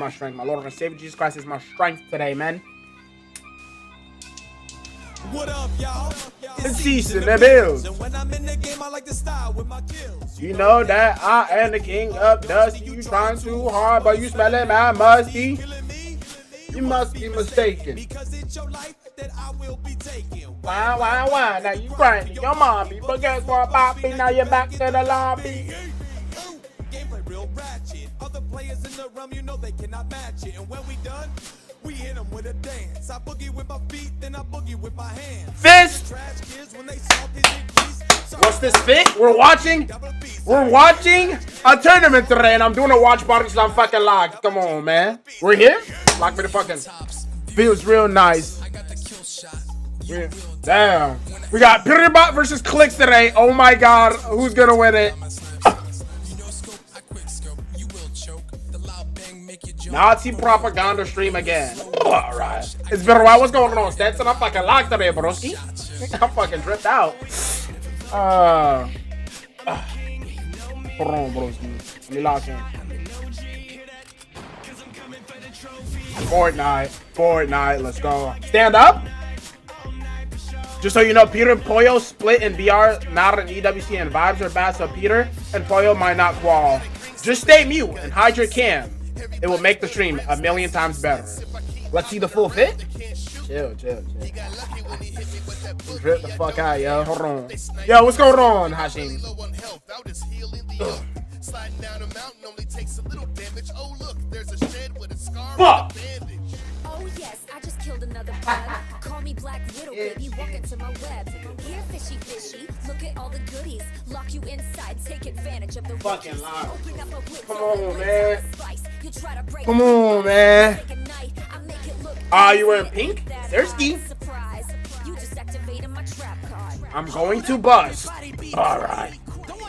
my strength. My Lord and Savior Jesus Christ is my strength today, man. What up, y'all? It's Cease in the bills. And when I'm in the game, I like to style with my kills. You know that I am the king of dusty. You trying too hard, but you smelling my musty. You must be mistaken. Because it's your life that I will be taking. Why? Now you crying to your mommy, but guess what, Poppy? Now you're back to the lobby. Gameplay real ratchet. Other players in the realm, you know they cannot match it. And when we done, we hit them with a dance. I boogie with my feet, then I boogie with my hands. Fist! Trash kids when they salty and grease. What's this fit? We're watching a tournament today, and I'm doing a watch party because I'm fucking locked. Come on, man. We're here? Lock me the fucking. Feels real nice. Damn. We got Peterbot versus Clicks today. Oh my god. Who's gonna win it? Nazi propaganda stream again. Alright. It's been a while. What's going on, Stetson? I'm fucking locked today, broski. I'm fucking dripped out. Hold on, broski. Let me lock in. Fortnite, let's go. Stand up. Just so you know, Peter and Pollo split in BR, not in EWC, and vibes are bad, so Peter and Pollo might not qual. Just stay mute and hide your cam. It will make the stream a million times better. Let's see the full fit. Chill. Drip the fuck out, yo. Hold on. Yo, what's going on, Hashim? Fuck! Oh yes, I just killed another bug. Call me Black Widow, baby. Walk into my web. Here, fishy. Look at all the goodies. Lock you inside. Take advantage of the fucking lie. Come on, man. Come on, man. Ah, you wearing pink? Thirsty. I'm going to bust. Alright.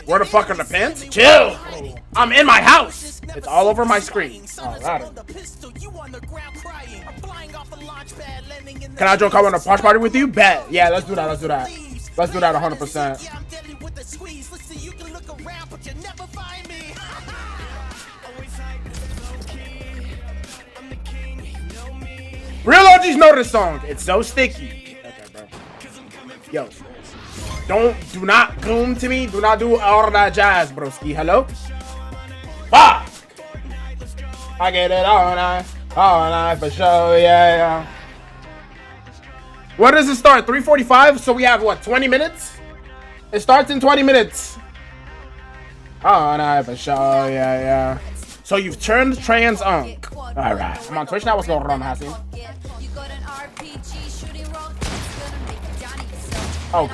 Where the fuck are the pants? Chill. I'm in my house. It's all over my screen. Alright. Can I joke I want a watch party with you? Bet. Yeah, let's do that. Let's do that 100%. Real OGs know this song. It's so sticky. Okay, bro. Yo. Do not boom to me. Do not do all of that jazz, broski. Hello? Fuck! I get it all night for sure, yeah. What does it start? 3:45? So we have, what, 20 minutes? It starts in 20 minutes. All night for sure, yeah. So you've turned trans on. Alright. I'm on Twitch now. What's going on, Hassim? Oh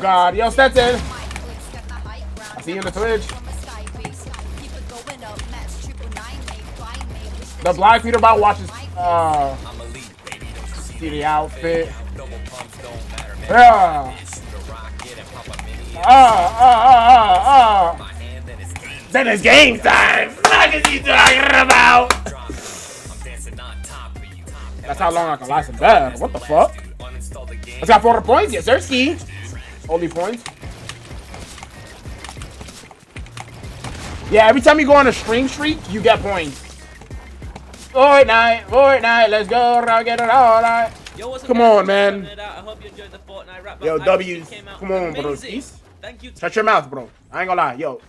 God. Yo, Stetson. I see you in the Twitch. The Black Peter Bot watches. See the outfit. Yeah. Then it's game time. What is he talking about? That's how long I can last in bed. What the fuck? Let's got 400 points. Yes, sir. Ski. Only points. Yeah, every time you go on a stream streak, you get points. Fortnite, let's go. I'll get it all right. Yo, come on, man. I hope you enjoyed the Fortnite rap. Yo, W's. Come on, bro. Thank you. Shut your mouth, bro. I ain't gonna lie. Yo,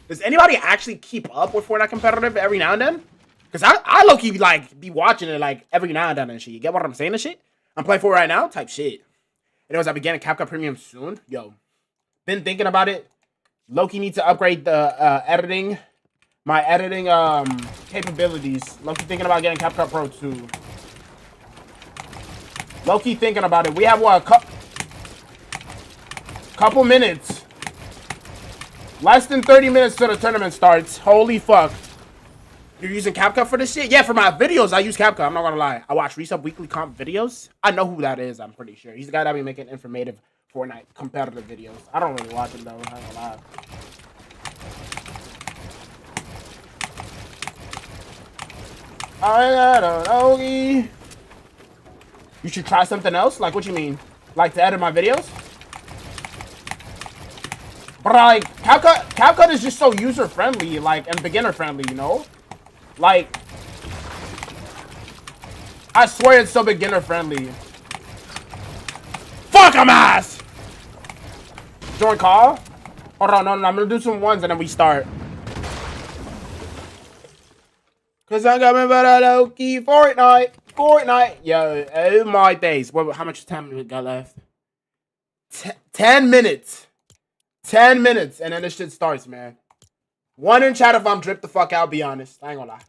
does anybody actually keep up with Fortnite competitive every now and then? Because I low-key be watching it like every now and then and shit. You get what I'm saying and shit? I'm playing for it right now type shit. And I be getting CapCut Premium soon. Yo, been thinking about it. Loki needs to upgrade the editing. My editing capabilities. Loki thinking about getting CapCut Pro 2. Loki thinking about it. We have what, couple minutes. Less than 30 minutes till the tournament starts. Holy fuck. You're using CapCut for this shit? Yeah, for my videos, I use CapCut. I'm not gonna lie. I watch Resub Weekly Comp videos. I know who that is, I'm pretty sure. He's the guy that be making informative Fortnite competitive videos. I don't really watch him, though. I'm not gonna lie. I don't know. You should try something else? Like, what you mean? Like to edit my videos? But like, CapCut is just so user-friendly, like, and beginner-friendly, you know? Like, I swear it's so beginner friendly. Fuck, I'm ass! Join call? Hold on, no, I'm gonna do some ones and then we start. Cause I'm coming for the low-key Fortnite. Yo, oh my days. What, how much time we got left? 10 minutes. 10 minutes, and then this shit starts, man. One in chat if I'm dripped the fuck out, be honest. I ain't gonna lie.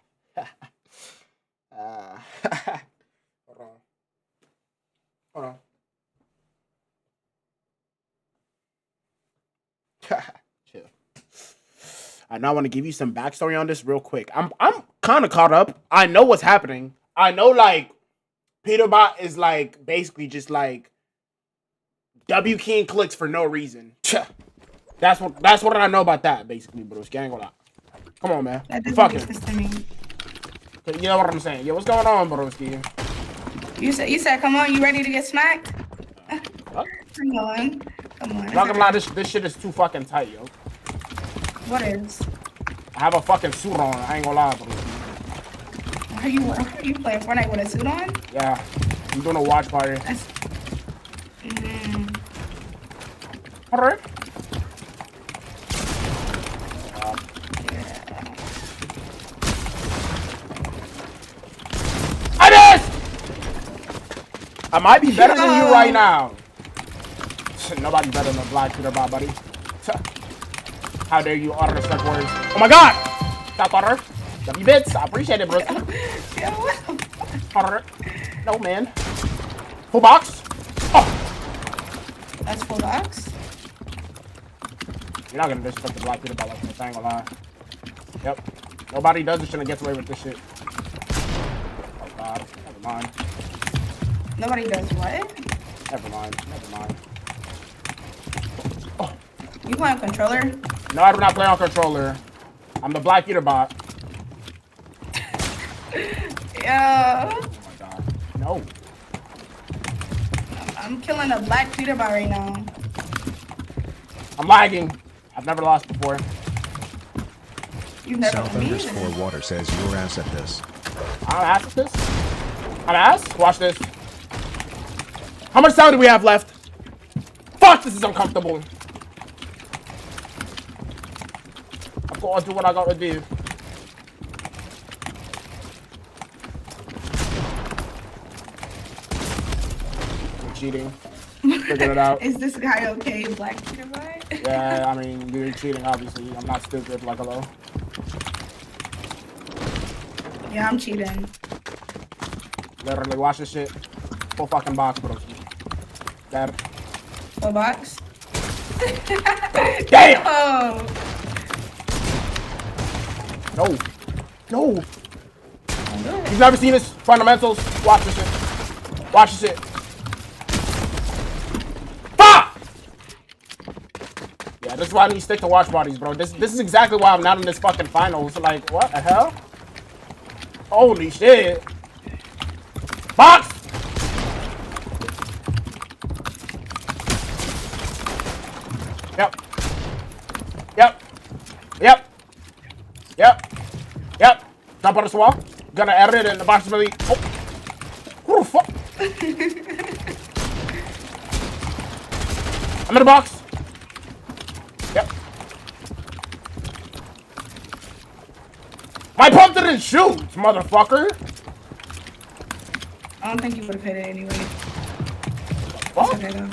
Hold on. Chill. I now want to give you some backstory on this real quick. I'm kind of caught up. I know what's happening. I know, like, Peterbot is, like, basically just, like, W keying clicks for no reason. That's what I know about that, basically, bro. I ain't gonna lie. Come on, man. That doesn't Fuck make it. sense to me. You know what I'm saying? Yo, what's going on, broski? You said, come on, you ready to get smacked? What? Come on. I'm not gonna lie, this shit is too fucking tight, yo. What is? I have a fucking suit on. I ain't gonna lie, bro. Are you playing Fortnite with a suit on? Yeah, I'm doing a watch party. That's... Alright. I missed! I might be better than you right now. Nobody better than Black Peterbot, buddy. How dare you utter such words? Oh my god! Stop utter. W bits. I appreciate it, bro. Yeah, what the fuck? Utter. No, man. Full box. Oh! That's full box? You're not gonna disrespect the Black Peterbot like this, I ain't gonna lie. Yep. Nobody does this shit and gets away with this shit. Oh god. Never mind. Nobody does what? Never mind. Oh. You play on controller? No, I do not play on controller. I'm the Black Peterbot. Yeah. Oh my god. No. I'm killing a Black Peterbot right now. I'm lagging. I've never lost before. You've never South me underscore water says your ass at this. I'm ass at this. I'm ass? Watch this. How much time do we have left? Fuck, this is uncomfortable. I'm gonna do what I gotta do. I'm cheating. Figured it out. Is this guy okay, Black Peterbot? Yeah, I mean, you're cheating, obviously. I'm not stupid, like, hello. Yeah, I'm cheating. Literally, watch this shit. Full fucking box, bro. That. Full box? Damn! Oh! No. No. Don't do it. You've never seen this? Fundamentals? Watch this shit. Watch this shit. Fuck! Yeah, this is why I need to stick to watch parties, bro. This is exactly why I'm not in this fucking finals. Like, what the hell? Holy shit. Box! Yep. Yep. Yep. Yep. Yep. Jump on this wall. Gonna edit it in the box really. Oh. Who the fuck? I'm in the box. Yep. My pump didn't shoot, motherfucker. I don't think you would have hit it anyway. Fuck. Okay, though.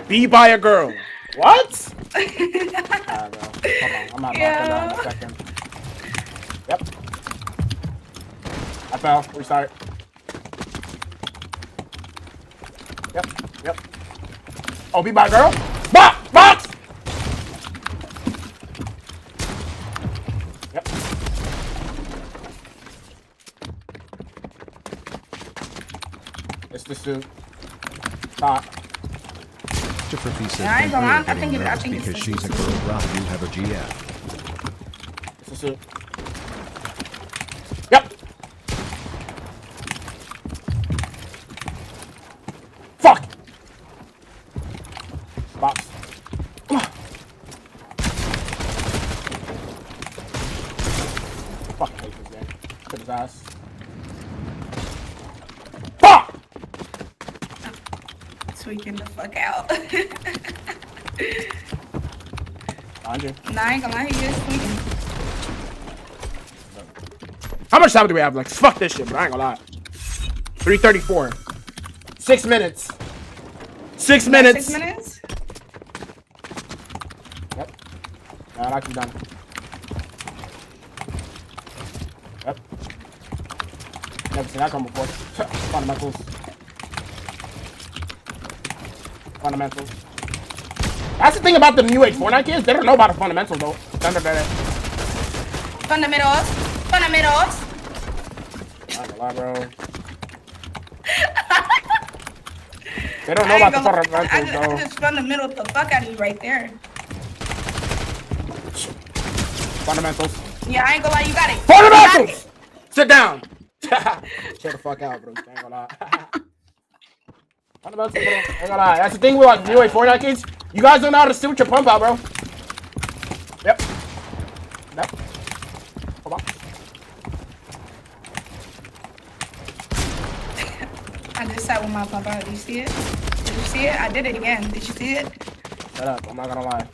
Be by a girl. What? Alright, bro. Hold on. I'm not knocking down in a second. Yep. I fell. Restart. Yep. Yep. Oh, be by a girl? Box! Box! Yep. It's the suit. Stop. Christopher P says Yeah, I ain't gonna lie, I getting think nervous it's because the she's a suit. girl. Rob, you have a GF. It's the suit. Yep. Fuck. Box. to his ass. Fuck! Tweaking the fuck out. Behind you. Nah, I ain't gonna lie, he is tweaking. How much time do we have? Like, fuck this shit, but I ain't gonna lie. 3:34. 6 minutes. 6 minutes. 6 minutes? Yep. Nah, that actually done. Yep. Never seen that come before. Fundamentals. Fundamentals. That's the thing about the new age Fortnite kids. They don't know about the fundamentals though. Fundamentals. Fundamentals. Not gonna lie, bro. They don't know about the fundamentals I though. just fundamental the fuck out of you right there. Fundamentals. Yeah, I ain't gonna lie, you got it. Fundamentals! Sit down. Chill the fuck out, bro. I ain't gonna lie. Fundamentals, bro. I ain't gonna lie. That's the thing with like new age Fortnite kids. You guys don't know how to sit with your pump out, bro. Yep. Yep. Hold on. I just sat with my pump out. Did you see it? Did you see it? I did it again. Did you see it? Shut up. I'm not gonna lie.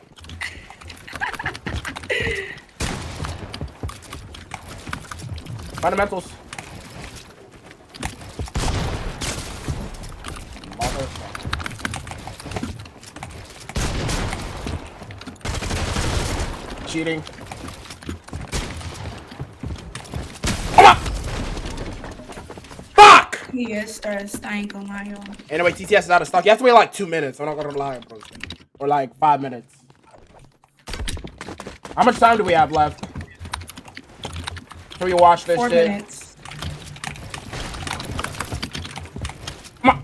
Fundamentals. Cheating. Come on! Fuck! He is stressed. I ain't gonna lie, y'all. Anyway, TTS is out of stock. You have to wait like 2 minutes. I'm not gonna lie, bro. Or like 5 minutes. How much time do we have left? Can we watch this 4 shit? minutes. Come on.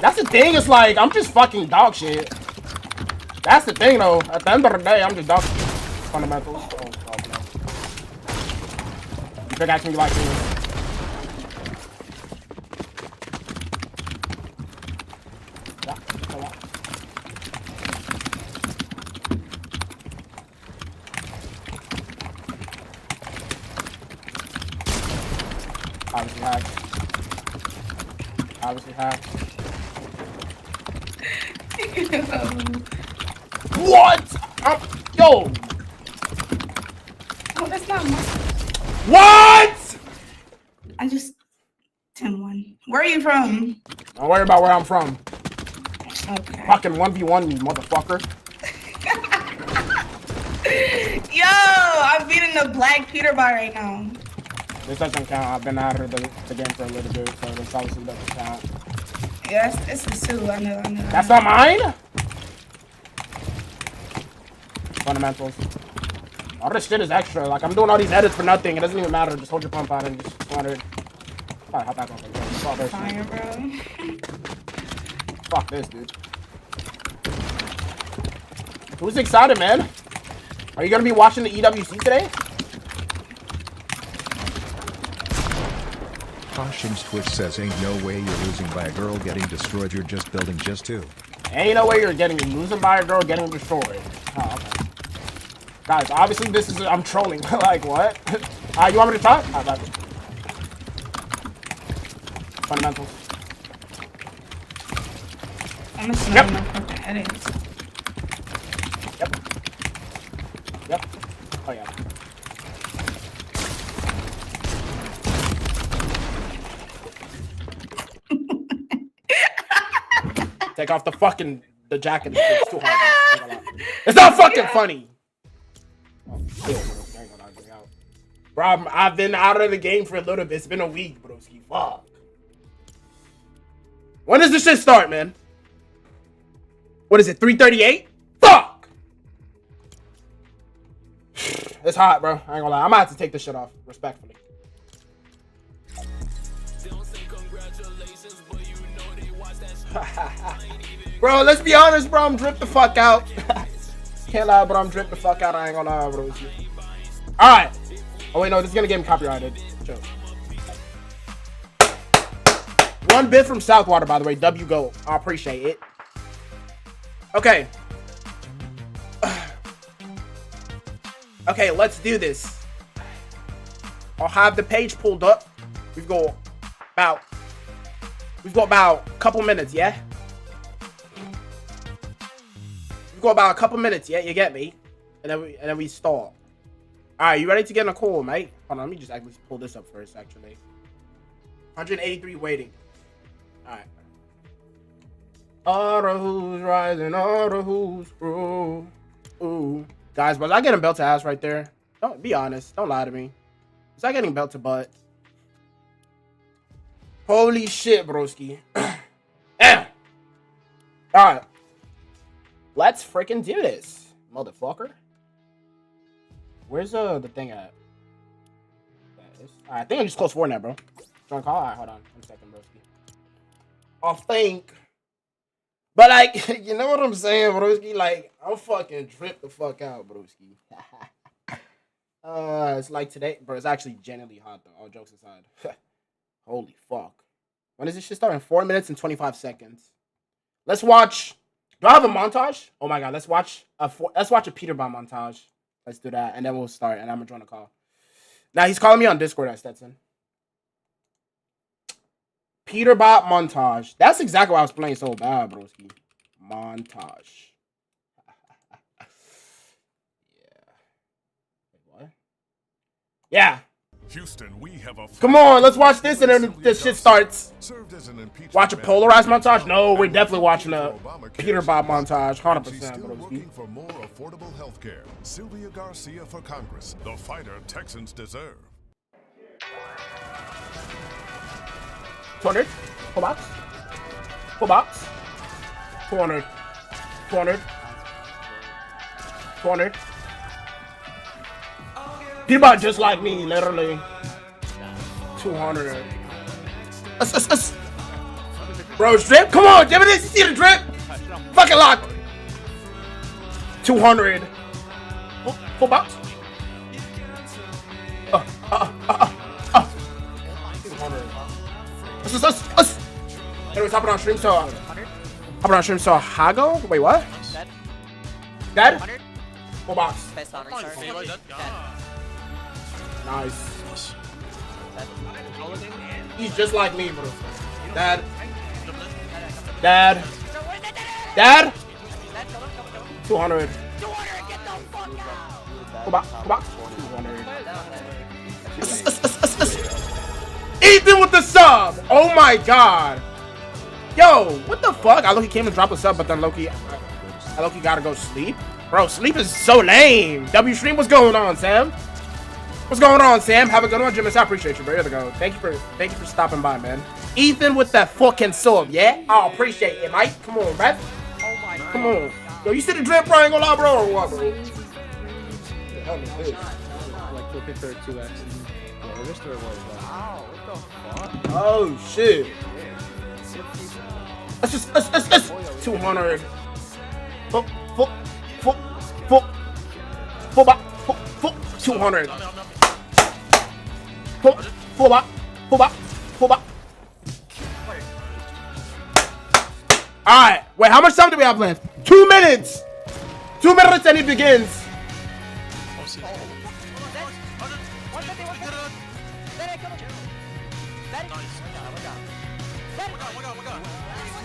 That's the thing. It's like I'm just fucking dog shit. That's the thing, though. At the end of the day, I'm just dog shit. Fundamentals. Oh, fuck no. You big action you like me. Yeah, come on. Obviously hacked. Obviously hacked. What? Yo! Oh, that's not my. What? I just 10-1. Where are you from? Don't worry about where I'm from. Okay. Fucking 1v1, you motherfucker. Yo, I'm beating the Black Peter bar right now. This doesn't count. I've been out of the game for a little bit, so this obviously doesn't count. Yeah, it's a Sue. I know. That's not mine? Fundamentals. All this shit is extra. Like, I'm doing all these edits for nothing. It doesn't even matter. Just hold your pump out and just 200. Probably hop back on the game. Fuck this, Fire, bro. Fuck this, dude. Who's excited, man? Are you gonna be watching the EWC today? Hashim's Twitch says ain't no way you're losing by a girl getting destroyed, you're just building just two. Ain't no way you're losing by a girl getting destroyed. Oh, okay. Guys, obviously this is, I'm trolling. Like, what? You want me to talk? Got you. Fundamentals. I'm just Yep. not fucking edits. Yep. Yep. Oh, yeah. Take off the jacket. It's too hard. It's not fucking funny. Oh, shit, bro. I ain't gonna knock me out. Bro, I've been out of the game for a little bit. It's been a week, broski. Fuck. When does this shit start, man? What is it, 3:38? Fuck! It's hot, bro. I ain't gonna lie. I'm gonna have to take this shit off, respectfully. Bro, let's be honest, bro. I'm dripped the fuck out. Can't lie, bro. I'm dripped the fuck out. I ain't gonna lie, bro. Alright. Oh, wait, no. This is gonna get me copyrighted. Chill. 1 bit from Southwater, by the way. W go. I appreciate it. Okay. Okay, let's do this. I'll have the page pulled up. We've got about a couple minutes, yeah? We've got about a couple minutes, yeah? You get me? And then we start. Alright, you ready to get in a call, mate? Hold on, let me just actually pull this up first, actually. 183 waiting. Alright. All the who's rising, all the who's through. Ooh. Guys, was I getting belt to ass right there? Don't be honest. Don't lie to me. Was I getting belt to butt? Holy shit, broski. Damn. Alright. Let's freaking do this, motherfucker. Where's the thing at? Alright, I think I just closed Fortnite, bro. Join call? Alright, hold on. 1 second, broski. I think. But like, you know what I'm saying, broski? Like, I'm fucking tripped the fuck out, broski. It's like today, bro. It's actually genuinely hot though. All jokes aside. Holy fuck. When does this shit start? In 4 minutes and 25 seconds. Let's watch. Do I have a montage? Oh my god, let's watch a Peterbot montage. Let's do that, and then we'll start. And I'm gonna join a call. Now he's calling me on Discord at Stetson. Peterbot montage. That's exactly why I was playing so bad, broski. Montage. Yeah. Wait, what? Yeah. Houston, we have a Come on, let's watch this and then this shit starts. Watch a polarized montage? No, we're definitely watching a Peterbot montage. 100%, bro. Looking for more affordable health care. Sylvia Garcia for Congress, the fighter Texans deserve. 200. Full box. Full box. 200. 200. 200. Peterbot just like me, literally. 200. Bro, drip? Come on, Jimmy, you see the drip? Fucking lock. 200. Full box. 200. Anyways, hopping on stream, so Hago? Wait, what? Dead? Full box. Nice. He's just like me, bro. Dad. 200. Go back. 200. Ethan with the sub. Oh my god. Yo, what the fuck? I Loki came to drop a sub, but then Loki gotta go sleep. Bro, sleep is so lame. W stream, what's going on, Sam? What's going on, Sam? Have a good one, Jimmy. I appreciate you, bro. Here we go. Thank you for stopping by, man. Ethan with that fucking sub, yeah? I appreciate it, mate. Come on, man. Oh my god. Come on. Yo, you see the drip, bro? I ain't gonna lie, bro, or what, bro? Like flipping for 2x. Yeah, this third one. Wow, what the fuck? Oh shit. Let's 200. Full 200. Full back. Alright, wait, how much time do we have left? 2 minutes! 2 minutes and it begins.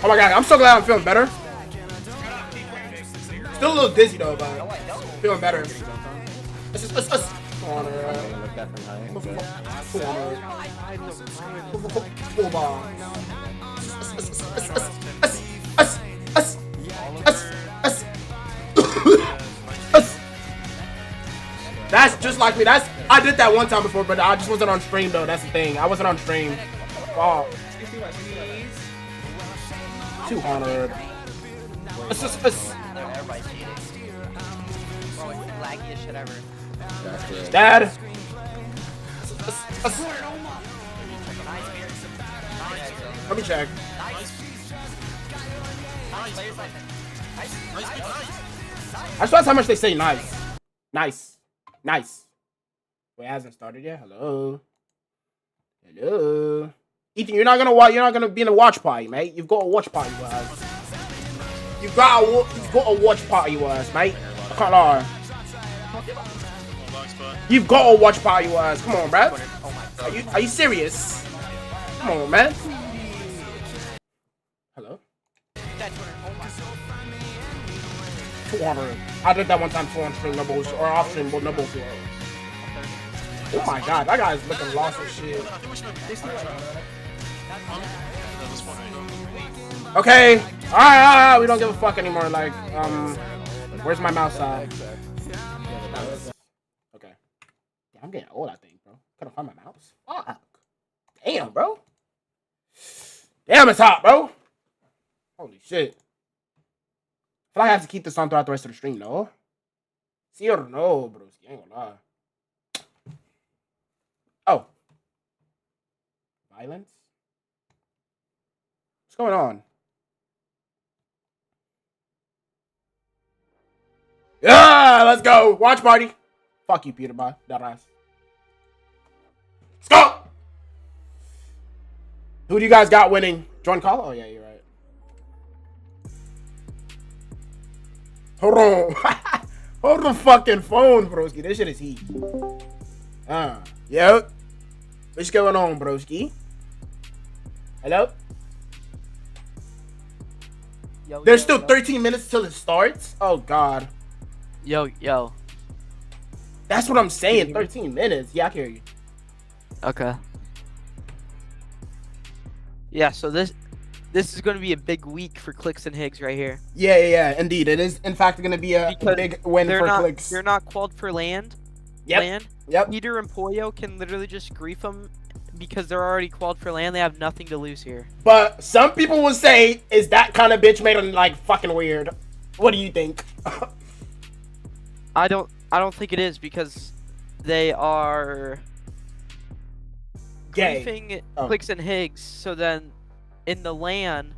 Oh my god, I'm so glad I'm feeling better. Still a little dizzy though, but feeling better. That's just like me. I did that one time before, but I just wasn't on stream though. That's the thing. I wasn't on stream. Oh. 200. Everybody's cheating. Bro, it's the laggiest shit ever. Dad. Let me check. I just realized how much they say nice. Nice. Wait, it hasn't started yet. Hello. Ethan, you're not gonna be in a watch party, mate. You've got a watch party with us. You've got a watch party with us, mate. I can't lie. You've got to watch power you ass. Come on, bruh. Oh my god. Are you serious? Come on, man. Hello? That 200. Oh my god. 200. I did that one time, 200 nubbles, or off stream, but nubbles. Oh my god, that guy's looking lost as shit. Okay, alright, we don't give a fuck anymore. Like, where's my mouse at? Okay. Yeah, I'm getting old, I think, bro. Couldn't find my mouse. Fuck. Damn, bro. Damn, it's hot, bro. Holy shit. I feel like I have to keep this on throughout the rest of the stream, no? See or no, bro? I ain't gonna lie. Oh. Violence? What's going on? Yeah, let's go. Watch party. Fuck you, Peter. Bye. That ass. Let's go. Who do you guys got winning? Join call? Oh, yeah, you're right. Hold on. Hold the fucking phone, broski. This shit is heat. Yo. What's going on, broski? Hello? Yo, There's yo, still yo. 13 minutes till it starts? Oh, God. Yo. That's what I'm saying. 13 minutes. Yeah, I can hear you. Okay. Yeah, so this is going to be a big week for Clicks and Higgs right here. Yeah. Indeed. It is, in fact, going to be a Because big win for Clicks. They're not qualified for land. Yep. Peter and Pollo can literally just grief them because they're already qualified for land. They have nothing to lose here. But some people will say, is that kind of bitch made them, like, fucking weird? What do you think? I don't think it is because they are Gay. griefing Oh. Clicks and Higgs, so then in the LAN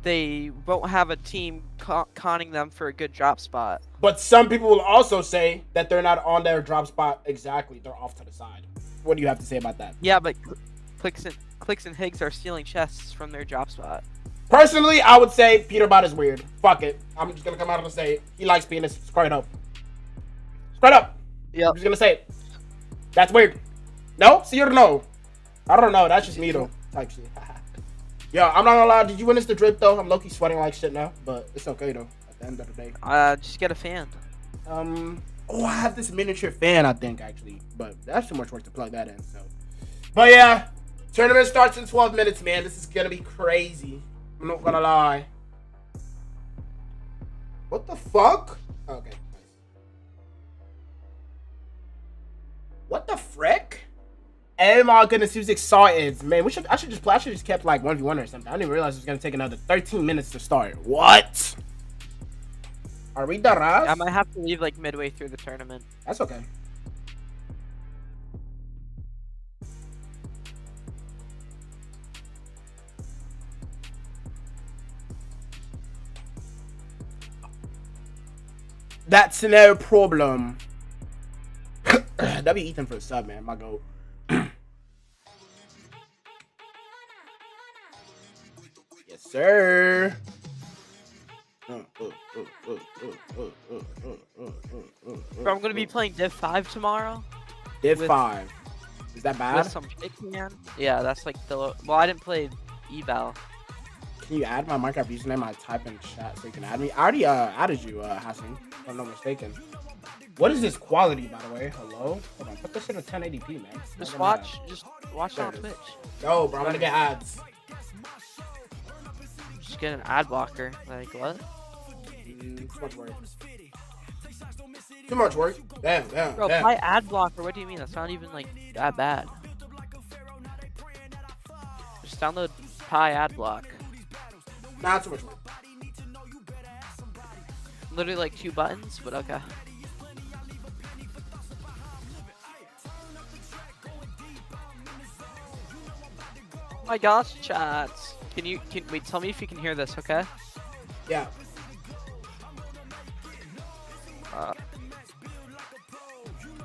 they won't have a team conning them for a good drop spot. But some people will also say that they're not on their drop spot exactly. They're off to the side. What do you have to say about that? Yeah, but Clicks and Higgs are stealing chests from their drop spot. Personally, I would say Peter Bot is weird. Fuck it. I'm just going to come out and say he likes penis. Straight up. Straight up. Yep. I'm just going to say it. That's weird. No? See or no? I don't know. That's just me, though. Type shit. Yo, I'm not gonna lie. Did you witness the drip, though? I'm low-key sweating like shit now. But it's okay, though. At the end of the day. Just get a fan. Oh, I have this miniature fan, I think, actually. But that's too much work to plug that in, so. But yeah. Tournament starts in 12 minutes, man. This is gonna be crazy. I'm not gonna lie. What the fuck? Okay, nice. What the frick? Oh my goodness, he was excited. Man, I should just kept like 1v1 or something. I didn't even realize it was gonna take another 13 minutes to start. What? Are we done? I might have to leave like midway through the tournament. That's okay. That's no problem. W Ethan for the sub, man. My goat. Yes, sir. Bro, I'm gonna be playing Div 5 tomorrow. Div with- 5. Is that bad? With some chick, man. Yeah, that's like the. Well, I didn't play eval. Can you add my Minecraft username? I type in chat so you can add me. I already added you, Hassan, if I'm not mistaken. What is this quality, by the way? Hello? Hold on, put this shit at 1080p, man. Just Not watch it There on it is. Twitch. bad. No, bro, I'm gonna get ads. Just get an ad blocker. Like what? Too much work. Too much work. Damn. Bro, buy ad blocker. What do you mean? That's not even like that bad. Just download Pi ad block. Nah, too much work. Literally like 2 buttons, but okay. Oh my gosh, chats. Wait, tell me if you can hear this, okay? Yeah.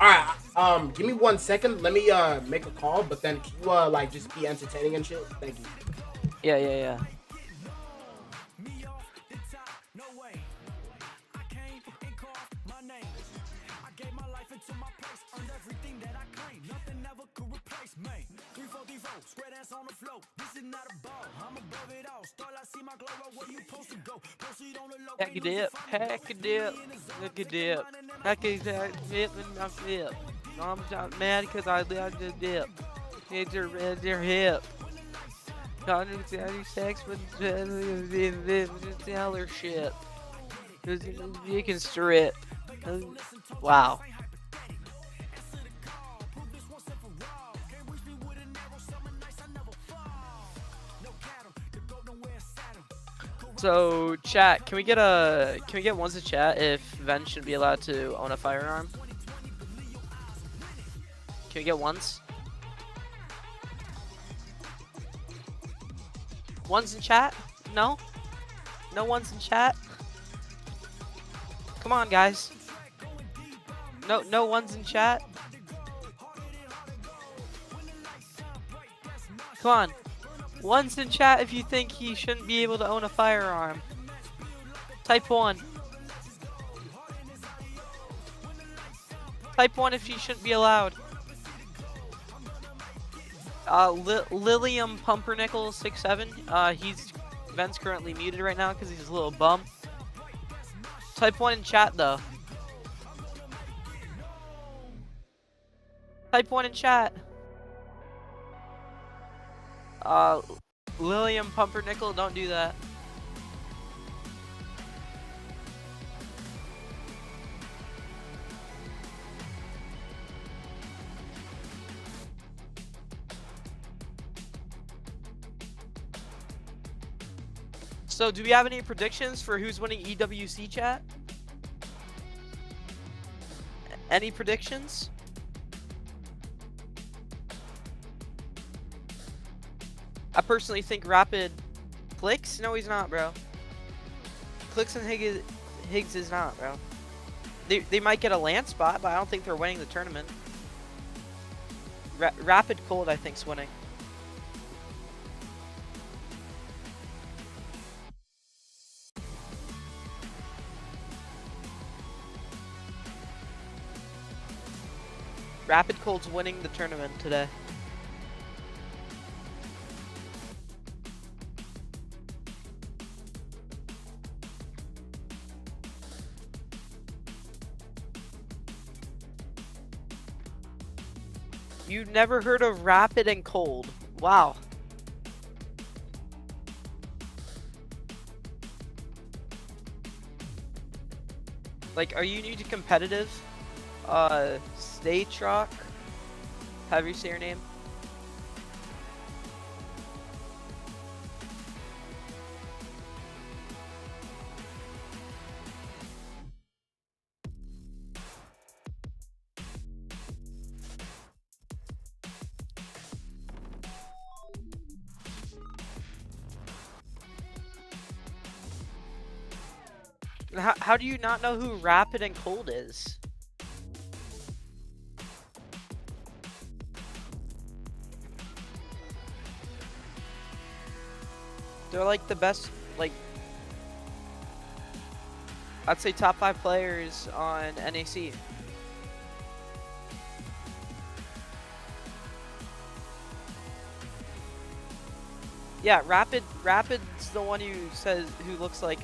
Alright, give me 1 second. Let me make a call, but then can you like just be entertaining and shit? Thank you. Yeah. Heck a dip, heck a dip, heck a dip, heck a dip in my hip. I'm not mad because I love the dip. It's your hip. Condoms having sex with other shit. You can strip. Wow. So chat, can we get ones to chat if Ven should be allowed to own a firearm? Can we get ones? Ones in chat? No? No ones in chat? Come on, guys. No ones in chat? Come on. Ones in chat if you think he shouldn't be able to own a firearm. Type 1. Type 1 if he shouldn't be allowed. Lilium Pumpernickel 67. Ven's currently muted right now because he's a little bum. Type 1 in chat though. Type 1 in chat. Lilium Pumpernickel, don't do that. So, do we have any predictions for who's winning EWC chat? Any predictions? I personally think Rapid Clicks? No, he's not, bro. Clicks and Higgs is not, bro. They might get a land spot, but I don't think they're winning the tournament. Rapid Cold, I think's winning. Rapid Cold's winning the tournament today. You've never heard of Rapid and Cold. Wow. Like, are you new to competitive? Stay Truck. However you say your name. How do you not know who Rapid and Cold is? They're like the best, like, I'd say top 5 players on NAC. Yeah, Rapid's the one who looks like,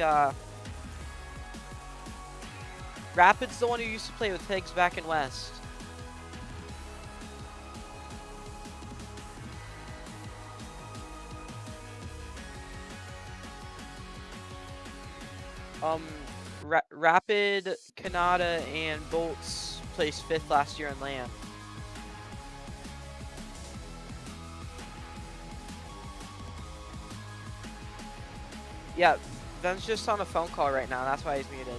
Rapid's the one who used to play with Higgs back in West. Rapid, Kanata, and Bolts placed 5th last year in LAN. Yeah, Ben's just on a phone call right now. That's why he's muted.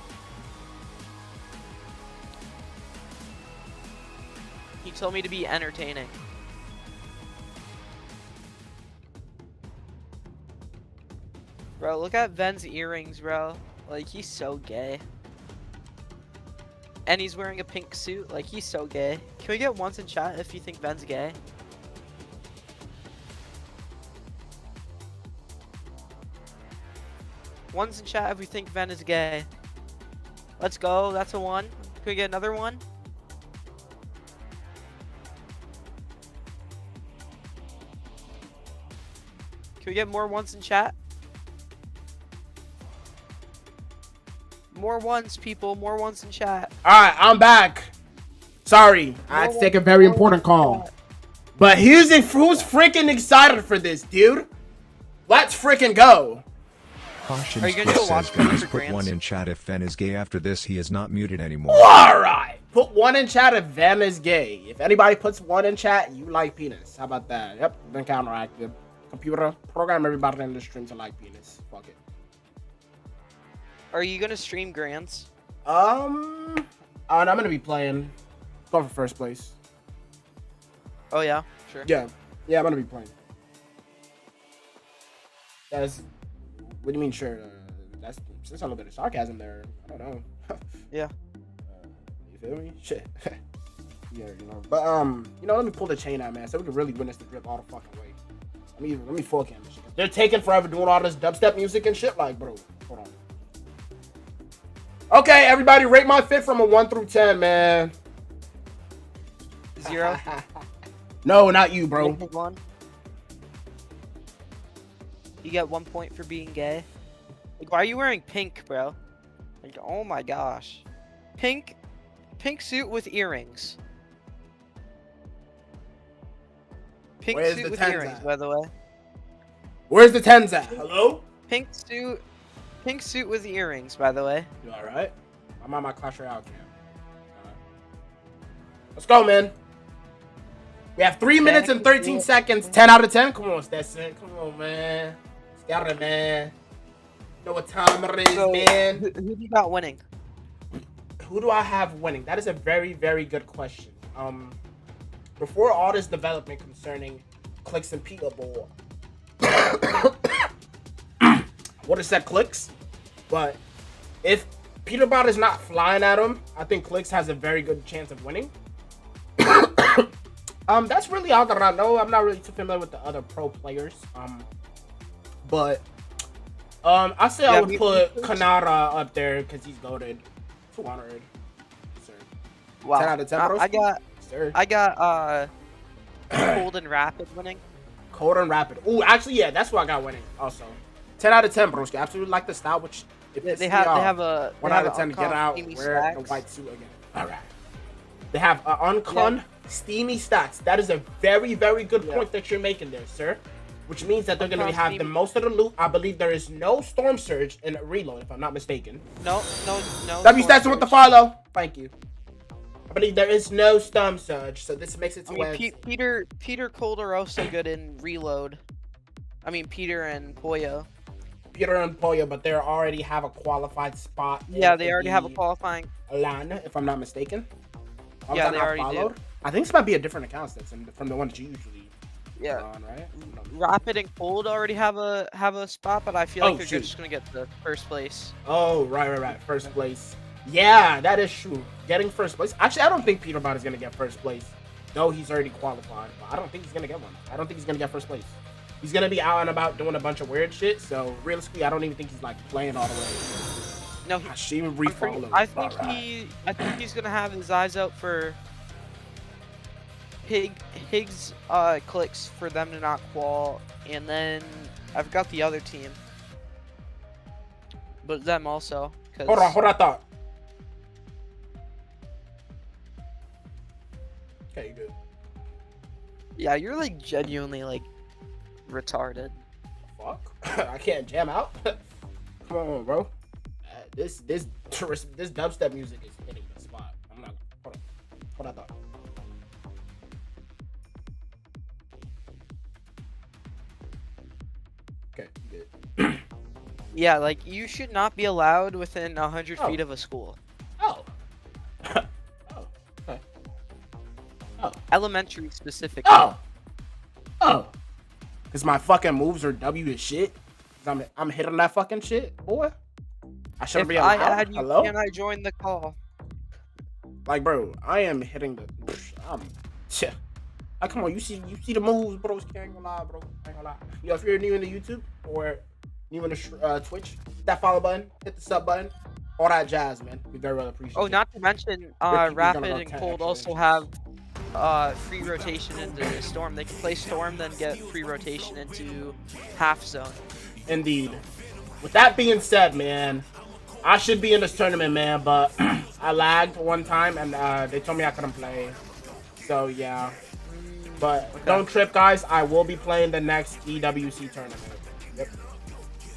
He told me to be entertaining. Bro, look at Ven's earrings, bro. Like, he's so gay. And he's wearing a pink suit. Like, he's so gay. Can we get ones in chat if you think Ven's gay? Ones in chat if we think Ven is gay. Let's go. That's a 1. Can we get another 1? Can we get more ones in chat? More ones, people. More ones in chat. All right, I'm back. Sorry, I had to take a very important call. But who's freaking excited for this, dude? Let's freaking go. Caution Are you gonna Chris go watch says guys Mr. put one Grants? in chat if Fen is gay. After this he is not muted anymore. All right, put one in chat if Van is gay. If anybody puts one in chat, you like penis. How about that? Yep, then counteractive. Computer, program everybody in the stream to like penis. Fuck it. Are you gonna stream Grants? And I'm gonna be playing. Go for first place. Oh yeah, sure. Yeah, I'm gonna be playing. That's. What do you mean, sure? That's a little bit of sarcasm there. I don't know. Yeah. You feel me? Shit. Yeah, you know. But let me pull the chain out, man, so we can really witness the drip all the fucking way. Let me full cam this shit. They're taking forever doing all this dubstep music and shit. Like, bro, hold on. Okay, everybody, rate my fit from a 1 through 10, man. 0. No, not you, bro. -1. You get 1 point for being gay. Like, why are you wearing pink, bro? Like, oh my gosh. Pink suit with earrings. Pink Where's suit the with tens earrings, at? by the way. Where's the 10s at? Hello? Pink suit with earrings, by the way. You alright? I'm on my Clash Royale cam. Alright. Let's go, man. We have 3 minutes and 13 seconds. 10 out of 10. Come on, Stetson. Come on, man. Got it, man. You know what time it is, So, man. who do you got winning? Who do I have winning? That is a very, very good question. Before all this development concerning Clicks and Peterball, would have said Clicks, but if Peterbot is not flying at him, I think Clicks has a very good chance of winning. That's really all that I know. I'm not really too familiar with the other pro players. But I say I would put Kanara up there because he's goated. 200. Sir. Wow. 10 out of 10, bro. I got Cold and Rapid winning. Cold and Rapid. Ooh, actually, yeah, that's what I got winning. Also, 10 out of 10, broski. Absolutely like the style, which They have a 1 out of 10. Get out. Wear the white suit again. All right. They have uncon steamy stats. That is a very, very good point that you're making there, sir. Which means that they're going to have the most of the loot. I believe there is no Storm Surge in Reload, if I'm not mistaken. No. W Stats with the follow. Thank you. I believe there is no Storm Surge, so this makes it to where Peter Cold are also good in Reload. I mean, Peter and Poyo. Peter and Poyo, but they already have a qualified spot. Yeah, they already have a qualifying LAN, if I'm not mistaken. Yeah, they already do. I think this might be a different account that's from the one that you usually on, right? Rapid and Cold already have a spot, but I feel like they're just gonna get the first place. Oh, right. First place. Yeah, that is true. Getting first place. Actually, I don't think Peterbot is gonna get first place. Though he's already qualified, but I don't think he's gonna get one. I don't think he's gonna get first place. He's gonna be out and about doing a bunch of weird shit. So realistically, I don't even think he's like playing all the way. No, she even refollowed. I think he's gonna have his eyes out for Higgs clicks for them to not qual, and then I've got the other team, but them also. Hold on, thought. Okay, you good? Yeah, you're like genuinely like retarded. Fuck, I can't jam out. Come on, bro. This dubstep music is hitting the spot. I'm not. Hold on. What I thought. Okay, good. Yeah, like you should not be allowed within 100 feet of a school. Oh. Okay. Oh. Elementary specifically. Oh. Cause my fucking moves are W as shit. I'm hitting that fucking shit, boy. I shouldn't be allowed. Hello? Can I join the call? Like, bro, I am hitting the. Come on, you see the moves, bro. I ain't gonna lie, bro. I ain't gonna lie. Yo, if you're new into YouTube or new into Twitch, hit that follow button, hit the sub button, all that jazz, man. We very well appreciate it. Oh, not to mention, Rapid and Cold also have free rotation into Storm. They can play Storm, then get free rotation into half zone. Indeed. With that being said, man, I should be in this tournament, man, but I lagged one time and they told me I couldn't play. So yeah. But don't trip, guys. I will be playing the next EWC tournament. Yep.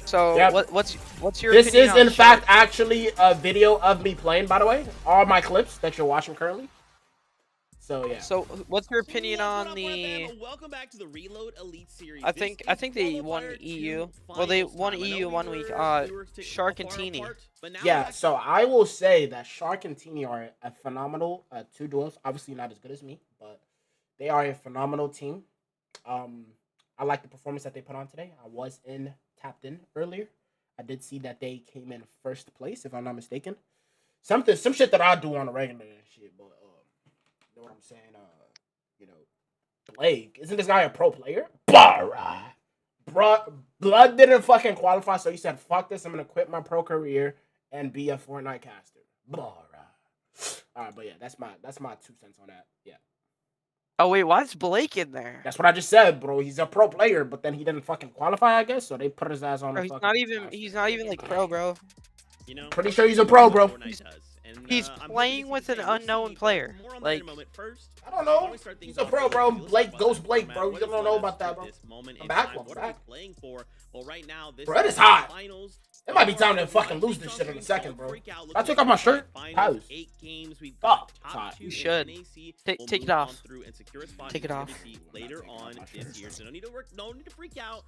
So Yep. what's your This opinion is on in fact Shark? actually a video of me playing, by the way. All my clips that you're watching currently. So yeah. So what's your opinion on the? Welcome back to the Reload Elite Series. I think they won EU. Well, they won EU 1 week. Shark and Teeny. Yeah, so I will say that Shark and Teeny are a phenomenal two duos. Obviously not as good as me, but they are a phenomenal team. I like the performance that they put on today. I was tapped in earlier. I did see that they came in first place, if I'm not mistaken. Some shit that I do on a regular and shit, but you know what I'm saying? You know, Blake, isn't this guy a pro player? Bruh, Blood didn't fucking qualify, so he said, "Fuck this, I'm gonna quit my pro career and be a Fortnite caster." Alright, but yeah, that's my 2 cents on that. Yeah. Oh wait, why is Blake in there? That's what I just said, bro. He's a pro player, but then he didn't fucking qualify, I guess. So they put his ass on. Bro, the he's fucking not even like pro, bro. You know, Pretty sure he's a pro, bro. He's playing with an unknown player. Like, I don't know. He's a pro, bro. Blake, Ghost Blake, bro. You don't know about that, bro. I'm back. Well, right now, this bro, it is hot. It might be time to fucking lose this shit in a second, bro. I took off my shirt. Pause. Fuck. You should. Take it off. Take it off. Later on this year, so no need to freak out.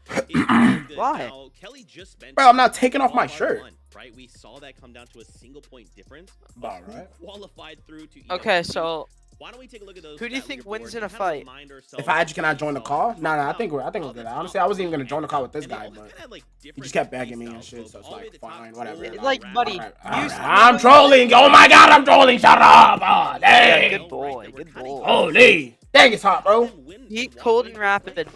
Why? Kelly just spent. Bro, I'm not taking off my shirt. Right, we saw that come down to a single point difference. All right. Qualified through to. Okay, so why don't we take a look at those? who do you think wins in a fight? If I actually cannot join the call, no, I think we're good. Honestly, I wasn't even gonna join the call with this guy, but he just kept begging me and shit. So it's like, fine, whatever. Like, buddy, I'm trolling. Oh my god, I'm trolling. Shut up. Oh, dang. Good boy. Good boy. Holy. Dang, it's hot, bro. Beat Cold and Rapid It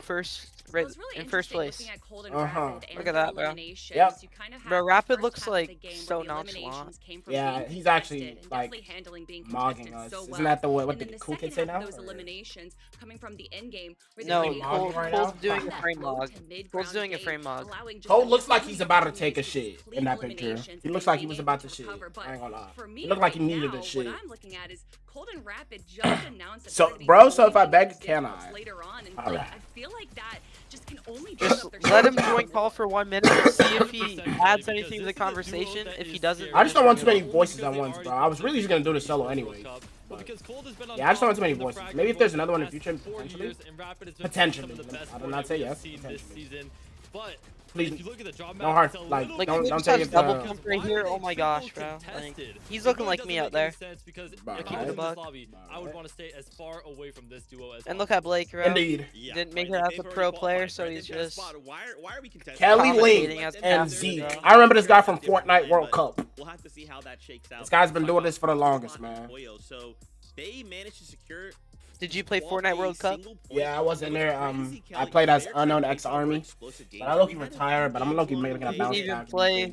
was really in first interesting place. looking at Cold and Uh-huh. Rapid and Look at their that, bro. eliminations. Yep. You kind of Bro, have Rapid the looks first half of like the game so where the nonchalant. eliminations came from Yeah, being he's actually, contested and like, definitely handling being mogging contested us. so Isn't well. that the what And the then cool second kids say half now? of those eliminations coming from the end game where No, they were Cole- able to Cole's Cole's find doing a that frame low log. to mid-ground Cole's doing a game, frame log. allowing just Cole the looks like few he's about to teams take a to shit complete in that picture. eliminations He and looks then like he being was able about to to shit. recover. I ain't gonna lie. For me, He looked like he right needed now, this shit. What I'm looking at is Cold and Rapid just announced that So, they're gonna be bro, so if I going beg, into can digitals I? later on, and Alright. like, I feel like that just can only Just build up their let him chances. join call for 1 minute and see if he adds anything to the conversation. If he doesn't, I just don't want too many voices at once, bro. I was really just gonna do this solo anyway. Yeah, I just don't want too many voices. Maybe if there's another one in the future, potentially. Potentially. I will not say yes. Potentially. Please, no hard, like, like, don't just take has it double to... jump right here. Oh my gosh, bro. Like, he's looking like me out there. I would want to stay as far away from this duo as And look at Blake, bro. Indeed. Didn't make it as a pro player, so he's just Why are we contesting? Kelly commentating Link as and captain, Zeke. bro. I remember this guy from Fortnite World Cup. We'll have to see how that shakes out. This guy's been doing this for the longest, man. So they managed to secure. Did you play Fortnite World Cup? Yeah, I was in there. I played as Unknown X Army, but I low-key retired. But I'm low-key making a He bounce didn't even back. play.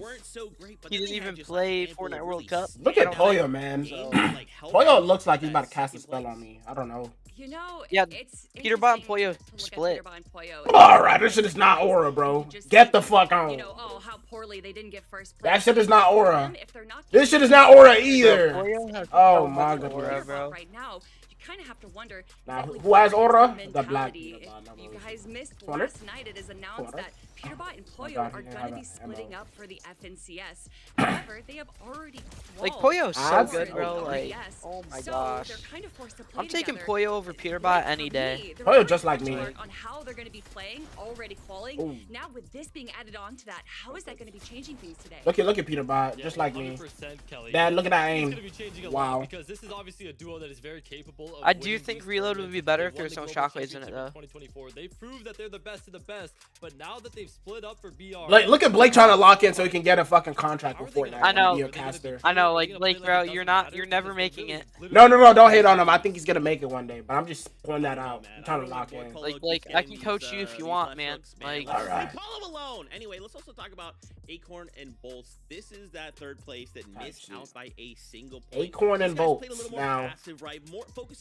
He didn't even play Fortnite World Cup. Look at Toyo, man. Toyo looks like he's about to cast a spell on me. I don't know. You know, Yeah, it's Peterbot and interesting Poyo to look at split. Peterbot and Poyo. Alright, this shit is not Aura, bro. Get the fuck You on. know, oh, how poorly they didn't get first place. That shit is not Aura. If they're not This shit is not Aura either. Poyo has Oh so my much god, aura, bro. right now, you kind of have to wonder. Nah, exactly who has what aura? is The black mentality. Peterbot, no If you worries. guys missed 200? last night, it is announced 200? that Peterbot and Poyo God, are he didn't going to be have splitting ammo. up for the FNCS. However, they have already Like qualified Poyo's so Odds? good, bro. Oh, Like, yes. oh my So gosh. they're kind of forced to play I'm taking together. Poyo over Peterbot Like, any for day. me, the Poyo just like reports me. are on how they're going to be playing, already qualing. Ooh. Now with this being added on to that, how is that going to be changing things today? Look at Peterbot, just like me. 100%, Kelly. Dad, look at that It's aim. gonna be changing a Wow. lot because this is obviously a duo that is very capable of I do winning think these Reload would tournaments. be better They if won there's the no Global shockwaves in it, Championship though. 2024. They proved that they're the best of the best, but now that they've split up for BR, Like, look at Blake trying to lock in so he can get a fucking contract with Fortnite. I know. Be a caster. I know, like Blake, bro, you're never making it. No, don't hate on him. I think he's gonna make it one day, but I'm just pointing that out. I'm trying to lock in. Like, I can coach you if you want, man. Like, Alright. Call him alone. Anyway, let's also talk about Acorn and Bolts. This is that third place that missed shit. out by a single point. Acorn and These guys played a Bolts. little more Now, passive, right? More focusing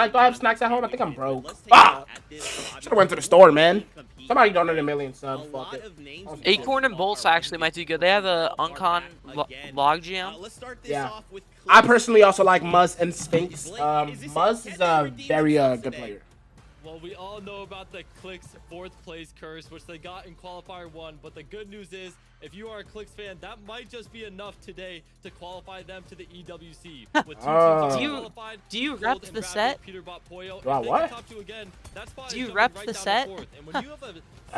do I have snacks at home? I think I'm broke. Ah! Should have went to the store, man. Somebody donated a million subs. Fuck it. Acorn and Bolts actually might do good. They have a Uncon Logjam. Yeah. I personally also like Muzz and Sphinx. Muzz is a very good player. Well, we all know about the Clix 4th place curse, which they got in Qualifier 1, but the good news is, if you are a Clix fan, that might just be enough today to qualify them to the EWC. With two teams qualified, Do you Gold rep and the Rapid, set? Peter bought Poyo. Wow, If they what? get top 2 again, that spot Do is you jumping rep right the down to set? 4th. And when you have a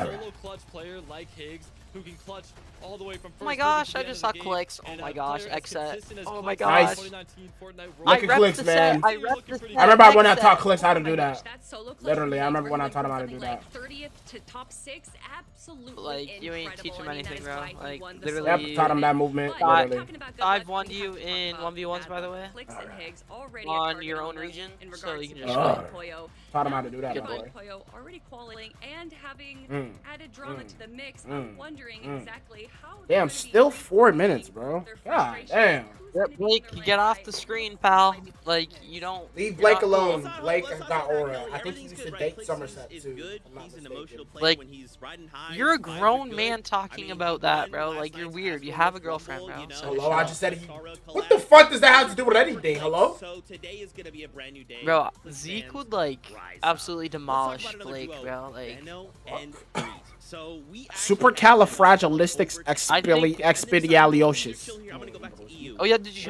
solo clutch player like Higgs who can clutch all the way from Oh my first gosh, movie to I the just end of saw the clicks. game, Oh and my a gosh, player as X set. consistent as Oh my Clix gosh. in 2019 Fortnite Look I at World rep Clix, the man. set. I rep the set. I remember when I X taught set. Clix how to Oh do my that. gosh, that solo clutch Literally, I from remember when I Clix taught him how to something do like that. 30th to top 6, absolutely Like, you ain't teach him incredible. I mean, that anything, is bro. why he Like, won the literally. solo Yep, taught him that movement. But Literally. talking about good I've luck, won we you have to talk in about 1v1s, by the bad way. luck. Clix and Higgs already On targeting your own them region, in so regards you can to just Peterbot like- and Poyo. Taught him how to do that, Peterbot boy. and Poyo already qualifying and having added drama to the mix. I'm wondering exactly how they're Damn, gonna be still 4 approaching minutes, bro. their God frustration. damn. Who's Yep, gonna be Blake, in the you right get off side? the screen, pal. Like, you don't. Leave you're Blake not alone. cool. Blake Let's has not got say that, aura. Kelly. I think he Everything's used good, to right? date Clix Somerset is too. good. if I'm not He's an mistaken. emotional player Like, when he's riding high. You're a vibes are grown good. man I talking mean, about he that, won bro. last Like, you're night's weird. You Asgore have a with girlfriend, Rumble, bro. you know, So Hello, chill I out. just said he. Sorrow What the collab. fuck does that have to do with anything? Hello? So today is gonna be a brand new day. Bro, Clix Zeke fans, would, like, rise up. absolutely Let's talk demolish about another Blake, duo, bro. Like, Benno and Reed. So we Supercalifragilistic think- expedialiosis. I'm gonna go back to EU. oh yeah, did you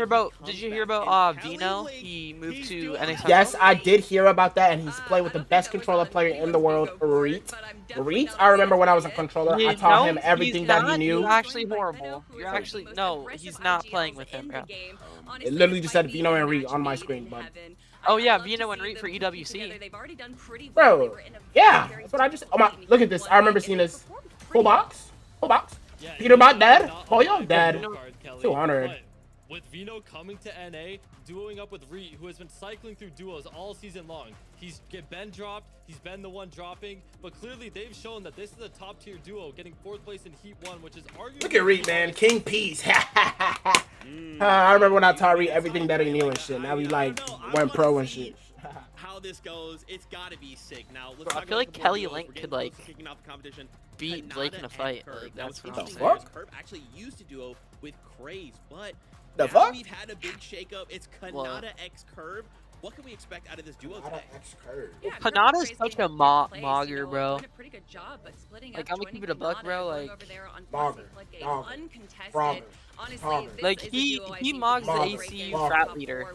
hear about Vino? He moved to NA Yes, I did hear about that, and he's played with the best controller player in the world, Reet. Reet, I remember when I was a controller, I taught him everything that he knew. You're actually horrible. You're actually no. He's not playing with him, bro. It literally just said Vino and Reet on my screen, bud. Oh yeah, Vino and Reet for EWC. Bro, yeah, that's what I just. Oh my, look at this. I remember seeing this. Full box, full box. Peterbot dead. Poyo dead. 200. With Vino coming to NA, duoing up with Reet, who has been cycling through duos all season long. He's been dropped, he's been the one dropping, but clearly they've shown that this is a top tier duo, getting 4th place in Heat 1, which is arguably... Look at Reet, man. King Peace. I remember when I taught Reet everything that he knew and shit. Now he like went pro and shit. How this goes, it's gotta be sick. Now, let's Bro, I talk feel about like the Kelly duos. Link We're could, getting close like, to kicking off the competition. beat Kanata Blake in a and fight. Curve. Like, Now, that's what's what I'm interesting saying. is Curve actually used to duo with Craze, but The now fuck? we've had a big shakeup. It's Kanata What? x Curve. What can we expect out of this duo Kanata today? X Curve. Kanata's such a mogger, bro. Like, I'm gonna keep it a buck, bro. Like, Mogger. Dogger. Frogger. Frogger. like he mogs the Mogger. AC Mogger. frat leader.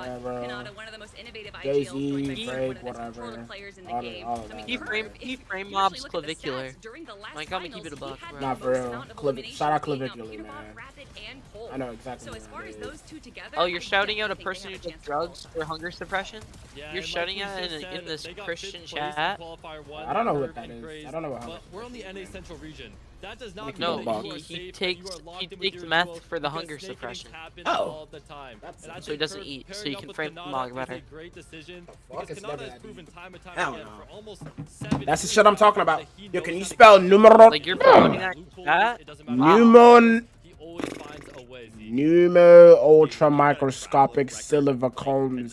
Yeah, bro. Kanata, one of the most innovative Jay-Z, IGLs, joined by Drake, one of the best controller whatever. players in the All game. of I mean, that, Curve, he if frame you mobs actually look at the clavicular. stats during the last Like, I'm gonna keep finals, it a buck, he had bro. the Nah, for most real. amount of Shout out eliminations, being out Clavicular, Peterbot, man. Rapid, and Cold. I know exactly So what as far it as is. those two together, Oh, you're I shouting out a definitely think person they who have a took chance to pull. drugs for hunger suppression? Yeah, You're and like shouting we out just in said, this they got Christian 5th place in chat? qualifier 1, I don't know what Curve that and is. Craze, I don't know what but hunger we're on the suppression NA is. Central region. That does not Keep mean it a No, buck. you are he safe, that takes you are locked he in with takes your meth duo, for the because hunger snake suppression. happens Oh. all the time. That's- And I So he think doesn't Curve eat, so pairing he up can with frame Kanata Mog is better. a great decision fuck? because It's Kanata never has that proven deep. time and time Hell again no. for almost 7 That's the years shit I'm now talking that about. he Yo, knows can you how to spell get numero? Like, you're promoting that loopholes. chat? It doesn't matter Wow. Numon. he always finds a way. Zeke. Pneumo ultra microscopic silicone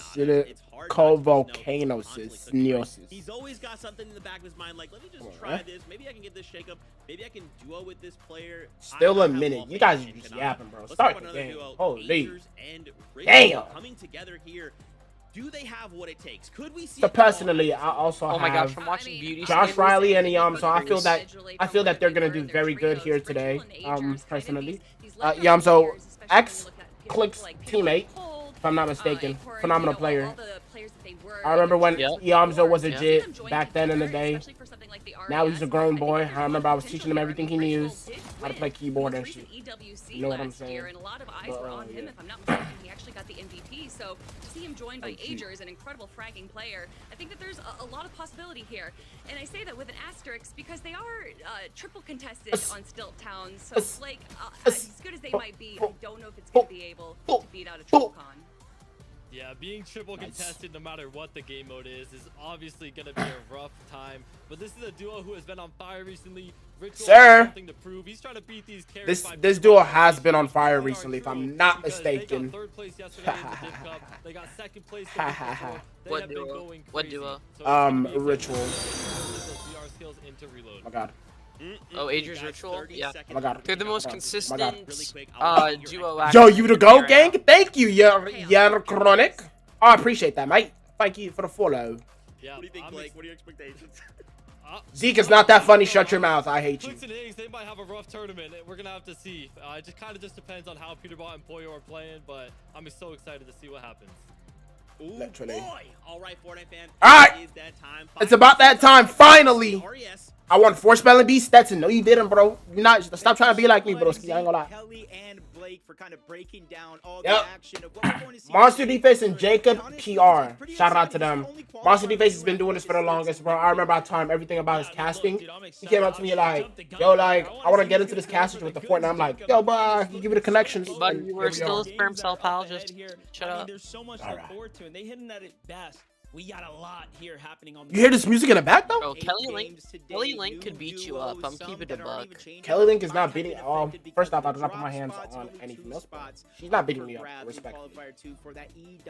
volcanosis neosis. He's always got something in the back of his mind, like, let me just try this. Maybe I can get this shakeup. Maybe I can duo with this player. Still I a have minute. all You faith guys in are just Kanata. yapping, bro. Let's Start talk the about another game. duo, Holy. Agers and Rich Damn. coming together here. Do they have what it takes? Could we see? So personally, I also Oh my gosh, have from watching beauty Josh standards Riley and and so I feel that they're gonna do very good here today. Personally, so ex Clix teammate, if I'm not mistaken, phenomenal player. I remember when Yamzo was a jit back then in the day. Now he's a grown boy. I remember I was teaching him everything he knows, how to play keyboard and shit. You know what I'm saying? And a lot of eyes were on him, if I'm not mistaken. He actually got the MVP. So to see him joined by Agers, an incredible fragging player, I think that there's a lot of possibility here. And I say that with an asterisk because they are triple contested on Stilt Town. So like as good as they might be, I don't know if it's going to be able to beat out a TripleCon. Yeah, being triple contested no matter what the game mode is obviously going to be a rough time. But this is a duo who has been on fire recently. Ritual has something to prove. He's trying to beat these carries This duo has been on fire recently, if I'm not mistaken. They got 3rd place yesterday in the Div Cup. They got 2nd place the week before. They What have been duo? going What crazy. duo? So it's gonna be Ritual. those VR skills into reload. Oh my god. Oh, Agers Ritual? Yeah. Oh my god. They're the most Oh my consistent God. duo. Yo, actually you in the go era. gang? Thank you, your chronic. Oh, I appreciate that, mate. Thank you for the follow. Yeah, What do you think, Blake? What are your expectations? Zeke is not that funny. Shut your mouth. I hate you. Clix and Higgs, they might have a rough tournament. We're gonna have to see. It just kind of just depends on how Peterbot and Poyo are playing, but I'm so excited to see what happens. Ooh, Literally. boy. All right, Fortnite fan. All right. It is that time. It's about that time, finally. RES. I won 4 spelling bees. Stetson, no, you didn't, bro. You're not. Stop trying to be like me, bro. I ain't gonna lie. Kelly and Blake for kind of breaking down all Yep. the action of what we're going to see. Monster Defense and Jacob PR. Shout out to them. Monster Defense has been doing this for the longest, bro. I remember I told him everything about his casting. He came up to me like, yo, like, I want to get into this casting with the Fortnite. I'm like, yo, bro, you give me the connections. But And you here were we still are. a sperm cell pal. Just shut I mean, up. there's so much to look forward to, and they hinted at it best. We got a lot here happening on. You hear this music in the back, though? Bro, Kelly Link could beat you up. I'm keeping it a buck. Kelly Link is not beating. First off, I do not put my hands on anything else. She's not beating me up. Respectfully.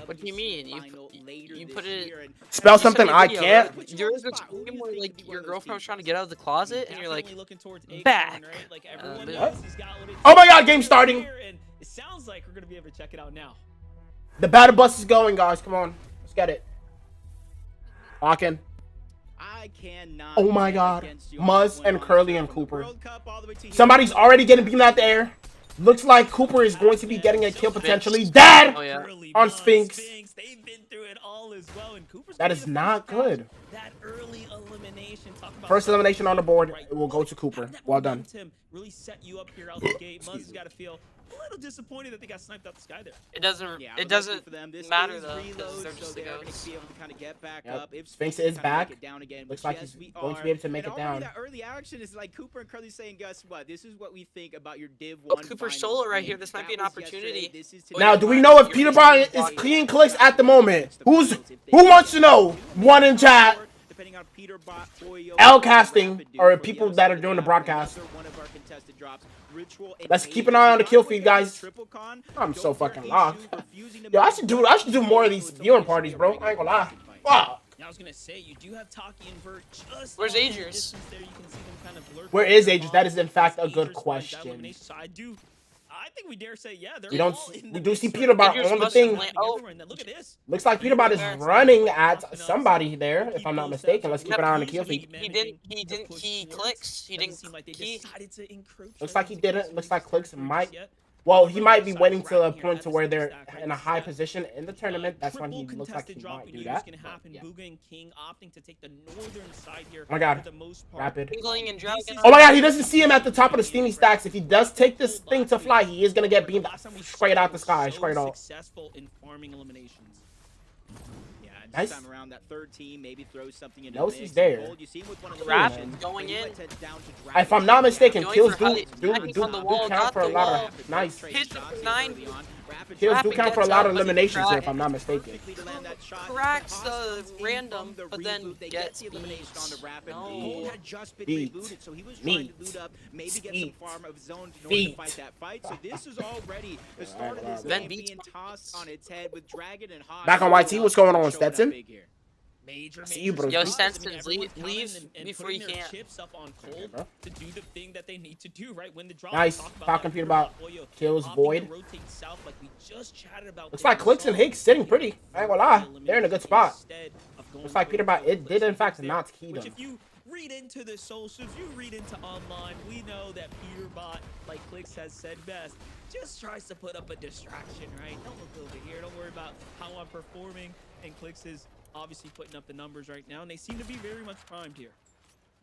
What do you mean? You put it. Spell you sent something me a I video, can't. right? There's a time where like your girlfriend was trying to get out of the closet, and you're like, Definitely looking towards Acorn, back. right? Like everyone What? knows he's got a little Oh my God, game starting. here, and it sounds like we're gonna be able to check it out now. The battle bus is going, guys. Come on. Let's get it. Lock in. I cannot Oh my bet God. against you Muzz on this one, and Curly honestly, and from the Cooper. World Cup all the way to here. Somebody's already getting beamed out the air. Looks like Cooper is going to be getting a kill potentially. Dad! oh yeah. Early On Muzz, Sphinx. They've been through it all as well, and Cooper's That gonna is get the not first good. That early elimination. Talk about First elimination on the board. right, It will go to Cooper. that Well done. momentum really set you up here out the gate. Muzz has got to feel a little disappointed that they got sniped out the sky there. It doesn't. Yeah, it but luckily doesn't for them, this matter is though, reload, because they're so just the they are going to ghosts. be able to kind of get back Yep. up. If Sphinx Sphinx is can kinda make back. it down again, Looks which, like yes, he's we going to are. be able to make And it already down. that early action is like Cooper and Curly saying, guess what? This is what we think about your Div Oh, 1 Cooper finals solo right win. here. This might be an That was yesterday. opportunity. This is Now, today. do we know if Peter Bryan is clean clicks at the moment? Who wants to know? One in chat. Depending on Peter Boyo, L casting, Rapid or Dude, people but that are yes, doing the another broadcast. one of our contested drops. Ritual and Let's keep Aiden. an eye on the Not kill quite feed, getting the guys. triple con. I'm so Don't hurt fucking Ishu, locked. refusing to Yo, I make should the do more of these viewing parties, bro. I ain't gonna lie. Wow. I was gonna say you do have Taki and Vert just. Where's off in the Agers? distance there. You can see them kind of lurking Where is around. Agers? That is in fact a Agers good finds that question. elimination. So I think we dare say, yeah, they're We don't. all in We the do mix see right Peter now. Bot Agers on the must have thing. landed- Oh, and then look at this. Looks like Peter Bot is running at somebody there, if I'm not mistaken. Let's keep an eye on the kill feed. He didn't key clicks. He didn't key. Looks like he didn't. Looks like Clicks might. Well, he might be waiting to a point to where they're in a high position in the tournament. That's when he looks like he might do that. But, yeah. Bugha and King opting to take the northern side here. Oh my God. for the most part. Rapid. Tingling and Dragon. Oh my God, he doesn't see him at the top of the steamy stacks. If he does take this thing to fly, he is gonna get beamed straight out the sky, straight off. Successful in farming eliminations. Yeah, and Nice. this time around, that third team maybe throws something in. Knows he's there. You see him with one of the Rapid options, going but he in. lets it down to Dragon. If I'm not mistaken, Going kills for highly- do attacking on the wall, count got for a the lot wall. of nice. Hit the 9. Kills do Rapid count for a gets lot up, of but he eliminations here, if cracks- I'm not mistaken. Cracks the random, but then They gets the elimination on the beat. Rapid. No. Gold had just been Beat. rebooted, so he was trying to Meat. loot up, maybe get some Feet. farm of his own in order to Feet. fight that fight. So this is already the start of this Then game beats being tossed on its head with Dragon and Hawk. Back on YT, what's going on, showing up Stetson? big here. Major, See you, major bro. Yo, spots. Stenson, Everyone's leave counting and before putting you their can. chips up on cold bro. to do the thing that they need to do, right? When the drop. Nice. Talk about Falcon that Peter Peter Bot Boyo kills opting to Void. rotate south like we just chatted about. Looks there. like We Clicks saw and Higgs sitting pretty. I ain't gonna lie. They're in a good spot. instead of going Looks like for Peter the Bot, it goal. did in fact There, not key which them. if you read into the socials, you read into online, we know that Peter Bot, like Clicks has said best, just tries to put up a distraction, right? Don't look over here. Don't worry about how I'm performing. And Clicks is obviously putting up the numbers right now, and they seem to be very much primed here.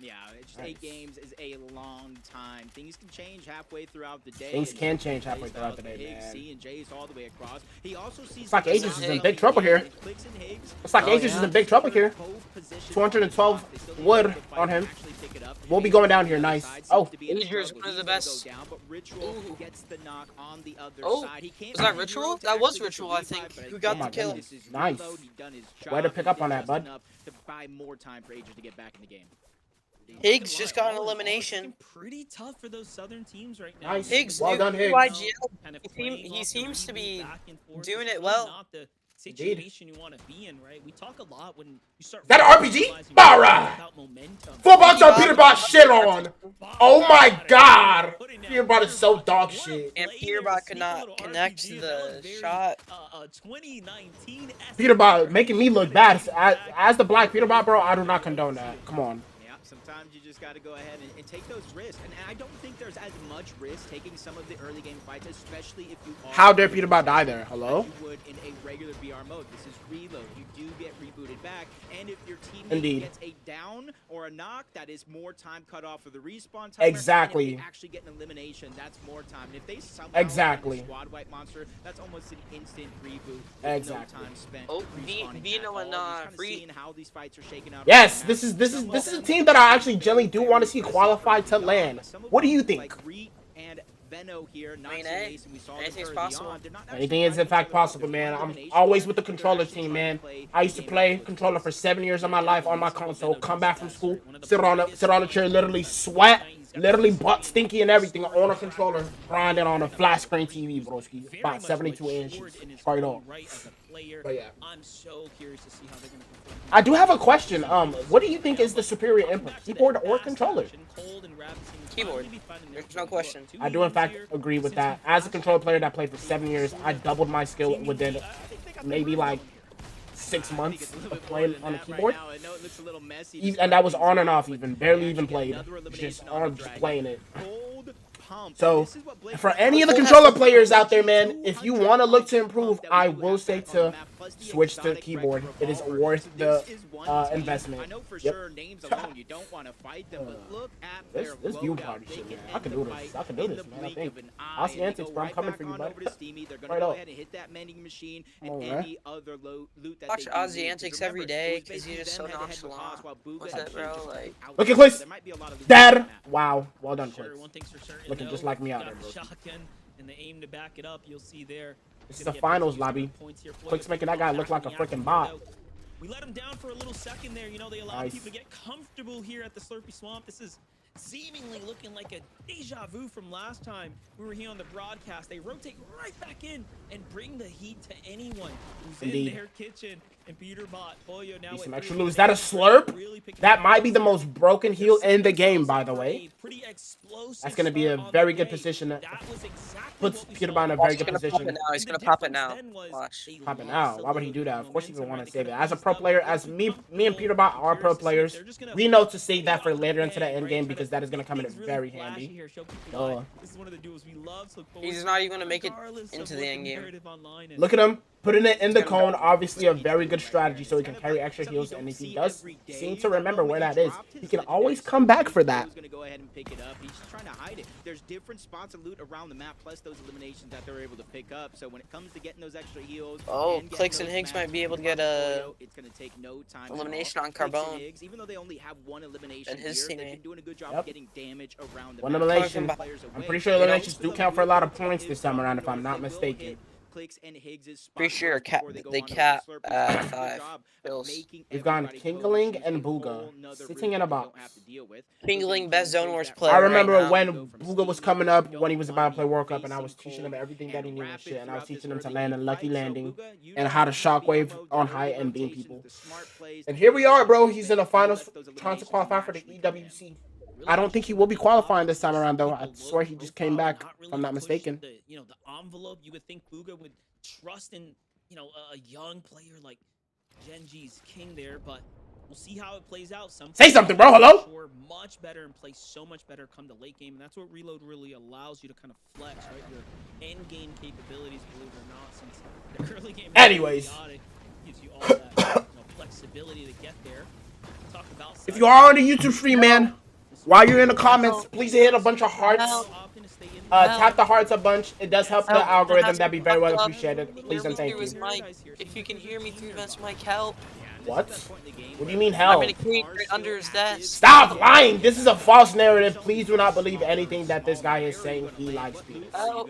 Yeah, it's just Nice. 8 games is a long time. Things can change halfway throughout the day. Things and can change halfway Jay's throughout the out day, Higgs, man. C and J's all the way across. He also sees Looks like the Aegis is in Higgs big trouble here. and Clicks and Higgs. Looks like Oh, Aegis is yeah. in big trouble here. Both positions 212 on the spot. They still need wood to fight on to him. actually pick it up. We'll be going down here, The other nice. side seems Oh. to be in a Aegis, struggle. one of He's the gonna best. go down, but Ritual Ooh. gets the knock on the other Oh, side. He can't was that be Ritual? heroic to That was actually get the Ritual, I revive, think, but who I got think the kill. this is Nice. reload. He's done his Way to job. pick up on that, Just bud. enough to buy more time for Aegis to get back in the game. Higgs just got an All in all, it's elimination. looking pretty tough for those southern teams right now. Nice. Higgs, Well dude, done, Higgs. YGL. Kind of He playing off the seems to be reboot back and forth. doing It's it really well. Not the situation you want to be in, right? We talk a lot when you start. That RPG? realizing Alright. about momentum. 4 bucks on Peter Bot shit on. Oh my God. Peter Bot is so dog shit. And Peter Bot could not connect the shot. 2019 Peter Bot making me look bad. As the black Peter Bot, bro, I do not condone that. Come on. Yeah, Sometimes you just got to go ahead and take those risks. And I don't think there's as much risk taking some of the early game fights, especially if you are... How dare Peterbot die there? Hello? You would in a regular BR mode. This is reload. You do get rebooted back. And if your teammate Indeed. gets a down or a knock, that is more time cut off for the respawn timer. Exactly. And if they actually get an elimination, that's more time. And if they somehow Exactly. get a squad wipe monster, that's almost an instant reboot. Exactly. No time spent Oh, respawning Vino at and all. Just kinda Free. seeing how these fights are shaking out. Yes, this is a team that I actually generally do want to see qualify to LAN. What do you think? Anything's possible. Anything is in fact possible, man. I'm always with the controller team, man. I used to play controller for 7 years of my life on my console. Come back from school, sit on a chair, literally sweat, literally butt stinky and everything on a controller, grinding on a flat screen TV, broski. About 72 inches, straight on. But yeah. I'm so curious to see how they're going to perform. I do have a question. What do you think is the superior input, keyboard or controller? Keyboard. There's no question. I do in fact agree with that. As a controller player that played for 7 years, I doubled my skill within maybe like 6 months of playing on the keyboard. And that was on and off even, barely even played. Just playing it. So, for any of the controller players out there, man, if you want to look to improve, I will say to switch to keyboard. It is worth the investment. I know for sure names alone you don't want to fight them, but look at their This view party shit, man. I can do this. I can do this, man. I think. Aussie Antics, bro. I'm coming for you, bud. They're gonna go ahead and hit that mending machine and any other loot that Watch Aussie Antics every day because he's just so nonchalant. What's that, bro? Like, look at Clicks. Dad. Wow. Well done, Clicks. Looking just like me out there, bro. Shotgun and they aim to back it up. You'll see there. This is the finals lobby. Clicks making that guy look like a freaking bot. We let him down for a little second there. You know, they allowed people to get comfortable here at the Slurpy Swamp. This is seemingly looking like a deja vu from last time we were here on the broadcast. They rotate right back in and bring the heat to anyone who's in their kitchen. And Peterbot, Pollo now some extra loot. Is that a slurp? That might be the most broken heal in the game, by the way. That's going to be a very good position. That puts Peterbot in a very good position. He's going to pop it now. Watch. Pop it now. Why would he do that? Of course he's going to want to save it. As a pro player, as me and Peterbot are pro players, we know to save that for later into the end game because that is going to come in very handy. He's not even going to make it into the end game. Look at him. Putting it in the cone, obviously a very good strategy so he can carry extra heals, and if he does seem to remember where that is, he can always come back for that. He's going to go ahead and pick it up. He's just trying to hide it. There's different spots of loot around the map, plus those eliminations that they're able to pick up. So when it comes to getting those extra heals, Clicks and Higgs might be able to get a elimination on Carbone. Even though they only have one elimination and his here, they've teammate. been doing a good job of getting damage around the One map. elimination. I'm pretty sure eliminations do count for a lot of points this time around, if I'm not mistaken. Pretty sure they cap at 5 bills. We've gone Kingling and Booga sitting in a box. Kingling, best Zone Wars player. I remember when Booga was coming up, when he was about to play World Cup, and I was teaching him everything that he knew and shit, and I was teaching him to land a lucky landing and how to shockwave on height and beam people. And here we are, bro. He's in the finals trying to qualify for the EWC. I don't think he will be qualifying this time around, though. I swear he just came back, if I'm not mistaken. The envelope, you would think Booga would trust in, a young player like Genji's King there, but we'll see how it plays out. Say something, bro. Hello? Sure, much better and play so much better come the late game, and that's what Reload really allows you to kind of flex, right? Your end game capabilities, believe it or not, since the early game anyways gives you all that flexibility to get there. Talk about if you are on the YouTube stream, man, while you're in the comments, please hit a bunch of hearts. Tap the hearts a bunch. It does help the algorithm. That'd be very well appreciated. Please and thank you. If you can hear me through Vent's mic, help. What? What do you mean help? I'm in a crate under his desk. Stop lying! This is a false narrative. Please do not believe anything that this guy is saying. He likes me. Oh,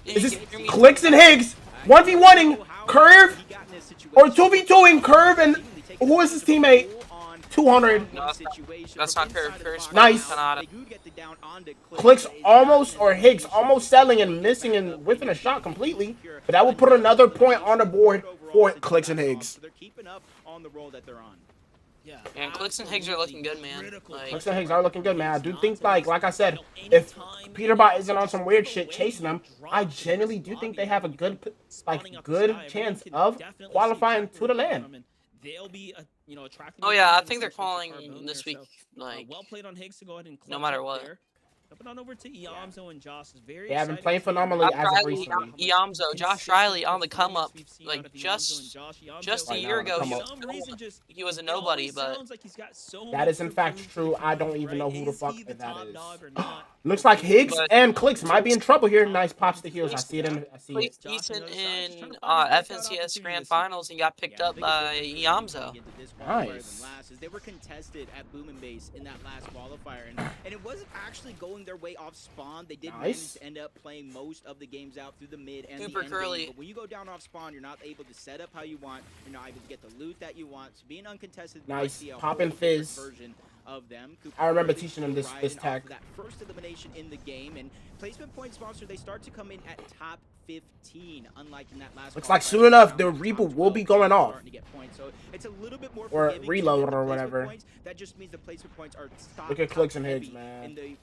is this Clicks and Higgs 1v1ing Curve or 2v2ing Curve and who is his teammate? 200. No, that's not Curve. Nice. Clicks almost, or Higgs almost selling and missing and whiffing a shot completely. But that will put another point on the board for Clicks and Higgs. They're keeping up on the roll that they're on. Yeah, and Clicks and Higgs are looking good, man. Clicks and Higgs are looking good, man. I do think, like I said, if Peterbot isn't on some weird shit chasing them, I genuinely do think they have a good chance of qualifying to the LAN. they'll be, attracting. Oh yeah, I think they're calling this week. Well played on Higgs to go ahead and no matter what. There. Jumping on over to Iamzo and Josh is very. They have been playing phenomenally as of recently. Iamzo, Josh Riley on the come up, like just a year ago, he was a nobody, but that is in fact true. I don't even know who the fuck that is. Looks like Higgs and Clicks might be in trouble here. Nice pops to heels. I see it. He's decent in FNCS Grand Finals and got picked up by Iamzo. Nice. They were contested at Boom and Base in that last qualifier, and it wasn't actually going their way off spawn. They did manage to end up playing most of the games out through the mid and Super the end curly. game. But when you go down off spawn, you're not able to set up how you want. You're not able to get the loot that you want. So being uncontested, Nice. a Poppin' whole Fizz. different version of them. I remember teaching them this tag. That first elimination in the game, and placement point sponsor, they start to come in at top 15, unlike in that last. Looks like soon enough the reboot will be going off. So it's a little bit more or forgiving reload or whatever. points. That just means the placement points are Look at Clicks and Higgs, man. In the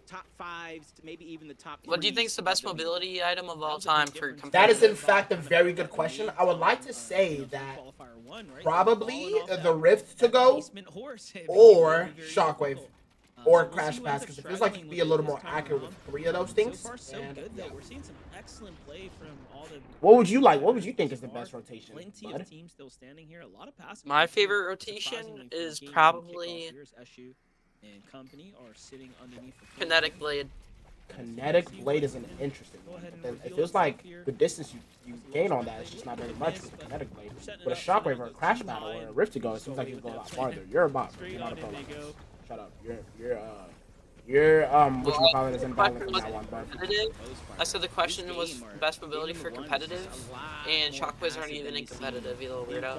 top 5s to maybe even the top. What do you think is the best mobility item of all time for competitive? That is in fact a very good question. I would like to say that probably the Rift to go or Shockwave or Crash Pass, because it feels like you can be a little more accurate with 3 of those things. So far, so And, good, yeah. though. We're seeing some excellent play from all the. What would you like? What would you think is the best rotation? Plenty bud? of teams still standing here. A lot of passive. My players, favorite rotation surprisingly, for is game one probably kickoffs. Here's Eshu and company are sitting underneath the Kinetic Blade. Kinetic Blade is an interesting one. It feels like the distance you gain on that is just not very much with Kinetic Blade. With a Shockwave or a Crash Battle or a Rift to go, it seems like you can go a lot farther. You're a bot, bro. You're not a pro. Shut up. You're whatchamacallit is invalid from now on, bro. I said the question was best mobility for competitive, and Shockwaves aren't even in competitive, you little weirdo.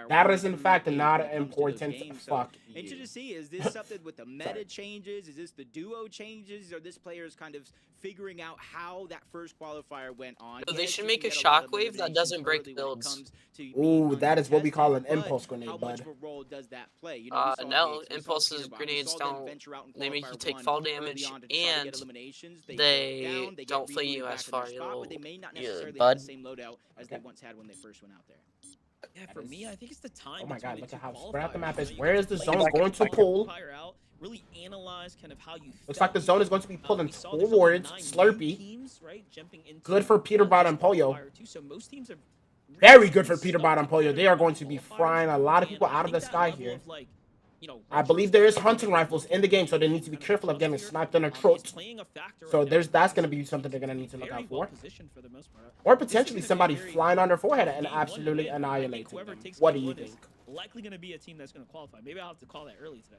That is in fact not important. Fuck And you. to see, is this something with the meta changes? Is this the duo changes? Or this player's kind of figuring out how that first qualifier went on? So they should make a Shockwave that doesn't break builds. Ooh, that is what we call an impulse grenade, How much bud. of a role does that play? You know, we saw No, Higgs, we saw impulses, Peterbot, we grenades saw them don't, venture out in they make you qualifier take one fall early damage, on to try to get and eliminations. They they go down, they get don't flee regrouted you back as in far, their you spot, little, but they may not you necessarily bud. have the same loadout as they once had when they first went out there. Yeah, for me, I think it's the time. Oh my god, between look the at how two spread out the map is. qualifiers, Where is the right? zone Like, going to pull? qualifier out, really analyze kind of how you Looks like the zone is going to be pulling we saw there's towards only 9 Slurpee. teams, right, jumping into Good for Peterbot and Pollo. qualifier two, so most teams are Very good for Peterbot and Pollo. They are going to be frying a lot of people out of the sky here. I believe there is hunting rifles in the game, so they need to be careful of getting sniped in their throats. So that's going to be something they're going to need to look out for. Or potentially somebody flying on their forehead and absolutely annihilating them. What do you think? Likely going to be a team that's going to qualify. Maybe I'll have to call that early today.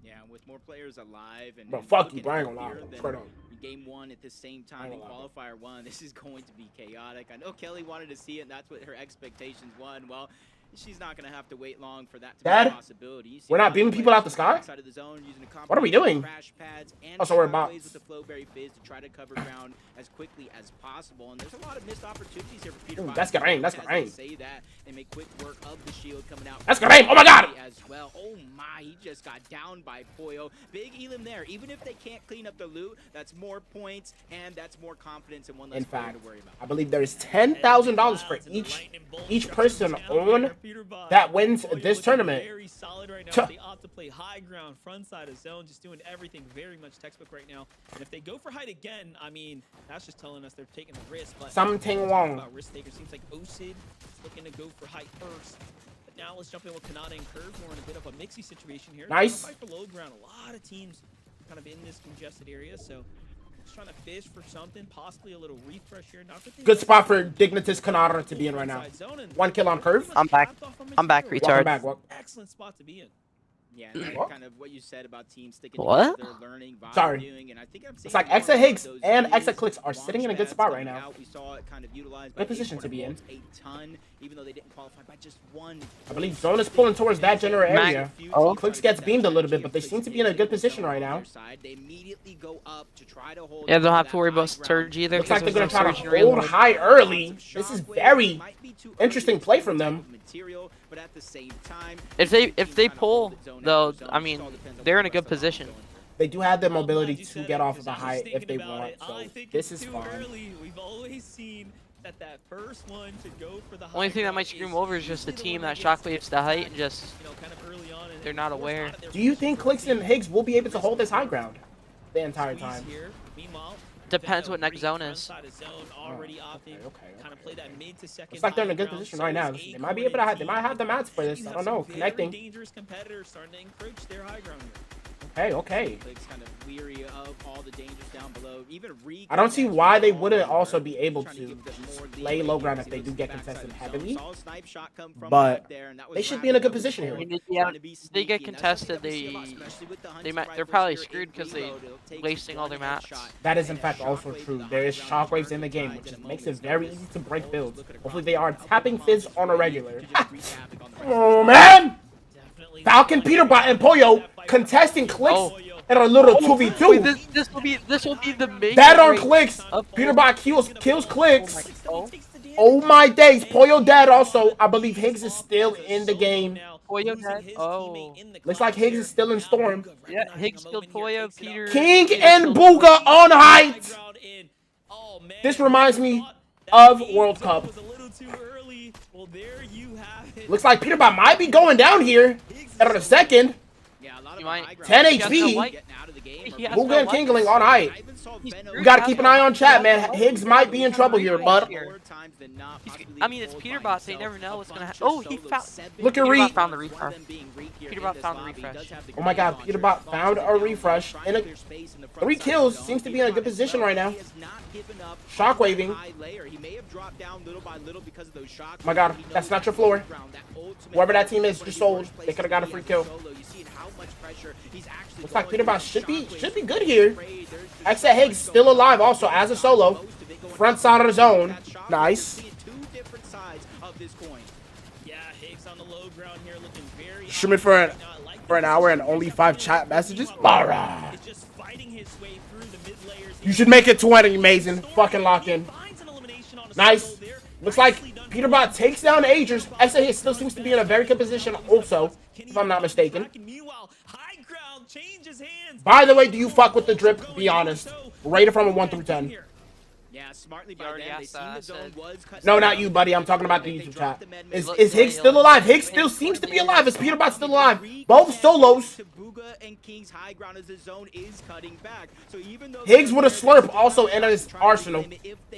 Yeah, with more players alive and Bro, fuck you, looking bro. I ain't gonna lie, healthier bro. than Straight up. Game 1 at the same I time in ain't gonna lie, qualifier 1, this is going to be chaotic. I know Kelly wanted to see it, and that's what her expectations won. Well, she's not going to have to wait long for that to Dad? be a possibility. You see We're a lot not of beaming people players out the sky? outside of the zone using a What are we doing? crash pads and Oh, so we're Shockwaves bots. with the Flowberry Fizz to try to cover ground as quickly as possible. And there's a lot of missed opportunities here for Peter. Ooh, that's Garain, that's As Garain. they say that, they make quick work of the shield coming out. That's Garain, oh my god! As well. Oh my, he just got down by Pollo. Big Elim there. Even if they can't clean up the loot, that's more points and that's more confidence and one less In player fact, to worry about. I believe there is $10,000 for each person on that wins this tournament. Very solid right now. They opt to play high ground, front side of zone, just doing everything very much textbook right now. And if they go for height again, I mean, that's just telling us they're taking the risk. But Something wrong. about risk taker seems like Osid is looking to go for height first. But now let's jump in with Kanata and Curve. We're in a bit of a mixy situation here. Nice. Fight for low ground. A lot of teams kind of in this congested area, so just trying to fish for something, possibly a little refresh here. Not that they Good spot for Dignitas Kanata to be in right now. 1 kill on Curve. I'm back, Welcome retard. back. Well, excellent spot to be in. Yeah, and that's What? kind of what you said about teams sticking What? together, learning, Sorry. valuing, and I think I'm seeing It's like more Exa of Higgs those and deals, Exa Clicks are sitting in a good launch spot pads right coming now. out. We saw it kind of utilized Good by position to be in. a ton, even though they didn't qualify by just one. I believe Zone is pulling towards that general area. Oh. Clicks gets beamed a little bit, but they seem to be in a good position right now. They immediately go up to try to hold Yeah, they don't on have that to worry about high ground. Surge either. Looks like they're because going to there's try no to Surge in real hold life. high early. This is very interesting play from them. Material, but at the same time, If they pull, though, I mean, they're in a good position. They do have the mobility Glad you to said get it, off of because the I was height thinking if they about want, it. so I think this it's is too fine. early. We've always seen that first one to go for the Only high thing that ground might screw is him over is just the usually team one that gets, shockwaves the height and just kind of early on, and they're not forced aware. out of their Do you think position. Clix and Higgs will be able to hold this high ground the entire Squeeze time? here. Meanwhile, Depends Defo what next zone front is. side of zone already opting kind of play that mid to second Looks like they're in a high good ground. position So right now. is They might be Acorn able to and have. They might have the mats for this. You I have don't know. some Connecting. very dangerous competitors starting to encroach their high ground here. Okay. Click's kind of weary of all the dangers down below. Even Reek. I don't see why they wouldn't also be able to lay low ground if they do get contested heavily. But they should be in a good position I here. mean, if they get contested, they're probably screwed because they're wasting all their mats. That is in fact also true. There is shockwaves in the game, which just makes it very easy to break builds. Hopefully they are tapping Fizz on a regular. Oh man! Falcon, Peterbot, and Pollo contesting Clix in a little 2v2. This will be the main. Dead on Clix. Peterbot kills Clix. Oh my days. Pollo dead also. I believe Higgs is still in the game. Pollo dead. Oh. Looks like Higgs is still in Storm. Yeah, Higgs killed Pollo, Peter. King and Booga on height. This reminds me of World Cup. Looks like Peterbot might be going down here in a second. 10 HP. Booga and Kingling on height. You gotta keep an eye on chat, man. Higgs might be in trouble here, bud. I mean, it's Peterbot, so you never know what's gonna happen. Oh, he found. Look at Peterbot Reek. found the refresh. Peterbot found the refresh. Oh my god, Peterbot found a refresh. And 3 kills. Seems to be in a good position right now. Shockwaving. Oh my god, that's not your floor. Whoever that team is just sold. They could have got a free kill. Looks like Peterbot should be good here. Except Higgs still alive also as a solo. Front side of the zone. Nice. Streaming for an hour and only 5 chat messages. Alright. You should make it 20, amazing. Fucking lock in. Nice. Looks like Peterbot takes down Agers. XA still seems to be in a very good position also, if I'm not mistaken. By the way, do you fuck with the drip? Be honest. Rate it from a 1 through 10. Yeah, smartly by them. They seen the zone was cut. No, not you, buddy. I'm talking about the YouTube chat. Is Higgs still alive? Higgs still seems to be alive. Is Peterbot still alive? Both solos. Higgs with a slurp also in his arsenal.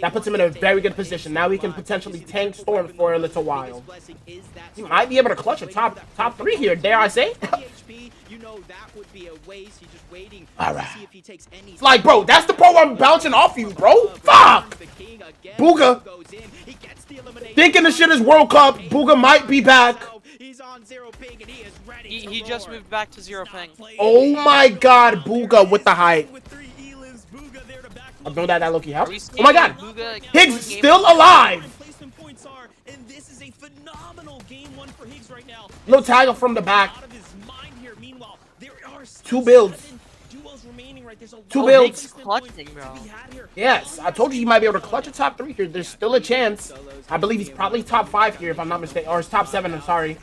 That puts him in a very good position. Now he can potentially tank Storm for a little while. He might be able to clutch a top 3 here, dare I say? Alright. It's like, bro, that's the pro I'm bouncing off you, bro. Fuck! Booga. Thinking the shit is World Cup. Booga might be back. He just moved back to 0 ping. Oh my god, Booga with the height. I'm doing that low-key helps. Oh my god. Higgs still alive. Little tag from the back. 2 builds. 2 builds. Clutching, bro. Yes, I told you he might be able to clutch a top 3 here. There's still a chance. I believe he's probably top 5 here, if I'm not mistaken. Or it's top 7, I'm sorry.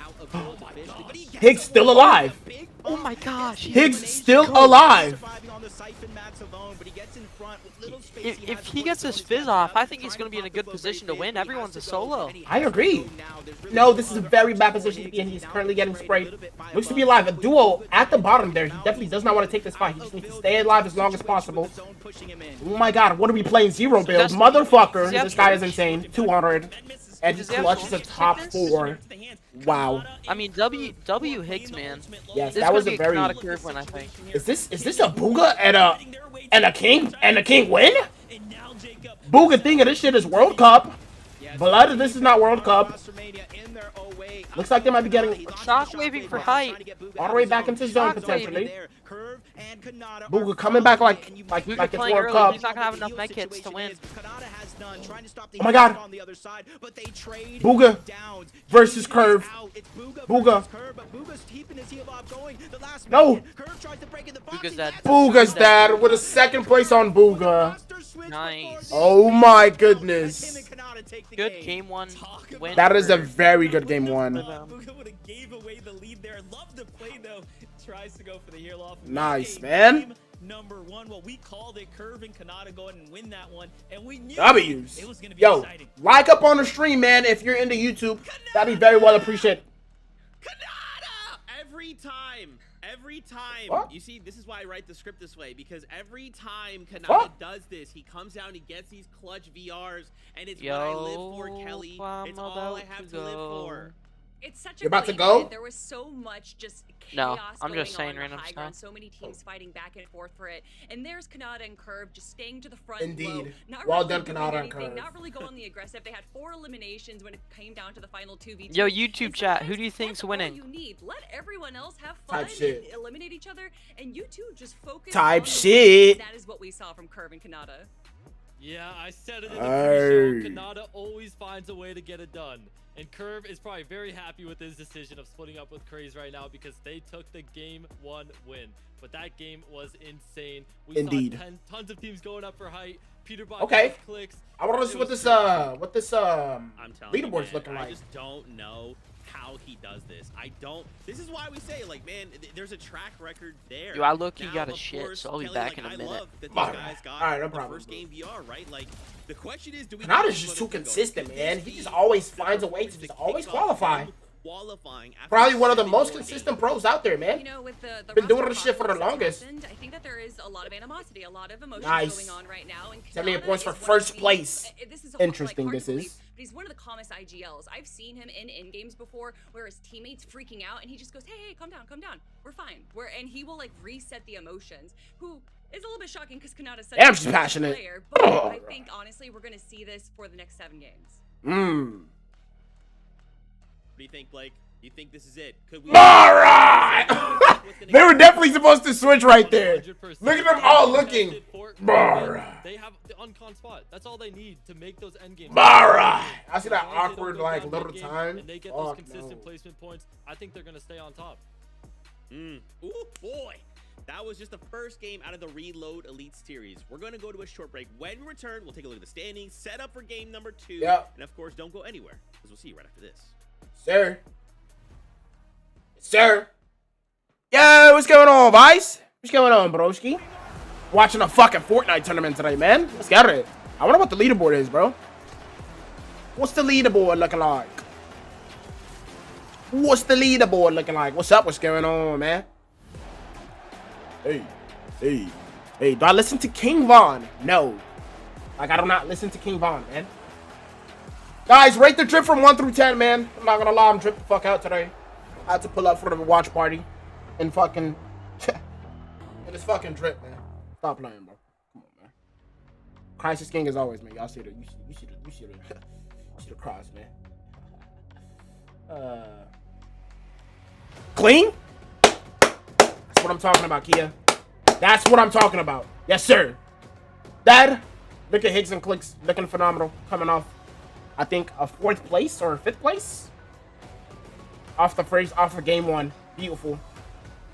Higgs still alive. Oh my gosh. Higgs still alive. If he gets his fizz off, I think he's going to be in a good position to win. Everyone's a solo. I agree. No, this is a very bad position to be in. He's currently getting sprayed. Looks to be alive. A duo at the bottom there. He definitely does not want to take this fight. He just needs to stay alive as long as possible. Oh my god, what are we playing? 0 build? Motherfucker. This guy is insane. 200. And he clutches a top 4. Wow. I mean, W Higgs, man. Yes, This that was could a be very. not a curve win, I think. Is this a Booga and a king win? Booga thinking this shit is World Cup. Blood, this is not World Cup. Looks like they might be getting Shockwaving for height. all the way back into zone potentially. Booga coming back like it's playing World early. Cup. He's not gonna have enough med kits to win. Oh my god. Booga versus Curve. Booga. No. Booga's dead. Booga's dead with a 2nd place on Booga. Nice. Oh my goodness. Good game 1 win. That is a very good game 1. Nice, man. #1. Well, we called it. Curve and Kanata go ahead and win that one, and we knew W's. it was going to be Yo, exciting. like up on the stream, man. If you're into YouTube, that'd be very well appreciated. Every time. What? You see, this is why I write the script this way, because every time Kanata What? does this, he comes out and he gets these clutch VRs, and it's what I live for, Kelly. It's all I have to live for. It's such a You're about to great go? win. There was so much just No, chaos I'm going just saying on random high stuff. ground. So many teams fighting back and forth for it. And there's Kanata and Curve just staying to the front Indeed. low. Not Well really done, doing Kanata and anything, Curve. not really going the aggressive. They had 4 eliminations when it came down to the final 2v2. Yo, YouTube And chat, sometimes who do you think's that's all winning? you need. Let everyone else have fun Type shit. and eliminate each other, and you two just focus Type on the shit. win. That is what we saw from Curve and Kanata. Yeah, I said it in the Hey. pre-show. Kanata always finds a way to get it done. And Curve is probably very happy with his decision of splitting up with Craze right now because they took the game 1 win. But that game was insane. We Indeed. saw tons of teams going up for height. Peterbot Okay. clicks. I want to It see what was this I'm telling you, leaderboard's man, looking I like. just don't know how he does this. This is why we say, like, man, there's a track record there. Yo, I low-key Now, got a of shit, course, so I'll be Kelly, back like, in a I minute. love that these Alright. guys got Alright, no the problem, first bro. game VR, right? Like, the question is, do we Kanata's think just this too is gonna go? consistent, Could man. this He be just always the finds a way to first just kick always off qualify. him qualifying after Probably one of the 7 most more consistent games? pros out there, man. You know, with the Been doing roster this shit for the process that's longest. happened, I think that there is a lot of animosity, a lot of emotions Nice. going on right now. And 78 Kanata points for is one of first the- place. This is Interesting, hard this to believe, is. But he's one of the calmest IGLs. I've seen him in games before where his teammates freaking out and he just goes, hey, calm down, we're fine. And he will like reset the emotions. Who is a little bit shocking because Kanata's such Damn, a she's good passionate. player. But I think honestly we're gonna see this for the next 7 games. Mmm. What do you think, Blake? You think this is it? Could we? Alright! They were definitely supposed to switch right there. 100%. Look at them all looking. Alright. They have the uncon spot. That's all they need to make those end games. Alright. I see As that long as they don't awkward, go like, down little mid-game time. And they get those Fuck consistent no. placement points. I think they're gonna stay on top. Ooh, boy. That was just the first game out of the Reload Elite Series. We're going to go to a short break. When we return, we'll take a look at the standings, set up for game number 2. Yep. And, of course, don't go anywhere, because we'll see you right after this. Sir. Sir. Yo, what's going on, Vice? What's going on, broski? Watching a fucking Fortnite tournament today, man. Let's get it. I wonder what the leaderboard is, bro. What's the leaderboard looking like? What's the leaderboard looking like? What's up? What's going on, man? Hey. Do I listen to King Von? No. Like, I do not listen to King Von, man. Guys, rate the drip from 1 through 10, man. I'm not gonna lie, I'm dripped the fuck out today. I had to pull up for the watch party and fucking and it's fucking drip, man. Stop playing, bro. Come on, man. Crisis King as always, man. Y'all see the you see the cross, man. Clean? That's what I'm talking about, Kia. That's what I'm talking about. Yes, sir. Dad, look at Higgs and Clicks looking phenomenal. Coming off, I think, a 4th place or 5th place. Off of game 1. Beautiful.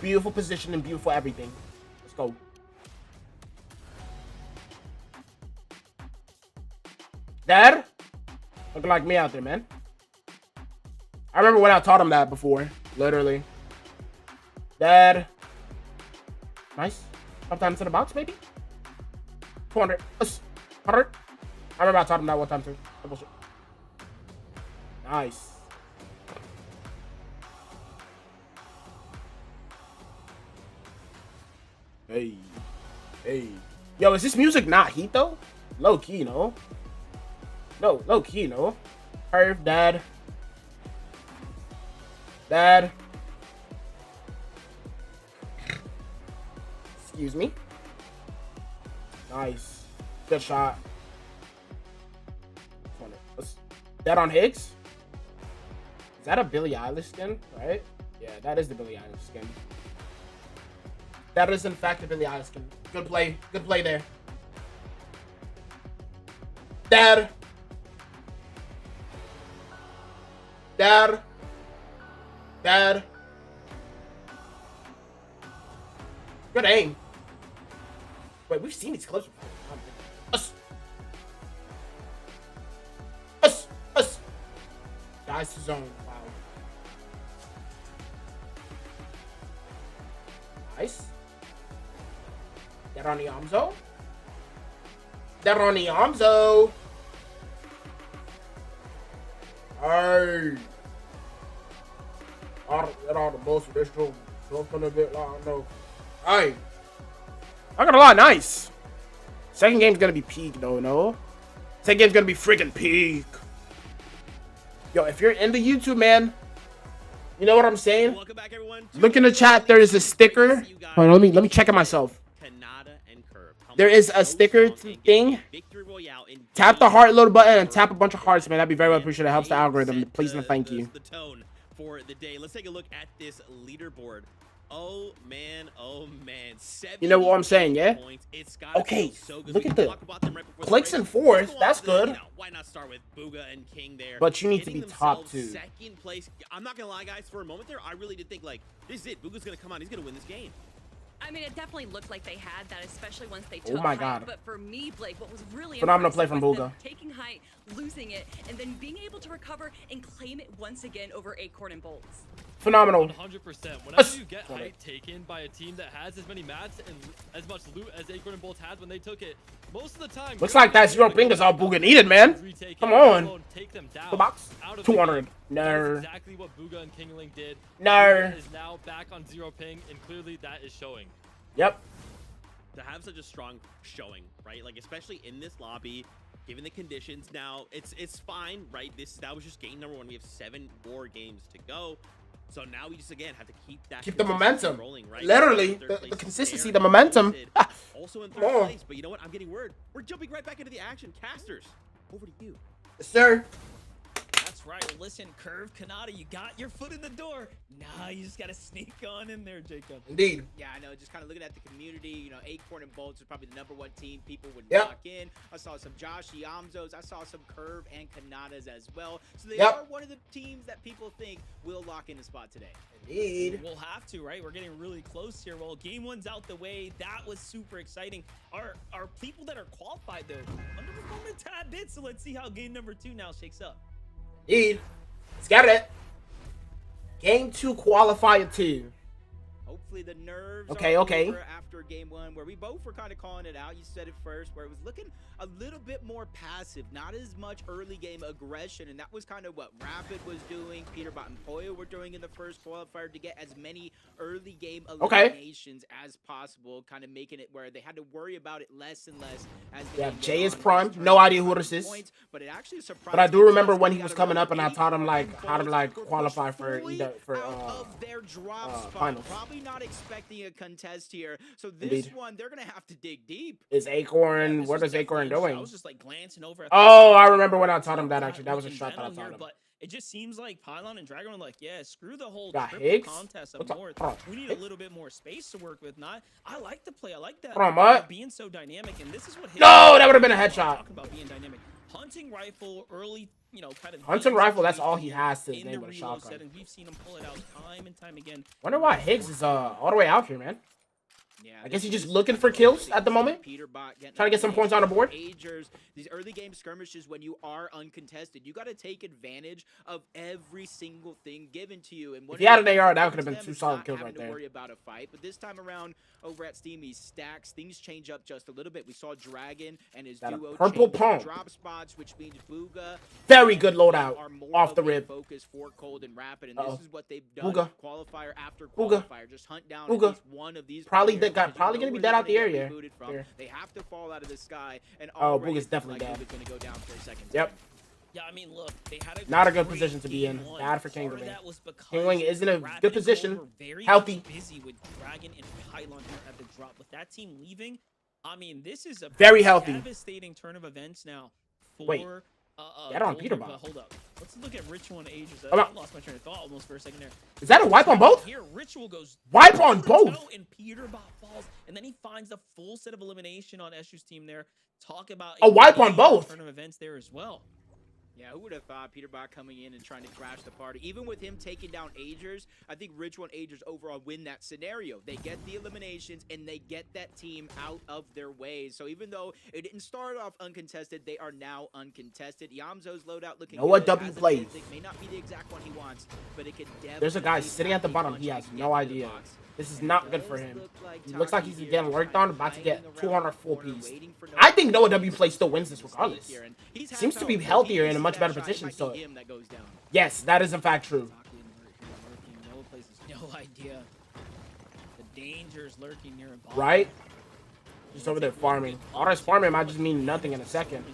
Beautiful position and beautiful everything. Let's go. Dad? Looking like me out there, man. I remember when I taught him that before. Literally. Dad. Nice. Sometimes to the box, maybe? 200. 100. I remember I taught him that one time too. Nice. Hey. Yo, is this music not heat though? Low key, no? No, low key, no? Perf, Dad. Excuse me. Nice. Good shot. That on Higgs? Is that a Billie Eilish skin? Right? Yeah, that is the Billie Eilish skin. That is in fact the Billie Eilish skin. Good play. Good play there. Dad. Good aim. Wait, we've seen these clips before. Us. Dies to zone. Wow. Nice. They're on the Amzo. They're on the Amzo. Hey. They're all the most traditional something a bit like no. Hey. I got a lot nice. Second game's gonna be peak though, no? Second game's gonna be freaking peak. Yo, if you're into YouTube, man, you know what I'm saying? Welcome back, everyone. Look in the chat. There is a sticker. Hold on, let me check it myself. There is a sticker thing. Tap the heart little button and tap a bunch of hearts, man. That'd be very much appreciated. It helps the algorithm. Please and thank you. The tone for the day. Let's take a look at this leaderboard. Oh man, you know what I'm saying, yeah? Okay, look at the clicks in fourth. That's good. Why not start with Bugha and King there? But you need to be top 2. Second place. I'm not gonna lie, guys. For a moment there, I really did think like this is it. Bugha's gonna come out. He's gonna win this game. I mean, it definitely looked like they had that, especially once they took Oh my height. God. But for me, Blake, what was really phenomenal play from was them Bugha. taking height, losing it, and then being able to recover and claim it once again over Acorn and Bolts. Phenomenal. 100%. Whenever you get height taken by a team that has as many mats and as much loot as Acorn and Bolts had when they took it, most of the time Looks like that 0 ping is all Bugha needed, man. Come on. Take them down The box. out of 200. The No. That's exactly what Bugha and Kingling did. No. Bugha is now back on 0 ping, and clearly that is showing. Yep. To have such a strong showing, right? Like especially in this lobby, given the conditions. Now it's fine, right? That was just game number 1. We have 7 more games to go. So now we just again have to keep the momentum rolling, right? Literally, the consistency, the momentum. Also in 3rd place, but you know what? I'm getting word. We're jumping right back into the action. Casters, over to you. Yes, sir. That's right. Well, listen, Curve, Kanata, you got your foot in the door. Now you just got to sneak on in there, Jacob. Indeed. Yeah, I know. Just kind of looking at the community, you know, Acorn and Bolts is probably the #1 team people would Yep. lock in. I saw some Josh Yamzos. I saw some Curve and Kanatas as well. So they Yep. are one of the teams that people think will lock in a spot today. Indeed. We'll have to, right? We're getting really close here. Well, game 1's out the way. That was super exciting. Our people that are qualified, though, underperformed a tad bit. So let's see how game number 2 now shakes up. Indeed. Let's get it. Game 2 qualifier 2. Hopefully the nerves Okay. are over after game 1, where we both were kind of calling it out. You said it first, where it was looking a little bit more passive, not as much early game aggression, and that was kind of what Rapid was doing, Peterbot and Poyo were doing in the first qualifier to get as many early game eliminations as possible, kind of making it where they had to worry about it less and less as the game Jay went is on. prime. No idea who this is. Points, but it actually surprised But I do me remember just when they he was got coming a up, and I taught him like how to like Bolts qualify for fully out of their drop spot. finals. Probably not expecting a contest here. So this Indeed. one, they're gonna have to dig deep. Is Acorn? What is Acorn I doing? was just like glancing over. At Oh, I remember when I taught him that. Actually, that was a in shot that I general taught here, him. But it just seems like Pylon and Dragon are like, yeah, screw the whole Got triple Higgs? contest up What's up? north. Hold on. We need a little bit more space to work with. I like the play. I like that. Hold on, what? Being so dynamic, and this is what. No, that would have been a headshot. Talking about being dynamic, hunting rifle, early, you know, kind of. Hunting rifle. That's all he has to his in the name with a reload shotgun. setting. We've seen him pull it out time and time again. Wonder why Higgs is all the way out here, man. Yeah, I guess he's just looking for kills at the moment. Trying to get some points on the board. These early game skirmishes, when you are uncontested, you got to take advantage of every single thing given to you. And If he had an AR, that could have been 2 solid kills right To there. worry about a fight, but this time around over at Steamy's Stacks, things change up just a little bit. We saw Dragon and his Got a duo purple change pump. drop spots, which means Bugha. Very good loadout are more off of the a rib. Focus for Cold and Rapid, and Uh-oh. this is what they've done. Bugha. Qualifier after Bugha. qualifier, just hunt down Bugha. at least one of these. Probably players, got- because you probably know gonna be where dead they're out the gonna get area. rebooted from. Here. They have to fall out of the sky, and Oh, already Bugha's it definitely looks like dead. Bugha's gonna go down for a second. Yep. Yeah, I mean, look, they had Not a good great position to be in. game 1. Bad for Part of Kingling. that was because Kingling is in a Rapid good and Cold position. were very Healthy. busy with Dragon and Pylon here at the drop. With that team leaving, I mean, this is a Very healthy. devastating turn of events now for Wait. Get on Golden, Peterbot. but hold up. Let's look at Ritual and Ages. I'm I out. lost my train of thought almost for a second there. Is that a wipe on both? Here, Ritual goes Wipe on both. toe and Peterbot falls, and then he finds the full set of elimination on Eshu's team there. Talk about A wipe on game both. turn of events there as well. Yeah, who would have thought Peterbot coming in and trying to crash the party? Even with him taking down Agers, I think Ritual and Agers overall win that scenario. They get the eliminations and they get that team out of their way. So even though it didn't start off uncontested, they are now uncontested. Yamzo's loadout looking Noah good. W As a plays. Mythic, may not be the exact one he wants, but it can definitely. There's a guy sitting at the bottom. He has no idea. This is not good for him. He looks like he's getting lurked on, about to get 200 full piece. I think Noah W Play still wins this regardless. Seems to be healthier and in a much better position. So, yes, that is in fact true. Noah plays has no idea the dangers lurking near him. Right? Just over there farming. All this farming might just mean nothing in a second.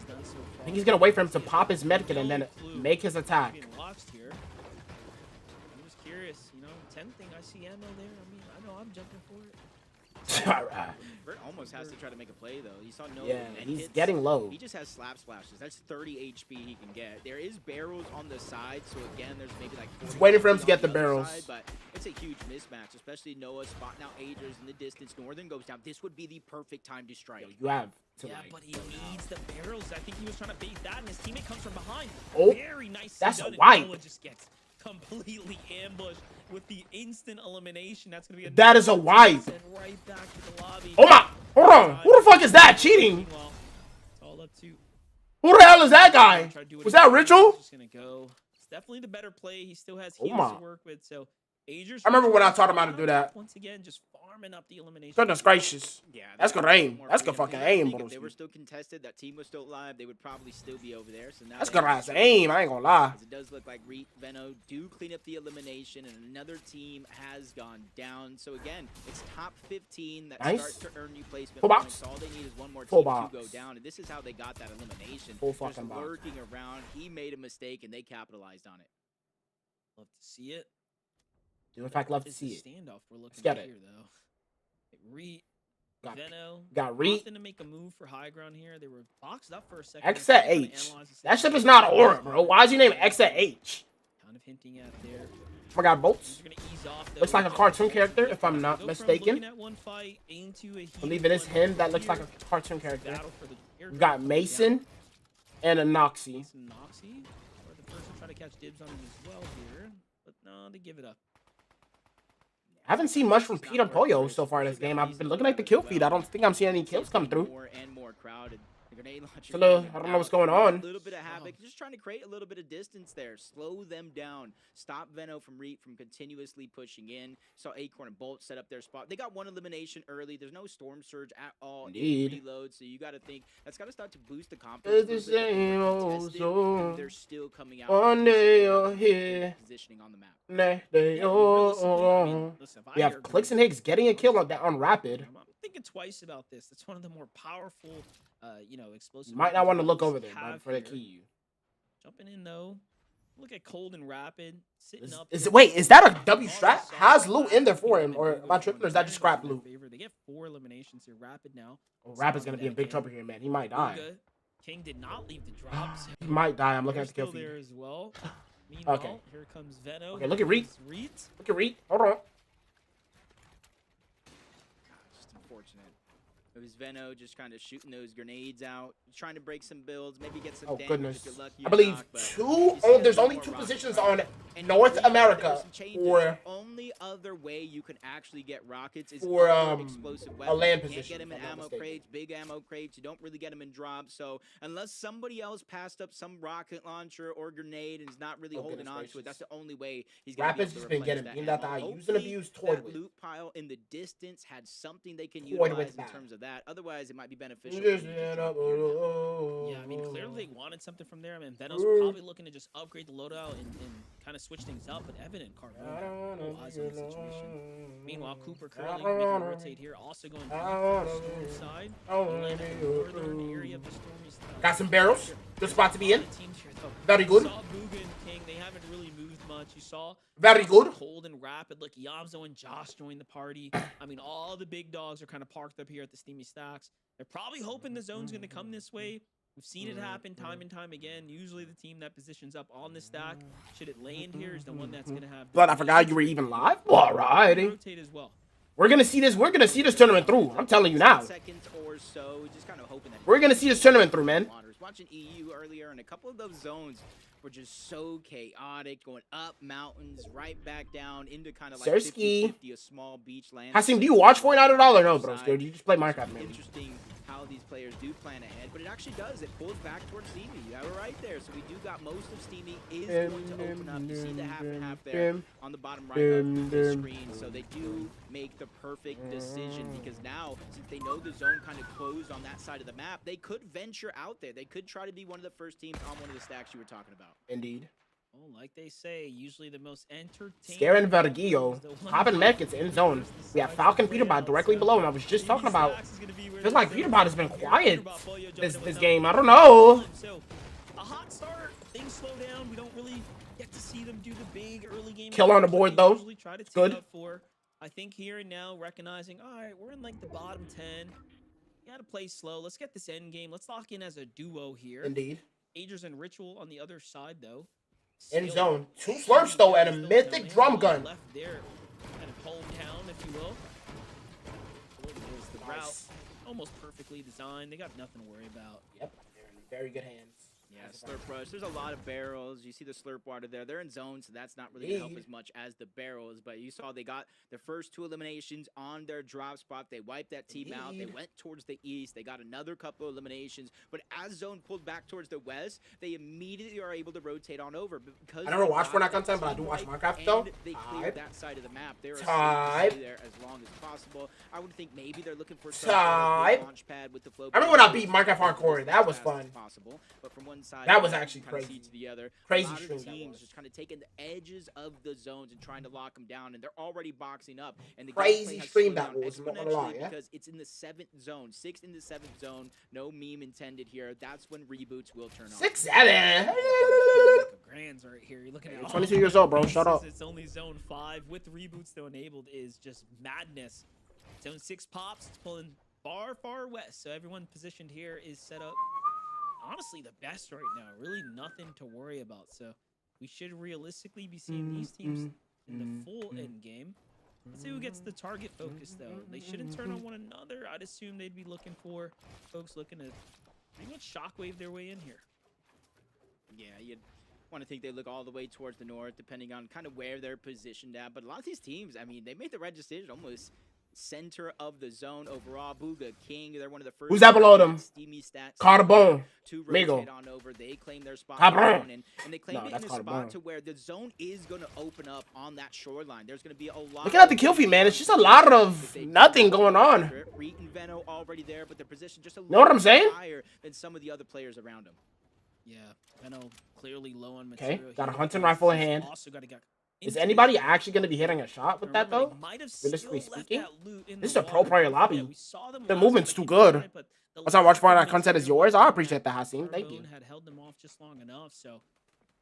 I think he's gonna wait for him to pop his medkit and then make his attack. Being watched here. I'm just curious, you know, 10 thing I see ammo there. I mean, I know I'm jumping for it. Bert almost has to try to make a play though. He saw no. Yeah, net he's hits. getting low. He just has slap splashes. That's 30 HP he can get. There is barrels on the side, so again, there's maybe like. He's waiting for him to get the on other barrels. Side, but it's a huge mismatch, especially Noah spotting out Agers in the distance. Northern goes down. This would be the perfect time to strike. You have to Yeah, like. but he needs the barrels. I think he was trying to bait that, and his teammate comes from behind. Oh, very nice. that's done, a and wipe. Noah just gets completely ambushed with the instant elimination. That's gonna be That is a wipe. Sent right back to the lobby. Oh my! Hold on. Who the fuck is that cheating? Meanwhile, it's all up to. Who the hell is that guy? Was that Ritual? Just gonna go. It's definitely the better play. He still has Oh heals my. to work with. So, Agers. I remember when I taught him how to do that. Once again, just farming up the elimination. Goodness gracious. Yeah, That's good aim. more That's good freedom. fucking I aim, think if they broski. were still contested, that team was still alive, they would probably still be over there. So now That's they good have ass to aim. I ain't gonna lie. As it does look like Venno do clean up the elimination, and another team has gone down. So again, it's top 15 that Nice. start to earn you placement Full points. box. All they need is one more Full team box. to go down, and this is how they got that elimination. Full Just fucking box. lurking around. He made a mistake, and they capitalized on it. Love to see it. Do in fact love to It's see the it. standoff we're looking get at it. here, though. Got- Venno. got Reed. Opting to make a move for high ground here. They were boxed up for a second. X at H. That ship is not aura, bro. Why is your name X at H? Kind of hinting at there. Oh my god, bolts. They're gonna ease off, though. Looks like a cartoon character, if I'm not Go from mistaken. looking at one fight into a I believe it is heated one him that looks like here. a cartoon character. Battle for the air We got drop. Mason and a Noxie. Mason Noxie. Or the person trying to catch dibs on him as well here. But no, they give it up. I haven't seen much from Peter Pollo so far this game. I've been looking at the kill feed. I don't think I'm seeing any kills come through. More and more crowded. The grenade launcher Hello, coming I don't know what's out. going on. A little bit of havoc, just trying to create a little bit of distance there. Slow them down. Stop Venno from continuously pushing in. Saw Acorn and Bolt set up their spot. They got one elimination early. There's no Storm Surge at all Indeed. in reload, so you got to think that's got to start to boost the confidence. It's a the little bit. same They're old contested, song. and they're still coming out. One day you're here, Positioning on the map. next day you're gone. Listen, if I We have hear Clicks and Higgs getting a kill on Rapid. I'm thinking twice about this. That's one of the more powerful, explosive. You might not want to weapons look that over we there, bud, have for the here. key. Jumping in though. Look at Cold and Rapid sitting up. Wait, is that a W strat? How's loot in there for him? Or am I tripping, or is that just scrap loot? They get 4 eliminations here. Rapid now. Oh, Rapid's gonna be in big trouble here, man. He might die. Uga. King did not leave the drops. He might die. I'm looking They're at the kill still there feed. as well. Meanwhile, Okay. here comes Venno. Okay, look at Reed. Reed. Look at Reed. Hold on. Just unfortunate. It was Venno just kind of shooting those grenades out, trying to break some builds, maybe get some Oh damage goodness. if you're lucky I or believe not, but two. you see Oh, there's no only more 2 rockets. positions on And North there were America some changes. for The only other way you can actually get rockets is for, other explosive a weapons. land You can't position, get them in if I'm not ammo mistaken. crates, big ammo crates. You don't really get them in drops. So unless somebody else passed up some rocket launcher or grenade and is not really Oh, holding goodness on to gracious. it, that's the only way he's going to be Rapids able has to been replenish getting that beamed out the ammo. eye, used and Hopefully, abused, toyed that with. loot pile in the distance had something they can Toyed utilize with in that. terms of that. Otherwise, it might be beneficial. Just for you to end just up drop here now. Yeah, I mean, clearly they wanted something from there. I mean, Venno's probably looking to just upgrade the loadout and kind of switch things up. But Evan and Carvona, no eyes on the situation. Meanwhile, Cooper curling, making a rotate here, also going to the storm side. Land in the northern area of the stormy side. Got some barrels. Good spot to be in. Teams here, though. Very good. You saw Booga and King. They haven't really moved much. You saw Very good. Cold and Rapid. Look, Yamzo and Josh joined the party. I mean, all the big dogs are kind of parked up here at the Steamy Stacks. They're probably hoping the zone's going to come this way. We've seen it happen time and time again. Usually the team that positions up on the stack, should it land here, is the one that's going to have... But I forgot you were even live. Alrighty. Rotate as well. We're gonna see this. We're gonna see this tournament through. I'm telling you now. Seconds or so, just kind of hoping that We're gonna see this tournament through, man. watching EU earlier, and a couple of those zones were just so chaotic, going up mountains, right back down into kind of like Sersky. 50-50, a small beach land. Hasim, do you watch Fortnite at all or no, bro? Scared? You just play Minecraft, man. Interesting how these players do plan ahead, but it actually does. It pulls back towards Steamy. You were right there. So we do got most of Steamy is going to open up. You see the half and half there on the bottom right of the screen. So they do make the perfect decision because now, since they know the zone kind of closed on that side of the map, they could venture out there. They could try to be one of the first teams on one of the stacks you were talking about. Indeed. Oh, like they say, usually the most entertaining. Scaring Vergillo. Popping mech, it's in zone. We have Falcon Peterbot directly below him. I was just talking about. Feels like Peterbot has been quiet this game. I don't know. So, a hot start. Things slow down. We don't really get to see them do the big early game. Kill on the board, though. Try to take Good. up for. I think here and now, recognizing, all right, we're in like the bottom 10. You gotta play slow. Let's get this end game. Let's lock in as a duo here. Indeed. Agers and Ritual on the other side, though. In zone. 2 slurps, though, and a mythic drum gun. Left there, kind of hold down, if you will. There's the route, almost perfectly designed. They got nothing to worry about. Yep, they're in very good hands. Yeah, slurp rush. There's a lot of barrels. You see the slurp water there. They're in zone, so that's not really going to help as much as the barrels. But you saw they got the first 2 eliminations on their drop spot. They wiped that team out. They went towards the east. They got another couple of eliminations. But as zone pulled back towards the west, they immediately are able to rotate on over. Because I never watch Fortnite content, but I do watch Minecraft, though. They cleared that side of the map. They're there as long as possible. I would think maybe they're looking for some launch pad with the flow. I remember when I beat Minecraft Hardcore. That was fun. Possible, but from one side, that was actually crazy. To the other. Crazy a lot stream of teams just kind of taking the edges of the zones and trying to lock them down, and they're already boxing up. And the crazy stream that was, not gonna lie, yeah? Because it's in the 7th zone, 6th in the 7th zone. No meme intended here. That's when reboots will turn on. 6-7. Grands right here. You're looking at 22 years old, bro. Shut up. It's only zone 5 with reboots though enabled is just madness. Zone 6 pops. It's pulling far west. So everyone positioned here is set up. Honestly, the best right now. Really nothing to worry about. So we should realistically be seeing these teams in the full end game. Let's see who gets the target focus, though. They shouldn't turn on one another. I'd assume they'd be looking for folks looking to bring it shockwave their way in here. Yeah, you'd want to think they look all the way towards the north, depending on kind of where they're positioned at. But a lot of these teams, I mean, they made the right decision almost center of the zone overall. Booga King, they're one of the first. Who's that below them? Steamy stats. Carbone. To Migo. rotate on over. They claim their spot. And they claim it in a spot to where the zone is going to open up on that shoreline. There's going to be a lot. Looking at the kill feed, man, it's just a lot of nothing going on. Reet and Veno already there, but their position just a know what I'm saying? higher than some of the other players around them. Yeah, Veno clearly low on material. Okay, got a hunting rifle in hand. Also got Is anybody actually going to be hitting a shot with that, though? Realistically speaking, this is a pro player lobby. The movement's too good. Once I watch Fortnite content is yours, I appreciate that, Hasim. Thank you. Had held them off just long enough, so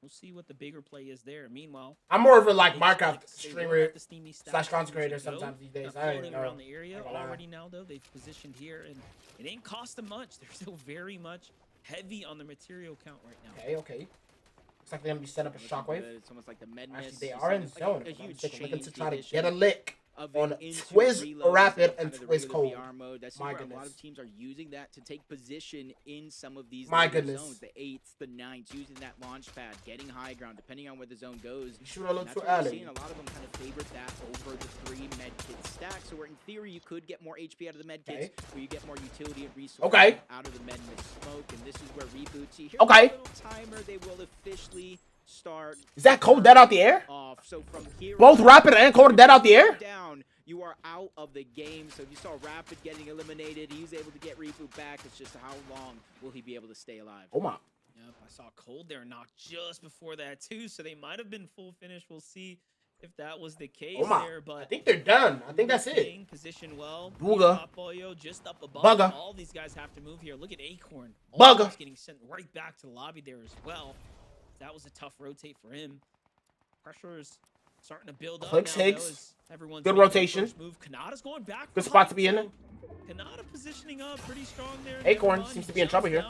we'll see what the bigger play is there. Meanwhile, I'm more of a like Minecraft streamer / content creator sometimes these days. I don't know. Around the area already now, though they've positioned here, and it ain't cost them much. They're still very much heavy on the material count right now. Okay. Looks like they're gonna be set up a shockwave. It's almost like the Madness. Actually, they are in zone. A huge looking to change try to get a lick on Twiz Rapid and Twiz Cold. My goodness. A lot of teams are using that to take position in some of these zones. The 8s, the 9s, using that launch pad, getting high ground, depending on where the zone goes. You shoot a little too we're early. seeing a lot of them kind of favorite that over the 3 med kit stack. So where in theory you could get more HP out of the med kits, where you get more utility and resources out of the med smoke. And this is where reboots. You hear a little timer, they will officially start. Is that Cold dead out the air? So from here, both Rapid and Cold dead out the air? Down, you are out of the game. So you saw Rapid getting eliminated. He's able to get Reboot back. It's just how long will he be able to stay alive? Oh my. Yep, I saw Cold there knocked just before that too, so they might have been full finish. We'll see if that was the case there, but I think they're done. I think that's it. Position well. Booga. Just up above. Bugga. All these guys have to move here. Look at Acorn. Bugga. Almost getting sent right back to the lobby there as well. That was a tough rotate for him. Pressure is starting to build up. Clicks Higgs. Good rotation. rotation. Kanata's going back. Good spot to be in it. Kanata positioning up pretty strong there. Acorn seems to be in trouble here.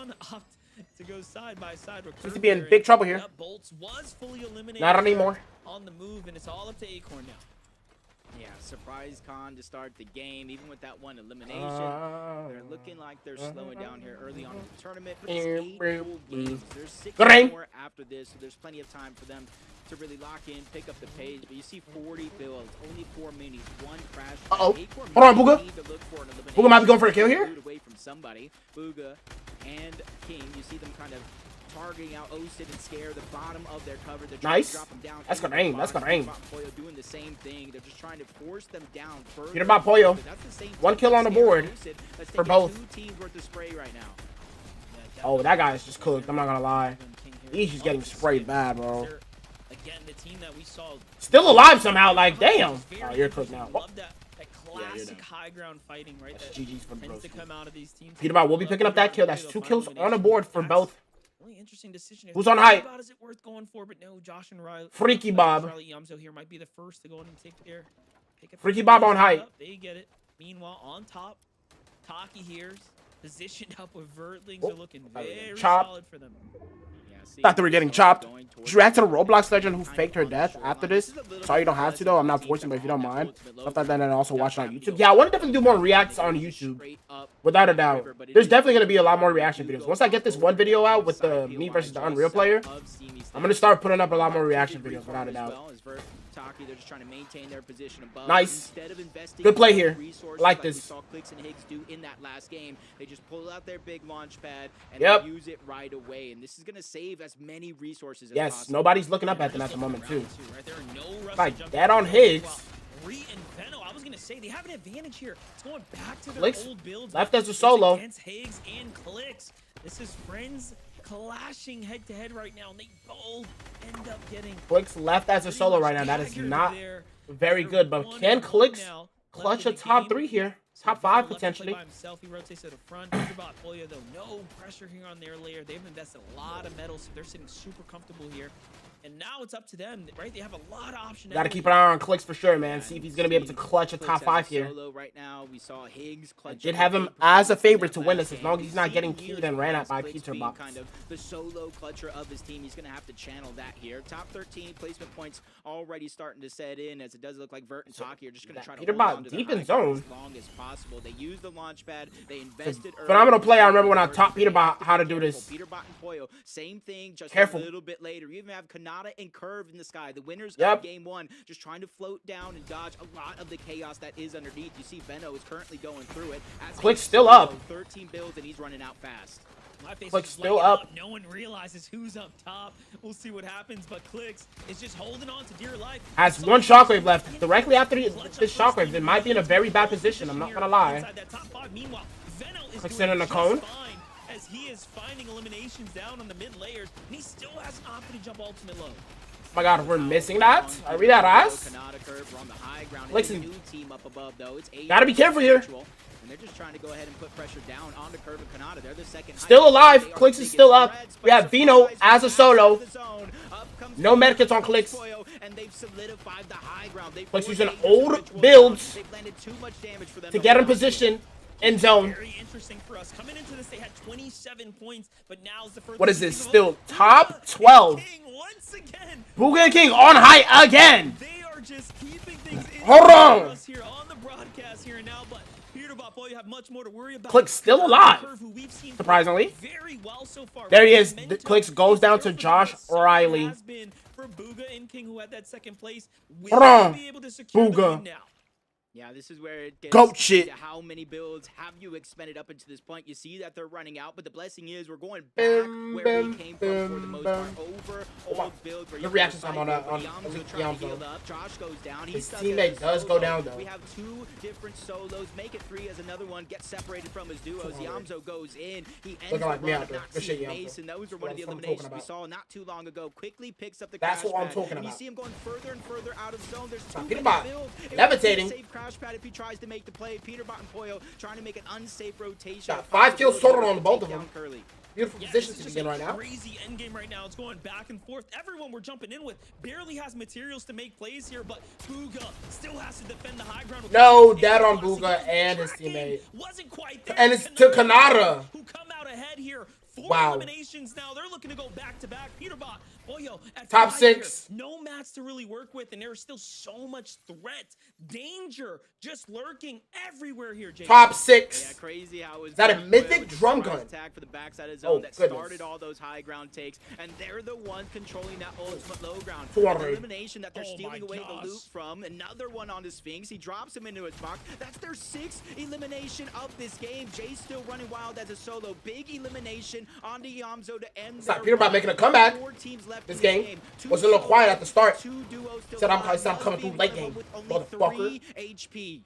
To go side by side. Seems to be in big trouble here. Bolts was fully eliminated. Not anymore. On the move, and it's all up to Acorn now. Yeah, surprise Khan to start the game, even with that one elimination. They're looking like they're slowing down here early on in the tournament, but it's 8 full games. There's 6 more after this, so there's plenty of time for them to really lock in, pick up the pace. But you see 40 builds, only 4 minis, 1 crash. Hold on, Booga. Booga might be going for a kill here. Away from somebody. Booga and King, you see them kind of targeting out Osid and Scare, the bottom of their cover. They're trying to drop them down. That's gonna aim. That's gonna aim. Pollo doing the same thing. They're just trying to force them down further. Peter Bot Pollo. 1 kill on the board for both. 2 teams worth of spray right now. Oh, that guy is just cooked. I'm not gonna lie. He's just getting sprayed bad, bro. Again, the team that we saw Still alive somehow. Like, damn. Oh, you're cooked now. love that classic high ground fighting, right? That's That GG's for tends to Broski. come out of these teams. Peter Bot will be picking up that kill. That's 2 kills on the board for both. Really interesting decision. Who's on height? Is it worth going for? But no, Josh and Riley. Freaky Bob. Riley Yamzo here might be the first to go in and take it. Freaky Bob on height. They get it. Meanwhile, on top, Taki here's positioned up with Vertlings are looking very solid for them. Thought they were getting chopped. Did you react to the Roblox legend who faked her death after this? Sorry you don't have to though. I'm not forcing, but if you don't mind. Stuff like that and also watch it on YouTube. Yeah, I want to definitely do more reacts on YouTube. Without a doubt. There's definitely going to be a lot more reaction videos. Once I get this one video out with the me versus the Unreal player, I'm going to start putting up a lot more reaction videos without a doubt. They're just trying to maintain their position above. Nice. Instead of investing Good play here. Resources Like we this. saw Clix and Higgs do in that last game, they just pull out their big launch pad and Yep. they use it right away. And this is going to save as many resources as Yes, possible. nobody's looking up at them at the moment too. Right? There are no rush Like to jump that in. on Higgs. Ree and Veno, I was gonna say they have an advantage here. It's going back to their Clix old builds. left as a solo. Against Higgs and Clix. This is friends clashing head to head right now, and they both end up getting Clix left as a solo right now. That is not very good, but can Clix clutch a top 3 here? Top 5 potentially. By himself, he rotates to the front. Peterbot Polio, though, no pressure here on their layer. They've invested a lot of metal, so they're sitting super comfortable here. And now it's up to them, right? They have a lot of options. Got to keep an eye on Clix for sure, man. See if he's going to be able to clutch a top 5 here. Right now, we saw Higgs I did have him as a favorite to win this as long as he's not getting killed and ran at by Peterbot. Kind of the solo clutcher of his team. He's going to have to channel that here. Top 13 placement points already starting to set in, as it does look like Vert and Taki are just going to try to hold on to deep the in zone as long as possible. They use the launch pad. They invested early. Phenomenal play. I remember when I taught Peterbot how to do this. Peterbot and Pollo, same thing, just Careful. a little bit later. You even have Kanata and Curve in the sky. The winners Yep. of game 1 just trying to float down and dodge a lot of the chaos that is underneath. You see Veno is currently going through it. Clix still up. 13 builds and he's running out fast. My face Clix is still lighting up. No one realizes who's up top. We'll see what happens, but Clix is just holding on to dear life. Has 1 shockwave left. Directly after this shockwave, they might be in a very bad position. I'm not going to lie. Inside that top 5. Meanwhile, Veno is Clix doing in a just cone. fine as he is finding eliminations down on the mid layers, and he still has an option to jump ultimate low. Oh my god, we're missing that. I read that ass. Clix Listen, team up above though. It's gotta be careful here. And they're just trying to go ahead and put pressure down on the Curve and Kanata. They're the second. Still alive. Clix is still up. We have Vino as a solo. No medkits on Clix. And they've solidified the high ground. Clix using old builds to get in position in zone. Very interesting for us. Coming into this, they had 27 points, but now's the first. What is this? Still top 12. Once again. Booga and King on high again. They are just keeping things in Hold on. for us here on the broadcast here and now, but Peterbot Pollo have much more to worry about. Clix still alive. Curve, who we've seen Surprisingly. very well so far. There he is. Clix goes down to Josh Riley. Has been for Booga and King, who had that second place. Will Hold on. be able to secure the Booga. win now. Yeah, this is where it gets Goat shit. to how many builds have you expended up until this point. You see that they're running out, but the blessing is we're going back where we came from for the most part. Over old builds. Where The reaction time on Yamzo trying to Yamzo. heal up. Josh goes down. His He's teammate does go down though. We have 2 different solos. Make it 3 as another one gets separated from his duos. Yamzo goes in. He ends Looking like the me run out of there. not Good shit, seeing Yamzo. Mason. Those were That's one of the what I'm talking eliminations we about. saw not too long ago. Quickly picks up the That's crash what I'm pad, talking and about. you see him going further and further out of zone. There's 2 Peterbot minute builds. It would be a levitating. safe crash pad if he tries to make the play. Peterbot and Pollo trying to make an unsafe rotation. Got 5 kills total on both of them. Curly. Beautiful Yeah, positions this to is begin just right a now. crazy end game right now. It's going back and forth. Everyone we're jumping in with barely has materials to make plays here, but Booga still has to defend the high ground. No, dead on Booga and his teammate. Wasn't quite there. And it's to Kanata. Who come out ahead here. 4 Wow. eliminations now. They're looking to go back to back. Peterbot, Boyo at Top 5 6. here. No mats to really work with, and there's still so much threat, danger just lurking everywhere here, Jake. Top Yeah, 6. crazy how it was Is that a Boyo mythic with the drum surprise gun? attack for the backside of Oh, zone that goodness. started all those high ground takes, and they're the ones controlling that ultimate low ground. 200. The elimination that they're Oh stealing my away gosh. the loot from. Another one on the Sphinx. He drops him into his box. That's their 6th elimination of this game. Jay's still running wild as a solo. Big elimination on the Yamzo to end. It's not their Peterbot run. making a comeback. 4 teams left This in game Two was a little quiet at the start. 2 duos still Said I'm alive. coming through late Must be game, with only motherfucker. 3 HP.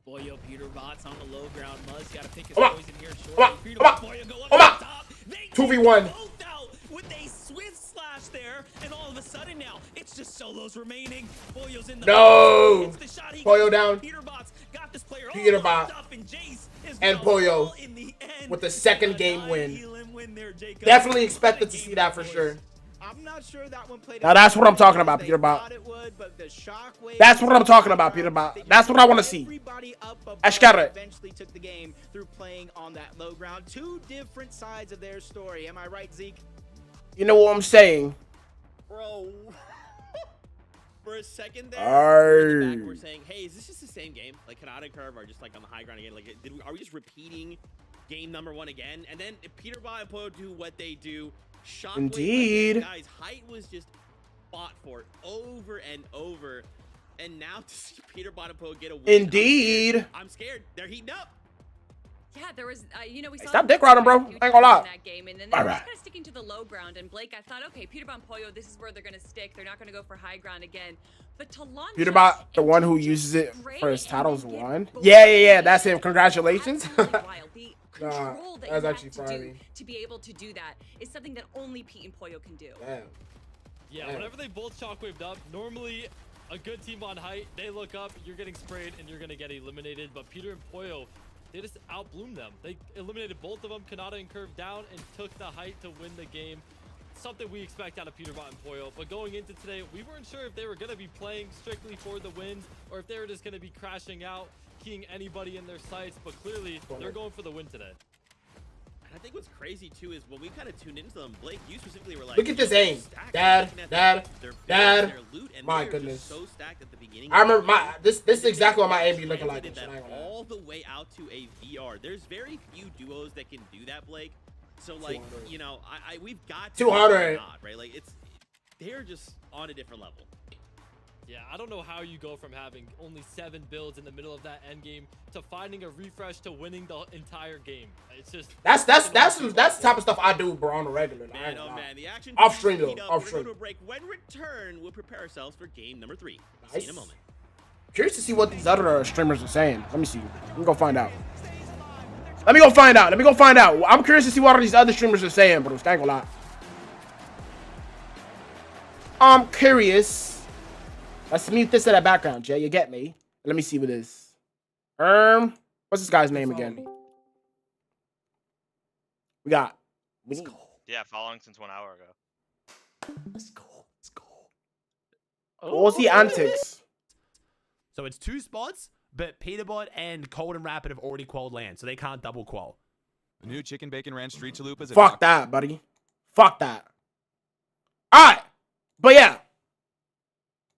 Boyo, Peterbot's on the low ground. Muzz got to pick his Come on. poison here shortly. Come on. Peterbot, Come on. Boyo go up Come to on. the top. They 2v1. take both out with a swift slash there, and all of a sudden now it's just solos remaining. Boyo's in the No. It's the shot he Boyo gets. down. Peterbot's got this player all Peterbot locked up, and Jace is and gonna Boyo fall in the end with the second a game 9 win. healing win there, Jacob. Definitely What a expected to game see that for boys. sure. I'm not sure that one played. Now that's what I'm talking about, They Peterbot. thought it would, but the shockwave- That's what I'm talking about, Peterbot. That's what I want to see. Everybody up above Ashkara. eventually took the game through playing on that low ground. 2 different sides of their story. Am I right, Zeke? You know what I'm saying? Bro. For a second there, Arr. in the back we're saying, hey, is this just the same game? Like, Kanata and Curve are just like on the high ground again. Like, are we just repeating game number 1 again? And then Peterbot and Poyo do what they do. Shockwave Indeed. again. Guys, height was just fought for over and over. And now to see Peterbot and Poyo get a win. Indeed. I'm scared. They're heating up. Yeah, there was, we saw stop that dick riding, bro. a few I ain't gonna lie. times in that game, and then they were Alright. just kind of sticking to the low ground. And Blake, I thought, okay, Peterbot and Poyo, this is where they're gonna stick. They're not gonna go for high ground again. But Talon, Peterbot, the one who uses it for his titles, won. Yeah. That's him. Congratulations. The Nah, control that that's you actually have to funny. do to be able to do that is something that only Pete and Poyo can do. Damn. Yeah, Damn. whenever they both shockwaved up, normally a good team on height, they look up, you're getting sprayed, and you're going to get eliminated. But Peter and Poyo, they just outbloomed them. They eliminated both of them, Kanata and Curve down, and took the height to win the game. Something we expect out of Peterbot and Poyo. But going into today, we weren't sure if they were going to be playing strictly for the wins or if they were just going to be crashing out, keying anybody in their sights. But clearly, they're going for the win today. And I think what's crazy too is when we kind of tuned into them, Blake, you specifically were like, Look at this "Yo, aim. stacked." Dad, Looking at Dad, their builds, Dad. their loot, and My they were just goodness. so stacked at the beginning. I of the remember game. this is And exactly what my they aim be looking like. translated and shit, I that ain't gonna lie. all the way out to a VR. There's very few duos that can do that, Blake. So like, 200. you know, we've got 200. not, right? Like they're just on a different level. Yeah, I don't know how you go from having only 7 builds in the middle of that end game to finding a refresh to winning the entire game. It's just That's the type of stuff I do, bro, on the regular. I Man, ain't oh gonna lie. man, the action Off stream, continues to though, heat up. off We're stream. going to a break. When return, we'll prepare ourselves for game number 3. See you Nice. in a moment. Curious to see what these other streamers are saying. Let me see. Let me go find out. Let me go find out. I'm curious to see what these other streamers are saying, bro. I ain't gonna lie. I'm curious. Let's mute this in the background, Jay. You get me? Let me see what this. What's this guy's name again? We got. Yeah, following since 1 hour ago. Let's go. What was the antics? So it's 2 spots, but Peterbot and Cold and Rapid have already qualled land, so they can't double qual. The new Chicken Bacon Ranch Street Chalupas. Fuck that, buddy. Fuck that. All right. But yeah.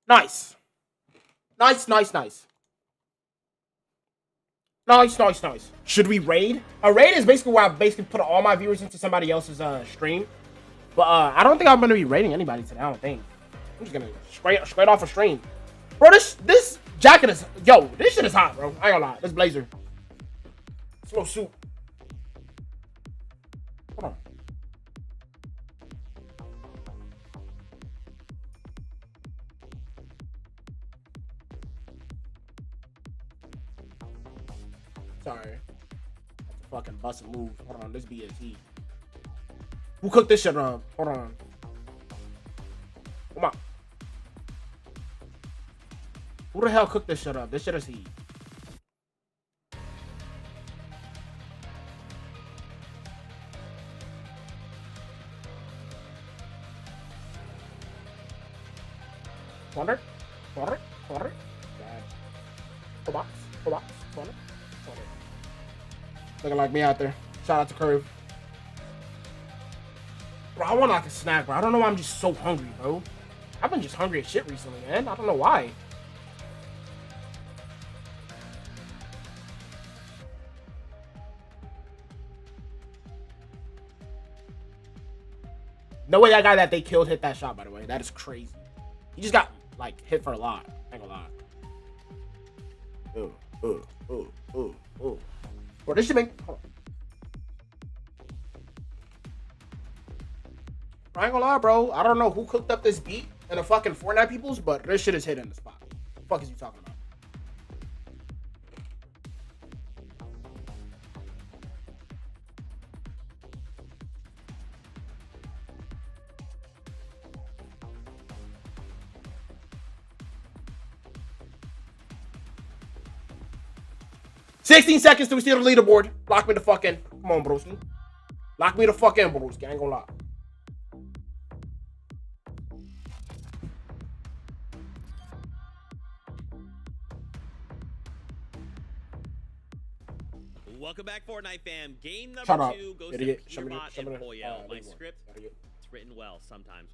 Nice. Nice. Should we raid? A raid is basically where I basically put all my viewers into somebody else's stream. But I don't think I'm going to be raiding anybody today. I don't think. I'm just going to straight off a stream. Bro, this jacket is... Yo, this shit is hot, bro. I ain't gonna lie. This blazer. This little suit. Hold on. Sorry. Fucking bust a move. Hold on, this BSE. Who cooked this shit up? Hold on. Come on. Who the hell cooked this shit up? This shit is heat. Corner. Bad. Go box. Corner. Looking like me out there. Shout out to Curve. Bro, I want like a snack, bro. I don't know why I'm just so hungry, bro. I've been just hungry as shit recently, man. I don't know why. No way that guy that they killed hit that shot, by the way. That is crazy. He just got, like, hit for a lot. I ain't gonna lie. Bro, this shit make... Hold on. I ain't gonna lie, bro. I don't know who cooked up this beat and the fucking Fortnite peoples, but this shit is hitting the spot. What the fuck is you talking about? $16 seconds till we steal the leaderboard. Lock me the fuck in. Come on, broski. Lock me the fuck in, broski. I ain't gonna lie. Welcome back, Fortnite fam. Game number Shut up, 2 goes idiot. to Show me the- Peterbot show me and the- Poyo. My leaderboard. script, it's written well sometimes.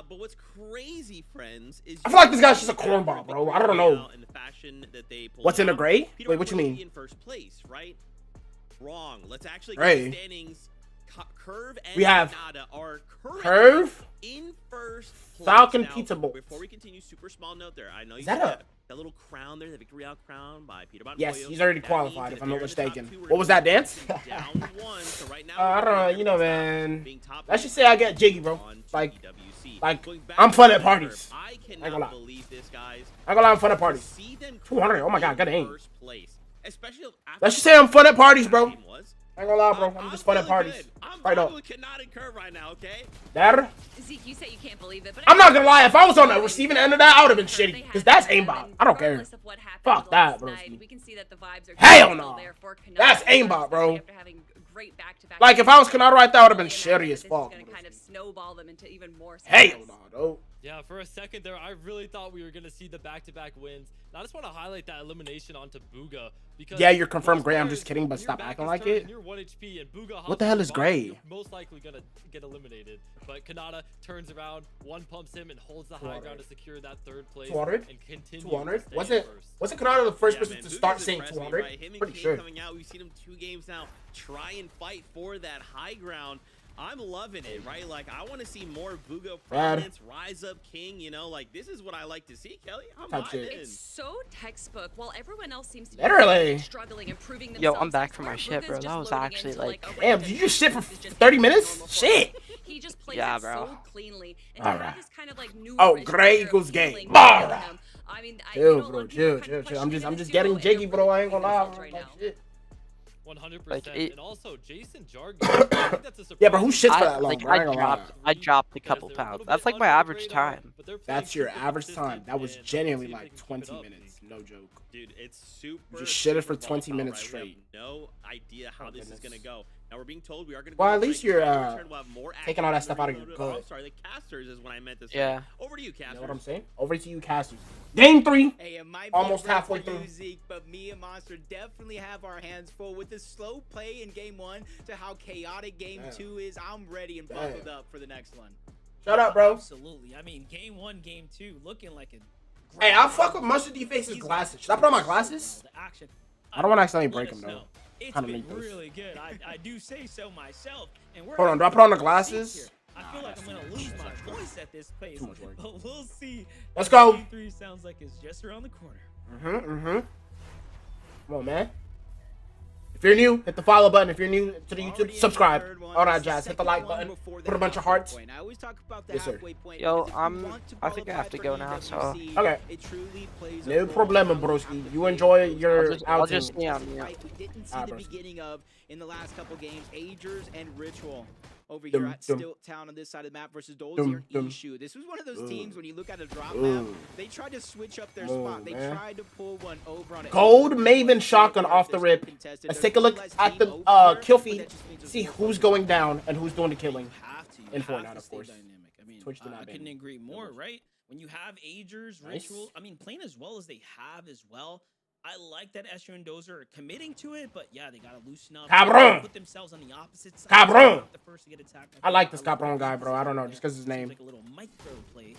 But what's crazy, friends, is I feel like this guy's just a cornball, bro. I don't know. in the fashion that they pulled What's in the off, gray? Peterbot Wait, what you would mean? be in first place, right? Wrong. Let's actually Gray. get the standings. Curve and We have Canada are currently Curve, in first place. Falcon Now, Pizza Bolt. Before we continue, super small note there. I know you Is that see a- that little crown there, the Victoria crown by Peterbot. Yes, Poyo. he's already That qualified, means if I'm not they're in the top mistaken. two. We're What was that gonna dance? be down one. So right now, I don't know, you know, man. Let's just say I I get jiggy, bro. Like, Going back I'm fun to at the parties. curve, I I ain't cannot gonna lie. believe this, guys. I ain't gonna lie, I'm fun at parties. See them 200. Oh my god, good in aim. first place, especially after Let's just say I'm fun at parties, bro. game was. I ain't gonna lie, bro. I'm just fun at parties. Right up. with Canada and Curve right now, okay? There. Zeke, you say you can't believe it, but I'm not gonna lie. If I was on the receiving end of that, I would have been shitty. Because that's aimbot. I don't care. Fuck that, bro. we can see that the vibes are Hell still no. there for Canada, That's aimbot, bro. after having great back-to-back Like, if I was Canada right there, I would have been shitty as this fuck. is gonna kind of snowball them into even more Hell success. no, though. Yeah, for a second there, I really thought we were going to see the back-to-back wins. And I just want to highlight that elimination onto Booga. Because Yeah, you're confirmed most gray. I'm players, just kidding, but when your stop back acting is like turned it. and you're 1 HP and Booga hops What the hell on is your body, gray? You're most likely going to get eliminated. But Kanata turns around, one pumps him, and holds the high ground to secure that third place. 200? And continues 200? to stay Wasn't first. Canada the first Yeah, person man, to Booga's start saying impressed me, 200? right? Him and Pretty King sure. coming out, we've seen him 2 games now try and fight for that high ground. I'm loving it, right? Like, I want to see more Booga prominence, rise up King, you know? Like, this is what I like to see, Kelly. I'm Type shit. vibing in. It's so textbook. While everyone else seems to be Literally. struggling and proving Yo, themselves I'm back elsewhere, from my shit, Booga's bro. just That was loading actually, into, like- a Damn, random did you just shit for match. It's just 30 normal minutes? for Shit. him. He just plays Yeah, it bro. so cleanly. And to Alright. have this kind of like new Oh, fresh gray air equals of gay. feeling Bah. within him. I mean, Chill, you know, bro. like, Chill, kind of chill, chill. I'm questioning just this getting duo, and jiggy, they're bro. I ain't proving gonna lie. themselves right Like, now. shit. 100%. Like, and also, Jason Jargon. I think that's a Yeah, but who surprise. shits for that long, Like, bro? I ain't gonna lie. I dropped a couple Because they're a pounds. little That's bit like my under the average radar, time. but they're playing That's your super average time. consistent, That was and genuinely see if they like can keep 20 it up. minutes. No joke. Dude, it's super. just shit it for super 20 volatile, minutes right? We have straight. no idea how this is gonna go. Now we're being told we are gonna. Well, go at to least break. you're, When we return, we'll have more taking all that action. stuff out of We're your gonna go to- gut. Oh, sorry, the casters is what I meant to say. Yeah. Over to you, casters. You know what I'm saying? Over to you, casters. Game 3. Hey, it might be Almost a break halfway for you, through. Zeke, but me and Monster definitely have our hands full with the slow play in game 1 to how chaotic game Damn. 2 is. I'm ready and Damn. buckled up for the next one. Shut up, bro. Absolutely. I mean, game 1, game 2, looking like a Hey, I'll fuck with Mustard D Face's glasses. Should I put on my glasses? The action. I don't want to accidentally break Let them, us though. know. It's Kinda been make those. really good. I do say so myself. And we're Hold on, do I put on the glasses? I feel like I'm gonna lose my voice at this pace, Too much work. but we'll see. Let's go. G3 sounds like it's just around the corner. Come on, man. If you're new, hit the follow button. If you're new to the YouTube, subscribe. All that jazz. Hit the like button. Put a bunch of hearts. I always talk about the Yes, sir. halfway point. Yo, because if you I'm. want to I think I have to qualify go for now. So EWC, Okay. it truly plays a No role problem, in how broski. have to You play enjoy those your games. I'll outing. just yeah. Right, we didn't see Alright, the broski. beginning of in the last couple games. Agers and Ritual over Dum, here at dum. Stilt Town on this side of the map versus Dum, Dolzier dum. and Ishu. This was one of those teams when you look at a drop map, Ooh. they tried to switch up their Ooh, spot. They man. tried to pull one over on it. Gold Maven shotgun off the rip. Let's take a look at the kill feed. See who's going down and who's doing the killing. In Fortnite, of course. I mean, Twitch did not I ban couldn't me. agree more, right? When you have Agers, Nice. Ritual, I mean, playing as well as they have as well, I like that Escher and Dozer are committing to it, but yeah, they gotta loosen up. Cabron. Put themselves on the opposite side. Cabron. Not the first to get attacked. I like this Cabron guy, bro. I don't know, just because his Seems name. like a little micro play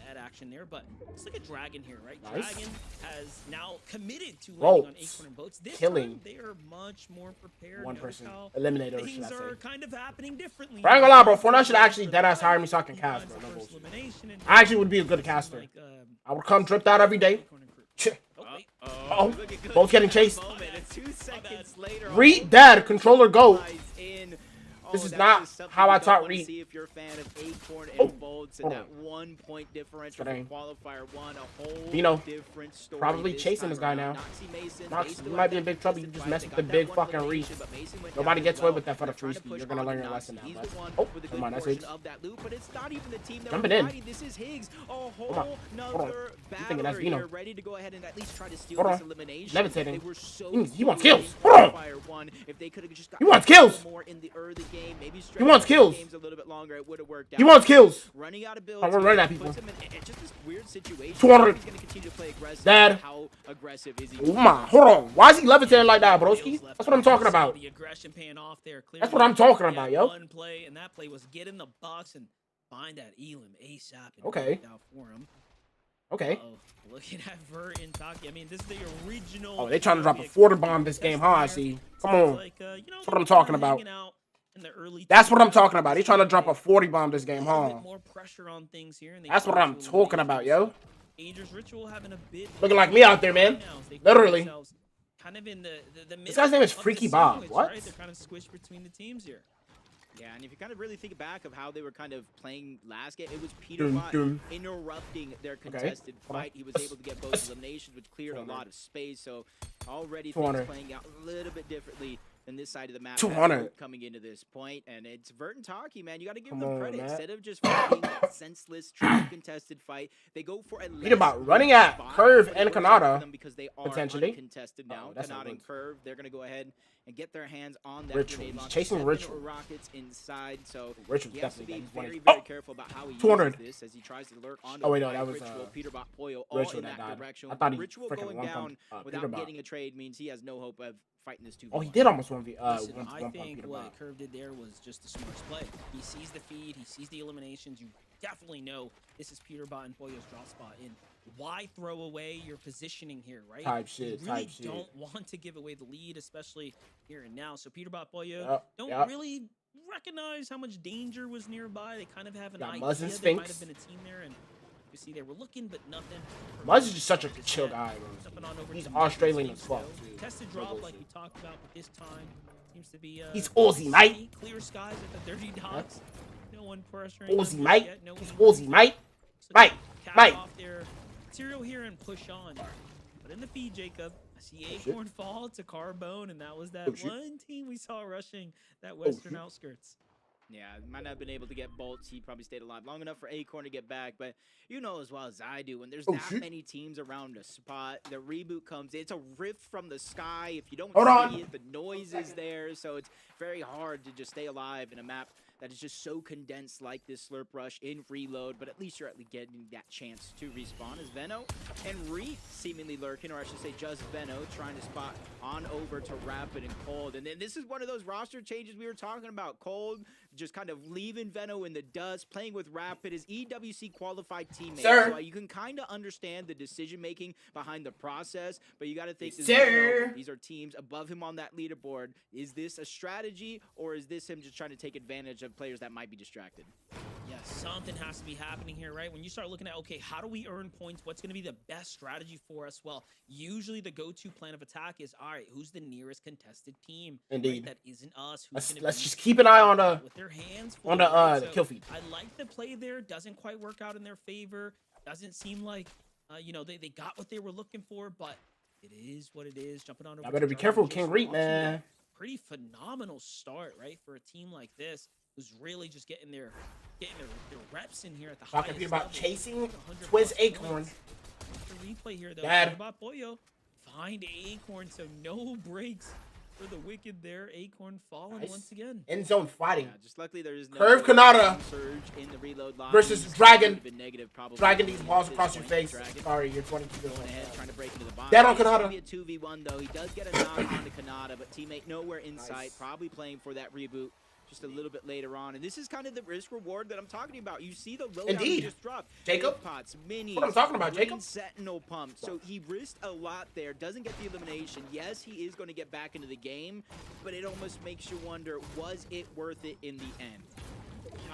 at action there, but let's look at Dragon here, right? Nice. Dragon has now committed to landing Bolts. on Acorn and Boats. This Killing. time, they are much more prepared. One Notice person how eliminated, or should things I are say. kind of happening differently. Bro, I ain't gonna lie, bro. Fortnite should actually deadass hire me so I can cast, bro. No bullshit. I actually would be a good caster. I would come dripped out every day. Oh, both getting chased. 2 seconds later, Reed dead, controller go. in. This is that's not just something how you I don't taught wanna Reed. See if you're a fan of Acorn Oh, and Bolts and hold that on. 1 point differential Dang. from qualifier 1, a whole Bino, different story. probably this chasing time this guy around. now. Noxie Mason, Nox, they still you have might be in that big trouble. You contested just fight. messed They with the got big that one fucking Reed. elimination, but Mason went Nobody down gets as away well. with that for the They're trying free to ski. push You're gonna hard learn on your Noxie. lesson now, He's bud. the one Oh, with a never good mind, that's portion Higgs. of that loop, but it's not even the team that Jumping was in. fighting. This is Higgs, a on. whole Hold on. nother You thinking that's battler Vino. here, ready to go ahead and at least try to steal Hold this on. elimination. Levitating. They were so He wants fluid kills. in Hold on. qualifier 1. If they could have just got He wants kills. more in the early game, maybe He wants kills. games a little bit longer, it would have worked out. He wants kills. Running out of builds. I'm gonna run at puts people. him in just this weird situation. 200. He's gonna continue to play aggressive. Dad. How aggressive is he? Oh my, hold on. Why is he levitating like that, broski? That's what I'm talking about. The aggression paying off there. That's what I'm talking about, yo. One play, and that play was get in the box and find that Elam ASAP. And Okay. work out for him. Okay. Uh-oh. Looking at Vert and Taki. I mean, this is the original. Oh, they trying to drop a 40 bomb this game, huh? I see. Come on. That's what I'm talking about. That's what I'm talking about. He's trying to drop a 40 bomb this game, huh? More pressure on things here. And That's what I'm talking about, yo. Ager's Ritual having a bit Looking like me out there, man. Literally. Kind of in the This guy's name is middle of the Freaky Bob. sandwich, What? Right? They're kind of squished between the teams here. Yeah, and if you kind of really think back of how they were kind of playing last game, it was Peter Dun, Bot dun. interrupting their contested Hold on. fight. He was able to get both eliminations, which cleared a lot of space. So already 200. things playing out a little bit differently than this side of the map. 200. Coming into this point, and it's Vert and Taki, man. You got to give Come them on, credit. Matt. Instead of just fighting that senseless, triple contested fight, they go for a Peter Bot less running risky at spot, Curve but it and works out for Kanata, them because they are potentially. uncontested now. Oh, that's not Kanata and good. Curve, they're going to go ahead and get their hands on that Ritual. grenade He's launcher, chasing set Ritual. the rockets inside, so Ritual's he has to definitely be got very, his very money. careful about how he 200. uses this as he tries to lurk onto Oh, wait, the no, that right. was, Ritual, Peter Bot Poyo, all Ritual in that that died. direction. I thought he Ritual freaking going one down Peter without Bot. getting a trade means he has no hope of fighting this 2v1. Oh, he did almost 1v. Listen, One I pump think Peter what Bot. Curve did there was just a smart play. He sees the feed, he sees the eliminations. You definitely know this is Peter Bot and Poyo's drop spot in. Why throw away your positioning here, right? Type shit, You really type shit. don't want to give away the lead, especially here and now. So Peter Bot, Poyo Yep, don't yep. really recognize how much danger was nearby. They kind of have an Got idea Muzz and there might Sphinx. have been a team there, and you see they were looking, but nothing. Muzz is just such a chill guy, bro. Jumping on over He's to Australian Sphinx, as fuck, though. too. Tested No drop like bullshit. we talked about, but this time seems to be He's Aussie, mate. clear skies at the Dirty Dogs. No one pressuring. Aussie, them mate. yet, no He's one Aussie, mate. so Mate, cap mate. off their material here and push on. But in the feed, Jacob, I see shit. Acorn fall to Carbone, and that was that Oh, shit. one team we saw rushing that western shit. outskirts. Yeah, might not have been able to get bolts. He probably stayed alive long enough for Acorn to get back. But you know as well as I do, when there's Oh, that shit. many teams around a spot, the reboot comes. It's a rift from the sky. If you don't Hold see on. it, the noise is there. So it's very hard to just stay alive in a map that is just so condensed like this Slurp Rush in Reload. But at least you're at least getting that chance to respawn as Veno and Reed seemingly lurking, or I should say just Veno trying to spot on over to Rapid and Cold. And then this is one of those roster changes we were talking about. Cold just kind of leaving Veno in the dust, playing with Rapid, his EWC qualified teammate. Sir. So you can kind of understand the decision making behind the process, but you got to think, Yes, this sir. Veno, these are teams above him on that leaderboard. Is this a strategy, or is this him just trying to take advantage of players that might be distracted? Yeah, something has to be happening here, right? When you start looking at, okay, how do we earn points? What's going to be the best strategy for us? Well, usually the go-to plan of attack is, all right, who's the nearest contested team? right, Indeed. that isn't us. Who's gonna Let's be just keep an eye on the with their hands on the full, right? the So kill feed. I like the play there. Doesn't quite work out in their favor. Doesn't seem like, you know, they got what they were looking for, but it is what it is. Jumping on over. I better to be Dragon careful with Jason King Reed, Watson, man. Pretty phenomenal start, right, for a team like this who's really just getting their reps in here at the Talking highest about level. chasing 100 Twiz plus Acorn. points. The replay here though. Dad. About Boyo, find Acorn, so no breaks for the Wicked there. Acorn falling Nice. once again. End zone fighting. Yeah, just luckily there is no Curve Kanata surge in the reload line. versus Dragon. Been negative, probably. Dragging these balls At across this your point, face. Dragon Sorry, you're 22 going ahead, trying to break into the box. Dead on It's gonna Kanata. be a 2v1 though. He does get a knock onto Kanata, but teammate nowhere in sight. Nice. Probably playing for that reboot just a little bit later on. And this is kind of the risk reward that I'm talking about. You see the loadout Indeed. he just dropped. Jacob? Egg pots, minis, What I'm talking about, green Jacob. Sentinel pump. So he risked a lot there. Doesn't get the elimination. Yes, he is going to get back into the game, but it almost makes you wonder, was it worth it in the end?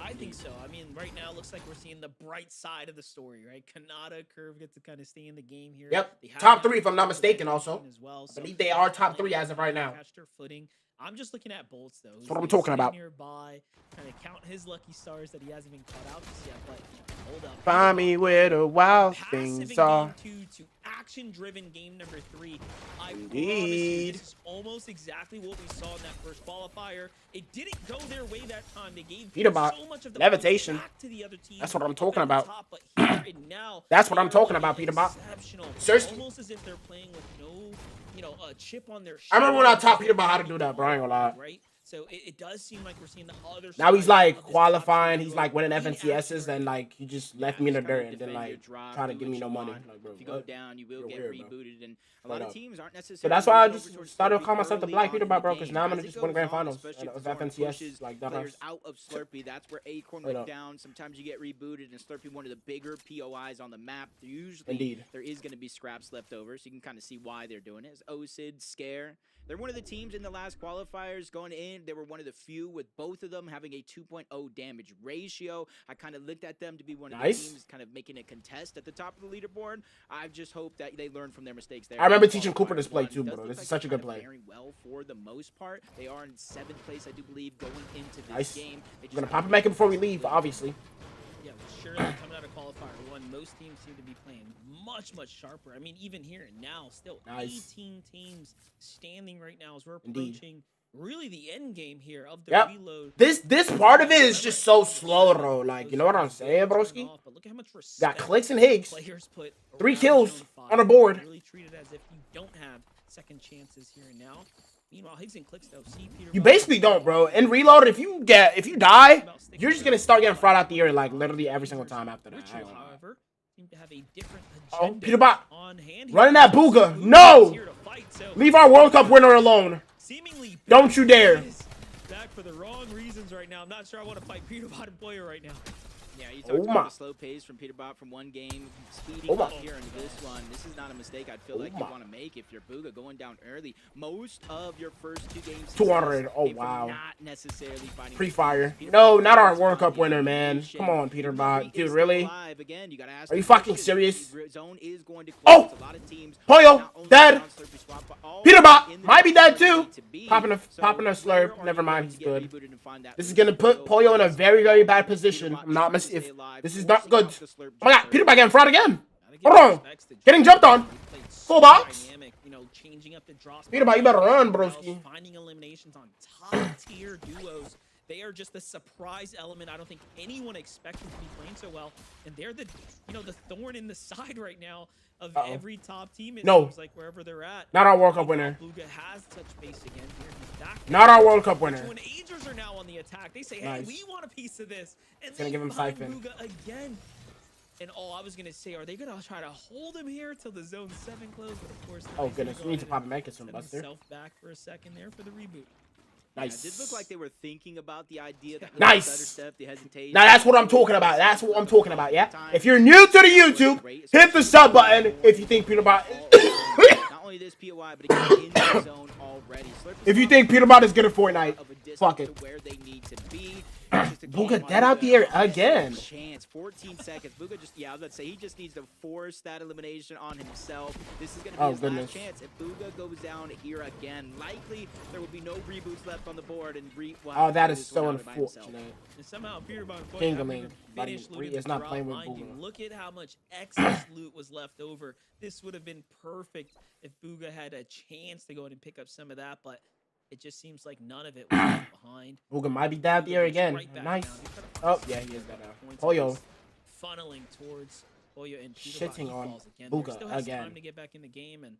I think so. I mean, right now it looks like we're seeing the bright side of the story, right? Kanata, Curve get to kind of stay in the game here. Yep. They have Top that 3 if I'm not mistaken also. as well, I believe they are top 3 as of right now. Catch their footing. I'm just looking at Bolts though. That's what I'm talking about. Nearby, trying to count his lucky stars that he hasn't even caught out just yet. But hold up. Find me where the wild Passive things in are. game 2 to action-driven game number 3. I promise Indeed. you, this is almost exactly what we saw in that first qualifier. It didn't go their way that time. They gave Peterbot. so much of the Levitation. back to the other team. That's what I'm up talking at the about. top, but here and now, That's what I'm they are talking about, playing Peterbot. exceptional. Seriously. Almost as if they're playing with no, a chip on their I remember when I shoulder. taught Peterbot how to do that, bro. I ain't gonna lie. Right? So it does seem like we're seeing the other Now he's side like of this qualifying. top He's tier like winning in FNCSs, action. and like he just left me in the dirt and then like trying to give me no money. Like, bro, If you go what? down, you will You're get weird, bro. rebooted, and a Hold lot of up. teams aren't necessarily. So that's why I moving just over towards started Slurpee calling myself the early Black on in Peterbot, bro, the because game. now I'm As gonna it just win goes grand on, finals especially of with more FNCS pushes, like that. players out of Slurpee. That's where Acorn Hold went up. down. Sometimes you get rebooted, and Slurpee, one of the bigger POIs on the map. Usually, Indeed. there is going to be scraps left over, so you can kind of see why they're doing it. It's OSID, Scare. They're one of the teams in the last qualifiers going in. They were one of the few with both of them having a 2.0 damage ratio. I kind of looked at them to be one of Nice. the teams kind of making a contest at the top of the leaderboard. I just hope that they learn from their mistakes there. I remember teaching Cooper Qualifier this play one too, does bro. look This like is such a they're good kinda play. faring well for the most part. They are in 7th place, I do believe, going into this Nice. game. They We're gonna just pop and make it before we leave, obviously. Yeah, well, surely coming out of qualifier 1, most teams seem to be playing much sharper. I mean, even here and now, still Nice. 18 teams standing right now as we're Indeed. approaching really the end game here of the Yep. reload. This part of it is just so slow, though. Like, you know what I'm saying, broski? But look at how much Got respect Clicks and Higgs. players put 3 around kills Zone 5. on the board. Really treated as if you don't have second chances here and now. Meanwhile, Higgs and Clicks though see Peter. You basically don't, bro. In Reload, if you die, you're just gonna start getting fried out the air like literally every single time after that. I ain't Ritual, gonna lie. however, seem to have a different Oh, agenda Peterbot. on hand. Running here. that Booga. No! Here to fight, so Leave our World Cup winner alone. seemingly Don't you dare. back for the wrong reasons right now. I'm not sure I want to fight Peterbot and Boyer right now. Yeah, you Oh talked my. about the slow pace from Peterbot from one game, speeding Oh my. up here into this one. This is not a mistake I'd feel Oh like you my. want to make if you're Booga going down early. Most of your first 2 games 200. Oh, came from wow. not necessarily fighting Pre-fire. Peterbot No, not our is World Cup finding winner, a man. shape. Come on, Peterbot. He Dude, is really? alive. Again, you gotta ask Are you the fucking question. serious? The zone is going to Oh! close. A lot of teams Pollo, not only dead. on Slurpee swap, but all Peterbot in the might be dead zone too. need to be. Popping a So popping a where slurp. are Never you mind, going he's to get good. rebooted and find that This is lead? gonna put So Pollo in a very, very bad Peterbot position. I'm not trying to miss stay if alive, this is forcing not good. out the slurp Oh my god, jumper. Peterbot getting fraud again. Gotta give Hold on. respects to Getting Joe. jumped on. He played Full so box. dynamic, changing up the draw spot. Peterbot, you better run, Everyone else, broski. Finding eliminations on top tier duos. They are just the surprise element. I don't think anyone expected to be playing so well, and they're the the thorn in the side right now of Uh-oh. every top team. It No. seems like wherever they're at. Not our World Cup winner. Booga has touched base again here. He's back. Not our World Cup winner. When Agers are now on the attack, they say, "Hey, Nice. we want a piece of this," and It's gonna they give him find Siphon. Booga again. And I was gonna say, are they gonna try to hold him here till the zone 7 close? But of course, they're Oh basically goodness, we going need to ahead pop a and make it soon, set Buster. himself back for a second there for the reboot. Nice. Yeah, it did look like they were thinking about the idea. That Nice. the stutter step, the hesitation. Now that's what I'm talking about. That's what I'm talking about, yeah? If you're new to the YouTube, hit the sub button if you think Peterbot Not only this POI, but again in the zone already. if you think Peterbot is good at Fortnite. Of a distance Fuck it. to where they need to be. Just to Booga keep dead out the air again. Chance, 14 seconds. Booga just, I was about to say, he just needs to force that elimination on himself. This is going to be Oh, his goodness. last chance. If Booga goes down here again, likely there will be no reboots left on the board, and will have Oh, to that do is this so one out by himself. unfortunate. And somehow Peterbot and Boyer Tingling, haven't even buddy. finished He looting is the not drop, playing with mind you. Booga. Look at how much excess loot was left over. This would have been perfect if Booga had a chance to go in and pick up some of that, but it just seems like none of it was left behind. Booga might be dead out the air again. Right back Nice. down. He's got a Oh, yeah, he is dead now. points Pollo. just funneling towards Pollo and Peterbot. Shitting He on falls again. Booga There still has again. time to get back in the game, and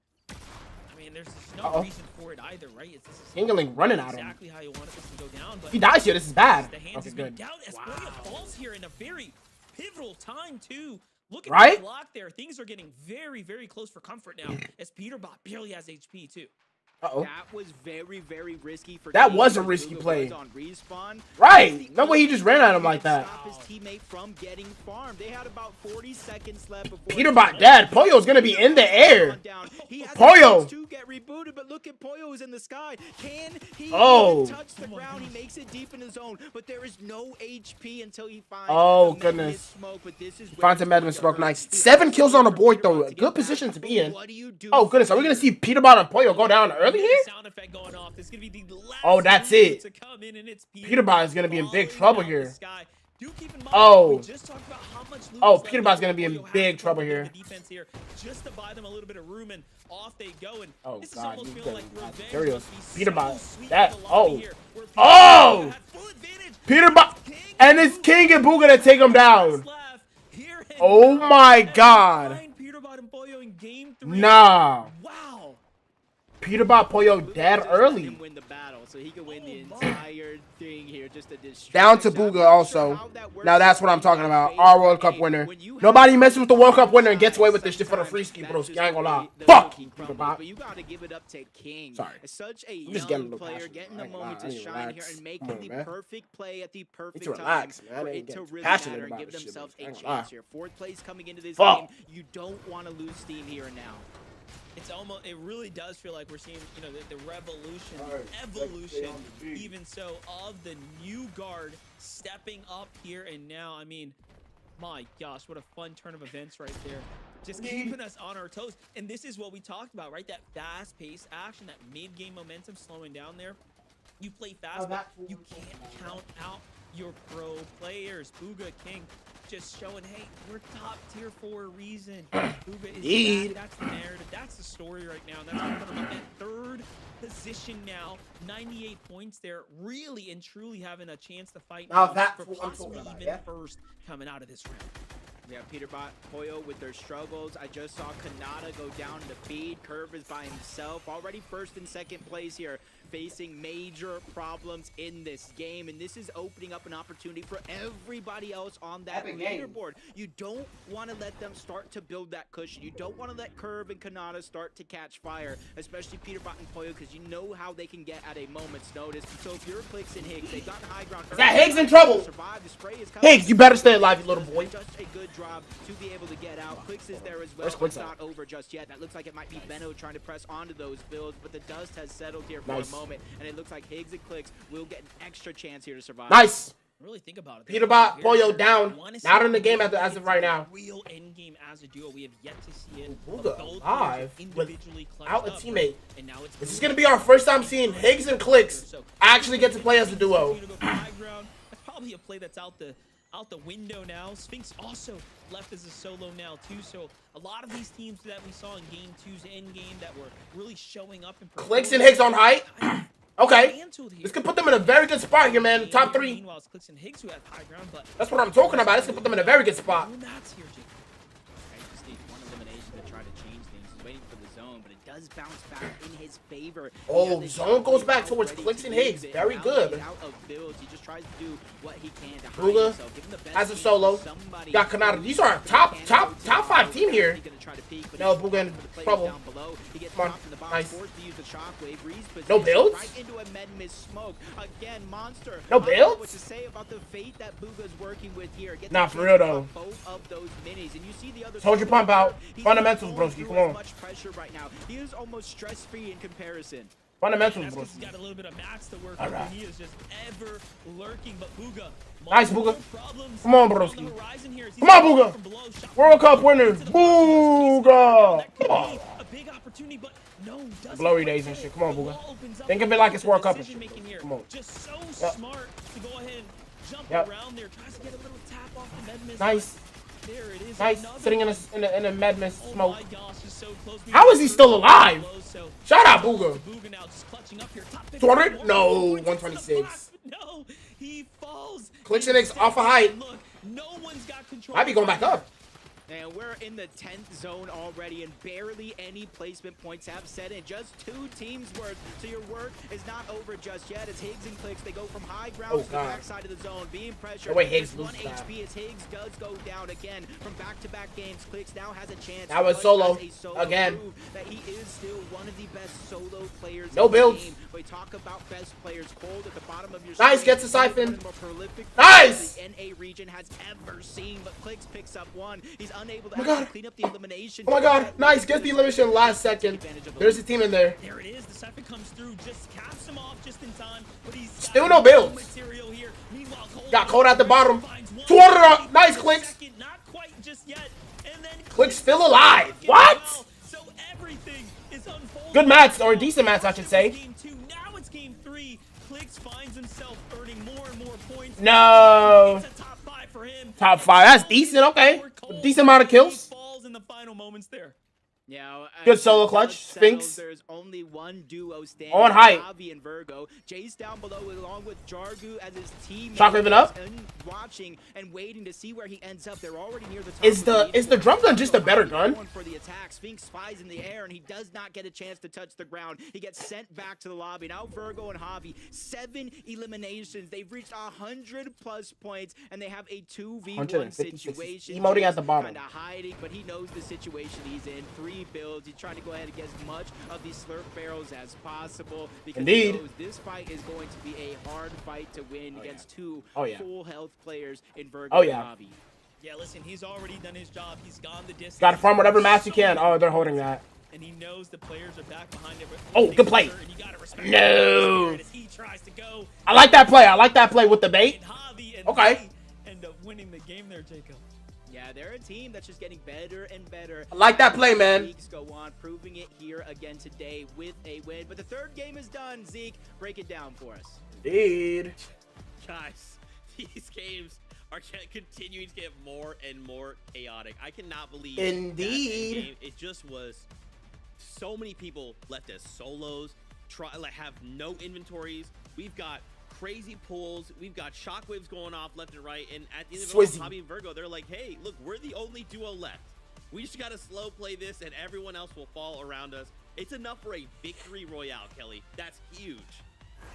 I mean, there's just no Uh-oh. reason for it either, right? It's Yingling running at him. exactly how you wanted this to go down. But If he dies here, this is bad. the hands Okay, has been good. down as Poyo falls here in a very pivotal time too. Look at Right? the block there. Things are getting very, very close for comfort now as Peterbot barely has HP too. Uh-oh. That was very, very risky for That King was a because risky Bugha play. was on respawn. Right. No way he just ran at him like that. Stop his teammate from getting farmed. They had about 40 seconds left before Peterbot dead. Poyo's gonna be in the air. He has a Poyo. chance to get rebooted, but look at Poyo is in the sky. Can he Oh. touch the ground? He makes it deep in his zone, but there is no HP until he finds Oh, the goodness. Madness smoke. But this is Finds a Madness Smoke. Nice. 7 kills on the board, though. A good position to be in. Oh, goodness. Are we going to see Peterbot and Poyo go down early here? Sound effect going off. This is gonna be the last Oh, that's move it. to come in, and it's Peterbot is going to be in big trouble here. Do keep in mind, Oh. we just talked about how much loot Oh, is left Peterbot's going to over. be in Poyo has big to trouble put a bit here. of defense here just to buy them a little bit of room, and off they go. And Oh, this is God. almost You feeling like got revenge serious. must be so Peterbot. sweet That. for the Oh. lobby here, where Peterbot Oh. had full advantage. Peterbot. And it's King and Bugha to take him down. Left here and Oh, now, my and God. find Peterbot and Poyo in game 3. Nah. Wow. Peterbot Poyo dead Let early. him win the battle, so he can win the entire thing here. Just a distraction. Down to Bugha also. Now that's what I'm talking about. Our World Cup winner. Nobody messes with the World Cup winner and gets away with this shit for the free ski, broski. I ain't gonna lie. Fuck! But you gotta give it up to King. Sorry. Such a I'm just getting a young little player, passionate. getting I the ain't moment gonna to lie. I shine need here to and relax. making Come on, the man. perfect play at the perfect to time relax, man. I for ain't it to getting really passionate matter and about give this shit, themselves bro. I a ain't gonna lie. chance here. 4th place coming into this Fuck. game. You don't want to lose steam here and now. It's almost, it really does feel like we're seeing, you know, the revolution, All right, evolution, let's stay on the beat. even so, of the new guard stepping up here and now. I mean, my gosh, what a fun turn of events right there. Just keeping us on our toes. And this is what we talked about, right? That fast-paced action, that mid-game momentum slowing down there. You play fast, but you can't count out your pro players. Bugha, King, just showing, hey, we're top tier for a reason. Bugha is Indeed. back. That's the narrative. That's the story right now. And that's what we're talking about. That 3rd position now, 98 points there, really and truly having a chance to fight Now now that's for what I'm possibly talking about, even yeah? first coming out of this round. Yeah, Peterbot, Poyo with their struggles. I just saw Kanata go down to feed. Curve is by himself. Already 1st and 2nd place here, facing major problems in this game. And this is opening up an opportunity for everybody else on that Epic game. leaderboard. You don't want to let them start to build that cushion. You don't want to let Curve and Kanata start to catch fire, especially Peterbot and Poyo, because you know how they can get at a moment's notice. So if you're Clicks and Higgs, they've gotten high ground. Is that Higgs in trouble? Survive. The spray is coming. Higgs, you better stay alive, you little boy. Just a good job to be able to get out. Clicks is there as well. Where's But Clicks it's at? not over just yet. That looks like it might be Benno trying to press onto those builds, but the dust has settled here for Nice. a moment, and it looks like Higgs and Clicks will get an extra chance here to survive. Nice. Really think about it. Peterbot, Very Poyo sure. down. Wanna see Not in the if game Bugha as of gets right into now. Real end game as a duo. We have yet to see it. Bugha But both alive players with- individually clutched out a up, teammate. and now it's This is Bugha. going to be our first time seeing Higgs and Clicks actually get to play as a duo. Continue to go for high ground. That's probably a play that's out the window now. Sphinx also left as a solo now too. So a lot of these teams that we saw in game 2's end game that were really showing up in Clicks and Higgs on height. Okay. mantled here. This could put them in a very good spot here, man. Top 3. Meanwhile, it's Clicks and Higgs who have high ground, but That's what I'm talking about. This could put them in a very good spot. no mats here, Jake. I just need one elimination to try to change things. He's waiting for the zone, but it does bounce back in his favor. He Oh, has a zone shot goes clock back towards ready Clicks to and use Higgs. it. Very Now good. he's out of builds. He just tries to do what he can to hide Bugha himself. Give him the best as a chance solo. for somebody Got Kanata. who These are a can top go to 5 team here. He's gonna try to peek, but No, he's Bugha in the players trouble. down below. He gets Come on. dropped in the box, Nice. forced to use the shockwave. Reese No position builds? right into a med miss smoke. Again, Monster. No I don't know builds? what to say about the fate that Bugha's working with here. Gets Nah, a for chance real, to though. pop both of those minis, and you see the other Soldier side pump out. he's Fundamentals, not going broski. through Come as on. much pressure right now. He is almost stress-free in comparison. Fundamentals, That's bro. 'cause he's got a little bit of mats to work All with, right. and he is just ever lurking. But Bugha, Nice, multiple Bugha. problems Come on, on the broski. horizon here as he's Come on, coming Bugha. from below. Shot World Cup winner. into the box. Bugha. That could Come on. be a big opportunity, but no, doesn't Glory quite days and get shit. it. Come on, The Bugha. wall opens up Think of for it like Bugha. it's World Cup and Decision shit. making here. Come on. Just so Yep. smart to go ahead and jump Yep. around there. Tries to get a little tap off the med miss. Nice. There it is. Nice. Another Sitting in one. a med mist Oh smoke. my gosh, he's so close. How is he still alive? So Shout out, Bugha. Bugha now just clutching up here. Top 200? No, 126. 126. No, he falls. Clicks and Higgs off a height. Look, no one's got control. Might be going back up. And we're in the 10th zone already, and barely any placement points have set in. Just 2 teams worth, so your work is not over just yet. As Higgs and Clicks, they go from high ground to the backside of the zone, being pressured. No way Higgs Just 1 loses that. HP as Higgs does go down again from back-to-back games. Clicks now has a chance. That was to solo as a solo again. prove that he is still one of the best solo players No in the builds. game. We talk about best players. Cold at the bottom of your Nice, screen. gets a siphon. One of the more prolific Nice. players the NA region has ever seen, but Clicks picks up 1. He's unable to Oh my God. actually clean up the elimination. Oh my God, nice. Gets the elimination last second. There's a team in there. There it is. The siphon comes through, just caps him off just in time. But he's Still no builds. material here. Meanwhile, Cole Got Cold at the bottom. finds one 200 up. Nice Clicks. second, not quite just yet. And then Clicks still alive. What? So everything is unfolding. Good mats, or decent mats, I should say. Game 2. Now it's game 3. Clicks finds himself earning more and more points. No. It's a top 5 for him. Top 5. That's decent. Okay. Decent amount of kills. Falls in the final moments there. Yeah, Good solo clutch. Sphinx. There's only one duo standing. On height. Javi and Virgo. Jace down below along with Jargu as his teammate. Shockwave up. And watching and waiting to see where he ends up. They're already near the top. Is the drum gun just a better gun? For the attack, Sphinx spies in the air and he does not get a chance to touch the ground. He gets sent back to the lobby. Now Virgo and Javi, 7 eliminations. They've reached 100+ points and they have a 2v1 156. situation. Emoting at the bottom. Kinda hiding, but he knows the situation he's in. 3 builds. He's trying to go ahead and get as much of these slurp barrels as possible because Indeed. he knows this fight is going to be a hard fight to win against 2 full health players in Virgo and Javi. Yeah, listen, he's already done his job. He's gone the distance. Got to farm whatever mats you can. Oh, they're holding that. And he knows the players are back behind him. Oh, good play. And you gotta respect No. as he tries to go. I like that play. I like that play with the bait. Okay. They end up winning the game there, Jacob. Yeah, they're a team that's just getting better and better. I like that play, man. Weeks go on, proving it here again today with a win. But the 3rd game is done. Zeke, break it down for us. Indeed. Guys, these games are continuing to get more and more chaotic. I cannot believe Indeed. that game, it just was so many people left as solos, have no inventories. We've got crazy pulls. We've got shockwaves going off left and right. And at the end of it all, Javi and Virgo, they're like, hey, look, we're the only duo left. We just got to slow play this and everyone else will fall around us. It's enough for a victory royale, Kelly. That's huge.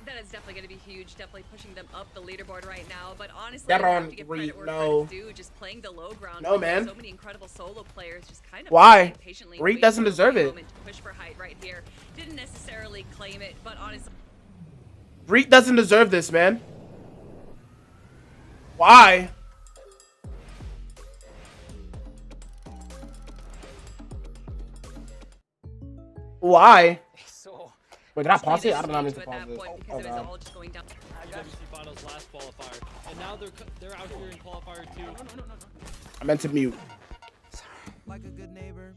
That is definitely going to be huge, definitely pushing them up the leaderboard right now. But honestly, That I on have to give Reed, credit where no. credit's due, just playing the low ground. No, with man. So many incredible solo players just kind of Why? patiently Reed waiting doesn't for the deserve right it. moment to push for height right here. Didn't necessarily claim it, but honestly. Reed doesn't deserve this, man. Why? Why? Wait, did I pause it? I don't know how to pause this. Oh, Because it was God. all just going down. WC Finals last qualifier, and now they're out here in qualifier 2. I meant to mute. Like a good neighbor,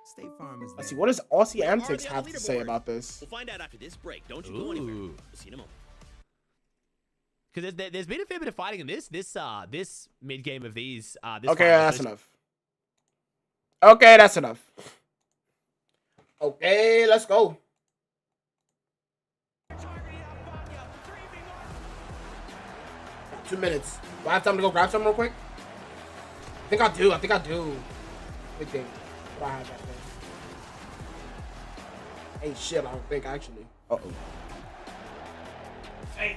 State Farm is Let's see, what does Aussie Antics have to say about this? We'll find out after this break. Don't you go anywhere. Ooh. We'll see you in a moment. Because there's been a fair bit of fighting in this mid game of these. This Okay, finals. that's enough. Okay, that's enough. Okay, let's go. Got 2 minutes. Do I have time to go grab something real quick? I think I do. Big thing. What I have that thing. Ain't shit, I don't think, actually. Uh-oh. Hey.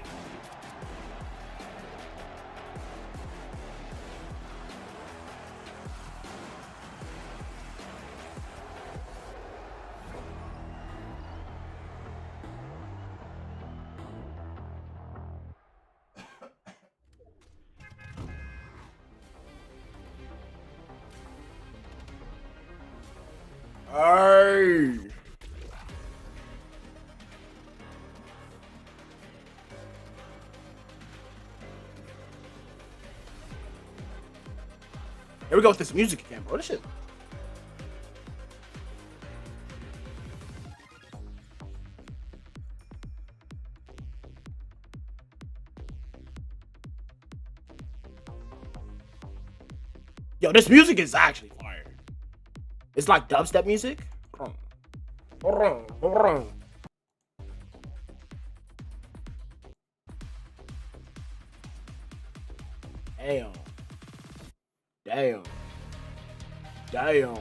Hey. Here we go with this music again, bro. This shit. Yo, this music is actually fire. It's like dubstep music. Damn. Damn. Damn.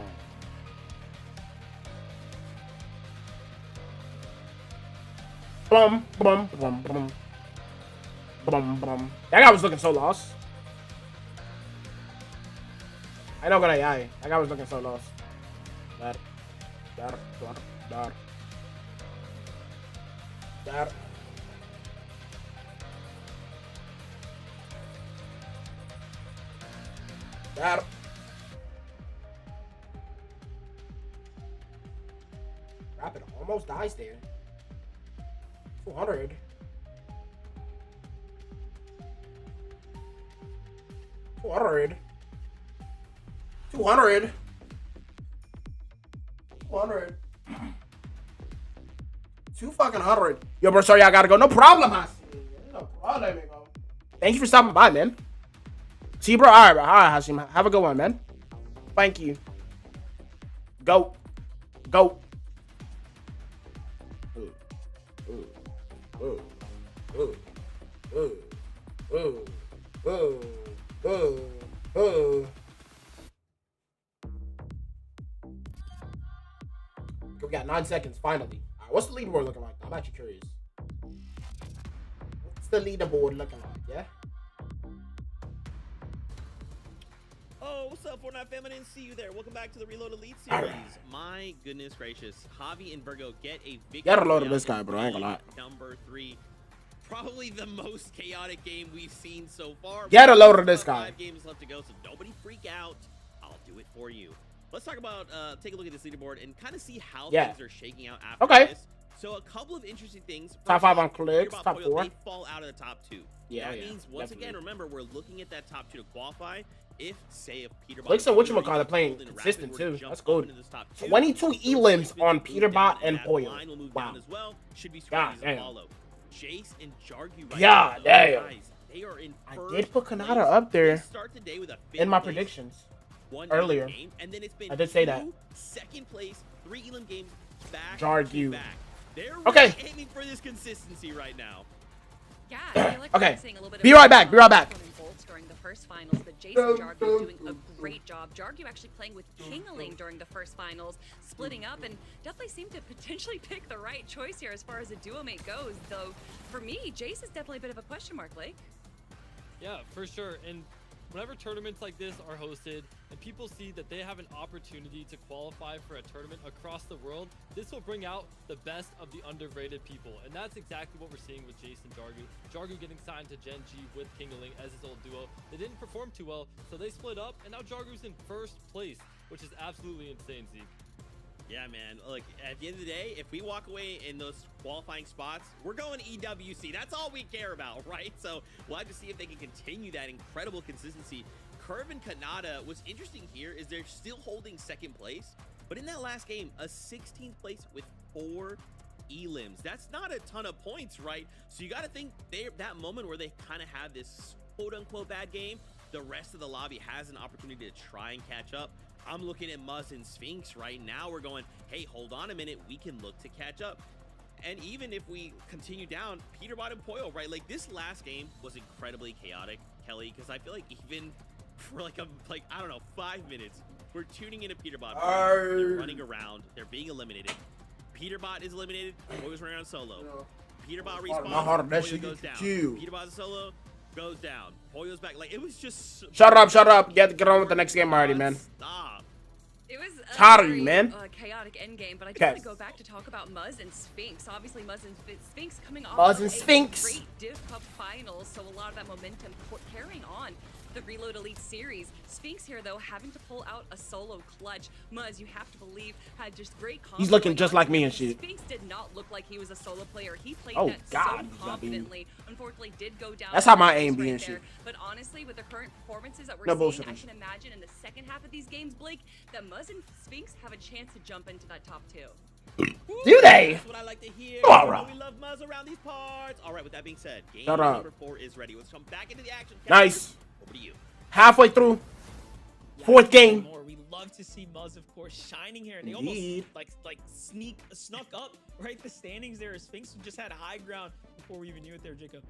Blum, blum, blum, blum. Blum, blum. That guy was looking so lost. I know gonna lie. That guy was looking so lost. Dar. Dar. Dar. Dar. Dar. Rapid almost dies there. 200. 200. 200. 200. 200. Yo, bro, sorry, I gotta go. No problem, Hasi. No problem, bro. Thank you for stopping by, man. See you, bro. All right, bro. All right, Hashim. Have a good one, man. Thank you. Go. Go. We got 9 seconds, finally. All right, what's the leaderboard looking like? I'm actually curious. What's the leaderboard looking like, yeah? Oh, what's up, Fortnite fam? I didn't see you there. Welcome back to the Reload Elite series. My goodness gracious. Javi and Virgo get a victory. Gotta load up this guy, bro. I ain't gonna lie. Number 3. Probably the most chaotic game we've seen so far. Get a load of this guy. 5 games left to go, so nobody freak out. I'll do it for you. Let's talk about, take a look at this leaderboard and kind of see how things are shaking out after this. So a couple of interesting things. Top 5 on clicks, top 4. They fall out of the top 2. Yeah, that means, once again, remember, we're looking at that top 2 to qualify. If, say, if Peterbot... Clicks and whatchamacallit playing consistent, too. That's good. 22 elims on Peterbot and Poyo. Wow. God damn. Jace and Jargu yeah, damn. They are in I did put Kanata up there start the day with a in my predictions earlier. Game, and then it's been I did say that. Second place, 3 elim games back Jargu. to back. They're okay. Really aiming for this consistency right now. Yeah, I feel like okay. seeing a little bit be right back. Be right back. During the first finals, but Jason Jargu doing a great job. Jargu actually playing with Kingaling during the first finals, splitting up, and definitely seemed to potentially pick the right choice here as far as a duo mate goes. Though, for me, Jace is definitely a bit of a question mark, Blake. Yeah, for sure. And whenever tournaments like this are hosted and people see that they have an opportunity to qualify for a tournament across the world, this will bring out the best of the underrated people. And that's exactly what we're seeing with Jason Jargu. Jargu getting signed to Gen G with Kingaling as his old duo. They didn't perform too well, so they split up, and now Jargu's in first place, which is absolutely insane, Zeke. Yeah, man. Look, at the end of the day, if we walk away in those qualifying spots, we're going EWC. That's all we care about, right? So we'll have to see if they can continue that incredible consistency. Curve and Kanata, what's interesting here is they're still holding second place, but in that last game, a 16th place with 4 elims. That's not a ton of points, right? So you got to think that moment where they kind of have this quote-unquote bad game, the rest of the lobby has an opportunity to try and catch up. I'm looking at Muzz and Sphinx right now. We're going, hey, hold on a minute. We can look to catch up. And even if we continue down, Peterbot and Poyo, right? Like, this last game was incredibly chaotic, Kelly, because I feel like even for like I don't know, 5 minutes, we're tuning into Peterbot. They're running around. They're being eliminated. Peterbot is eliminated. Poyo's running around solo. Peterbot respawns. Poyo goes down. Peterbot's solo. Goes down. Poyo's back. Like, it was just... Shut up. Get on with the next game already, man. Stop. It was a very chaotic endgame, but I do want to go back to talk about Muzz and Sphinx. Obviously, Muzz and Sphinx coming off Muzz and a Sphinx. great Div Cup finals, so a lot of that momentum carrying on the Reload Elite series. Sphinx here, though, having to pull out a solo clutch. Muzz, you have to believe, had just great confidence. He's looking just like me and shit. Sphinx did not look like he was a solo player. He played Oh, that God, so confidently. Unfortunately, did go down. That's how my aim be right and there. shit. But honestly, with the current performances that we're No seeing, bullshit. I can imagine in the second half of these games, Blake, that Muzz and Sphinx have a chance to jump into that top 2. Do they? That's what I like to hear. All right. We love Muzz around these parts. All right, with that being said, game Shut up. number 4 is ready. Let's come back into the action. Nice. Over to you. Halfway through. 4th game. We love to see Muzz, of course, shining here. And they Indeed. almost like snuck up right the standings there. Sphinx just had high ground before we even knew it there, Jacob.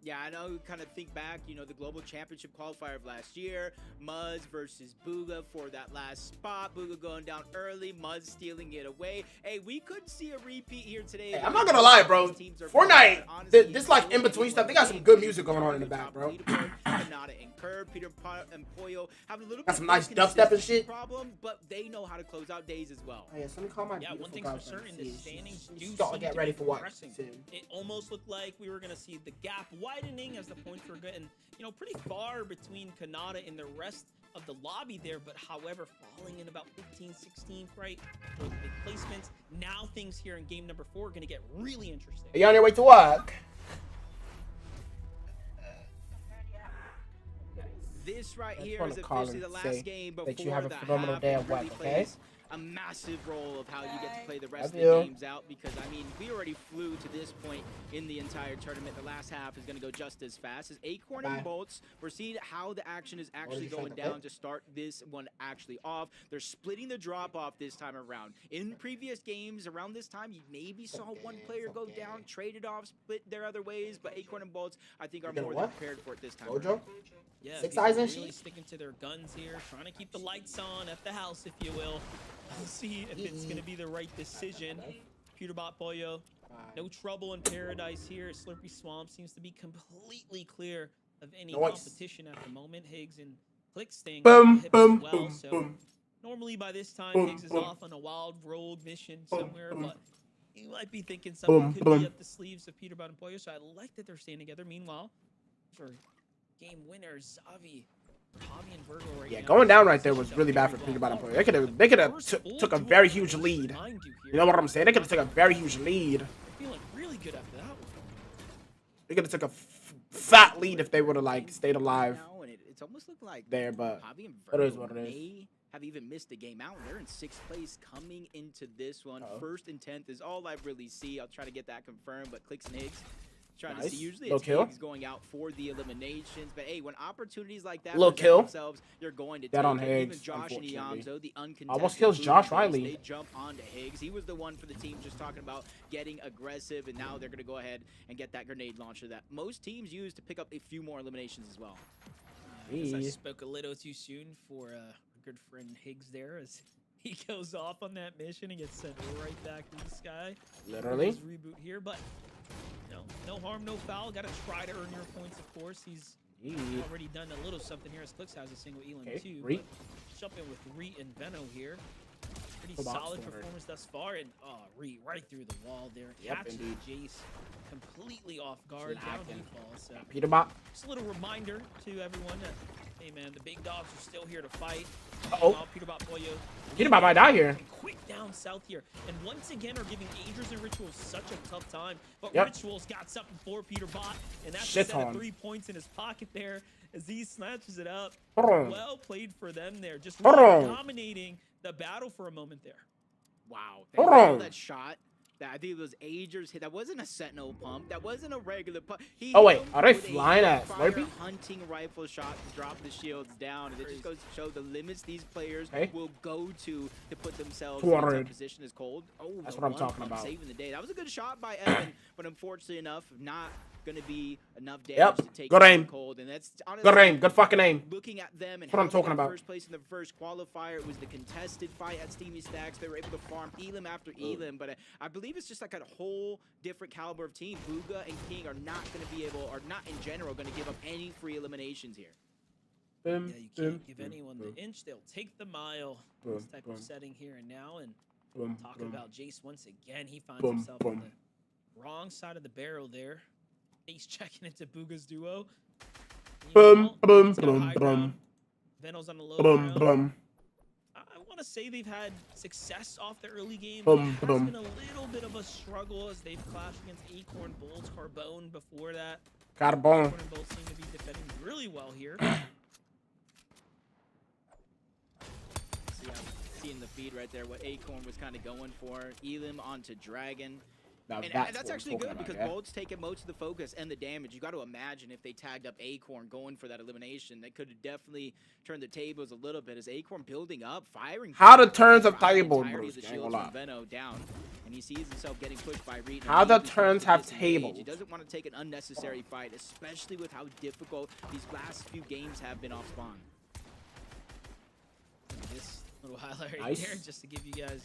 Yeah, I know. Kind of think back, you know, the Global Championship qualifier of last year, Muzz versus Bugha for that last spot. Bugha going down early, Muzz stealing it away. Hey, we could see a repeat here today. Hey, I'm not gonna lie, bro. Fortnite, this like in between stuff, they got some good music going on in the back, bro. Kanata and Curb, Peter and Pollo have a little Got bit some of nice dubstep and shit. problem, but they know how to close out days as well. Oh, yeah, let me call my Yeah, one beautiful thing's for girlfriend. certain, the See, standings do she's starting to seem get to ready be for what? progressing. Soon. It almost looked like we were going to see the gap widening as the points were getting, you know, pretty far between Kanata and the rest of the lobby there, but however, falling in about 15, 16th, right? Those big placements. Now things here in game number 4 are going to get really interesting. Are you on your way to work? This right I just here wanna is call officially the and last say game that before you have a the phenomenal half. day It at work, really okay? plays a massive role of how you get to play the rest Love of the you. games out, because I mean we already flew to this point in the entire tournament. The last half is going to go just as fast as Acorn Bye. and Bolts. We're seeing how the action is actually you going say, down okay? to start this one actually off. They're splitting the drop off this time around. In previous games around this time, you maybe saw one player go down, traded off, split their other ways, but Acorn and Bolts I think are You gonna more than what? prepared for it this time. Mojo? Yeah, Six people eyes and really shit? sticking to their guns here, trying to keep the lights on at the house, if you will. We'll see if it's going to be the right decision. Peterbot Pollo, no trouble in paradise here. Slurpy Swamp seems to be completely clear of any Nice. competition at the moment. Higgs and Click staying Boom, hip boom, as well. boom, So boom. normally by this time, Boom, Higgs is boom. off on a wild rogue mission Boom, somewhere, boom. but you might be thinking something Boom, could boom. be up the sleeves of Peterbot and Pollo. So I like that they're staying together. Meanwhile, for game winner Xavi, Javi and Virgo right Yeah, now. going down right there was really bad for Peterbot and Pollo. They could have took a very huge lead. You know what I'm saying? They could have took a very huge lead. Feeling really good after that one. They could have took a fat lead if they would have like stayed alive Now, and it's almost looked like there, but Javi and it is Virgo what it is. may have even missed the game out. They're in 6th place coming into this one. Uh-oh. 1st and 10th is all I really see. I'll try to get that confirmed, but Clicks and Higgs trying to Nice. see. Usually Low it's kill. Higgs going out for the eliminations, but hey, when opportunities like that Low present kill. themselves, you're going to Dead take on it. Higgs, Even Josh and unfortunately. Iamzo, the uncontested Almost kills Josh Blues, Riley. They jump onto Higgs. He was the one for the team just talking about getting aggressive, and now they're going to go ahead and get that grenade launcher that most teams use to pick up a few more eliminations as well. I guess I Jeez. spoke a little too soon for our good friend Higgs there, as he goes off on that mission and gets sent right back to the sky. Literally. His reboot here, but no harm, no foul. Got to try to earn your points, of course. He's Yeah. already done a little something here as Clicks has a single Elam Okay, too. Reet. but Jumping with Reet and Veno here. Pretty Full box solid order. performance thus far, and Reet right through the wall there. Yep, Catches indeed. Jace completely off guard. Down he Slacking. falls. So Peterbot. just a little reminder to everyone that, hey man, the big dogs are still here to fight. Uh-oh. Meanwhile, Peterbot Pollo Peterbot might die here. and quick down south here, and once again are giving Agers and Rituals such a tough time. But Yep. Rituals got something for Peterbot, and that's Shit a set on. of 3 points in his pocket there as he snatches it up. Brrr. Well played for them there, just Brrr. dominating the battle for a moment there. Wow. Hold on. That shot. That I think it was Agers hit. That wasn't a Sentinel pump. That wasn't a regular pump. He Oh, wait, hit him are they with a flying at fire Slurpee? hunting rifle shot to drop the shields down. And it just goes to show the limits these players Okay. will go to put themselves in a 200. tough position is cold. Oh, That's the what I'm one talking pump about. saving the day. That was a good shot by Evan, but unfortunately enough, not going to be enough damage Yep. to take Good down aim. cold. And that's honestly, Good aim. Good fucking aim. looking at them and That's what I'm how they talking got about. first place in the first qualifier, it was the contested fight at Steamy Stacks. They were able to farm Elam after Elam, but I believe it's just like a whole different caliber of team. Bugha and King are not going to be able, or not in general, going to give up any free eliminations here. Boom, Yeah, you boom, can't give boom, anyone boom, the inch. They'll take the mile. Boom, This type boom. of setting here and now, and boom, talking boom. about Jace once again. He finds Boom, himself boom. on the wrong side of the barrel there. Ace checking into Bugha's duo. Boom, Meanwhile, boom, he's got boom, high boom. ground. Veno's on the low Boom, ground. boom. I want to say they've had success off the early game. Boom, But it has boom. been a little bit of a struggle as they've clashed against Acorn, Bolts, Carbone before that. Carbone. Acorn and Bolts seem to be defending really well here. See, I'm seeing the feed right there, what Acorn was kind of going for. Elam onto Dragon. Now, And that's that's what actually we're good talking because about, yeah. Bolt's taking most of the focus and the damage. You got to imagine if they tagged up Acorn going for that elimination, they could have definitely turned the tables a little bit as Acorn building up, firing. How the turns have Driving the tabled, entirety bros, of the I ain't shields gonna from Veno down, and he sees himself getting pushed by Reed. How the turns have tabled. He doesn't want to take an unnecessary fight, especially with how difficult these last few games have been off spawn. This little highlight right Nice. there, just to give you guys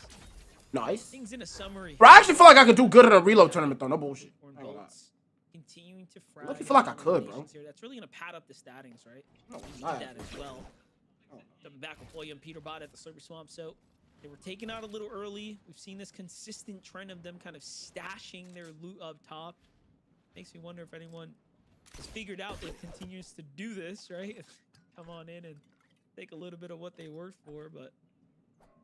Nice. things in a summary. Bro, I actually feel like I could do good in a reload tournament, though. No bullshit. I ain't gonna lie. Bolts continuing to I frag. feel like I could, bro. eliminations here. That's really gonna pad up the stattings, right? Oh, We need nice. that as well. Jumping back with Poyo and Peterbot at the Slurpy Swamp. So they were taken out a little early. We've seen this consistent trend of them kind of stashing their loot up top. Makes me wonder if anyone has figured out that continues to do this, right? Come on in and take a little bit of what they worked for, but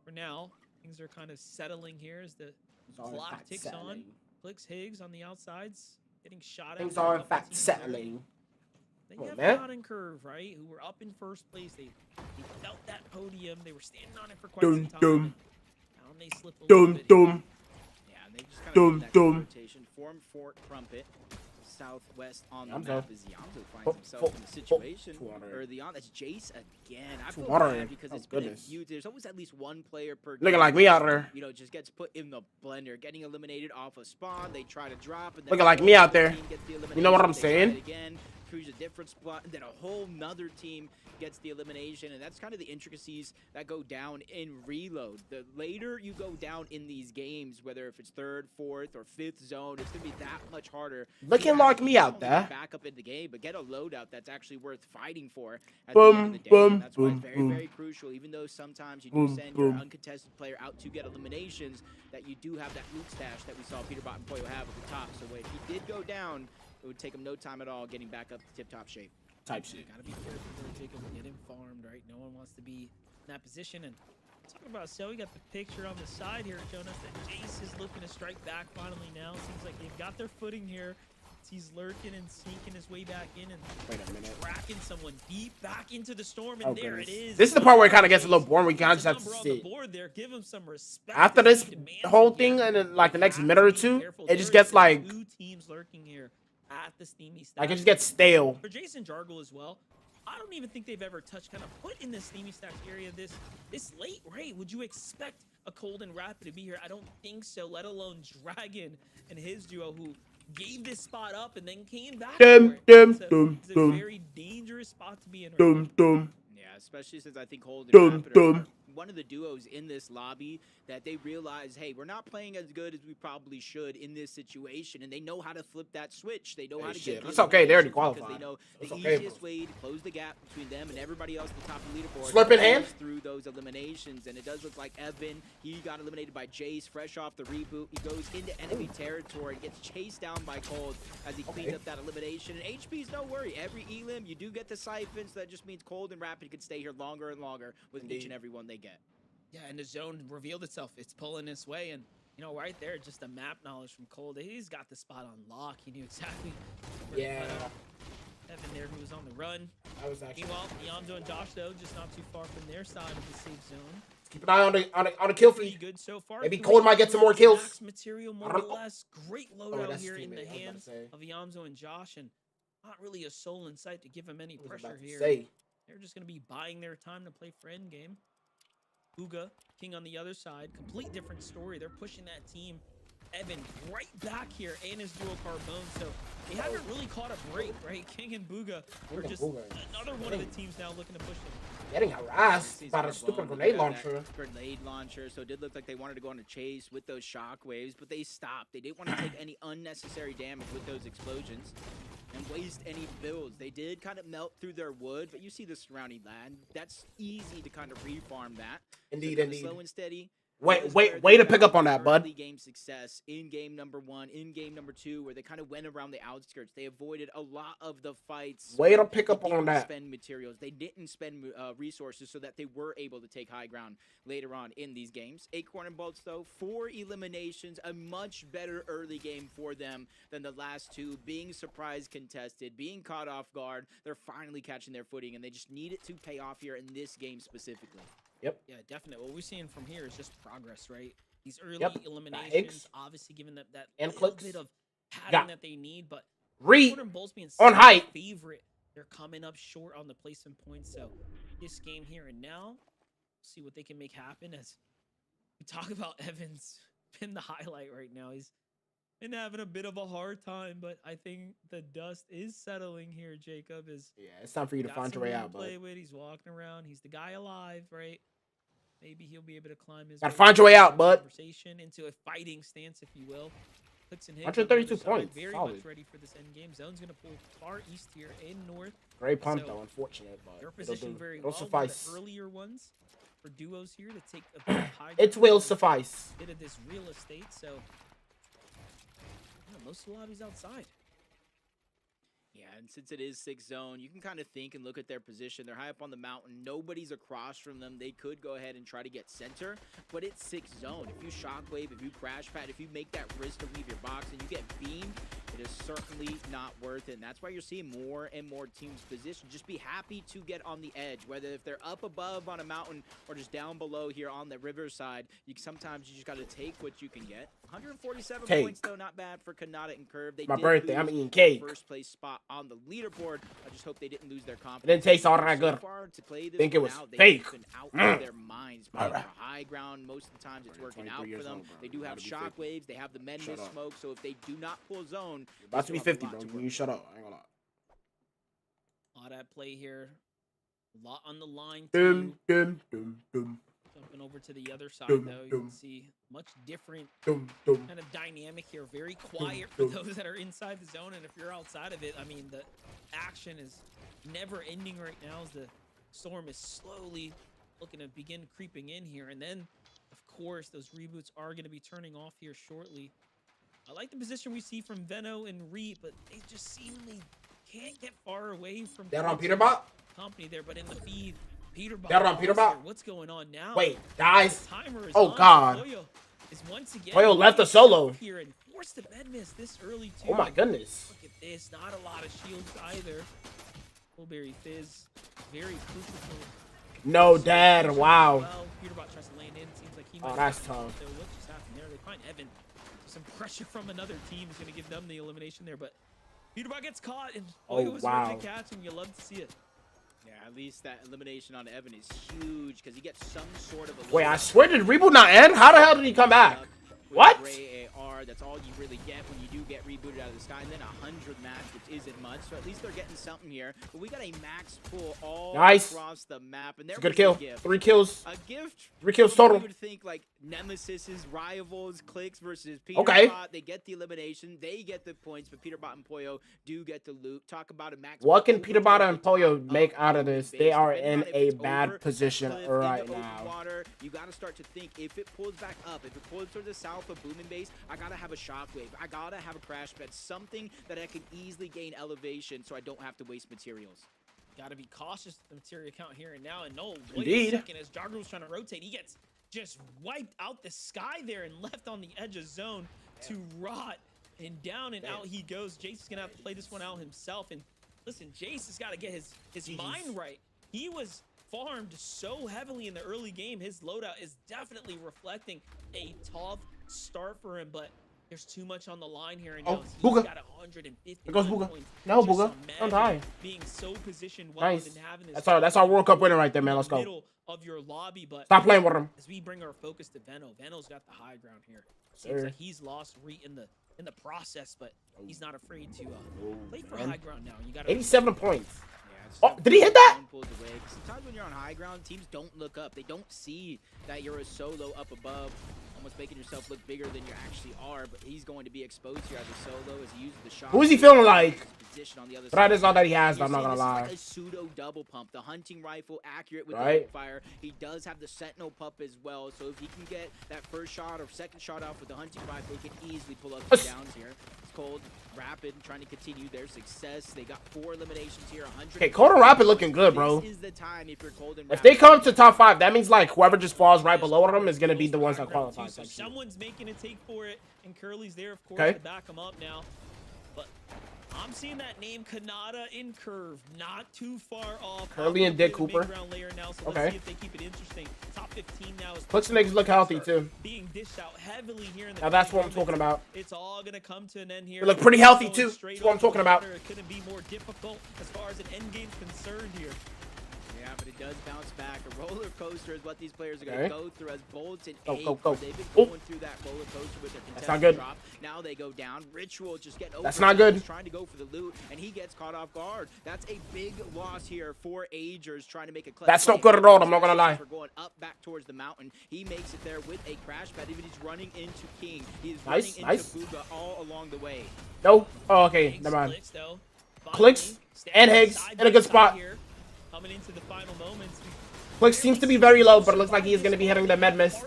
for now, things are kind of settling here as the all in clock fact ticks settling. on. Clicks Higgs on the outsides, getting shot at. Things by a are in couple fact teams settling. Then Come you on, have man. Cotton Curve, right? Who were up in first place. They felt that podium. They were standing on it for quite Dum some time. dum. Now they slip a little Dum bit here. dum. Yeah, and they just kind Dum, of that dum. rotation. Form Fort Crumpet, southwest on the Yamzo. map as Yamzo finds Oh, himself oh, in a oh, situation 200. or that's Jace again. I feel 200. bad because Oh, it's been a goodness. huge. There's always at least one player per Looking game like me out there. You know, just gets put in the blender, getting eliminated off a spawn. They try to drop, and then Looking like me out there. team gets the You know what I'm elimination, they try saying? it again, choose a different spot, and then a whole nother team gets the elimination, and that's kind of the intricacies that go down in reload. The later you go down in these games, whether if it's third, fourth, or fifth zone, it's gonna be that much harder. to Looking like actually me not out only there. get back up in the game, but get a loadout that's actually worth fighting for at the end Boom, of the day. boom, And that's why boom, it's very, boom. very crucial. Even though sometimes you do Boom, send your boom. uncontested player out to get eliminations, that you do have that loot stash that we saw Peterbot and Poyo have at the top. So if he did go down, it would take him no time at all getting back up to tip-top shape. Type shit. Gotta be careful where Jacob will get him farmed, right? No one wants to be in that position. And talking about so we got the picture on the side here, Jonas, that Jace is looking to strike back finally now. Seems like they've got their footing here. He's lurking and sneaking his way back in and Wait a minute. tracking someone deep back into the storm. And Oh, there goodness. it is. This is the part where it kind of gets a little boring. We kind of It's a just have to number on the sit. board there. Give him some respect. After this He demands whole it. thing Yeah, and then, like the next have minute to or be two, careful. it There just is gets like, two teams lurking here at the Steamy Stack. like it just gets stale. For Jason Jargle as well, I don't even think they've ever touched kind of put in the Steamy Stacks area this late, right? Would you expect a Cold and Rapid to be here? I don't think so, let alone Dragon and his duo who gave this spot up and then came back Dum, for it. dum, It's a, dum, it's a dum. very dangerous spot to be in right Dum now. dum. Yeah, especially since I think Hold and Dum, Rapid are dum. one of the duos in this lobby that they realize, hey, we're not playing as good as we probably should in this situation, and they know how to flip that switch. They know Hey, how to shit, get the it's okay, they already eliminations because qualified. They know It's the okay, easiest bro. way to close the gap between them and everybody else at the top of the leaderboard Slurp in hand? is through those eliminations, and it does look like Evan, he got eliminated by Jace, fresh off the reboot. He goes into enemy territory, gets chased down by Cold as he cleans Okay. up that elimination. And HP's no worry. Every elim, you do get the siphons. That just means Cold and Rapid can stay here longer and longer with each Indeed. and every one they get. Yeah, and the zone revealed itself. It's pulling this way, and you know, right there, just the map knowledge from Cold. He's got the spot on lock. He knew exactly where to Yeah. put up. Evan there, who was on the run. I was actually. Meanwhile, Yamzo and Josh, though, just not too far from their side of the safe zone. Keep an eye on the kill Pretty feed. good so far. Maybe 3 Cold might get some more kills. max material, more I or don't know. less. Great Oh, loadout that's here his in the teammate, I was hands about to say. of Yamzo and Josh, and not really a soul in sight to give him any I was pressure about to here. say. They're just going to be buying their time to play friend game. Uga, King on the other side. Complete different story. They're pushing that team. Evan right back here and his duo Carbone. So they haven't really caught a break, right? King and Booga are and just Booga. another one of the teams now looking to push them. Getting harassed Sees by the Carbone, stupid they grenade got that launcher. Grenade launcher. So it did look like they wanted to go on a chase with those shockwaves, but they stopped. They didn't want to take any unnecessary damage with those explosions and waste any builds. They did kind of melt through their wood, but you see the surrounding land. That's easy to kind of refarm that. Indeed, So indeed. slow and steady. Way is where to they pick up on found that, bud. early game success in game number 1, in game number 2, where they kind of went around the outskirts. They avoided a lot of the fights. Way to where pick they up on didn't that. Spend materials. They didn't spend resources so that they were able to take high ground later on in these games. Acorn and Bolts, though, 4 eliminations, a much better early game for them than the last 2. Being surprise contested, being caught off guard, they're finally catching their footing, and they just need it to pay off here in this game specifically. Yep. Yeah, definitely. What we're seeing from here is just progress, right? These early Yep. eliminations, Higgs. obviously giving them that And little Clicks. bit of padding Got that they need, but Reed Golden Bulls being on such a height. favorite, they're coming up short on the placement points. So this game here and now, see what they can make happen. As we talk about Evans, been the highlight right now. He's been having a bit of a hard time, but I think the dust is settling here. Jacob is. Yeah, it's time for you to got find your some way room to out, play bud. with. He's walking around. He's the guy alive, right? Maybe he'll be able to climb his. Gotta way find your way into out, a bud. Conversation into a fighting stance, if you will. Clicks and Higgs on the 132 other side, points, Very solid. much ready for this end game. Zone's gonna pull far east here in north. Great pump So, though, unfortunate, but They're it'll positioned do. very It'll well. suffice. One of the earlier ones for duos here to take a bit of high It ground will and suffice. bit of this real estate. So most of the lobbies outside. Yeah, and since it is 6 zone, you can kind of think and look at their position. They're high up on the mountain. Nobody's across from them. They could go ahead and try to get center, but it's 6 zone. If you shockwave, if you crash pad, if you make that risk to leave your box and you get beamed, it is certainly not worth it. And that's why you're seeing more and more teams positioned. Just be happy to get on the edge, whether if they're up above on a mountain or just down below here on the riverside. Sometimes you just got to take what you can get. 147 Cake. points, though, not bad for Kanata and Curve. They My did birthday, I'm lose eating their cake. first place spot on the leaderboard. I just hope they didn't lose their confidence. It didn't taste all that So good. far, to play this Think it one was out, they've fake. been out Mm. of their minds. Playing Alright. for high ground, most of the times it's working out 23 for years them. old, bro. They do have Gotta be 50. shockwaves. They have the Mendes Shut up. smoke. So if they do not pull zone, You're about to they be still have a 50, lot bro. to When work you with. shut up, I ain't gonna lie. A lot at play here. A lot on the line Dum, too. dum, dum, dum, Jumping over to the other side Dum, though, you dum. can see much different dum, dum. kind of dynamic here. Very quiet for dum. those that are inside the zone, and if you're outside of it, I mean the action is never ending right now as the storm is slowly looking to begin creeping in here. And then of course those reboots are going to be turning off here shortly. I like the position we see from Veno and Reap, but they just seemingly can't get far away from That on Clicks Peterbot? company there. But in the feed, Peterbot That on lost Peterbot? here. What's going on now? Wait, guys. The timer is Oh, on. God. Pollo is once again Pollo left the solo. here and forced the bed miss this early too. Oh my goodness. Look at this, not a lot of shields either. Bullberry Fizz, very crucial for No, Dad. Wow. well. Peterbot tries to land in. Seems like he Oh, might that's get tough. So what just happened there? They find Evan. Some pressure from another team is going to give them the elimination there, but Peterbot gets caught, and Oh, was wow. ready to catch him. You love to see it. Yeah, at least that elimination on Evan is huge because he gets some sort of a Wait, I swear, did Reboot not end? How the hell did he come back? What? Gray AR, that's all you really get when you do get rebooted out of the sky, and then 100 max, which isn't much. So at least they're getting something here. But we got a max pull all Nice. across the map, and there It's a good was kill. the gift. 3 kills. A gift. 3 kills You total. would think like Nemesis's rivals, Clicks versus Okay. Peterbot. They get the elimination, they get the points, but Peterbot and Pollo do get the loot. Talk about a max. What can pull Peterbot over and the Pollo top make of out of the this? base. They are Depending in on if a it's bad over position that cliff, right into open now. water, you got to start to think if it pulls back up, if it pulls towards the south of Booming Base, I got to have a shockwave. I got to have a crash pad, something that I can easily gain elevation so I don't have to waste materials. Got to be cautious with the material count here and now. And no, wait Indeed. a second. As Jargo was trying to rotate, he gets just wiped out the sky there and left on the edge of zone to rot. And down and out he goes. Jace is going to have to play this one out himself. And listen, Jace has got to get his mind right. He was farmed so heavily in the early game. His loadout is definitely reflecting a tough start for him, but there's too much on the line here, and Oh, now he's Booga. got 150 There goes Booga. points. No, Just Booga. imagine Don't die. being so positioned well Nice. and having this That's our World Cup winner right there, man. Let's go. middle of your lobby, but Stop playing with him. as we bring our focus to Veno, Veno's got the high ground here. Sir. Seems like he's lost in the process, but he's not afraid to play for man. high ground now. You got 87 points. Yeah, it's Oh, tough did he when hit that? zone pulls away. 'Cause sometimes when you're on high ground, teams don't look up. They don't see that you're a solo up above, almost making yourself look bigger than you actually are. But he's going to be exposed here as a solo as he uses the shot. Who is he feeling like? Position on the other That side. is all that he has, You're I'm not seeing gonna this lie. is like a pseudo double pump. The hunting rifle accurate with Right. the fire. He does have the sentinel pump as well. So if he can get that first shot or second shot off with the hunting rifle, he can easily pull up the downs here. It's Cold, Rapid trying to continue their success. They got 4 eliminations here. 100. Okay, Cold and Rapid looking good, bro. This is the time if you're Cold and If Rapid. they come to top 5, that means like whoever just falls right below them is gonna be the ones that qualify. So someone's making a take for it, and Curly's there, of course, Okay. to back him up now. But I'm seeing that name Kanata in Curve, not too far off. Curly and Dick Probably the Cooper. mid-round layer now, so Okay. let's see if they keep it interesting. Top 15 now is Clicks and niggas look healthy too. being dished out heavily here in the Now that's what I'm moments. talking about. It's all gonna come to an end here. They look pretty healthy, Going too. straight That's what I'm off the talking about. water. It couldn't be more difficult as far as an end game's concerned here. Yeah, but it does bounce back. A roller coaster is what these players are going Okay. to go through as Bolts and Go, Ape, go, go. they've been Oh. going through that roller coaster with their That's contested not good. drop. Now they go down. Ritual just getting over. That's not good. He's trying to go for the loot, and he gets caught off guard. That's a big loss here for Agers trying to make a clutch. That's not play. good at all, I'm not gonna lie. For going up back towards the mountain. He makes it there with a crash pad. Even he's running into King. He is Nice, running nice. into Booga all along the way. No. Oh, okay. Never mind. Clicks, though. Clicks and Higgs in a good spot. Here, coming into the final moments. Clicks seems to be very low, but it looks like he is going to be hitting the med miss.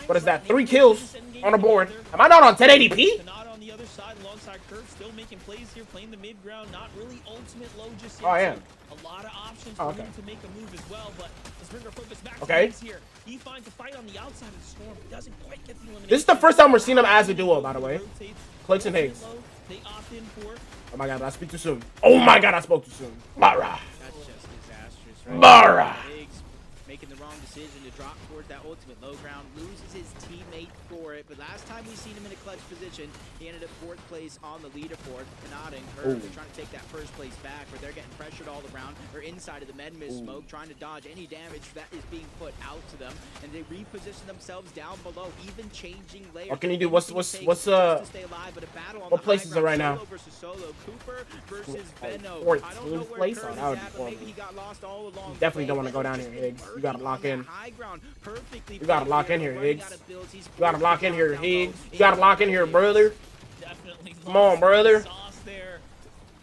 What is that? 3 kills on the board. Am I not on 1080p? Not on the other side, alongside Curve, still making plays here, playing the mid ground, not really ultimate low just yet. Oh, I am. So a lot of options Oh, for okay. him to make a move as well, but let's bring our focus back Okay. to Higgs here. He finds a fight on the outside of the Storm, doesn't quite get the elimination. This is the first time we're seeing them as a duo, by the way. Rotates, Clicks and Higgs. low, they opt in for. Oh my god, I speak too soon. Oh my god, I spoke too soon. Mara. That's just disastrous, right? Mara. Higgs making the wrong decision to drop towards that ultimate low ground, loses his teammate for it. But last time we seen him in a clutch position, he ended up 4th place on the leaderboard. Kanata and Curve Ooh. are trying to take that 1st place back, where they're getting pressured all around or inside of the med miss Ooh. smoke, trying to dodge any damage that is being put out to them. And they reposition themselves down below, even changing layers. What can you do? What's Anything it what's takes just to stay alive, but a battle on what the place high is it right ground, now? Solo versus solo. Cooper versus Oh, Venno. 14th I don't know where place? Curve Oh, that would is be at, but maybe horrible. he got lost all along You the definitely way. don't want to go Venno down just here, been Higgs. You working gotta on lock that in. high ground perfectly. You gotta played lock here, in here, running Higgs. out of builds. He's You gotta forced lock to in drop here, down Higgs. low You gotta into lock in here, the brother. Definitely Come on, lost brother. sauce there.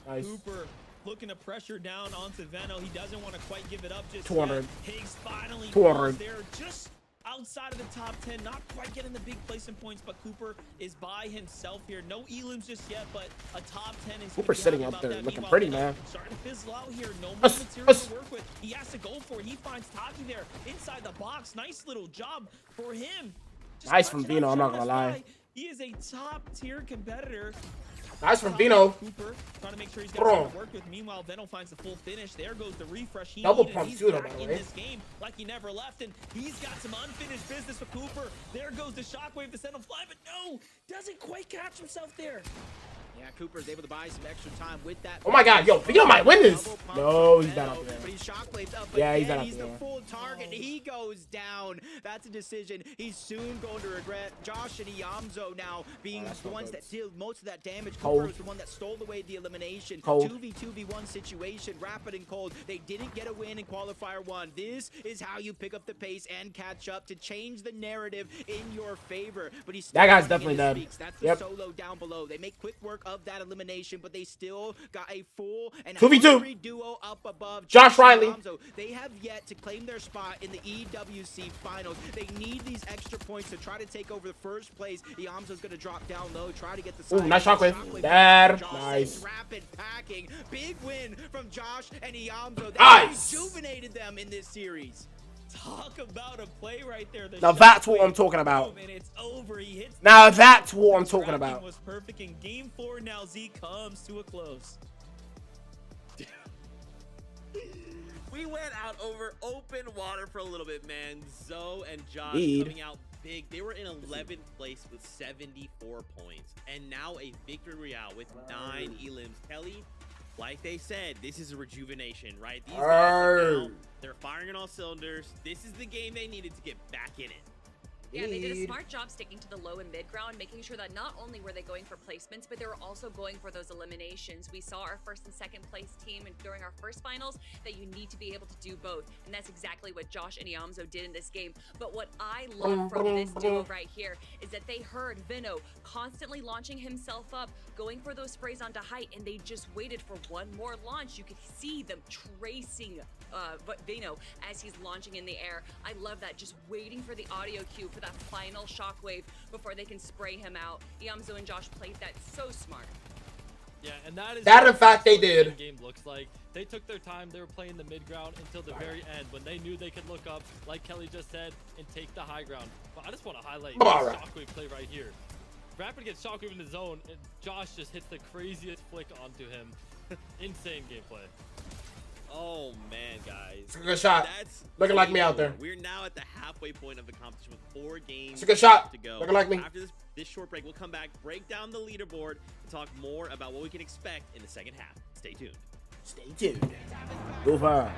Nice. Cooper looking to pressure down onto Venno. He doesn't want to quite give it up just 200. yet. Higgs finally 200. falls there, just outside of the top 10, not quite getting the big placing points, but Cooper is by himself here. No elims just yet, but a top 10 is Cooper's gonna sitting be up happy there about that. looking Meanwhile, pretty, Venno man. starting to fizzle out here. No more Us, material us. to work with. He has to go for it. He finds Taki there inside the box. Nice little job for him. Just Nice from punching out Vino, I'm not Jonas gonna lie. Rai. He is a top tier competitor. Nice from Vino. Cooper trying to make sure he's got Bro. something to work with. Meanwhile, Venno finds the full finish. There goes the refresh he Double needed. pump He's too, though, back by the in way. this game like he never left, and he's got some unfinished business with Cooper. There goes the shockwave to send him flying, but no, doesn't quite catch himself there. Yeah, Cooper's able to buy some extra time with that. Oh my god, yo, Vino might win this. Double pump No, from he's not Venno, up there. But he's shockwaves up. Yeah, he's again. not up He's the there. full target. He goes down. That's a decision he's soon going to regret. Josh and Iamzo now being that's the not ones good. that deal most of that damage. Cold. Cooper was the one that stole away the elimination. Cold. 2v2v1 situation, rapid and cold. They didn't get a win in qualifier 1. This is how you pick up the pace and catch up to change the narrative in your favor. But he's still That guy's running definitely into dead. streaks. That's the Yep. solo down below. They make quick work of that elimination, but they still got a full and 2v2. hungry duo up above. Josh Riley. and Alonso. They have yet to claim their spot in the EWC finals. They need these extra points to try to take over the 1st place. Iamzo's going to drop down low, try to get the Ooh, side. nice shockwave. Shockwave Dad. Josh Nice. is rapid packing. Big win from Josh and Iamzo. They Nice. rejuvenated them in this series. Talk about a play right there. The Now that's what shockwave I'm talking about. boom, and it's over. He hits Now that's what I'm talking tracking about. was perfect in game 4. Now Z comes to a close. We went out over open water for a little bit, man. Zoe and Josh Indeed. coming out big. They were in 11th place with 74 points. And now a victory royale with 9 elims. Kelly, like they said, this is a rejuvenation, right? These guys are now, they're firing on all cylinders. This is the game they needed to get back in it. Yeah, they did a smart job sticking to the low and mid ground, making sure that not only were they going for placements, but they were also going for those eliminations. We saw our 1st and 2nd place team during our first finals that you need to be able to do both, and that's exactly what Josh and Iamzo did in this game. But what I love from this duo right here is that they heard Venno constantly launching himself up, going for those sprays onto height, and they just waited for one more launch. You could see them tracing Venno as he's launching in the air. I love that, just waiting for the audio cue for that final shockwave before they can spray him out. Iamzo and Josh played that so smart. Yeah, and that is That, what in fact, they the did. game looks like. They took their time. They were playing the mid ground until the very end when they knew they could look up, like Kelly just said, and take the high ground. But I just want to highlight this shockwave play right here. Rapid gets shockwave in the zone, and Josh just hits the craziest flick onto him. Insane gameplay. Oh man, guys. It's a good shot. That's Looking like me out there. We're now at the halfway point of the competition with 4 games It's a good shot. to go. Looking like me. After this short break, we'll come back, break down the leaderboard, and talk more about what we can expect in the second half. Stay tuned. Stay tuned. Move on.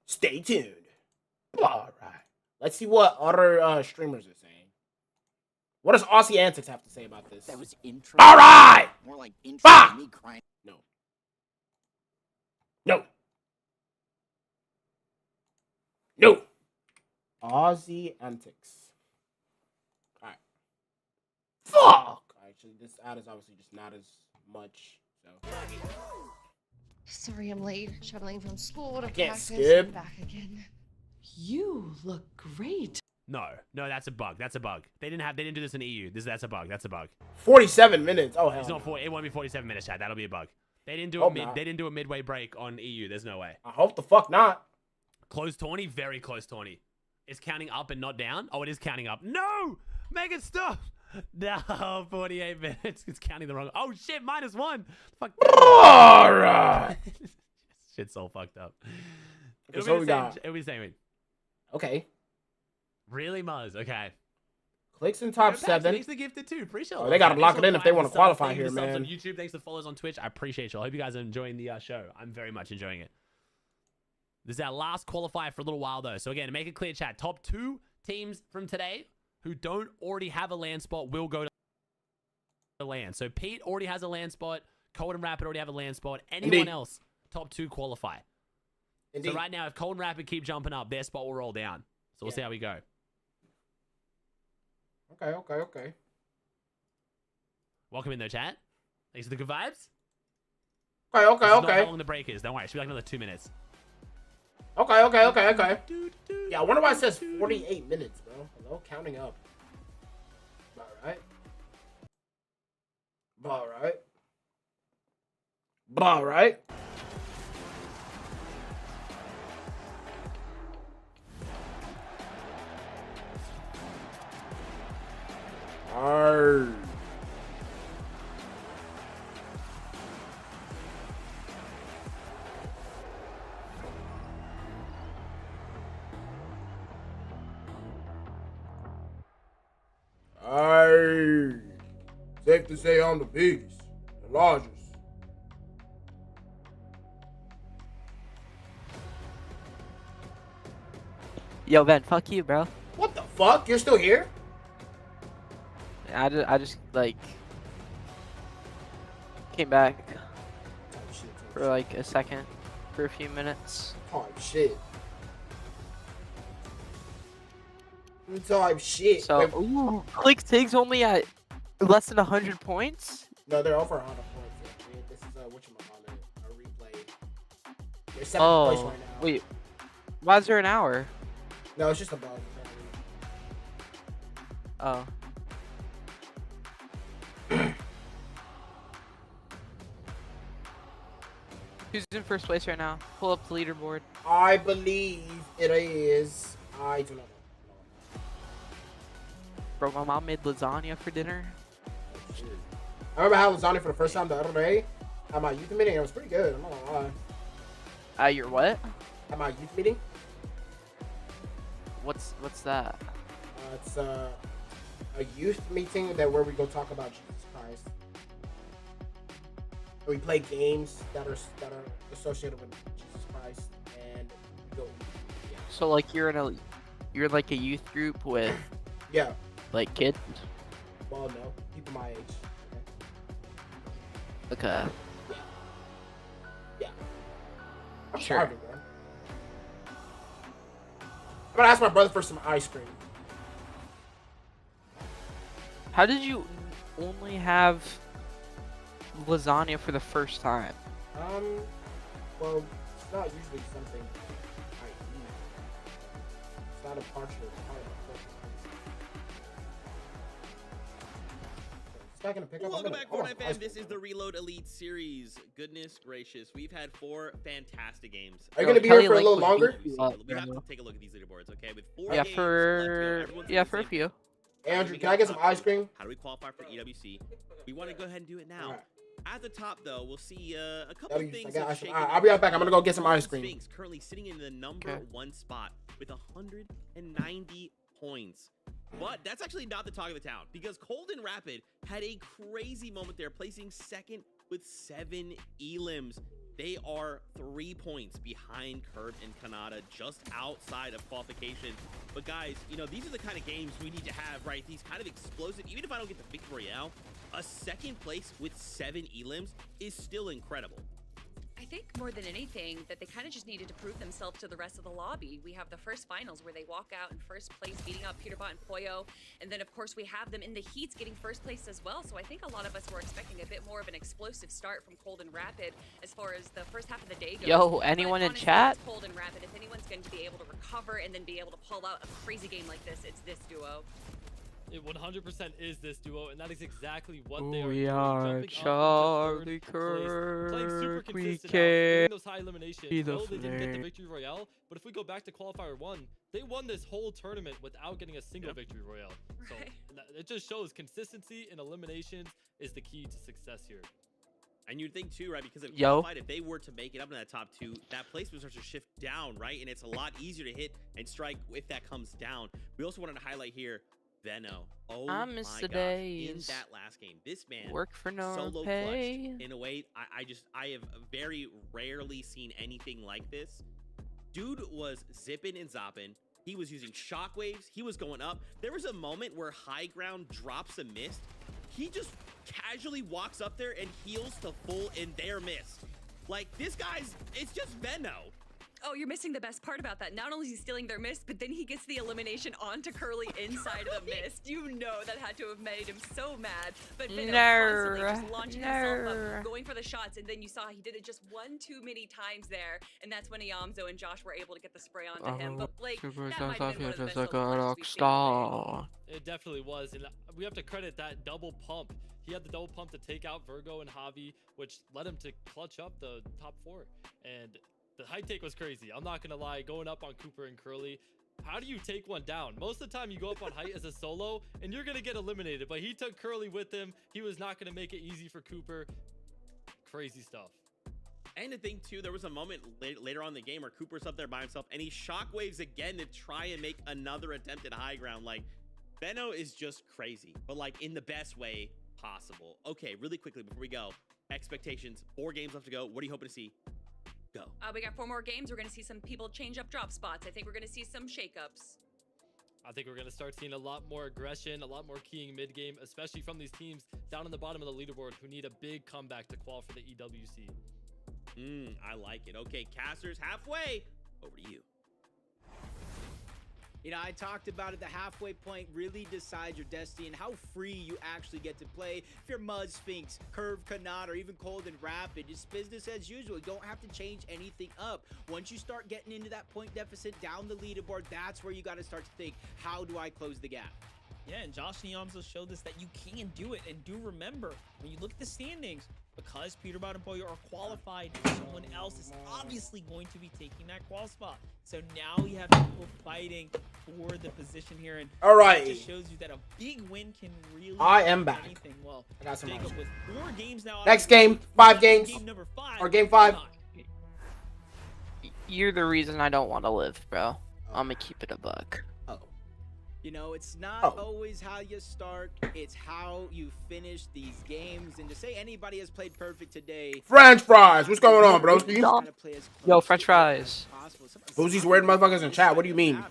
Stay tuned. All right. Let's see what other streamers are saying. What does Aussie Antics have to say about this? That was intro. All right. More like intro Fuck. than me crying. No. No. No. Aussie Antics. All right. Fuck. Actually, this ad is obviously just not as much. So. Sorry I'm late. Shuttling from school to can't practice skip. and back again. You look great. No, that's a bug. That's a bug. They didn't do this in EU. That's a bug. That's a bug. 47 minutes. Oh hell. It's No. not 40. It won't be 47 minutes, chat. That'll be a bug. They didn't do Hope not. They didn't do a midway break on EU. There's no way. I hope the fuck not. Close 20, very close 20. It's counting up and not down. Oh, it is counting up. No, make it stop. No, 48 minutes. It's counting the wrong. Oh shit, -1. Fuck. All right. Shit's all fucked up. Okay, so we got. It'll be the same. Okay. Really, Muzz? Okay. Clicks in top Go back. 7. Thanks to Gifted too. Appreciate it. Oh, they gotta Thanks lock for it in if they buying wanna the subs. qualify Thank you here, for subs man. On YouTube, thanks for followers on Twitch. I appreciate you. I hope you guys are enjoying the show. I'm very much enjoying it. This is our last qualifier for a little while though. So again, to make it clear, chat, top 2 teams from today who don't already have a land spot will go to the land. So Pete already has a land spot. Cold and Rapid already have a land spot. Anyone Indeed. else, top 2 qualify. Indeed. So right now, if Cold and Rapid keep jumping up, their spot will roll down. So we'll see how we go. Okay. Welcome in though, chat. Thanks for the good vibes. Okay. This is not how long the break is. Don't worry. It should be like another 2 minutes. Okay. Yeah, I wonder why it says 48 minutes, bro. Hello, counting up. All right. Arr. Arr. Safe to say I'm the biggest, the largest. Yo, Ben, fuck you, bro. What the fuck? You're still here? I just like came back for like a second, for a few minutes. Type shit. Type shit. So, Wait, ooh, Click Tig's only at less than 100 points. no, they're over 100 points. Yeah. This is whatchamacallit, a replay. They're 7th place Oh, right now. wait. Why is there an hour? No, it's just a bug. Oh. Who's in first place right now? Pull up the leaderboard. I believe it is. I do not know. Bro, my mom made lasagna for dinner. I remember having lasagna for the first time the other day at my youth meeting. It was pretty good. I'm not gonna lie. Your what? At my youth meeting. What's that? It's a youth meeting where we go talk about Jesus Christ. We play games that are associated with Jesus Christ, and we go. Yeah. So like you're like a youth group with Yeah. like kids. Well, no, people my age. Okay. Yeah. I'm Sure. starving, bro. I'm gonna ask my brother for some ice cream. How did you only have lasagna for the first time? Well, it's not usually something I eat. It's not a part of my culture. It's not gonna pick up. Welcome back, Fortnite fam. This is the Reload Elite Series. Goodness gracious, we've had 4 fantastic games. Are you gonna be here for a little longer? We have to take a look at these leaderboards, okay? With 4 Yeah, games for left, for a few. Andrew, can I get some ice cream? How do we qualify for EWC? We want to go ahead and do it now. At the top, though, we'll see a couple W's. of things. I got have ice cream. shaken I'll be right up. back. I'm gonna go get some ice cream. Sphinx currently sitting in the number 1 spot with 190 points. But that's actually not the talk of the town, because Colden Rapid had a crazy moment there, placing second with 7 elims. They are 3 points behind Curve and Kanata, just outside of qualification. But guys, you know, these are the kind of games we need to have, right? These kind of explosive, even if I don't get the Victory Royale, a second place with 7 elims is still incredible. I think more than anything that they kind of just needed to prove themselves to the rest of the lobby. We have the first finals where they walk out in first place, beating up Peterbot and Poyo. And then, of course, we have them in the heats getting first place as well. So I think a lot of us were expecting a bit more of an explosive start from Colden Rapid as far as the first half of the day goes. Yo, anyone But in honestly, chat? it's Colden Rapid. If anyone's going to be able to recover and then be able to pull out a crazy game like this, it's this duo. It 100% is this duo, and that is exactly what they Ooh, are we doing, are jumping up into Charlie third place, playing super Kirk. We consistent now, getting can't those high eliminations. be the No, they didn't get the flame. victory royale, but if we go back to qualifier 1, they won this whole tournament without getting a single victory royale. So it just shows consistency in eliminations is the key to success here. And you'd think too, right? Because of Yo. qualified, if they were to make it up in that top 2, that placement starts to shift down, right? And it's a lot easier to hit and strike if that comes down. We also wanted to highlight here Veno. Oh I my miss gosh. the In days. that last game, this man Work for no solo pay. clutched in a way I have very rarely seen anything like this. Dude was zipping and zopping. He was using shockwaves. He was going up. There was a moment where High Ground drops a mist. He just casually walks up there and heals to full in their mist. Like, this guy's, it's just Veno. Oh, you're missing the best part about that. Not only is he stealing their mist, but then he gets the elimination onto Curly inside of the mist. You know that had to have made him so mad. But Veno constantly just launching himself up, going for the shots, and then you saw he did it just one too many times there, and that's when Iamzo and Josh were able to get the spray onto him. But Blake, that might have been one of the best solo clutches we've seen all day. It definitely was, and we have to credit that double pump. He had the double pump to take out Virgo and Javi, which led him to clutch up the top 4. And the high take was crazy. I'm not gonna lie, going up on Cooper and Curly. How do you take one down? Most of the time you go up on height as a solo and you're gonna get eliminated, but he took Curly with him. He was not gonna make it easy for Cooper. Crazy stuff. And the thing too, there was a moment later on in the game where Cooper's up there by himself and he shockwaves again to try and make another attempt at high ground. Like, Veno is just crazy, but like in the best way possible. Okay, really quickly before we go, expectations, 4 games left to go. What are you hoping to see? Go. We got 4 more games. We're going to see some people change up drop spots. I think we're going to see some shakeups. I think we're going to start seeing a lot more aggression, a lot more keying mid-game, especially from these teams down in the bottom of the leaderboard who need a big comeback to qualify for the EWC. I like it. Okay, Casters, halfway. Over to you. You know, I talked about it, the halfway point really decides your destiny and how free you actually get to play. If you're Mud Sphinx, Curve Kanat, or even Colden Rapid, it's business as usual. You don't have to change anything up. Once you start getting into that point deficit down the leaderboard, that's where you got to start to think, how do I close the gap? Yeah, and Josh Niamzo showed us that you can do it. And do remember, when you look at the standings, because Peterbot and Poyo are qualified, someone else is obviously going to be taking that qual spot. So now you have people fighting for the position here, and all right, it just shows you that a big win can really. I am back. Anything. Well, I got some Jacob with 4 games now. Next game, 5 games, Game number 5, or game 5. You're the reason I don't want to live, bro. I'm gonna keep it a buck. You know, it's not always how you start, it's how you finish these games. And to say anybody has played perfect today. French fries, what's going on, broski? Yo, French fries. Who's these weird motherfuckers in chat? What do you mean?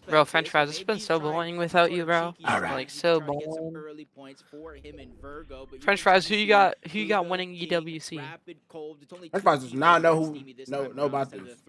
Bro, French fries, it's been so boring without you, bro. Like, so boring. French fries, who you got winning EWC? French fries does not know about this.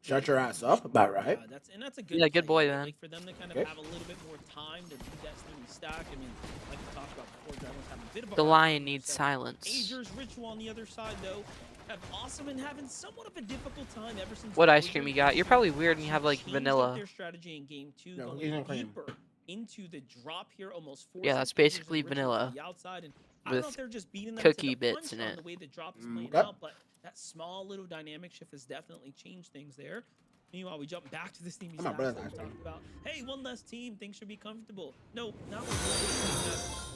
Shut your ass up, about right. That's a good Yeah, good boy, man. Like for them to kind of have a little bit more time to do that steamy stack. I mean, like we talked about before, Dragon's having a bit of a The hard lion time, needs so silence. Azer's Ritual on the other side, though, have awesome and having somewhat of a difficult time ever since. What ice cream you got? You're probably weird and you have like changed up vanilla. Their strategy in game 2, No, going he's not cream. deeper into the drop here, almost Yeah, that's basically vanilla the outside, and I don't know with if they're just beating them cookie to the bits in punch on it. the way the drop is playing Okay. out, but that small little dynamic shift has definitely changed things there. Meanwhile, we jump back to the steamy My stacks brother that we actually. talked about. Hey, one less team, things should be comfortable. No, not when we're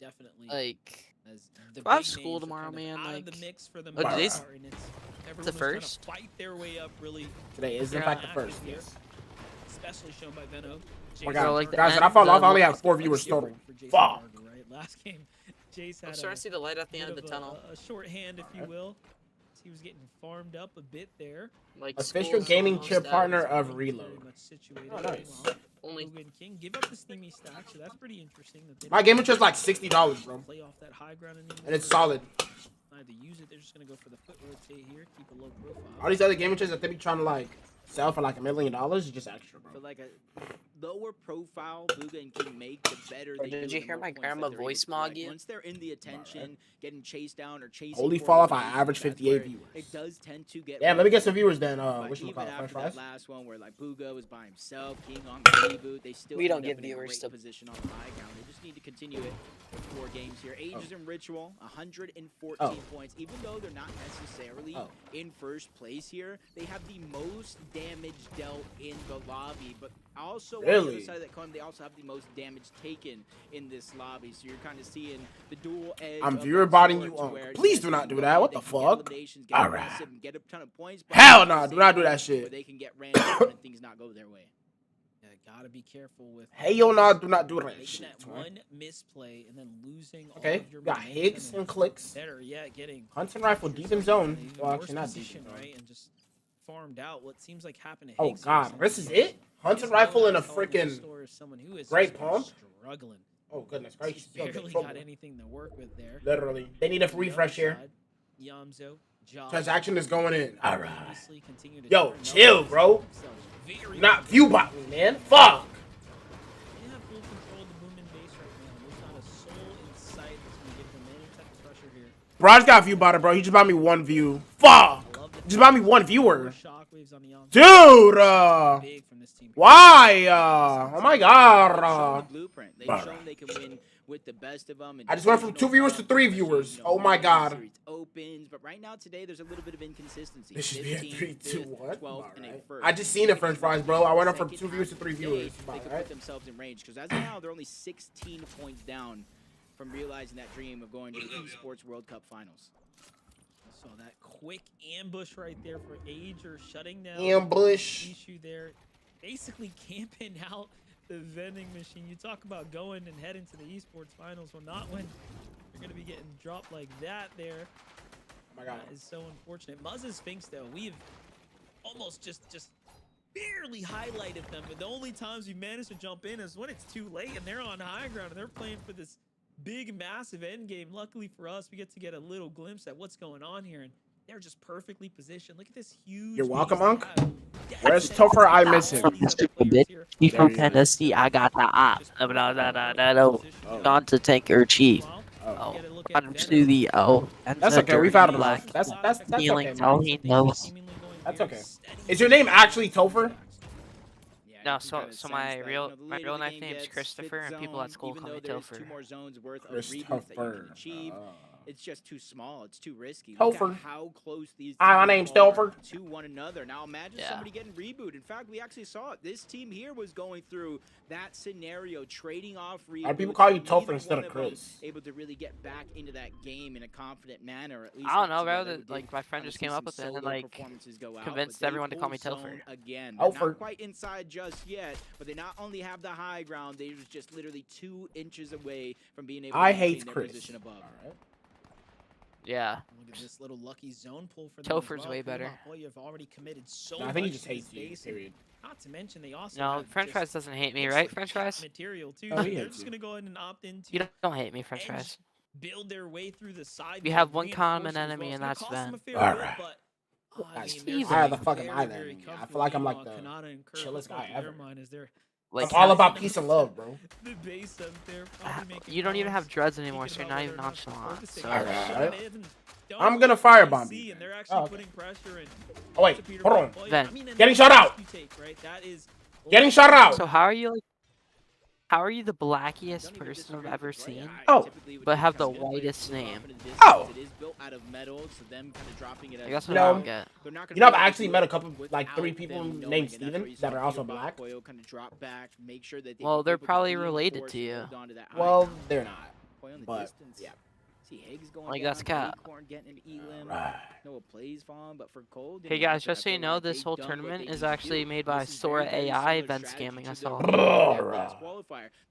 definitely. Like, as the I have big school names are tomorrow, kind of man. out Like, of the mix for the oh, most today's part, and the everyone's trying to first. fight their way up really. Today is in Yeah. fact the first. Here, Yes. especially shown by Veno. Oh my Jason God, like the guys, end, I fall off. the I only look- have 4 viewers total. For Jason Fuck. Barger, right? Last game, Jace I'm had starting to see the light at the end of bit the tunnel. A shorthand, if you will. He was getting farmed up a bit there. Like Official school's gaming almost chip out. partner of Very Reload. much situated. Oh, nice. Well, Logan King give up the steamy stack, so that's pretty interesting. That they My game is just like $60, bro. play off that high ground anymore. And it's solid. Either use it, they're just gonna go for the foot rotate here, keep a low profile. All these other game that they be trying to like sell for like $1 million is just extra, bro. But like a lower profile Bugha and King make, the better they Did do, you the hear more my points grandma that they're able voice to collect. mog you? Once they're in the attention, getting chased down or chasing. Holy for fall off, I elimination, average that's 58 where viewers. It does tend to get. Yeah, let me get some rough. viewers then. But Which one even call after French that fries? last one where like Bugha was by himself, King on the reboot, they still We don't end give up in a viewers great to- position on the high ground. They just need to continue it with 4 games here. Ages and Ritual, 114 Oh. points. Even though they're not necessarily Oh. in first place here, they have the most damage dealt in the lobby. But also on the Really? other side of that coin, they also have the most damage taken in this lobby. So you're kind of seeing the dual edge. I'm of viewer that botting sword you to on. where, Please yes, do not they do can that. go What in, the they can get fuck? eliminations, get Alright. aggressive, and get a ton of points, but Hell at the no, do same not do that time, shit. where they can get ran down and things not go their way. Yeah, gotta be careful with. Hell no, do not do that making shit, that man. one misplay and then losing all Okay, of your got momentum Higgs and clicks. Better yet, getting Hunting rifle deep in zone. even Well, worse actually not deep position, in zone. right? And just farmed out. What seems like happened to Oh Higgs. god, this is it? Hunting rifle and a freaking someone who is great just pump. struggling. Oh goodness He's gracious! Yo, barely trouble. got anything to work with there. Literally, they need a refresh here. Yamzo, Josh, Transaction is going in. All right. obviously continue to Yo, turn chill, numbers bro. themselves very Do not well. view bot me, man. Fuck. They have full control of the boom and base right now. There's not a soul in sight that's gonna give them any type of pressure here. Bro's got view botted, bro. He just bought me 1 view. Fuck. Just bought me 1 viewer. Shockwaves on the Yamzo. Dude. Big from this team. Why? Oh my Showing god. the blueprint. They've Bruh. shown they can win with the best of them. I just went from 2 viewers to 3 viewers. Oh my god. Series opens, but right now today there's a little bit of inconsistency. This should be a 15th, 3-2 5th, what? 12th, and a Alright. first. I just seen the French fries, bro. I went up from Second 2 viewers to half 3 of the viewers. day, They could Alright. put themselves in range because as of now they're only 16 points down from realizing that dream of going to the Esports World Cup Finals. So that quick ambush right there for Age or shutting down Ambush. issue there, basically camping out the vending machine. You talk about going and heading to the esports finals, well, not when you're gonna be getting dropped like that. There, my god, that is so unfortunate. Muzz and Sphinx, though, we've almost just barely highlighted them, but the only times we managed to jump in is when it's too late and they're on high ground and they're playing for this big, massive end game. Luckily for us, we get to get a little glimpse at what's going on here, and they're just perfectly positioned. Look at this huge. You're welcome, lead Unc. they have. Where's Topher? I miss him. He from Tennessee. I got the op. Not to take your chief. Oh, I'm to the That's okay. We've had enough. That's Feeling okay. all he knows. That's okay. Is your name actually Topher? No, so my real life name is Christopher, and people at school call me Topher. 2 more zones worth of reboots that you can achieve. It's just too small. It's too risky. Look at Topher. how close these Hi, my teams name's are Topher. to one another. Now imagine Yeah. somebody getting rebooted. In fact, we actually saw it. This team here was going through that scenario, trading off reboots. Why do people call you Neither Topher instead one of them Chris? Able to really get back into that game in a confident manner. At least I don't not know, bro. together. We Like did my friend kinda just see came up some with it and solo like performances go out, convinced but they everyone to call me full Topher. zone again. Oh, They're for- not quite inside just yet, but they not only have the high ground, they was just literally 2 inches away from being able to I maintain hate their Chris. position above. Yeah. Look at this little lucky zone pull for them. Topher's way better. Boy, you've already committed so No, I think he much just to this hates you. base, and Period. not to mention they also No, have French just fries doesn't hate me, looks right? like French cat fries. material too. Oh, So he they're hates just you. gonna go ahead and opt into You don't hate me, French Edge, fries. build their way through the side. We with have one common reinforcements as enemy, well. and It's that's gonna cost them a Ben. fair bit, Alright. but, Guys, I mean, why they're the fuck am very, I very then? I feel comfortable like I'm being like on the Kanata and Kerr. chillest guy In their ever. mind is they're Like I'm all about having peace and love, bro. the base up there, probably making You don't even have calls, dreads anymore, thinking so you're about not whether even or not to nonchalant. focus it. So Alright. They haven't done I'm what gonna we firebomb see, you, and man. they're actually Oh, okay. putting pressure and Oh wait, to Peter hold on. Boy, Then. I mean, and Getting that's shot the out. risk you take, right? That is Getting shot out. So how are you like? How are you the blackiest person I've ever seen, Oh. but have the whitest name? Oh. It is built out of metal, so them kind of dropping it I as guess You what I know, don't get. they're not gonna You know, I've be able to actually do met a it couple, like 3 without people them knowing named it. That's why Steven you that saw are also Peter black. Boyle kind of drop back, make sure that they Well, can they're able to probably related reinforce to and you. hold on to that high Well, ground. they're not. Boy on the But distance. yeah. See Higgs going Like, down, that's cap. Acorn getting an Elim. Right. Noah plays falling, but for Cold. Hey guys, just so you know, this whole tournament is actually made by Sora AI event scamming us all.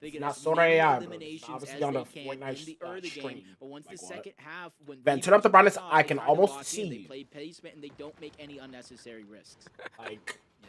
It's not Sora AI, bro. It's obviously on the Fortnite stream. But once the Like what? second half, when Ben, turn up the brightness. I they can try to almost lock in, see They you. play placement and they don't make any unnecessary risks. Like, Yeah,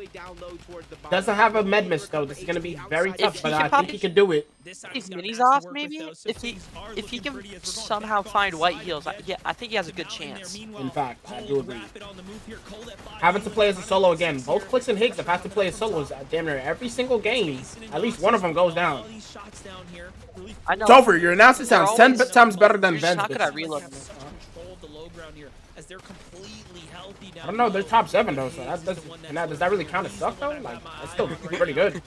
way down low towards the bottom. Doesn't have a med miss though. This is gonna be very tough, he but can I pop- think he can do it. This side These he's got minis Max to off, work with, maybe. though, so If he things are if he looking can pretty as we're going somehow back find off white side. heals, yeah, I think he has a good Out in there. chance. Meanwhile, In fact, I Cole do and agree. Rapid on the move here. Cole at 5 Having to Elam play as a trying solo get again. six Both here. Clicks and Higgs have had to play as solos damn near every single game. At least one of them goes down. All these shots down here. Really I know. Topher, your announcement They're sounds 10 always- times better than You're just Ben's. not good at bitch. reloading. control the low ground here as they're completely healthy down I don't know. They're low. top 7 though, so does that really count as suck though? Like, that's still pretty good.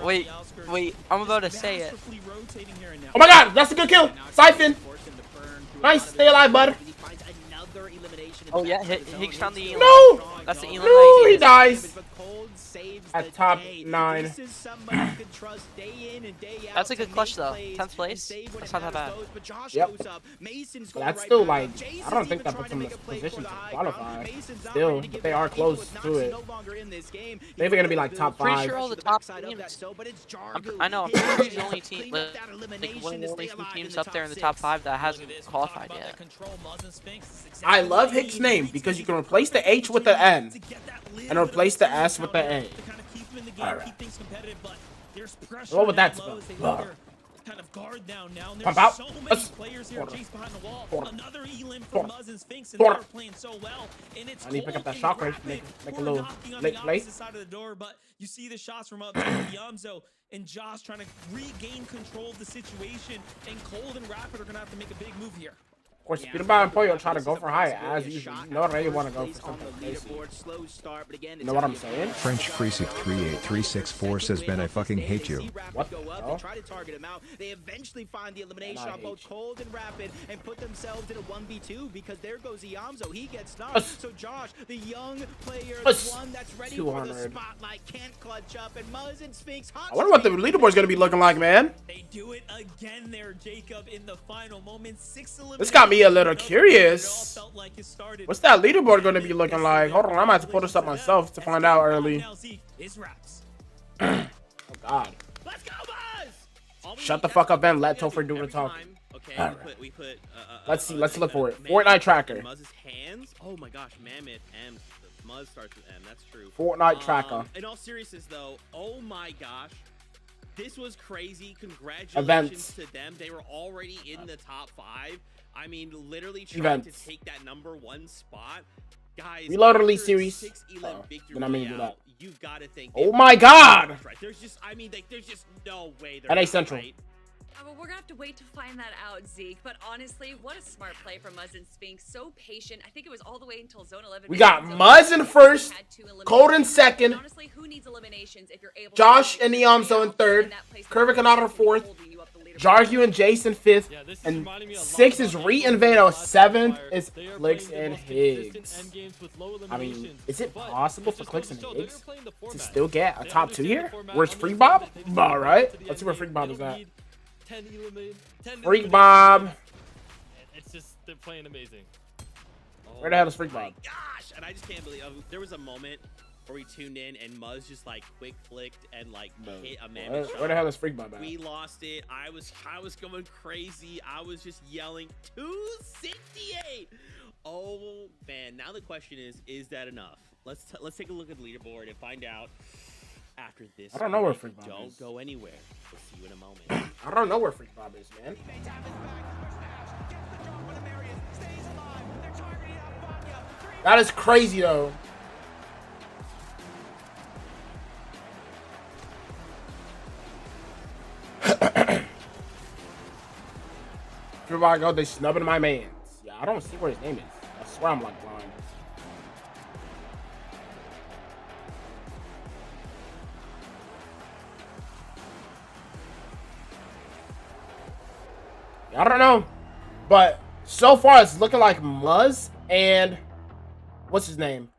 Wait, I'm about to say it. Oh my God, that's a good kill. Siphon. Nice, stay alive, bud. Oh yeah, Higgs found the Elam. No! That's the Elam No, that he he dies. saves At the top day. 9. This is somebody you can trust day in and day out. That's a good to clutch make though. plays 10th place. and save when That's it not that bad. matters most, but Josh Yep. goes up. Mason's But going that's right still back like, up. Jason's I don't think even that trying puts to them in make a a play position for to the high qualify. ground. Mason's not Still, ready to but give they up. are He close puts to Noxie it. no longer in this game. He Maybe they're gonna be wants like to top build 5. Pretty sure all the the top backside of that teams. cell, but it's Jargu. I know. I'm His pretty sure he's the chance only to team, clean like up that one elimination of to the stay only two alive teams the up there in the six. top 5 that Look hasn't at this. We're talking qualified about yet. that control. Muzz and Sphinx is exactly I love what we Higgs' need. name Higgs because to you can get replace the H with the N to get that little and bit replace of the a S with the counter A. to kind of keep him in the game, Alright. keep things competitive, but there's pressure What would down that low spell? as they let their kind of guard down now. And Pump there's out. so many Let's- players here. Quarter. Chase behind the wall. Quarter. Another Elim Quarter. from Muzz and Sphinx, and Quarter. they're playing so well. And it's I need to pick up that Cole shot and rate, make a Rapid little knocking on late the play. opposite side of the door, but you see the shots from up there. Yamzo and Josh trying to regain control of the situation, and Cold and Rapid are going to have to make a big move here. Of course, Peter Bob and Pollo try to go for high as usual. You know what I want to go for On the something crazy. leaderboard, slow start, but again, You know what I'm saying? French Freesic 38364 says, Ben, I fucking hate you. What? Go up. No? They try to target him out. They eventually find the elimination And I on both hate you. Cold and Rapid and put themselves in a 1v2 because there goes Iamzo. He gets knocked. Us. So Josh, the young player, Us. the one that's ready for the 200. spotlight, can't clutch up. And Muzz and Sphinx, hot I wonder what the streak. leaderboard's gonna be looking like, man. They do it again there, Jacob, in the final moment. 6 This got me a little eliminations. curious. It all felt like it started. What's that leaderboard gonna be looking like? Hold on, I'm gonna have to pull this up myself to find out early. Now, Zeke, is Raps. Oh God. Let's go, Buzz! All we Shut need- the fuck up, Ben. Let that's what we Topher do do the every talking. time, okay, Alright. we put Let's see. Let's look for it. Mammoth Fortnite tracker. in Muzz's hands. Oh my gosh, Mammoth M. Muzz starts with M. That's true. Fortnite tracker. In all seriousness, though, oh my gosh, this was crazy. Congratulations Events. to them. They were already in the top 5. I mean, literally trying Events. to take that #1 spot. Guys, Reload Elite after Series. 6 Elim Oh, victory then I mean do royale, that. you've got to think. Oh they my were God! right. There's just, I mean, there's just no way they're NA not Central. right. Well, we're gonna have to wait to find that out, Zeke. But honestly, what a smart play from Muzz and Sphinx. So patient. I think it was all the way until Zone 11. We got Muzz in first, Cold in second, Honestly, who needs eliminations if you're able Josh to and Iamzo in third, Curva Canada fourth, Jargu and Jason fifth, and 6 is Reinvado, 7th is Clicks and Higgs. I mean, is it possible for Clicks and Higgs to still get a top 2 here? Where's Freak Bob? Alright, let's see where Freak Bob is at. 10 eliminated. 10 Freak eliminated. Bob. It's just, they're playing amazing. Where the hell is Freak Bob? Gosh, and I just can't believe there was a moment where we tuned in and Muzz just like quick flicked and like hit a Mammoth shot. Where the hell is Freak Bob at? We lost it. I was going crazy. I was just yelling 268. Oh man, now the question is that enough? Let's take a look at the leaderboard and find out after this. I don't know where Freak Bob Don't is. go anywhere. We'll see you in a moment. I don't know where Freak Bob is, man. That is crazy, though. Everywhere I go, they snubbing my mans. Yeah, I don't see where his name is. I swear I'm like blind. I don't know, but so far it's looking like Muzz and what's his name?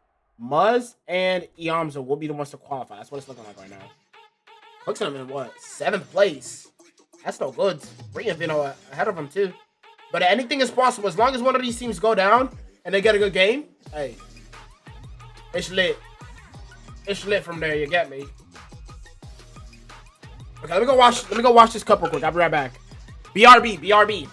Muzz and Iamzo will be the ones to qualify. That's what it's looking like right now. Looks at him in what? 7th place. That's no good. Reinvino ahead of him too. But anything is possible as long as one of these teams go down and they get a good game. Hey, it's lit. It's lit from there. You get me? Okay, let me go watch this cup real quick. I'll be right back. BRB, BRB.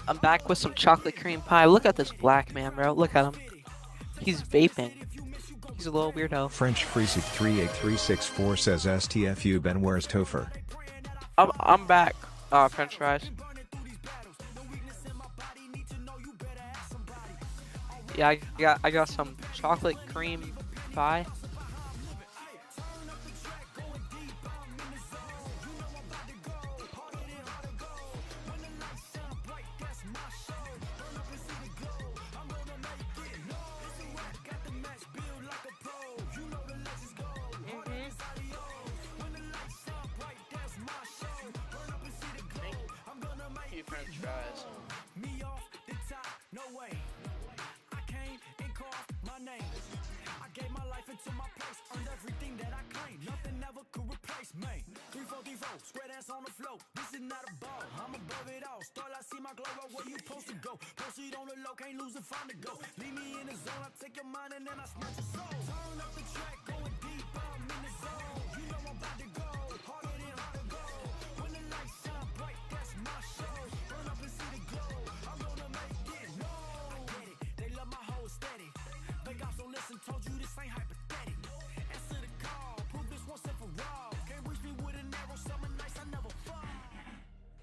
I'm back with some chocolate cream pie. Look at this black man, bro. Look at him. He's vaping. He's a little weirdo. French Freesic 38364 says STFU Ben, where's Topher? I'm back. French fries. Yeah, I got some chocolate cream pie. French fries.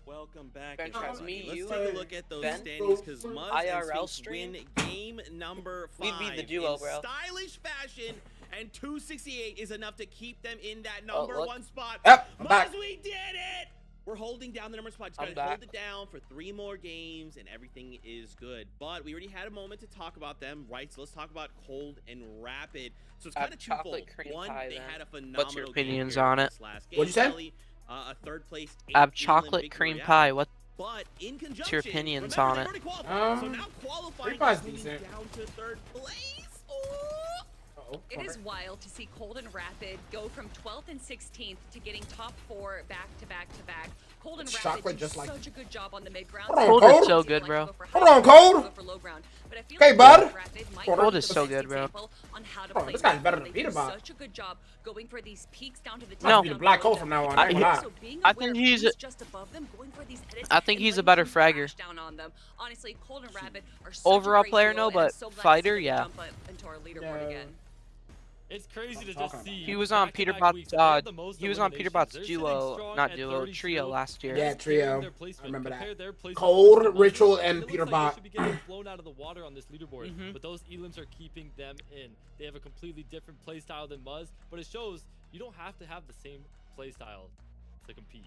Welcome back. French everybody. fries, me, Let's you, take a look at those Ben? standings because Muzz IRL and Sphinx stream? win game number 5 We'd be the duo, in bro. stylish fashion, and 268 is enough to keep them in that Oh, number look. 1 spot. Yep, I'm Muzz, back. we did it! We're holding down the number spot. Just I'm gotta hold back. it down for 3 more games, and everything is good. But we already had a moment to talk about them, right? So let's talk about Cold and Rapid. So it's I have kind of twofold. chocolate cream One, pie, they then. had a phenomenal What's your game opinions here on in it? this last What'd you say? Kelly, a third place. I have 8-3 chocolate victory cream out. pie. What's But in conjunction, your opinions remember, on they've it? already qualified, so now Cream qualifying pie's is moving decent. down to 3rd place. It is wild to see Cold and Rapid go from 12th and 16th to getting top 4 back to back to back. Cold and Rapid Chocolate do just like- such a good job on the mid ground. Hold on, Cold Cold. is so good, bro. Hold on, Cold. But I feel Okay, like bud. Rapid might Cold be is the so best good, bro. example on how to Bro, play this guy's mid. better than They Peter do Bot. such a good job going for these peaks down to the No. top. Be the black hole from now on. I ain't gonna lie. So being I aware think of he's who's a- just above them, going for these edits I think and he's a letting better them fragger. crash down on them. Honestly, Cold and Rapid are such Overall a great player, duo, no, and I'm but so glad to see fighter, them yeah. jump up into our leaderboard again. It's crazy to talking just see. He was on back-to-back Peterbot's weeks that they have the most he was on eliminations. Peterbot's They're sitting duo, strong not at duo, 32. trio last year. Yeah, Just trio. comparing their I placement, remember compare that. their placement Cold, versus the Ritual, Muzzes, and it looks Peter like Bot. They should be getting blown out of the water on this leaderboard, Mhm. but those elims are keeping them in. They have a completely different play style than Muzz, but it shows you don't have to have the same play style to compete.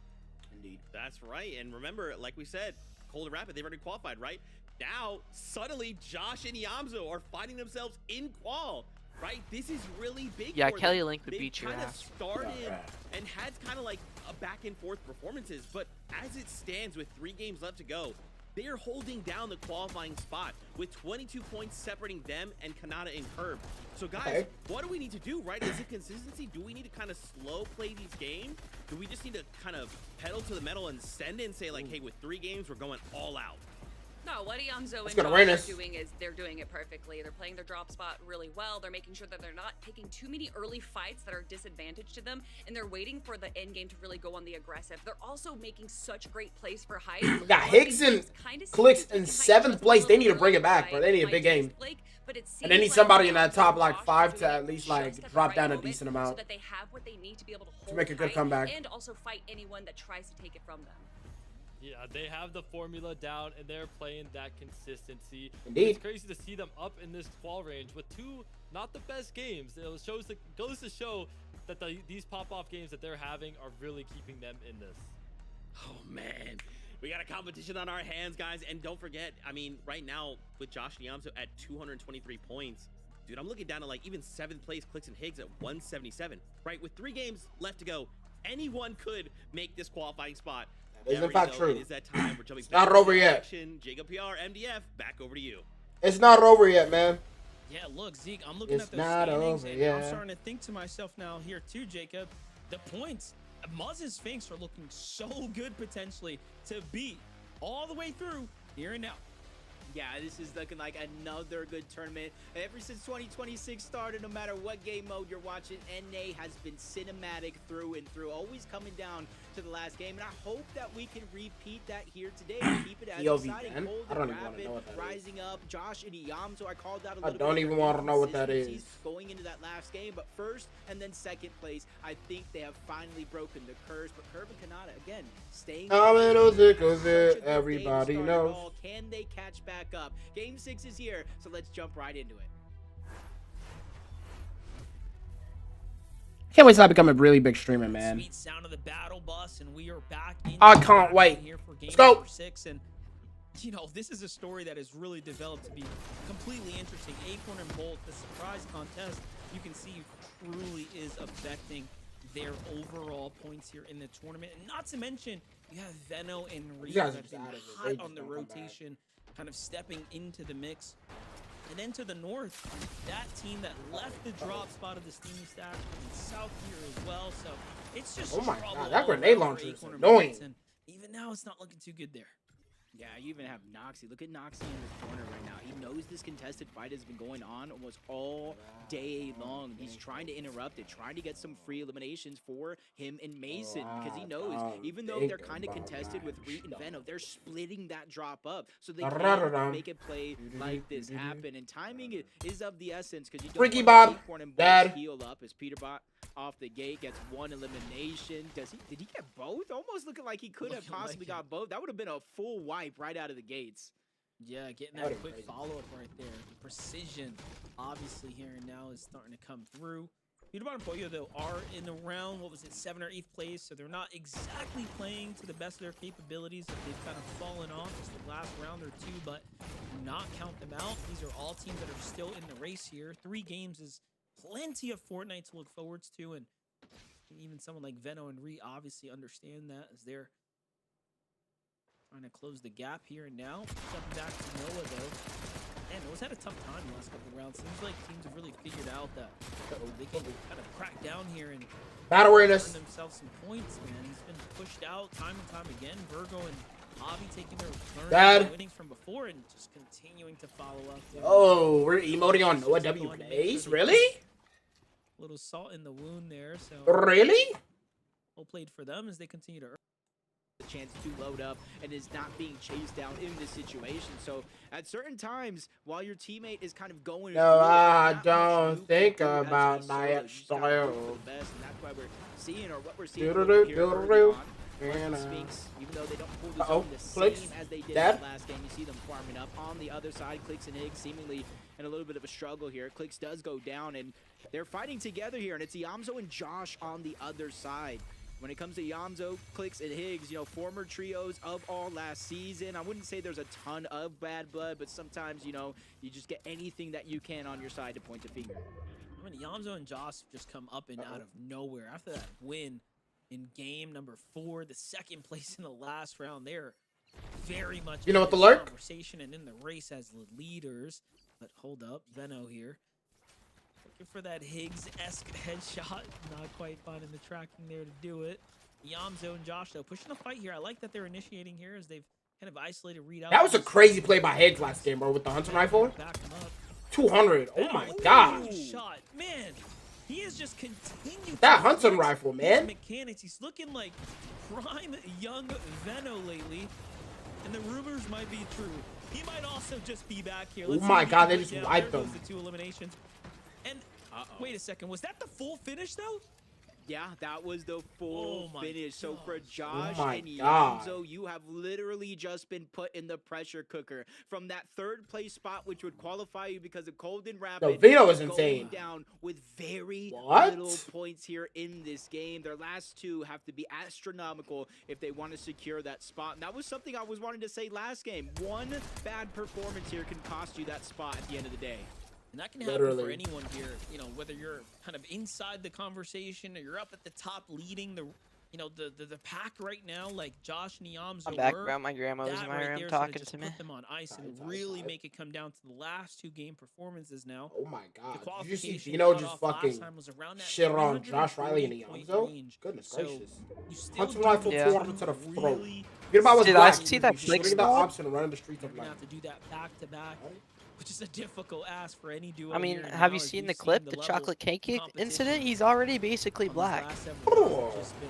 Indeed. That's right. And remember, like we said, Cold and Rapid, they've already qualified, right? Now, suddenly, Josh and Yamzo are finding themselves in qual, right? This is really big. Yeah, for Kelly them. Link would They've beat your kinda ass. started Yeah. and had kind of like a back and forth performances, but as it stands with 3 games left to go, they are holding down the qualifying spot with 22 points separating them and Kanata and Curb. So guys, Okay. what do we need to do, right? Is it consistency? Do we need to kind of slow play these games? Do we just need to kind of pedal to the metal and send in, say like, hey, with 3 games, we're going all out? No, what Yamzo Let's and go to Josh are Rainus. doing is they're doing it perfectly. They're playing their drop spot really well. They're making sure that they're not taking too many early fights that are disadvantage to them, and they're waiting for the end game to really go on the aggressive. They're also making such great plays for height. We got Higgs and Clicks in 7th place. They need to bring it back, bro. They need a big game. And they need somebody in that top like 5 to at least like drop down a decent so amount that they have what they need to be able to hold make a good height comeback. and also fight anyone that tries to take it from them. Yeah, they have the formula down and they're playing that consistency. Indeed. It's crazy to see them up in this qual range with 2 not the best games. It goes to show that these pop-off games that they're having are really keeping them in this. Oh man, we got a competition on our hands, guys. And don't forget, I mean, right now with Josh Niamso at 223 points, dude, I'm looking down to like even 7th place Clicks and Higgs at 177, right? With 3 games left to go, anyone could make this qualifying spot. That is There in we fact go. true. It is that time. We're jumping It's back not into over yet. action. Jacob PR, MDF, back over to you. It's not over yet, man. Yeah, look, Zeke, I'm looking It's at those not standings, over and yet. I'm starting to think to myself now here too, Jacob, the points, Muzz and Sphinx are looking so good potentially to beat all the way through here and now. Yeah, this is looking like another good tournament. Ever since 2026 started, no matter what game mode you're watching, NA has been cinematic through and through, always coming down to the last game, and I hope that we can repeat that here today. Keep it as POV, exciting. man. Cold I don't and even wanna Rapid know what that is. rising up. Josh and Iamzo, I called out a I little don't bit even of want to know what that inconsistencies is. going into that last game, but first and then second place, I think they have finally broken the curse. But Curb and Kanata, again, staying everybody knows. Can they catch back up? Game 6 is here, so let's jump right into it. Can't wait till I become a really big streamer, man. Sweet sound of the battle bus, and we are back. I can't wait. Here for game Let's go. number 6, and you know, this is a story that has really developed to be completely interesting. Acorn and Bolt, the surprise contest, you can see truly is affecting their overall points here in the tournament. And not to mention, you have Veno and Ryu guys that are have out been of it. hot They on the just don't come rotation, kind of stepping into the mix. And then to the north, that team that left the drop spot of the Steamy Stash in south here as well. So it's just Oh my trouble God, that all grenade around for launcher is Acorn and annoying. Bolt, and even now, it's not looking too good there. Yeah, you even have Noxie. Look at Noxie in the corner right now. He knows this contested fight has been going on almost all day long. He's trying to interrupt it, trying to get some free eliminations for him and Mason, because he knows even though they're kind of contested with Reet and Veno, they're splitting that drop up so they can make a play like this happen. And timing is of the essence, because you don't Freaky want Bob, Acorn and Dad. Bolt heal up as Peterbot off the gate gets one elimination. Did he get both? Almost looking like he could have possibly got both. That would have been a full wipe right out of the gates. Yeah, getting that quick follow-up right there. The precision, obviously, here and now is starting to come through. Peterbot and Pollo, though, are in the round, 7th or 8th place, so they're not exactly playing to the best of their capabilities. They've kind of fallen off just the last round or two, but do not count them out. These are all teams that are still in the race here. 3 games is plenty of Fortnite to look forward to, and even someone like Veno and Ree obviously understand that as they're trying to close the gap here and now. Stepping back to Noah, though. Man, Noah's had a tough time the last couple of rounds. Seems like teams have really figured out that they can kind of crack down here and battle awareness. earn themselves some points, man. He's been pushed out time and time again. Virgo and Avi taking their Dad. winnings from before and just continuing to follow up. Oh, we're emoting on Noah W plays? Really? A little salt in the wound there. So Really? well played for them as they continue to earn the chance to load up and is not being chased down in this situation. So at certain times, while your teammate is kind of going, No, I don't think about my style. And that's why we're seeing, or what we're seeing Do-do-do, here do-do-do. early on. And, Sphinx, even though they don't hold the uh-oh, zone the Clicks, same as they did in Dad. the last game, you see them farming up on the other side. Clicks and Higgs seemingly in a little bit of a struggle here. Clicks does go down, and they're fighting together here, and it's Iamzo and Josh on the other side. When it comes to Iamzo, Clicks, and Higgs, you know, former trios of all last season. I wouldn't say there's a ton of bad blood, but sometimes, you know, you just get anything that you can on your side to point the finger. I mean, Iamzo and Joss just come up and out of nowhere after that win in game number 4, the 2nd place in the last round. They're very much You know in what the this lurk? conversation and in the race as the leaders. But hold up, Veno here. Looking for that Higgs-esque headshot. Not quite finding the tracking there to do it. Iamzo and Josh, though, pushing the fight here. I like that they're initiating here as they've kind of isolated Reed out. That was a crazy play by Higgs last game, bro, with the Hunter rifle. Back him up. 200. Oh my god. Shot. Man, he has just continued That to Hunter flex rifle, his man. mechanics. He's looking like prime young Veno lately. And the rumors might be true. He might also just be back here. Oh Let's see my if he god, can they put just down. wiped There goes them. the 2 eliminations. And wait a second, was that the full finish though? Yeah, that was the full Oh my finish. So for Josh my and God. Iamzo, you have literally just been put in the pressure cooker from that 3rd place spot, which would qualify you because of Cold and Rapid. Vito is going insane. down with very What? little points here in this game. Their last 2 have to be astronomical if they want to secure that spot. And that was something I was wanting to say last game. One bad performance here can cost you that spot at the end of the day. And that can happen for anyone here, you know, whether you're kind of inside the conversation or you're up at the top leading the, you know, the pack right now, like Josh and Iamzo I'm back were. around my grandma was That in my right room there is gonna talking just to me. put them on ice and really make it come down to the last 2 game performances now. Oh my god. The Did you see qualification Dino cutoff just last fucking time was around that shit on Josh Riley and 340 Iamzo? range. Goodness So, gracious. you still Hunter do rifle Yeah. 200 to the throat. really Get about what's Dude, I black. see that Just flick getting the spot. option to run in the streets You're of gonna life. have to do that back to back, which is a difficult ask for any duo. I mean, here have now you as seen we've the clip, the level chocolate of cake competition incident? He's already basically on these black. last several rounds. It's just been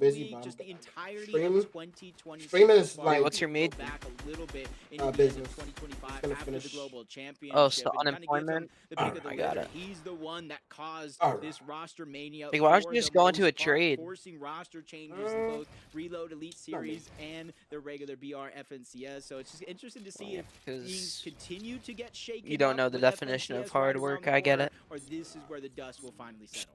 busy, week, but just the entirety stream- of 2020. streaming is so like- far, What's your go mid? back a little bit into the business. end of 2025 Gonna after finish. the global championship. Oh, so and kinda gives him unemployment? the pick of the I got litter. it. He's the one that caused Alright. this roster mania. Like, why don't for you just the go into most a part, trade? Forcing roster changes in both Reload Elite Series and the regular BR FNCS. So it's just interesting to see if things 'Cause continue to get shaken you don't up know the with definition of FNCS hard riders work, on the I get corner, it. Or this is where the dust will finally settle.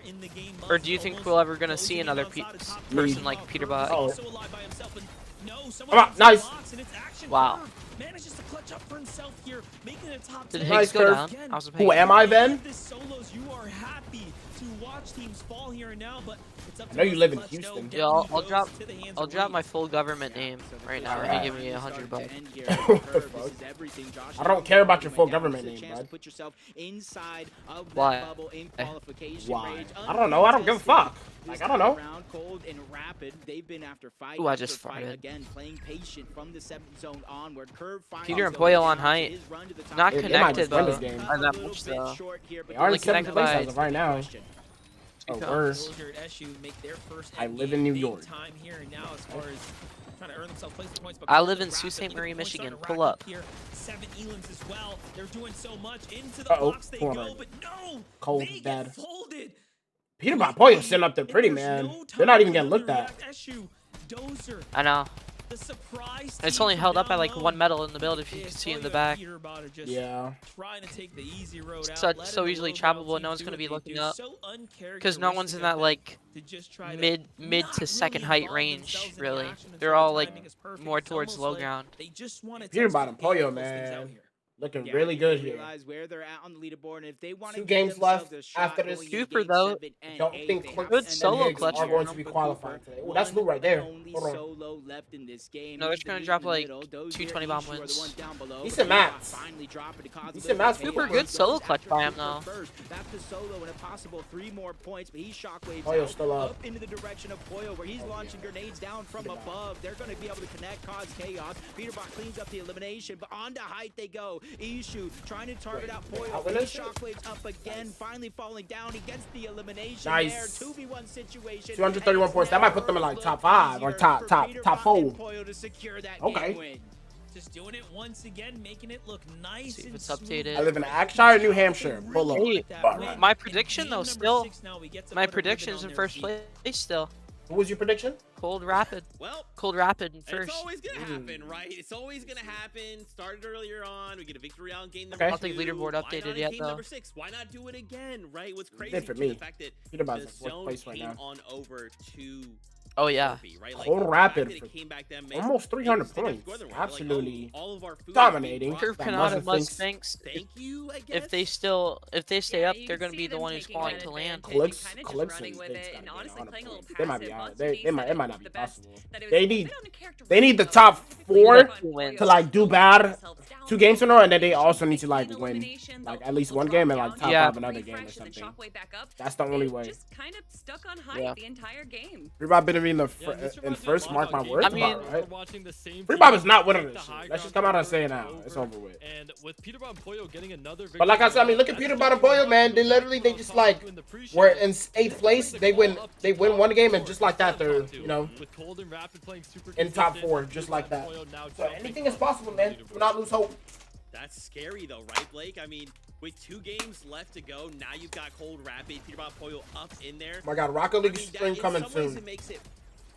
in the game. Or do you think we'll ever gonna see another person like Peterbot? Oh. No, Come on, nice. Wow. Manages to clutch up for himself here, making it a top 10. Did Higgs go down? I wasn't paying Who am I then? This solos, you are happy to watch teams fall here and now, but it's up I to know you us live to in clutch. Houston. Yeah, I'll drop my full government name right now. If you give me $100. I don't care about your full government name, bud. Put yourself inside of Why? that bubble in qualification Why? range. I don't know. I don't give a fuck. Like, I don't know. Round cold and rapid. They've been after fight. Ooh, I after just fight farted. again, playing patient from the 7th zone onward. Curve finds Peter and his way Poyo on down to height. his run to the top. Not They might connected just win though. this game. Not that much though. They are in Only 7th connected place by as of right now. Oh, worse. Soldier and SU make their first I live in New big York. time here and now as far as trying to earn themselves placement points. But I live in Rapid Sault Ste. getting Marie, points Michigan. starting to Pull rack up. Here. 7 Elans as well. They're doing so much into the Uh-oh. box they Hold go, on. but no, Cold they dad. get folded. Peter Boyo's sitting up there pretty, man. They're not even getting looked at. SU, Dozer, I know. the surprise It's team only from held up by down like low. one medal in the build if you can see in the back. Peter Bot are just Yeah. trying to take the easy road out. So letting the easily low travelable, teams no one's do gonna what be they looking do. up. So Because no one's in uncharacteristic that of them like to just try to mid not to second really height involve range themselves in the really. action They're until all the like timing is perfect. more It's towards almost low like ground. They just want to Peter test Bot and and feel Poyo, those things out man. here. Looking Yeah, really they good here. realize where they're at on the leaderboard, and if they want Two to games left after this. Cooper, though, Don't think Good solo Higgs clutch are here. going to be qualified today. Oh, that's Lou right there. Hold on. Solo left in this game. No, they're just gonna drop like 220 bomb wins. Decent mats. Decent mats. Super good solo clutch by him though. That's the solo and a possible 3 more points, but he's shockwaves Poyo's out, still up. into the direction of Poyo, where he's launching grenades down from above. They're going to be able to connect, cause chaos. Peterbot cleans up the elimination, but on to height they go. Ishu trying to target out Poyo. But he shockwaves up again, finally falling down. He gets the elimination Nice. there. 2v1 situation. 231 points. That might put them in like top 5 or top 4. Poyo to secure that Okay. game win. Just doing it once again, making it look nice See if and it's smooth. updated. I live in Ackshire, New Hampshire. Pull up. Hey, Alright. my prediction though, Game still, number 6 now, we get to my put a ribbon prediction's on in their first feet. place still. What was your prediction? Cold Rapid. Well, Cold Rapid in it's first. always gonna happen, right? It's always gonna happen. Started earlier on. We get a victory on game number Okay. I don't think 2. leaderboard Why updated not in yet, game though. number 6? Why not do it again, right? What's crazy did for too, me. the fact that Peter Bot's the in fourth zone place right came now. on over to Oh yeah. Kirby, right? Cold the Rapid fact that for it came back then, almost 300 instead of points. scoring them, right? Like, oh, Absolutely all of our food is being dominating. brought Curve That Canada Muzzin Sphinx. Thank you, I guess. If they stay up, they're gonna be the one who's falling to land. Clicks running and with Vince it, gotta and be honestly on playing a little They might be passive. out. Bugsy It might said not be the best, possible. that it was They a need bit uncharacteristic they need the of top 4 wins. to like do bad 2 games in a row, and then they also need to like win like at least one game and like top 5 another game or something. That's the only way. Just kind of stuck on height Yeah. the entire game. Free Bob been in the Yeah, this in reminds me a first. lot Mark my about words. I mean- about it, right? We're watching the same Free team Bob is not winning take this the shit. high Let's just ground come out and over say it and now. over. It's over with. And with Peter Bot and Poyo getting another victory. But like I said, I mean, look at that's Peter just Bot and what Poyo, man. They Poyo literally they was just talking like to in the pre-show. were in 8th place. They win 1 game, and just like that, they're With Cold and Rapid playing super in top consistent, 4, just like that. Poyo now So jumping anything is up possible, the man. leaderboard. Do not lose hope. That's scary though, right, Blake? I mean, with 2 games left to go, now you've got Cold Rapid, Peter Bot Poyo up in there. Oh my God, Rocket League I mean, Spring in coming some ways soon. it makes it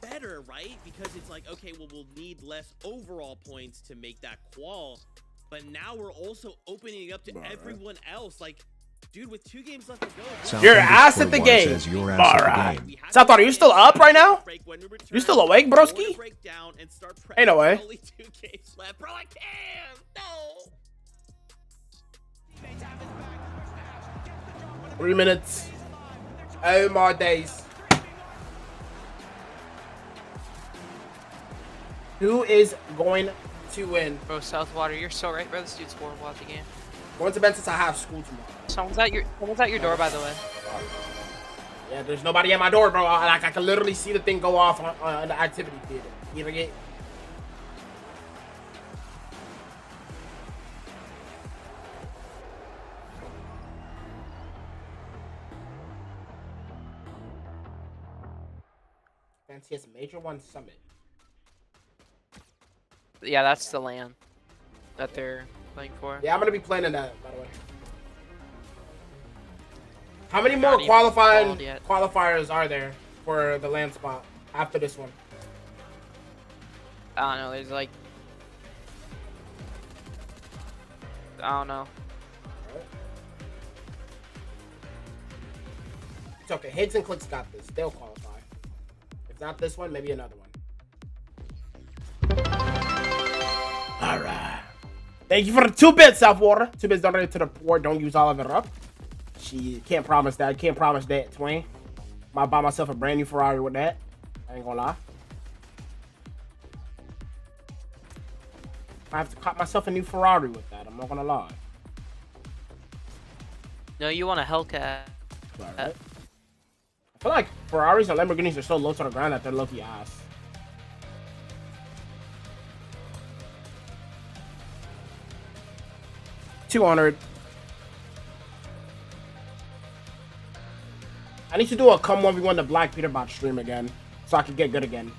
better, right? Because it's like, okay, well, we'll need less overall points to make that qual, but now we're also opening it up to everyone else. Like, dude, with 2 games left to go, South Your underscore ass at the one game. says your ass All at the right. game. South, are you still up right now? You still awake, broski? Break down and start Ain't no way. Only 2 games left, bro. I can't. No. 3 minutes. Oh my days. Who is going to win? Bro, Southwater, you're so right, bro. This dude's horrible at the game. Going to bed since I have school tomorrow. Someone's at your door, by the way. Yeah, there's nobody at my door, bro. Like I can literally see the thing go off on the activity theater. You forget? Fanciest Major 1 Summit. Yeah, that's the LAN that they're playing for. Yeah, I'm gonna be playing in that, by the way. How many more Not even called yet. qualifiers are there for the land spot after this one? I don't know. There's like, I don't know. It's okay. Higgs and Clicks got this. They'll qualify. If not this one, maybe another one. Thank you for the 2 bits, Southwater. 2 bits donated to the poor. Don't use all of it up. She can't promise that. Can't promise that, Twain. Might buy myself a brand new Ferrari with that. I ain't gonna lie. I have to cop myself a new Ferrari with that. I'm not gonna lie. No, you want a Hellcat. Right. I feel like Ferraris and Lamborghinis are so low to the ground that they're low-key ass. $200. I need to do a come 1v1 the Black Peter Bot stream again, so I can get good again.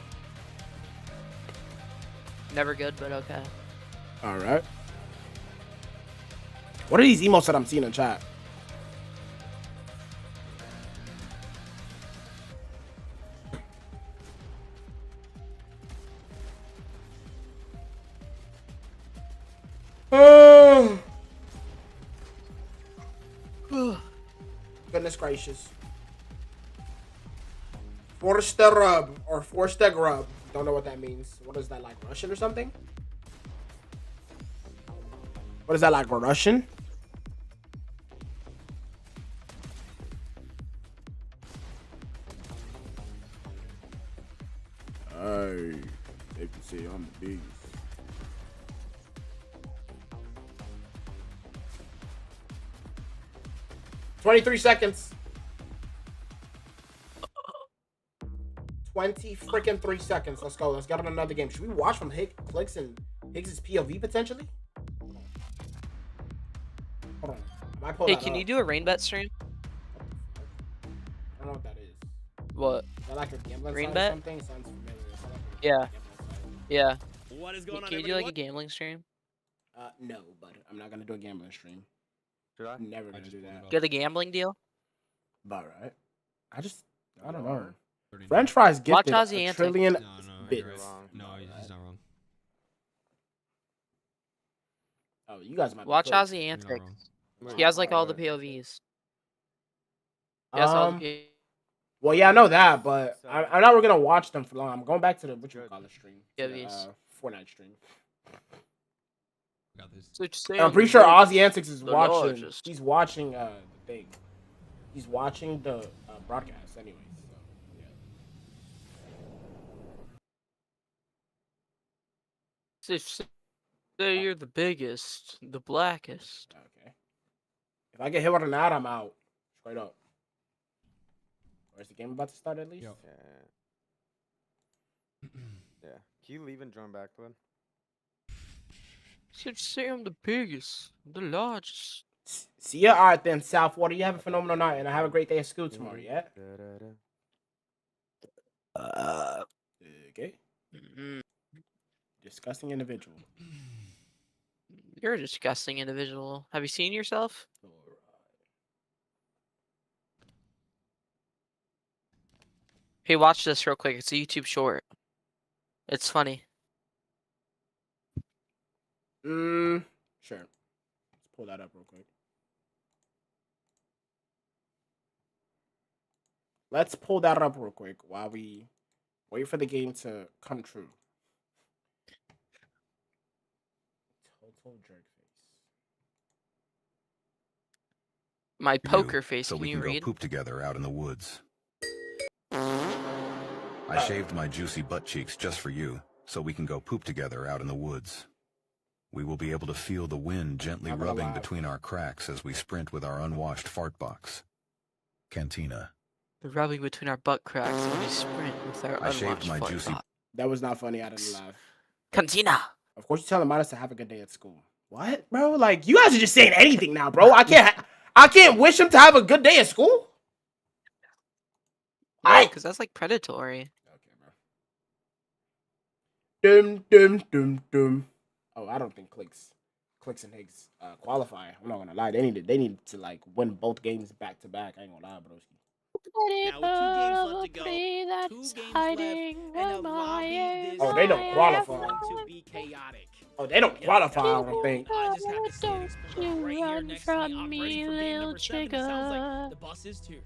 Never good, but okay. All right. What are these emotes that I'm seeing in chat? Goodness gracious. Forster rub or Forster grub. Don't know what that means. What is that, like Russian or something? What is that, like Russian? Hey, they can say I'm the biggest. $23 seconds. 20 freaking 3 seconds. Let's go. Let's get on another game. Should we watch from Clicks and Higgs' POV potentially? Hold on. I might pull Hey, that can up. you do a rain bet stream? I don't know what that is. What? Is that like a gambling Rain site bet? or something? Sounds familiar. Is that like a Yeah. gambling site? Yeah. What is going on, Can you do like a gambling stream? No, but I'm not gonna do a gambling stream. Should I? I'm never gonna do that. Get a gambling deal? About right. I don't know. French fries Watch gifted Ozzy a Antics. trillion No, bits. you're right. No, he's not wrong. Oh, you guys might be Watch close. Ozzy You're not Antics. wrong. He has like all the POVs. He has all the POVs. Well, yeah, I know that, but I'm not gonna watch them for long. I'm going back to the whatchamacallit stream. To the, POVs. Fortnite stream. Got this. So you're And I'm saying pretty the sure largest- Ozzy Antics is the watching. largest. He's watching the thing. He's watching the broadcast, anyways. So, yeah. So say you're the biggest, the blackest. Okay. If I get hit with an ad, I'm out. Straight up. Or is the game about to start at least? Yeah. Yeah. Can you leave and join back, bud? So you say I'm the biggest, the largest. See ya. All right, then, Southwater. You have a phenomenal night, and I have a great day at school tomorrow, yeah? Okay. Disgusting individual. You're a disgusting individual. Have you seen yourself? Hey, watch this real quick. It's a YouTube short. It's funny. Sure. Let's pull that up real quick. Let's pull that up real quick while we wait for the game to come true. Total jerk face. My poker face. So Can we you can read? go poop together out in the woods. I shaved my juicy butt cheeks just for you, so we can go poop together out in the woods. We will be able to feel the wind gently Not gonna rubbing lie. between our cracks as we sprint with our unwashed fart box. Cantina. The rubbing between our butt cracks when we sprint with our I shaved unwashed my fart juicy- box. That was not funny. I didn't laugh. Cantina. Of course, you're telling Midas to have a good day at school. What, bro? Like, you guys are just saying anything now, bro. I can't wish him to have a good day at school. No, because that's like predatory. Dum dum dum dum. Oh, I don't think Clicks and Higgs qualify. I'm not gonna lie. They need to like win both games back to back. I ain't gonna lie, broski. Now with 2 games left to go, 2 games left, and a lobby this Oh, they don't qualify. going to be chaotic. Oh, they don't qualify. I don't think. I just have to say it explode right here next to me. I'm ready for game number 7. It sounds like the bus is too.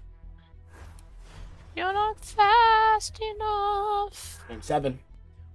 You're not fast enough. Game 7.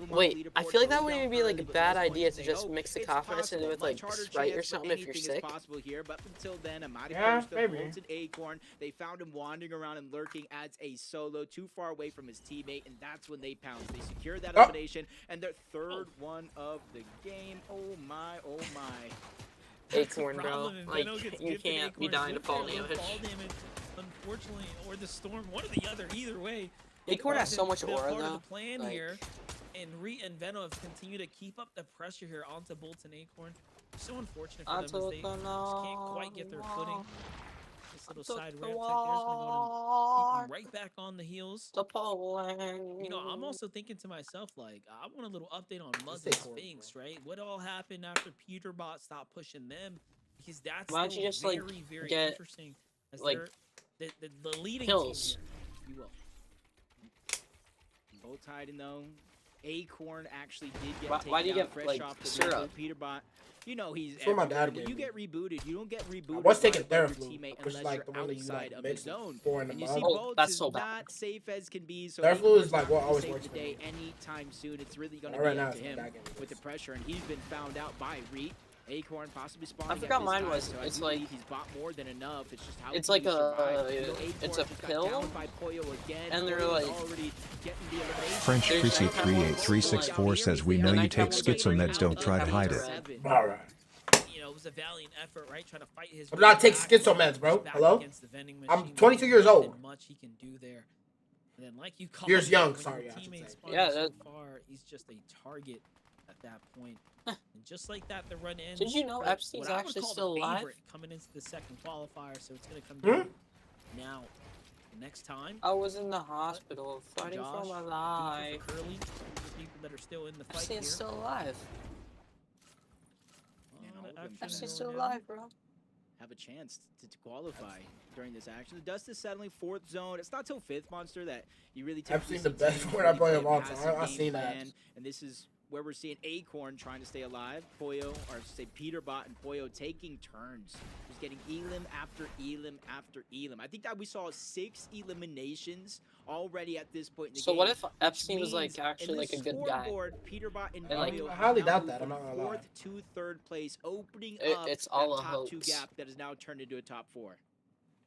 Now I'm on Wait, the I leaderboard feel like that early would down even be like early, a but bad most idea points to they just know mix the it's confidence in it possible. with like Much harder Sprite or chance, something if you're anything is sick. possible here, but until then, Amadi Yeah, first maybe. bolted Acorn. They found him wandering around and lurking as a solo, too far away from his teammate, and that's when they pounced. They secured that elimination, and their third third one of the game. Oh my, oh my. Acorn, bro. Like, you can't be dying to fall damage. Unfortunately, or the storm, one or the other, either way. Acorn has so much Been aura, part of though. the plan Like- here, and Reet and Venom have continued to keep up the pressure here onto Bolt and Acorn. So unfortunate for them as they just can't quite get their footing. This little side rear tech there's gonna go and keep them right back on the heels. You know, I'm also thinking to myself, like, I want a little update on Muzz and Sphinx, right? What all happened after Peterbot stopped pushing them? Because that's Why don't you just, like, very, very get, interesting. As like, they're the leading kills. team here, if you will. Both tied in though. Acorn actually did get Why do you taken get, fresh like, off the syrup? reboot. Peterbot, you know he's That's what my dad everywhere. When gave you me. get rebooted, you don't get rebooted. I was taking by your Theraflu, teammate which is unless like you're the one that you outside like of the mix zone. 4 in the And you see bottle. Bolts that's is so bad. not safe as can be. So Theraflu Acorn's is like not what gonna always save works the for me. day anytime soon. It's really going to All right, be now up to it's him back in with the pressure, and he's been found out by Reet. Acorn possibly spawning. I forgot at this mine time, was- so I it's do like- believe he's bought more than enough. It's just how It's can like he survive? a- You know, it's Acorn a just got pill, downed by Poyo again. and they're Poyo's like- already getting the elimination. French Greasy 38364 says we know you take schizomeds, don't try to hide it. Alright. You know, it was a valiant effort, right? Trying to fight his. I'm not way taking back, schizomeds, bro. back Hello? against the vending I'm machine. 22 years Nothing old. Much he can do there. And then, like you called Years it, young, when sorry, your I should teammates say. spotted Yeah, so that- far, he's just a target at that point. And just like that, the run ends. Did you know with Epstein's what I would actually call the still alive? favorite coming into the second qualifier, so it's gonna come Hmm? down now. Next time, I was in the hospital fighting Josh, for my Deacon life. for Curly, the people that are still in the fight Epstein's here. still alive. Epstein's still alive, bro. Have a chance to qualify during this action. The dust is settling fourth zone. It's not till fifth monster that you really take. I've seen the best Fortnite player of all time. I've seen that. And this is where we're seeing Acorn trying to stay alive. Poyo, or say Peterbot and Poyo taking turns. Just getting elim after elim after elim. I think that we saw 6 eliminations already at this point in the So game. what if which Epstein was, like, means actually, in like, the a good guy? scoreboard, Peterbot and And, like, Poyo I have highly now doubt moved that, I'm not from gonna lie. 4th to 3rd place, opening up It's all that a top 2 hoax. gap that is now turned into a top 4.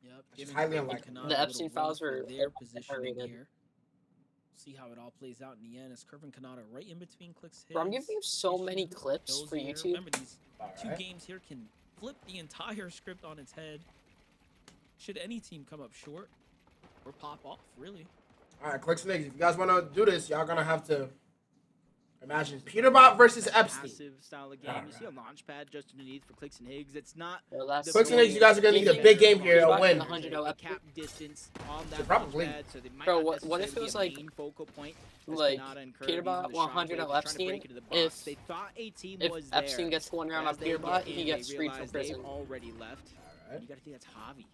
Yep. It's giving highly Curly unlikely. Canada The a little Epstein run files for were their positioning rated. here. See how it all plays out in the end. As Curvin Kanata right in between clicks hits. Bro, I'm giving you so many issue, clips goes for here. YouTube. Remember, these two Alright. games here can flip the entire script on its head. Should any team come up short or pop off, really. Alright, Clicks and Niggas, if you guys want to do this, y'all gonna have to imagine Peterbot versus Epstein. Passive style of game. You see a launch pad just underneath for Clicks and Higgs. It's not Well, that's Clicks and Niggas, you guys are gonna need a big game here to win. a cap distance on that probably. launch pad, so they might Bro, not what if it necessarily was be a like- main focal point as like, Kanata and Curve Peterbot using the 100 shockwave, on trying to break Epstein? into the box. If- They thought a team if was Epstein there, gets one round but on as they Peterbot, get he in, gets they freed from realize prison. They've already left. Alright. You gotta think that's Javi.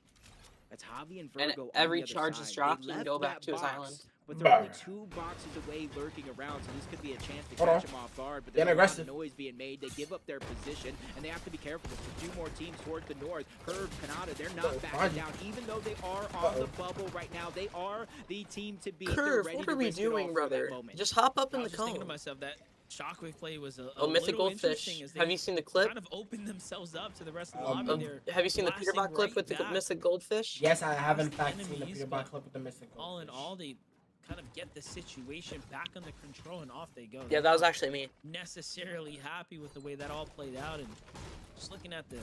That's Javi and And Virgo on every the other charge side. is dropped, They he can left go back that to his box, island. But they're only Bruh. 2 boxes away lurking around, so this could be a chance to Hold catch on. them off guard. But Getting there's a lot of aggressive. noise being made. They give up their position, and they have to be careful. There's 2 more teams towards the north. Curve, Kanata, they're not Oh, backing fine. down. Even though they are on the Uh-oh. bubble right now, they are the team to beat. They're Curve, ready what to are we risk it all doing, for that brother? moment. Just hop up I in the was just thinking to cone. myself that Shockwave play was a Oh, Mythic little Goldfish. interesting as they Have you seen the clip? kind of opened themselves up to the rest of the Um, lobby. They're Have you seen the blasting Peterbot clip right with the back. Mystic Goldfish? Yes, I have in Past fact seen the enemies, Peterbot but clip with the Mystic all in Goldfish. all, they kind of get the situation back under control and off they go. Yeah, They're that was not actually me. necessarily happy with the way that all played out, and just looking at the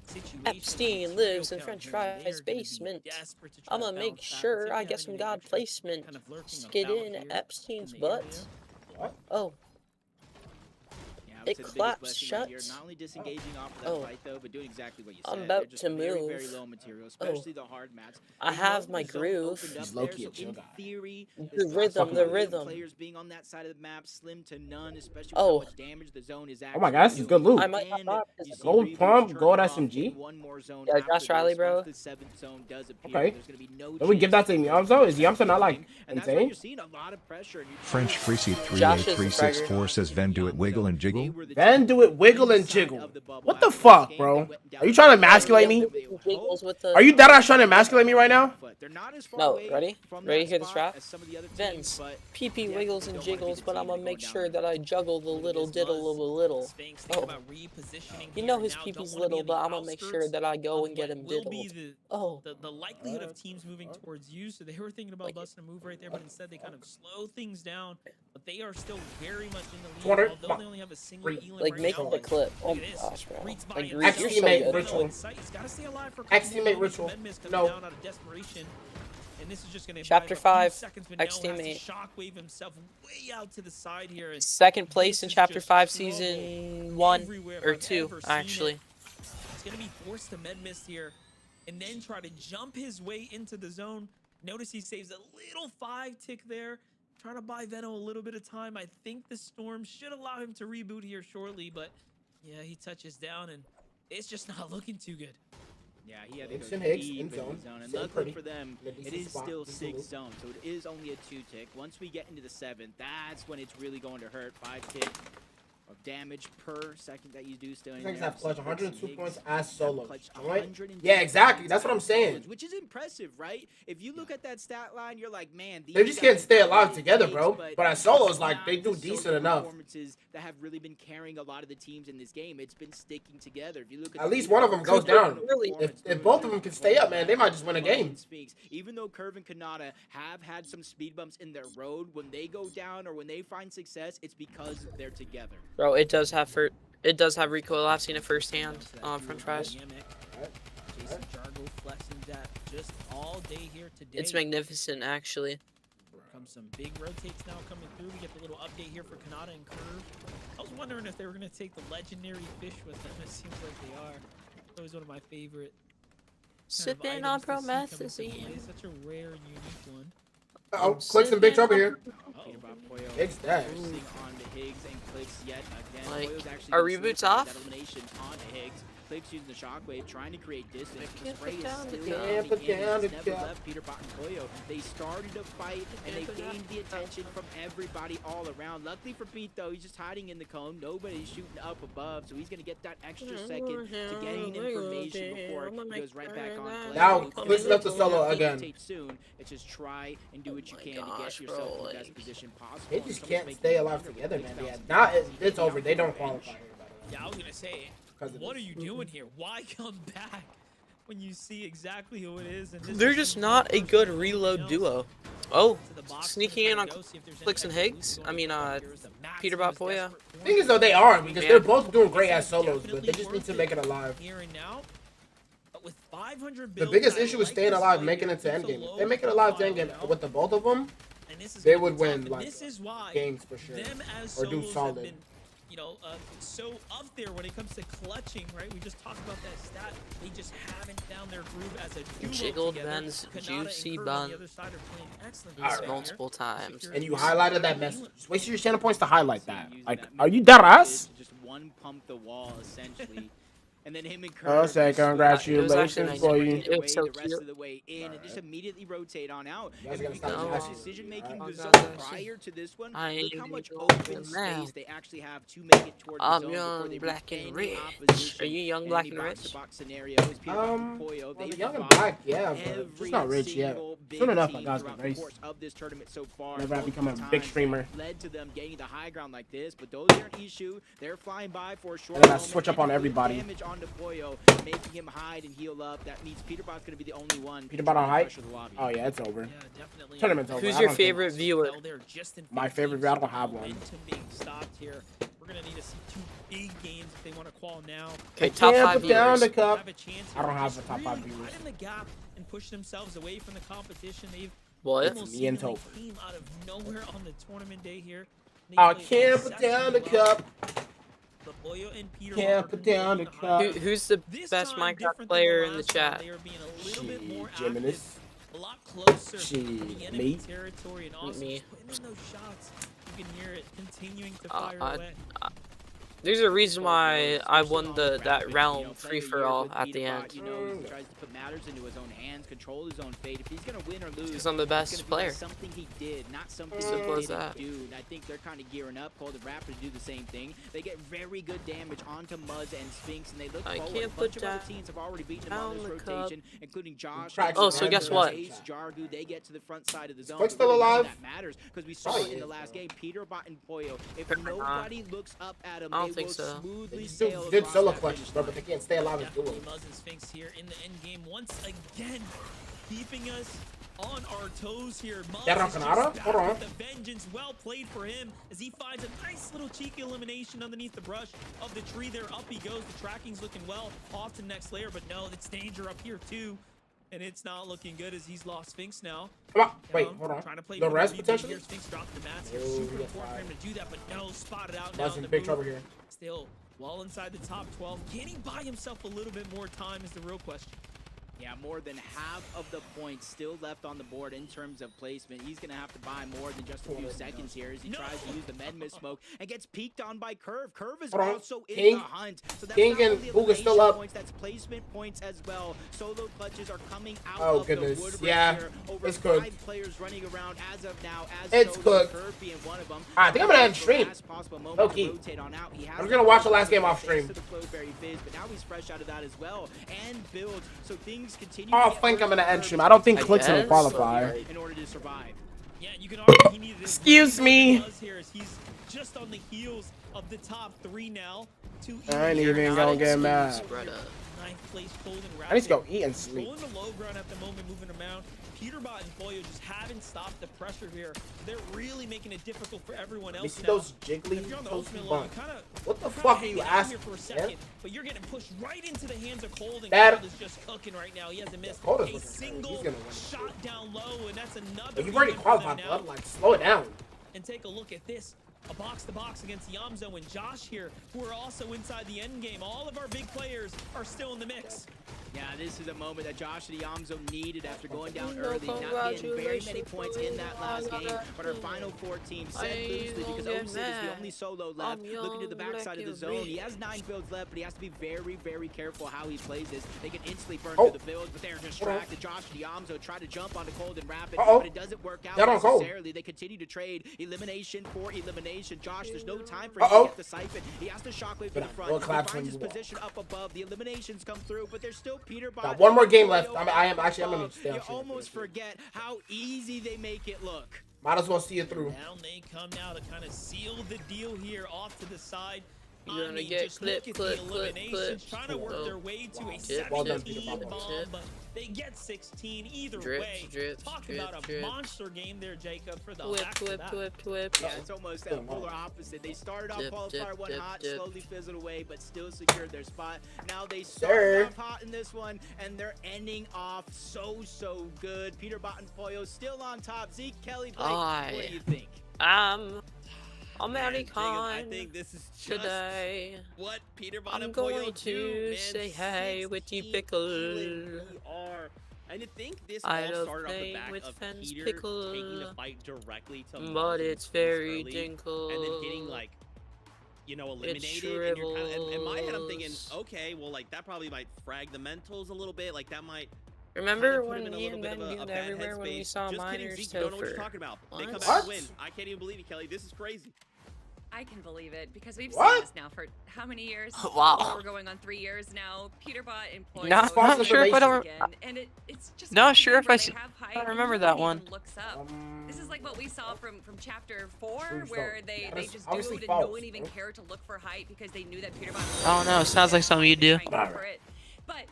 situation. Epstein the lives material in count French here, they are fries gonna be basement. desperate to try I'ma to make bounce back. sure Let's see I if they get have some any god extra placement. kind of lurking Skid about in here Epstein's in the area. butt. What? Oh, Yeah, I would It say the biggest claps blessing right here, shut. not only disengaging off of that Oh. fight though, but doing exactly what you I'm said. about They're just to very, move. very low material, especially the hard mats. I They have know my the zone groove. opened up He's low-key there, a so chill in guy. theory, The this rhythm, possibility the of rhythm. Players being on that side of the map slim to none, especially with Oh. how much damage the zone is Oh my god, this is good loot. I might And not you see Gold Reboots pump, turning gold off SMG. in one more zone Yeah, after Josh Riley, this. bro. Once the 7th zone does appear, Okay. there's gonna be no Then we give that to Yamzo. Is Yamzo not like and that's why insane? you're seeing a lot of pressure. And French Greasy Josh is the 38364 says Ven do it wiggle and jiggle. Then do it wiggle and jiggle. What the fuck, bro? Are you trying to emasculate me? Are you dead ass trying to emasculate me right now? No, ready? Ready to hear this rap? Vince, PP wiggles and jiggles, but I'm gonna make sure that I juggle the little diddle of a little. Oh. You know his PP's little, but I'm gonna make sure that I go and get him diddled. Oh. The likelihood of teams moving towards you, so they were thinking about busting a move right there, but instead they kind of slow things down. But they are still very much in the lead, although they only have a single Elam Like, right make now. the clip. Oh my gosh, bro. Like, you're so Ex-teammate good. ritual. Ex-teammate ritual. No. And this is just gonna Chapter 5, ex-teammate. Shockwave himself way out to the side here. And Second place in Chapter 5, Season 1 or 2, actually. It's gonna be forced to med mist here, and then try to jump his way into the zone. Notice he saves a little 5 tick there. Trying to buy Veno a little bit of time. I think the storm should allow him to reboot here shortly, but yeah, he touches down and it's just not looking too good. Yeah, he had to Higgs go and Higgs deep in into zone. the zone. And So luckily pretty. for them, In a decent it is spot. still Decent 6 move. zone, so it is only a 2 tick. Once we get into the 7th, that's when it's really going to hurt. 5 tick of damage per second that you do still in Things there. have clutch 102 Higgs points as solo. clutched Joint? 102 Yeah, exactly. points That's what I'm as saying. solos, which is impressive, right? If you look at that stat line, you're like, man, these They just guys can't stay are alive really together, gigs, bro. But as solos, like, they do not the decent solo enough. performances that have really been carrying a lot of the teams in this game. It's been sticking together. If you look at At the least one of them goes down. If both of them can stay up, man, they might just win a game. Speaks. Even though Curve and Kanata have had some speed bumps in their road, when they go down or when they find success, it's because they're together. Bro, it does have recoil. I've seen it firsthand from tries. Jason Jargo flexing that just all day here today. It's magnificent, actually. Comes some big rotates now coming through. We get the little update here for Kanata and Curve. I was wondering if they were going to take the legendary fish with them. It seems like they are. Always one of my favorite. Sipping on promethazine. Such a rare and unique one. Oh, Clicks in big trouble here. Higgs dash. on the Higgs and Clicks yet again. Like, Poyo's actually are been reboots sleeping off? that elimination on Higgs. Clicks using the shockwave, trying to create distance. The Can't spray put is down the still cap. on Can't the put cannon. down It's the never cap. left Peter Bot and Poyo. They started a fight and they gained the attention from everybody all around. Luckily for Pete though, he's just hiding in the cone. Nobody's shooting up above, so he's gonna get that extra second to gain information before he goes right back on play. Now, Clicks left the solo again. Soon. It's just try and do what you can to get yourself in the best position possible. They just can't stay alive together, man. Yeah, now it's over. They don't qualify here, by the way. Yeah, I was going to say, what are you doing here? Why come back when you see exactly who it is? And this They're is just not a good reload duo. Oh, sneaking in on Clicks and Higgs. I mean, Peter Bot Poya. Thing is, though, they are because they're both doing great as solos, but they just need to make it alive. Here and now, but with 500 The biggest issue is staying alive, making it to endgame. If they make it alive to endgame with the both of them, they would win like games for sure, or do solid. You know, so up there when it comes to clutching, right? We just talked about that stat. They just haven't found their groove as a duo Jiggled together. Ben's Kanata juicy and Curve on bun the other side are playing excellent Alright. here. multiple times. And you highlighted that message. Just wasted your channel points to highlight that. Like, are you dead ass? Just one pump the wall essentially. And then him and I'll Curve say just congratulations for you. the rest of the way in and just immediately rotate on out. You guys And gotta because stop of smashing. decision making Oh, the God, zone prior to this one, look how much open space they actually have to make it towards the I'm zone before young, they black, reach and any rich. opposition. Are you young, in black, any and rich? box-to-box scenario. It's Peter Bot and Poyo. Well, They've young and fought black, yeah, but every just not rich yet. single big Soon enough, I team got throughout the the race. course of this tournament so far. Whenever I become a Multiple big times streamer. led to them gaining the high ground like this, but those aren't issue. They're flying by for a short And then I moment, switch up and on good everybody. Damage onto Poyo, making him hide and heal up. That means Peter Bot's going to be the only one. Peter Bot on trying to height? pressure the lobby. Oh yeah, it's over. Definitely. Tournament's over. Who's I your don't think- favorite viewer? My favorite viewer, I don't have one. Momentum being stopped here. We're gonna need to see 2 big games if they want to qual now. Okay, top Can't 5 put down viewers. the cup. Have a chance I don't here. have Just the top 5 really viewers. widen the gap and push themselves away from the competition. They've What? almost Me and seemingly Topher. came out of nowhere on the tournament day here. They I played can't put down the exceptionally well. cup. But Poyo and Peter Can't are put down the controlling cup. high. Who's the This best time, Minecraft different player than in the last time, chat? They are being a little bit more Shit, Geminis. active, a lot closer to Shit, the enemy me. territory, and also Me. just putting in those shots. You can hear it continuing to Uh, fire I- away. There's a reason why I won that realm free for all at the end. You know, he tries to put matters into his own hands, control his own fate. If he's gonna win or lose, Because I'm the best player. Something he did, not something Simple he as didn't that. do. And I think they're kind of gearing up. Call the Raptors do the same thing. They get very good damage onto Muzz and Sphinx, and they look forward. can't A bunch put of other down teams have already beaten them on this the cup. rotation, including Josh. Oh, so guess what? Ace, Jargu, they get to the front side of the zone. Quick's But still really none of alive? That matters because we saw it in the last game. Peterbot and Poyo. If nobody looks up at him, I don't they think will so. smoothly They sail did across solo that clutches, finish bro, line. but they can't stay alive and do Definitely it. Muzz and Sphinx here in the end game once again, keeping us on our toes here. Muzz That is Rakanara? just Hold back on. with the vengeance. Well played for him as he finds a nice little cheeky elimination underneath the brush of the tree there. Up he goes. The tracking's looking well. Off to the next layer, but no, it's danger up here too. And it's not looking good as he's lost Sphinx now. Come on. Wait, hold on. Trying to play The for rest lead potentially? here. Sphinx dropped the mats here. Oh, Super yeah, important for him to do that, but no, spotted out now. That's in in the big move. trouble here. Still well inside the top 12. Can he buy himself a little bit more time is the real question. Yeah, more than half of the points still left on the board in terms of placement. He's going to have to buy more than just a few seconds here as he tries to use the med miss smoke and gets peeked on by Curve. Curve is Hold on. also in King. the hunt. So that's King not and only Booga's still elimination up. points, that's placement points as well. Solo clutches are coming out Oh, of goodness. the woodwork Yeah, here. Over it's 5 cooked. players running around as of now. As It's Solo, cooked. Curve being one of them. I think I'm gonna end stream. Last possible moment Low to key. rotate on out. He has I'm the gonna watch the ball last game off thanks stream. to the Flowberry Fizz, but now he's fresh out of that as well and builds. So things continue. I to get think I'm gonna worse end for stream. I don't think I Click's gonna guess. qualify. in order to survive. Yeah, you can argue he needed Excuse me. Here as he's just on the heels of the top 3 now. I ain't even gonna get mad. Ninth place Golden I need to go Rapid. eat and sleep. Going the low ground at the moment, moving around. Peterbot and Boyo just haven't stopped the pressure here. They're really making it difficult for everyone Let else me see now. those jiggly If you're on the toasty ultimate low, you buns. kinda, What the you're fuck are kinda you hanging out asking? here for a man? second, but you're getting pushed right into the hands of Cold, and Dad. Cold is just cooking right now. He hasn't missed Cold is a looking good. single He's gonna win. shot down low, and that's another. But you've already even for them qualified, now. bud. Like, slow it down. And take a look at this. A box-to-box against Yamzo and Josh here, who are also inside the end game. All of our big players are still in the mix. Yeah, this is a moment that Josh and Yamzo needed after going down early, not getting very many points in that last game. But our final 4 teams said loosely because Osid is the only solo left. Looking to the backside of the zone, he has 9 builds left, but he has to be very, very careful how he plays this. They can instantly burn through the builds, but they're distracted. Josh and Yamzo try to jump onto Cold and Rapid, but it doesn't work out necessarily. They continue to trade elimination for elimination. Josh, there's no time for him to get the siphon. He has to shockwave to the front. He finds his position up above. The eliminations come through, but there's still Peterbot. Got one more game left. I'm gonna stay on You stream. almost forget how easy they make it look. Might as well see it through. Down they come now to kind of seal the deal here off to the side. You're gonna get just look at the eliminations, trying to work Oh. their way to a Tip, 17 tip, bomb, tip. but they get 16 either Drips, way. drips, Talk drips, about a drips. monster game there, Jacob, for the Whip, back-to-back. whip. Yeah, it's almost that polar opposite. They started off Dip, qualifier dip, 1 dip, hot, dip. slowly fizzled away, but still secured their spot. Now they Sir. started off hot in this one, and they're ending off so good. Peterbot and Poyo still on top. Zeke, Kelly, Blake, what do you think? American think this is just today. what Peterbot I'm and going Poyo to do, man. say hey with the 16 pickle. killing PR. And I think this I all love started off the playing back with of Fence Peter pickle, taking the fight directly to Muzz but and it's Sphinx very early, dinkle. and then getting like, you know, eliminated. And you're kind of, in my head, I'm thinking, okay, well, like that probably might frag the mentals a little bit. Like that might. Remember kinda put when him in a me little and bit of Ben a viewed bad everywhere when we headspace. saw Just kidding, Miners Zeke, you don't know what you're Topher? talking about. They come What? back to win. I can't even believe you, Kelly. This is crazy. I can believe it because we've What? seen this now for how many years? Wow. We're going on 3 years now. Peterbot and Poyo. Not sure if I don't. Again, and it's just Not one of the sure games if where I they s- have I hype and remember nobody that one. even looks up. This is like what we saw from chapter 4, True where story. they That's just do obviously it and false, no one even bro. cared to look for hype because they knew that Peterbot. I don't know. Sounds like something you do. But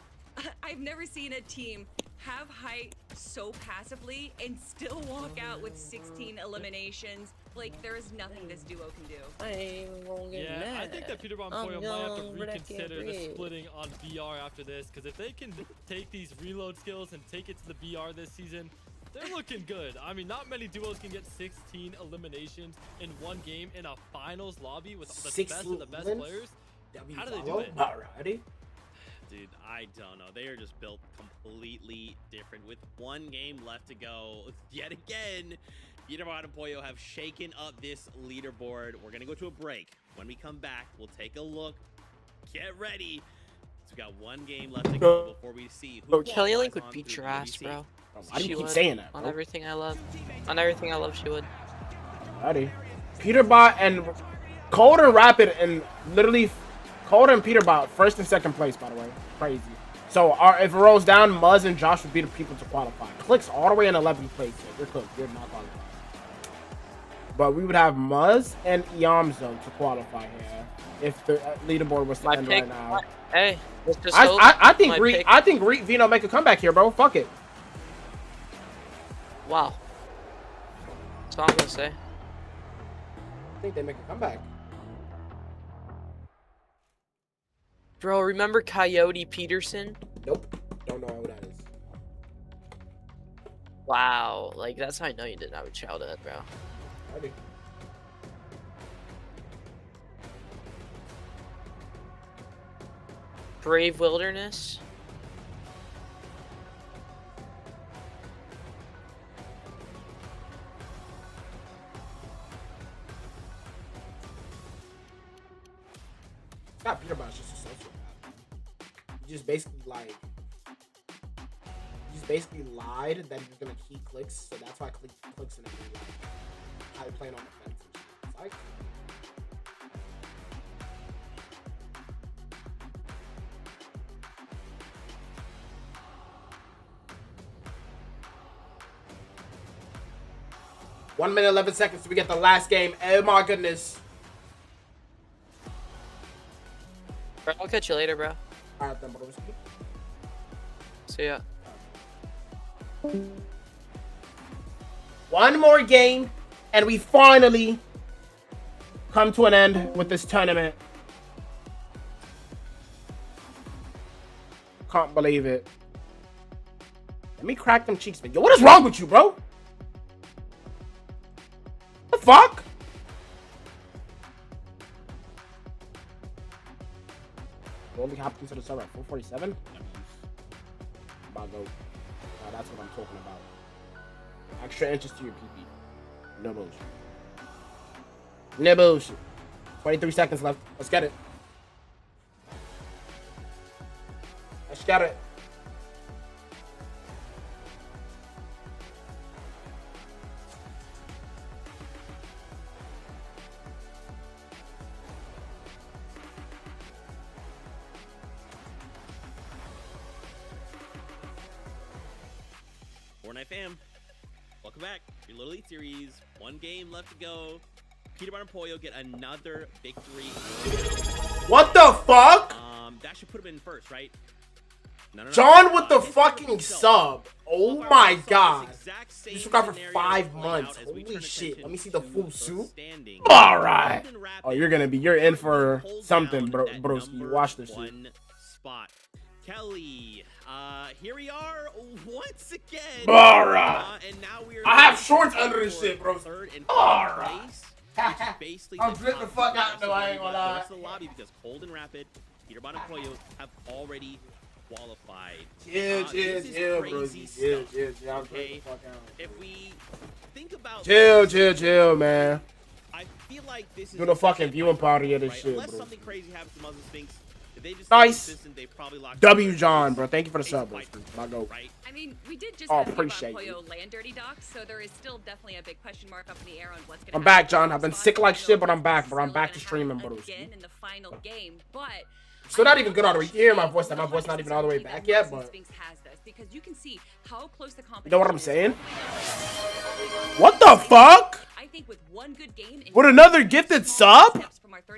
I've never seen a team have height so passively and still walk out with 16 eliminations. Like, there is nothing this duo can do. I ain't even gonna get Yeah, mad. I think that Peterbot and I'm Poyo might have to young, but I can't reconsider the breathe. splitting on BR after this, because if they can take these reload skills and take it to the BR this season, they're looking good. I mean, not many duos can get 16 eliminations in one game in a finals lobby with the best of the best 16? players. How do they do it? Alrighty. Dude, I don't know. They are just built completely different. With one game left to go, yet again, Peterbot and Pollo have shaken up this leaderboard. We're gonna go to a break. When we come back, we'll take a look. Get ready. So we got one game left to go before we see who Bro, Kelly qualifies Link would on beat through your the ass, WBC. bro. Why do you She keep would. saying that, On bro? everything I love. On everything I love, she would. Alrighty. Peterbot and Cold and Rapid and literally Cold and Peterbot first and second place, by the way. Crazy. So if it rolls down, Muzz and Josh would be the people to qualify. Clicks all the way in 11th place. So you're cooked. You're not qualified. But we would have Muzz and Yamzo to qualify here if the leaderboard was to end right now. Hey, let's just I think Vino make a comeback here, bro. Fuck it. Wow. That's all I'm gonna say. I think they make a comeback. Bro, remember Coyote Peterson? Nope. Don't know who that is. Wow. Like, that's how I know you didn't have a childhood, bro. I do. Brave Wilderness? It's not Peterbot's just a sociopath. You just basically lied that he was gonna keep clicks, so that's why clicks and everything how you playing on the fence and shit. It's like One minute, 11 seconds till we get the last game. Oh my goodness. Bro, I'll catch you later, bro. Alright then, bro. See ya. One more game, and we finally come to an end with this tournament. Can't believe it. Let me crack them cheeks, man. Yo, what is wrong with you, bro? The fuck? Only hopped into the server at 447? About go. That's what I'm talking about. Extra inches to your PP. No bullshit. No bullshit. 23 seconds left. Let's get it. Let's get it. Fortnite fam, welcome back. Your Little Elite Series. One game left to go. Peterbot and Pollo get another victory. What the fuck? That should put him in first, right? No. John with the fucking sub. Oh my god. You took out for 5 months. Holy shit. Let me see the full suit. Alright. Oh, you're in for something, bro. Broski. Watch this shit. Spot. Kelly. Here we are once again. Alright. And now I have shorts under this shit, bro. Third and Alright. basically I'm flipping the fuck out though, I ain't gonna lie. the lobby because Cold and Rapid, Peterbot and Pollo have already qualified. Chill, bro. Okay, if we think about Chill, man. I feel like this is Do the fucking viewing party of this shit, Unless bro. something crazy happens to Muslim Sphinx, if they just Nice. stay consistent, they probably lock W John, bro. Thank you for the sub, bro. My goat. I mean, we did just Oh, have appreciate Peterbot and you. Pollo land dirty docs, so there is still definitely a big question mark up in the air on what's going to I'm back, John. I've been sick like shit, but I'm back, bro. I'm back to streaming, bro. again in the final game, but Still not even good all the way. You hear my voice? That my voice not even all the way back yet, but Sphinx has this because you can see how close the competition you know what I'm is. saying? What the fuck? I think with one good game and With another gifted sub?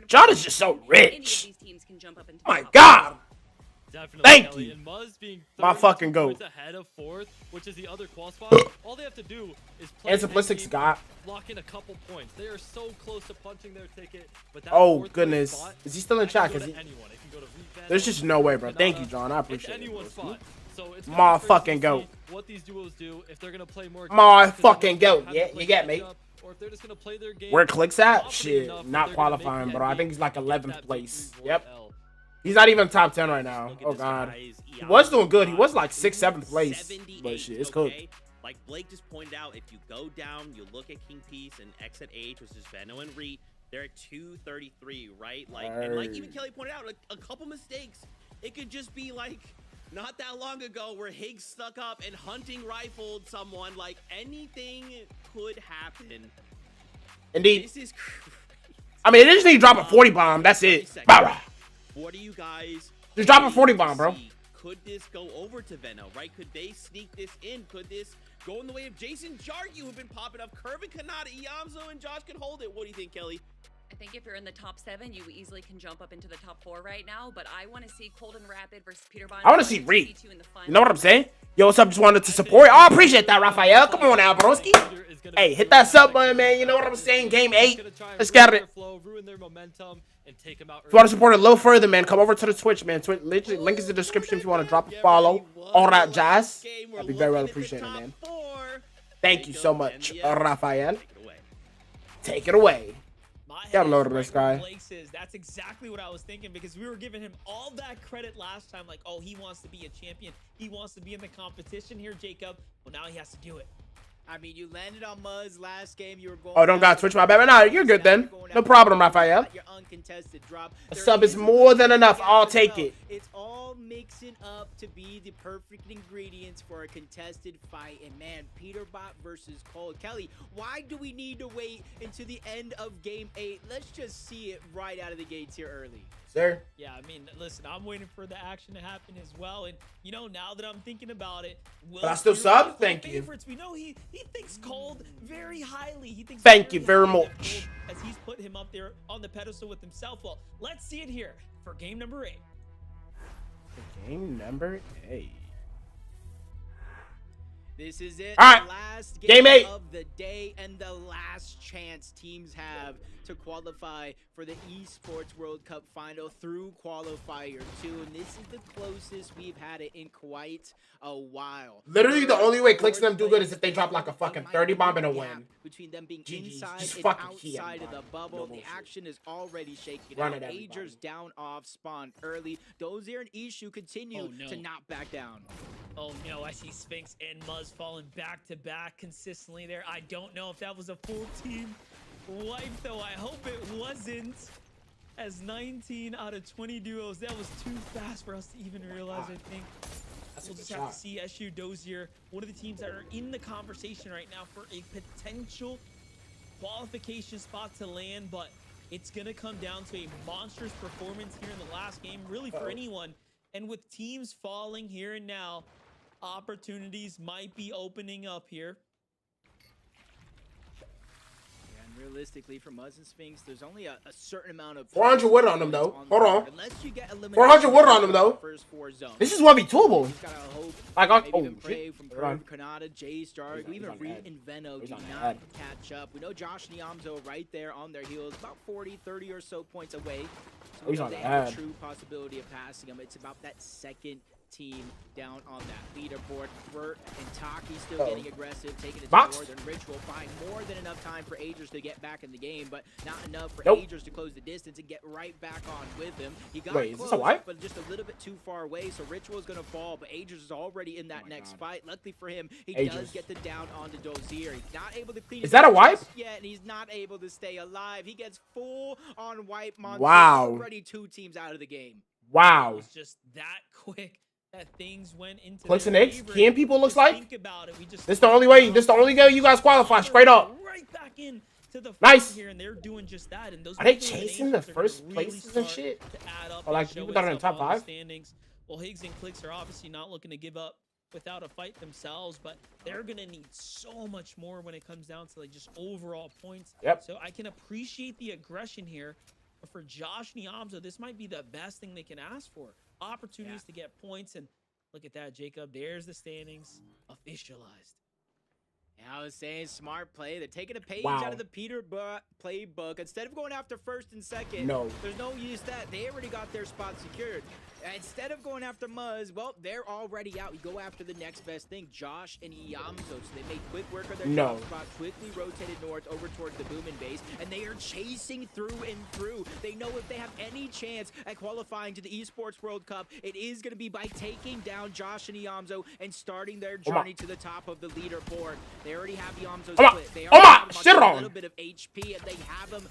John is just so rich. My God. Definitely, Thank Kelly. you. And Muzz being My 30 fucking goat. points ahead of fourth, which is the other qual spot. All they have to do is play And Simplistic Scott. lock in a couple points. They are so close to punching their ticket. But that Oh, fourth place goodness. spot, Is he still in it can chat? go 'Cause to he- anyone. It can go to Revan, There's just no way, bro. Thank you, Kanata. John. I It's appreciate it. anyone's bro. spot. So it's My gonna be fucking crazy to goat. see what these duos do if they're gonna play more. My aggressive, 'cause they fucking know goat. how to Yeah, play you get me. catch up, or if they're just gonna play their game Where Clicks at? confident Shit, enough that not they're gonna make qualifying, the bro. I ending think he's like to get 11th that place. victory Yep. L. He's not even top 10 right now. Oh, God. He was doing good. He was like 6th, 7th place. But shit, it's cooked. Like Blake just pointed out, if you go down, you look at King Peace and X at H, which is Veno and Reet, they're at 233, right? Like, and like even Kelly pointed out, like a couple mistakes, it could just be like not that long ago where Higgs stuck up and hunting rifled someone. Like anything could happen. Indeed. This is crazy. I mean, they just need to drop a 40 bomb. That's it. What do you guys just drop a 40 bomb, bro? Could this go over to Veno, right? Could they sneak this in? Could this go in the way of Jason Jargy, who've been popping up? Kervin Kanata, Iamzo, and Josh can hold it. What do you think, Kelly? I think if you're in the top 7, you easily can jump up into the top 4 right now. But I want to see Colden Rapid versus Peter Bond. I want to see Reed. You know what I'm saying? Yo, what's up? Just wanted to support. Oh, I appreciate that, Raphael. Come on now, broski. Hey, hit that sub button, man. You know what I'm saying? Game 8. Let's get it. If you want to support it a little further, man, come over to the Twitch, man. Link is in the description if you want to drop a follow. All that jazz. That'd be very well appreciated, man. Thank you so much, Raphael. Take it away. Get a load of this guy. That's exactly what I was thinking, because we were giving him all that credit last time. Like, oh, he wants to be a champion. He wants to be in the competition here, Jacob. Well, now he has to do it. I mean, you landed on Muzz last game. You were going. Oh, don't got Twitch, my bad. Nah, you're good then. No problem, Raphael. Your uncontested drop. A sub is more than enough. I'll take it. It's all mixing up to be the perfect ingredients for a contested fight. And man, Peterbot versus Cole. Kelly, why do we need to wait until the end of game 8? Let's just see it right out of the gates here early. Sir? Yeah, I mean, listen, I'm waiting for the action to happen as well. And, you know, now that I'm thinking about it, but I still sub? Thank you. We know he thinks Cold very highly. He thinks thank you very much. As he's put him up there on the pedestal with himself. Well, let's see it here for game number 8. Game number 8. This is it. All right. The last game 8 of the day and the last chance teams have to qualify for the Esports World Cup final through qualifier 2, and this is the closest we've had it in quite a while. Literally, the only way Clicks them do good is if they drop like a fucking 30 bomb and a win. Between them being GG's. inside Just and fucking outside of the bubble, the action is already shaking Run out. it, Agers down off, spawn early. Dozier and Ishu continue to not back down. Oh no, I see Sphinx and Muzz falling back to back consistently there. I don't know if that was a full team wipe though. I hope it wasn't. As 19 out of 20 duos, that was too fast for us to even realize, I think. We'll just have to see SU Dozier, one of the teams that are in the conversation right now for a potential qualification spot to land, but it's gonna come down to a monstrous performance here in the last game, really for anyone. And with teams falling here and now, opportunities might be opening up here. And realistically, for Muzz and Sphinx, there's only a certain amount of 400 wood on them though. Hold on. Unless you get 400 wood on them though. First 4 zones. This is 1v2able. He's gotta hope. Like, oh even pray from Curve, Kanata, Jay Star, even Reed and Veno do not catch up. We know Josh Niamzo right there on their heels, about 40, 30 or so points away. So he's on they have a true possibility of passing him. It's about that second team down on that leaderboard. Bert and Taki still getting aggressive, taking it to Northern. Ritual find more than enough time for Agers to get back in the game, but not enough for Agers to close the distance and get right back on with him. He got close, but just a little bit too far away, so Ritual is going to fall, but Agers is already in that next fight. Luckily for him, he does get the down onto Dozier. He's not able to clean. Is that a wipe? Yeah, and he's not able to stay alive. He gets full on wipe. Monster. Wow. Already 2 teams out of the game. Wow. It was just that quick that things went into Clicks and their X, favor. Kian people looks like. Think about it. We just This the only way. This the only way you guys qualify straight up. Right back in to the nice. Here, and they're doing just that. And those are they chasing the first places and shit? Or like people that are in top 5? Standings. Well, Higgs and Clicks are obviously not looking to give up without a fight themselves, but they're gonna need so much more when it comes down to like just overall points. Yep. So I can appreciate the aggression here, but for Josh Niamzo, this might be the best thing they can ask for. Opportunities to get points, and look at that, Jacob. There's the standings officialized. Yeah, I was saying smart play. They're taking a page out of the Peterbot playbook. Instead of going after first and second, there's no use that. They already got their spot secured. Instead of going after Muzz, well, they're already out. You go after the next best thing, Josh and Iamzo. So they made quick work of their drop spot, quickly rotated north over towards the Boomin base, and they are chasing through and through. They know if they have any chance at qualifying to the Esports World Cup, it is going to be by taking down Josh and Iamzo and starting their journey to the top of the leaderboard. They already have Iamzo's split. They already have a little bit of HP, and they have them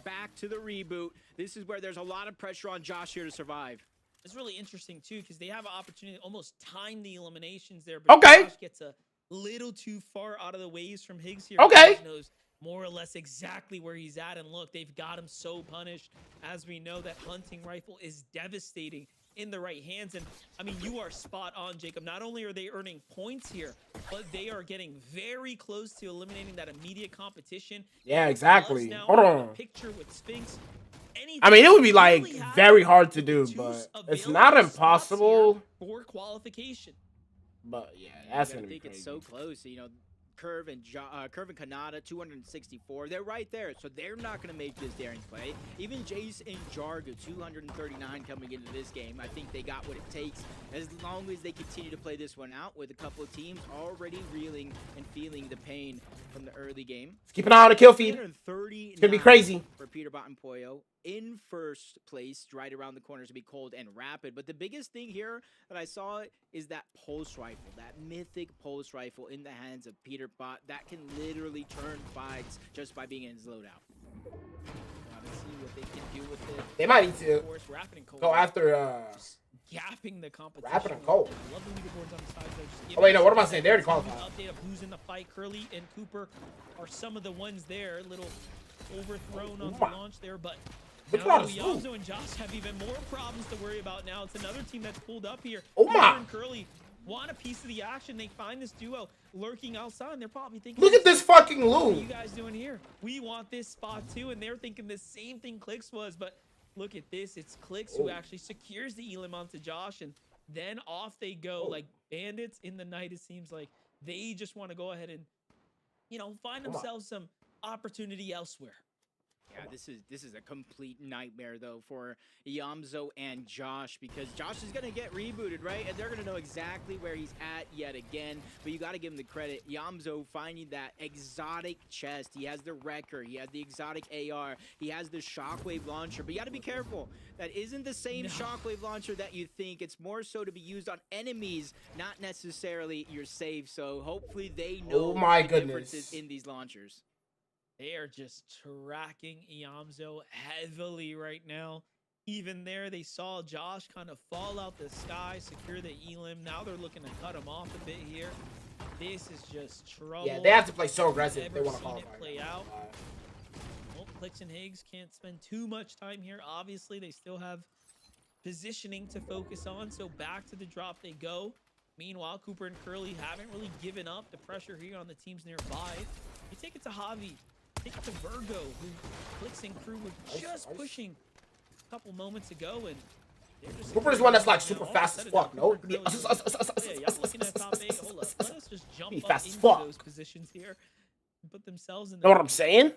back to the reboot. This is where there's a lot of pressure on Josh here to survive. It's really interesting, too, because they have an opportunity to almost time the eliminations there. But Josh gets a little too far out of the waves from Higgs here. Josh knows more or less exactly where he's at. And look, they've got him so punished. As we know, that hunting rifle is devastating in the right hands. And, I mean, you are spot on, Jacob. Not only are they earning points here, but they are getting very close to eliminating that immediate competition. Yeah, exactly. Hold on. Picture with Sphinx. I mean, it would be like very hard to do, but it's not impossible. For qualification. But yeah, that's gonna be crazy. It's so close. You know, Curve and Kanata 264. They're right there, so they're not going to make this daring play. Even Jace and Jargo 239 coming into this game. I think they got what it takes as long as they continue to play this one out with a couple of teams already reeling and feeling the pain from the early game. Let's keep an eye on the kill feed. It's gonna be crazy for Peterbot and Poyo. In first place, right around the corners to be Cold and Rapid. But the biggest thing here that I saw is that pulse rifle, that mythic pulse rifle in the hands of Peterbot that can literally turn fights just by being in his loadout. Gotta see what they can do with it. They might need to go after gapping the competition. Rapid and Cold. Love the leaderboards on the side, though. Oh wait, no, what am I saying? They already qualified. Update of who's in the fight. Curly and Cooper are some of the ones there. Little overthrown on the launch there, but Iamzo and Josh have even more problems to worry about now. It's another team that's pulled up here. Cooper and Curly want a piece of the action. They find this duo lurking outside, and they're probably thinking, look at this fucking loot. What are you guys doing here? We want this spot too, and they're thinking the same thing Clix was, but look at this. It's Clix who actually secures the elim onto Josh, and then off they go like bandits in the night. It seems like they just want to go ahead and, you know, find themselves some opportunity elsewhere. Yeah, this is a complete nightmare though for Iamzo and Josh, because Josh is gonna get rebooted, right? And they're gonna know exactly where he's at yet again. But you gotta give him the credit. Iamzo finding that exotic chest. He has the Wrecker, he has the exotic AR, he has the Shockwave launcher. But you gotta be careful. That isn't the same Shockwave launcher that you think. It's more so to be used on enemies, not necessarily your save. So hopefully they know the differences in these launchers. They are just tracking Iamzo heavily right now. Even there, they saw Josh kind of fall out the sky, secure the elim. Now they're looking to cut him off a bit here. This is just trouble. Yeah, they have to play so aggressive if they want to qualify. Play out. Well, Clix and Higgs can't spend too much time here. Obviously, they still have positioning to focus on, so back to the drop they go. Meanwhile, Cooper and Curly haven't really given up the pressure here on the teams nearby. You take it to Javi. Take it to Virgo, who Clix and crew were just pushing a couple moments ago, and they're just Cooper's one that's like super fast as fuck, no? Yeah, y'all looking at top 8. Hold up. Let us just jump up fast into those positions here and put themselves in the... Know what I'm saying?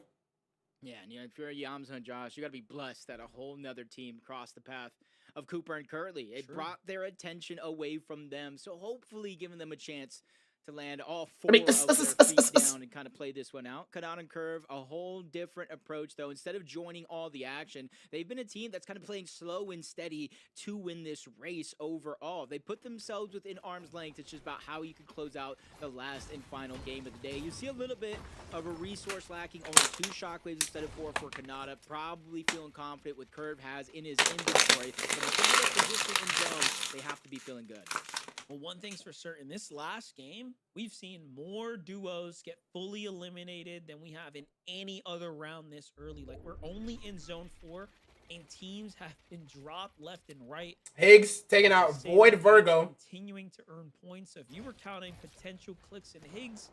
Yeah, and you know, if you're Iamzo and Josh, you gotta be blessed that a whole nother team crossed the path of Cooper and Curly. It brought their attention away from them, so hopefully giving them a chance to land all four of their feet down and kind of play this one out. Kanata and Curve, a whole different approach though. Instead of joining all the action, they've been a team that's kind of playing slow and steady to win this race overall. They put themselves within arm's length. It's just about how you can close out the last and final game of the day. You see a little bit of a resource lacking, only 2 Shockwaves instead of 4 for Kanata. Probably feeling confident with Curve has in his inventory. But in terms of position in zone, they have to be feeling good. Well, one thing's for certain, this last game, we've seen more duos get fully eliminated than we have in any other round this early. Like, we're only in zone 4, and teams have been dropped left and right. Higgs taking out Void Virgo. Continuing to earn points. So if you were counting potential Clix and Higgs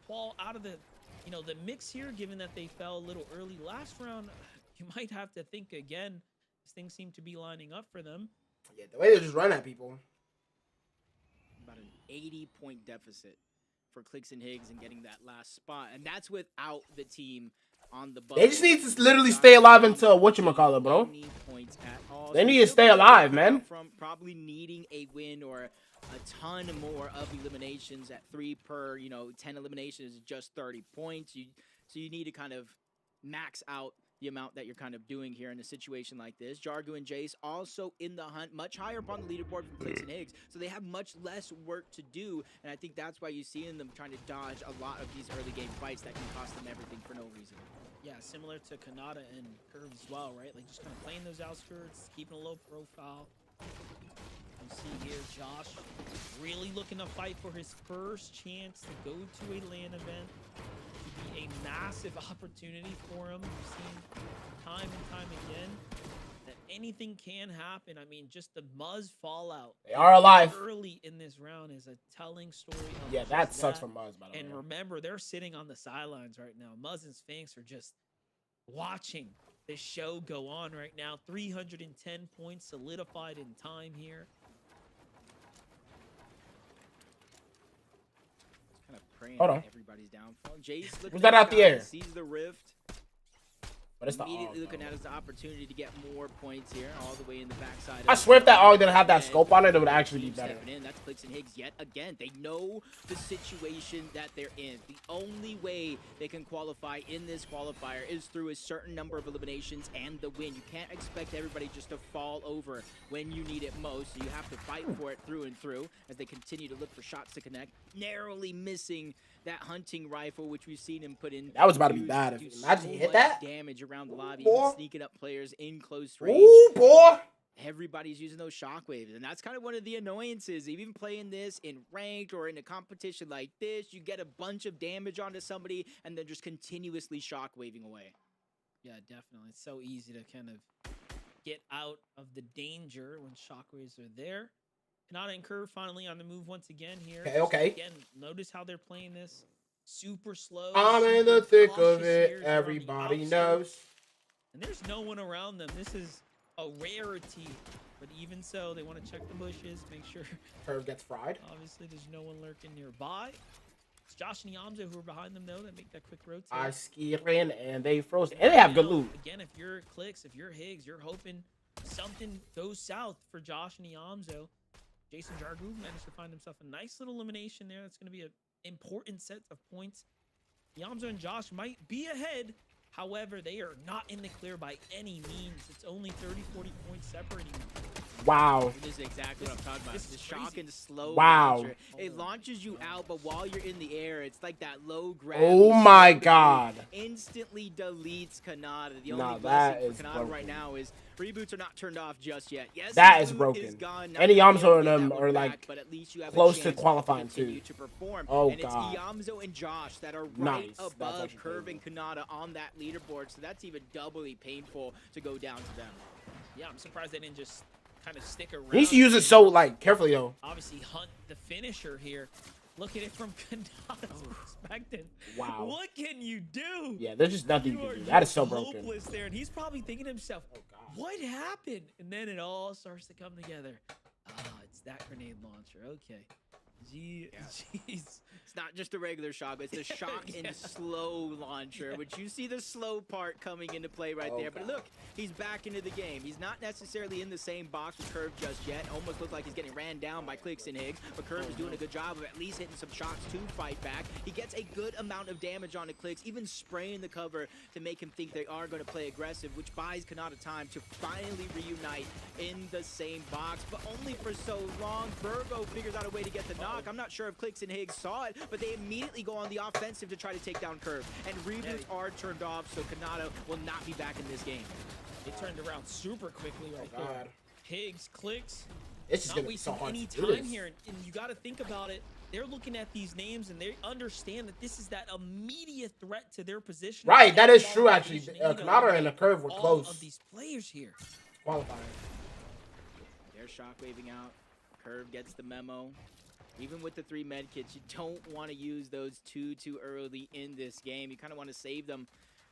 fall out of the, you know, the mix here, given that they fell a little early last round, you might have to think again. Things seem to be lining up for them. Yeah, the way they just run at people. About an 80-point deficit for Clix and Higgs and getting that last spot. And that's without the team on the They just need to literally stay alive until whatchamacallit, bro. They need to stay alive, man. From probably needing a win or a ton more of eliminations at 3 per, 10 eliminations is just 30 points. So you need to kind of max out the amount that you're kind of doing here in a situation like this. Jargu and Jace also in the hunt, much higher up on the leaderboard from Clix and Higgs, so they have much less work to do, and I think that's why you see in them trying to dodge a lot of these early game fights that can cost them everything for no reason. Yeah, similar to Kanata and Curve as well, right? Like just kind of playing those outskirts, keeping a low profile. You see here, Josh really looking to fight for his first chance to go to a LAN event. A massive opportunity for him. We've seen time and time again that anything can happen. I mean, just the Muzz fallout. They are alive. Early in this round is a telling story. Of Yeah, that sucks for Muzz, by the way. And remember, they're sitting on the sidelines right now. Muzz and Sphinx are just watching this show go on right now. 310 points solidified in time here. Kind of praying Hold on. everybody's downfall. Jace looking Who's that out the air? sees the rift. But it's the Immediately AUG, looking bro. at his opportunity to get more points here, all the way in the backside. I swear if that AUG didn't have that scope on it, it would actually be better. Stepping in, that's Clix and Higgs yet again. They know the situation that they're in. The only way they can qualify in this qualifier is through a certain number of eliminations and the win. You can't expect everybody just to fall over when you need it most. So you have to fight for it through and through as they continue to look for shots to connect. Narrowly missing that hunting rifle, which we've seen him put in. That was about to be bad. If you imagine he hit that. Damage around the lobby, boy. sneaking up players in close range. Ooh, boy. Everybody's using those shockwaves, and that's kind of one of the annoyances. Even playing this in ranked or in a competition like this, you get a bunch of damage onto somebody, and they're just continuously shockwaving away. Yeah, definitely. It's so easy to kind of get out of the danger when shockwaves are there. Kanata and Curve finally on the move once again here. Okay. Again, notice how they're playing this. Super slow. I'm in the thick of it. Everybody knows. And there's no one around them. This is a rarity. But even so, they want to check the bushes, make sure. Curve gets fried. Obviously, there's no one lurking nearby. It's Josh and Yamza who are behind them, though, that make that quick rotate. I ski in and they froze. And they have good loot. Again, if you're Clix, if you're Higgs, you're hoping something goes south for Josh and Yamzo. Jason Jargu managed to find himself a nice little elimination there. That's going to be an important set of points. Yamzo and Josh might be ahead. However, they are not in the clear by any means. It's only 30, 40 points separating them. Wow. This is exactly what I'm talking about. The shock and slow Wow. launcher. It launches you out, but while you're in the air, it's like that low gravity. Oh my god. Instantly deletes Kanata. The Nah, only that blessing is for Kanata broken. right now is reboots are not turned off just yet. Yes, That his is loot broken. gone. Now Any you can't Yamzo and get them that one are back, like but at least you have a close to chance qualifying continue too. to perform. Oh and god. it's Yamzo and Josh that are right Nice. That's above actually Curve crazy. and Kanata on that leaderboard, so that's even doubly painful to go down to them. Yeah, I'm surprised they didn't just kind of stick around. He needs to use it so like carefully though. Obviously, hunt the finisher here. Look at it from Kanata's perspective. Wow. What can you do? Yeah, there's just nothing you are can do. That is just so broken. hopeless there, and he's probably thinking to himself, what happened? And then it all starts to come together. Ah, it's that grenade launcher. Okay. Jeez. It's not just a regular shock, but it's the shock and slow launcher, which you see the slow part coming into play right there. But look, he's back into the game. He's not necessarily in the same box with Curve just yet. Almost looks like he's getting ran down by Clix and Higgs, but Curve is doing a good job of at least hitting some shots to fight back. He gets a good amount of damage onto Clix, even spraying the cover to make him think they are going to play aggressive, which buys Kanata time to finally reunite in the same box, but only for so long. Virgo figures out a way to get the knock. I'm not sure if Clix and Higgs saw it, but they immediately go on the offensive to try to take down Curve. And reboots are turned off, so Kanata will not be back in this game. They turned around super quickly right there. Higgs, Clix. It's just not gonna be so wasting hard any to do time this. here, and you got to think about it. They're looking at these names and they understand that this is that immediate threat to their position. Right, that is true All actually. positioning, you know, Kanata and the Curve were all close. of these players here. Qualifying. They're shockwaving out. Curve gets the memo. Even with the 3 med kits, you don't want to use those too early in this game. You kind of want to save them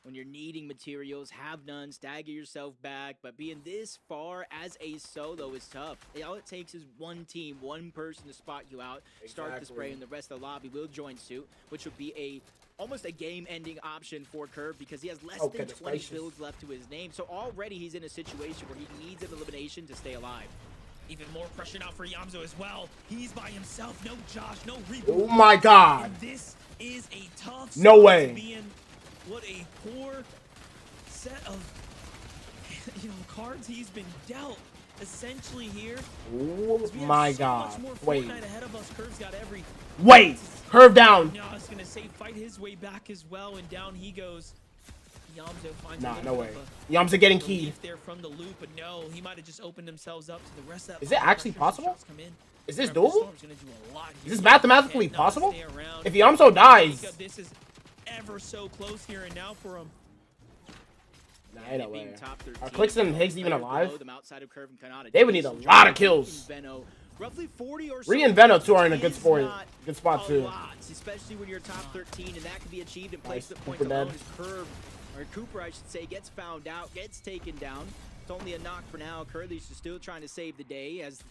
when you're needing materials, have none, stagger yourself back, but being this far as a solo is tough. All it takes is one team, one person to spot you out, start the spray, and the rest of the lobby will join suit, which would be almost a game-ending option for Curve because he has less than 20 builds left to his name. So already he's in a situation where he needs an elimination to stay alive. Even more pressure now for Yamzo as well. He's by himself. No Josh, no Reboot. Oh my God. And this is a tough No spot way. to be in. What a poor set of cards he's been dealt essentially here. Oh my God. Wait. Ahead of us. Curve's got every Wait. Curve down. Now I was gonna say fight his way back as well, and down he goes. Yamzo finds Nah, no way. Yamzo getting keyed. There from the loop, but no, he might have just opened themselves up to the rest of that. Is it actually possible? Is this doable? Is this mathematically possible? If Yamzo I dies, think this is ever so close here and now for him. nah, ain't no way. Are Clix and Higgs even alive? They They would need a lot of kills. Roughly 40 or so. Ree and Veno too are in a good is spot. not Good spot too. lot, especially when you're top 13, and that can be achieved in placement Nice. points Cooper alone. dead. As Curve, or Cooper, I should say, gets found out, gets taken down. It's only a knock for now. Curly's still trying to save the day as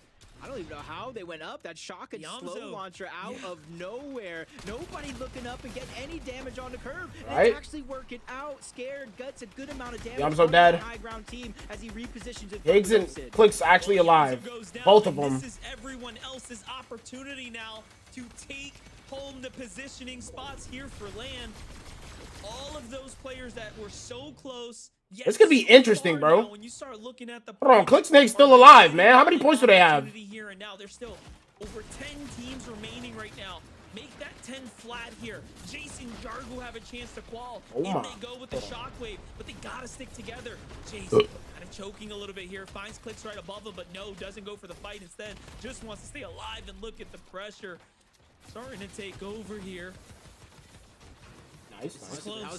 I don't even know how they went up. That shock and slow Yamzo. launcher out of nowhere. Nobody looking up and getting any damage on the Curve. Right. It's actually working out. Scared, guts a good amount of damage. Yamzo on the dead. high ground team as he repositions it. Higgs and Clix actually alive. Goes down, Both of and them. This is everyone else's opportunity now to take home the positioning spots here for LAN. All of those players that were so close. Yet This could be so interesting, far bro. now, when you start looking at the Hold on, Clix Snake's still alive, man. How many points do they have? Here and now, there's still over 10 teams remaining right now. Make that 10 flat here. Jason Jargo have a chance to qual. Oh In my. they go with the shockwave, but they gotta stick together. Jason kind of choking a little bit here. Finds Clix right above him, but no, doesn't go for the fight. Instead, just wants to stay alive and look at the pressure. Starting to take over here. Nice. How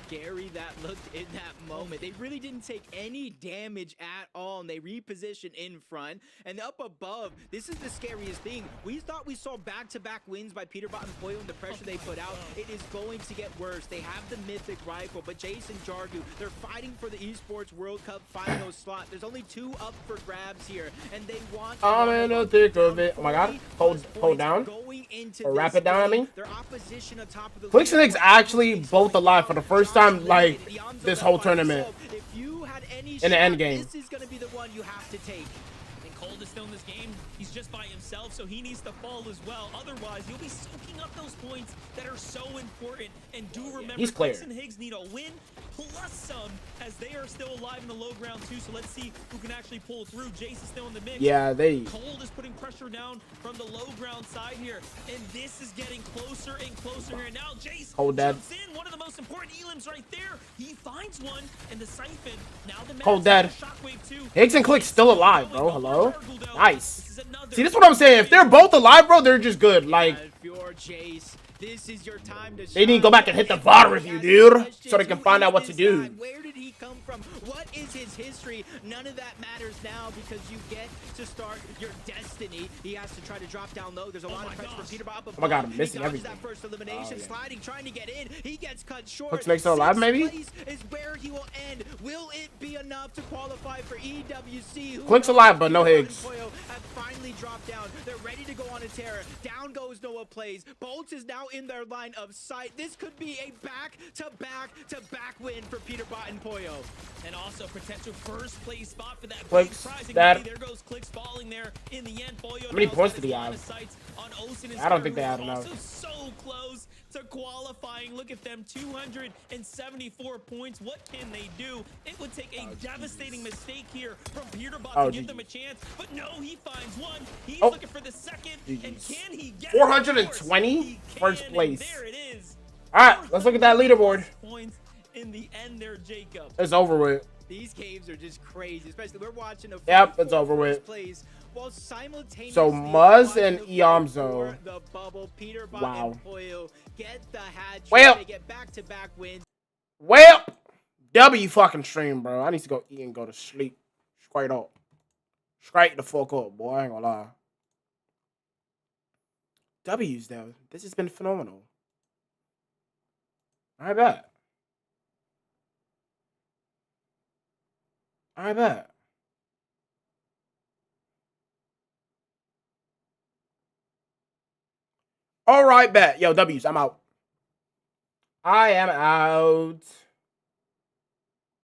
scary that looked in that moment. They really didn't take any damage at all, and they repositioned in front. And up above, this is the scariest thing. We thought we saw back-to-back wins by Peterbot and Poyo and the pressure they put out. It is going to get worse. They have the mythic rifle, but Jason Jargo, they're fighting for the Esports World Cup final slot. There's only 2 up for grabs here, and they want... I'm in the thick of it. Oh my God. Hold down. Or wrap it down, I mean. Their opposition atop of the Clix and Higgs actually both alive for the first time, like, this whole tournament. If you had any In the end game. This is going to be the one you have to take. And Cold is still in this game. He's just by himself, so he needs to fall as well. Otherwise, you'll be soaking up those points that are so important. And do remember, He's clear. Clix and Higgs need a win plus some, as they are still alive in the low ground too. So let's see who can actually pull through. Jace is still in the mix. Yeah, they... Cold is putting pressure down from the low ground side here, and this is getting closer and closer here. Now Jace Cold dead. jumps in, one of the most important elims right there. He finds one, and the Siphon, now the Cold dead. Shockwave too. Higgs and Clix still alive, bro. Hello? Nice. See, this is what I'm saying. If they're both alive, bro, they're just good. Like, If you're Jace, this is your time to they need to go back and hit the VOD review, dude, so they can find out what to do. Where did he come from? What is his history? None of that matters now because you get to start your destiny. He has to try to drop down low. There's a lot of pressure for Peter Bob. Oh my God, I'm missing He dodges everything. that first elimination, Oh, yeah. sliding, trying to get in. He gets cut short. Clix Snake's still alive, maybe? 6th place is where he will end. Will it be enough to qualify for EWC? Who Clix knows? alive, but no Peter Bob Higgs. and Poyo have finally dropped down. They're ready to go on a tear. Down goes Noah Plays. Bolts is now in their line of sight. This could be a back-to-back win for Peter Bot and Poyo. And also potential first place spot for that Clix, big prize. that- There goes Clix falling there in the end. Poyo How many now points has did he line have? of sights on Osin and I don't Scar, think they who have are enough. also so close to qualifying. Look at them, 274 points. What can they do? It would take a devastating mistake here from Peter Bot Oh, to give GG's. them a chance. But no, he finds one. He's Oh. looking for the second. And GG's. can he get 420 first it? place. There it is. All right, let's look at that leaderboard. Points in the end there, Jacob. It's over with. These games are just crazy, especially we're watching a Yep, it's over with. plays while simultaneously So Muzz and watching the Iamzo. for the bubble. Peter Bot Wow. and Poyo get the hat trick. Well- They get back-to-back wins. Well, W fucking stream, bro. I need to go eat and go to sleep. Straight up. Straight the fuck up, boy. I ain't gonna lie. W's, though. This has been phenomenal. I bet. I bet. All right, bet. Yo, W's, I'm out. I am out.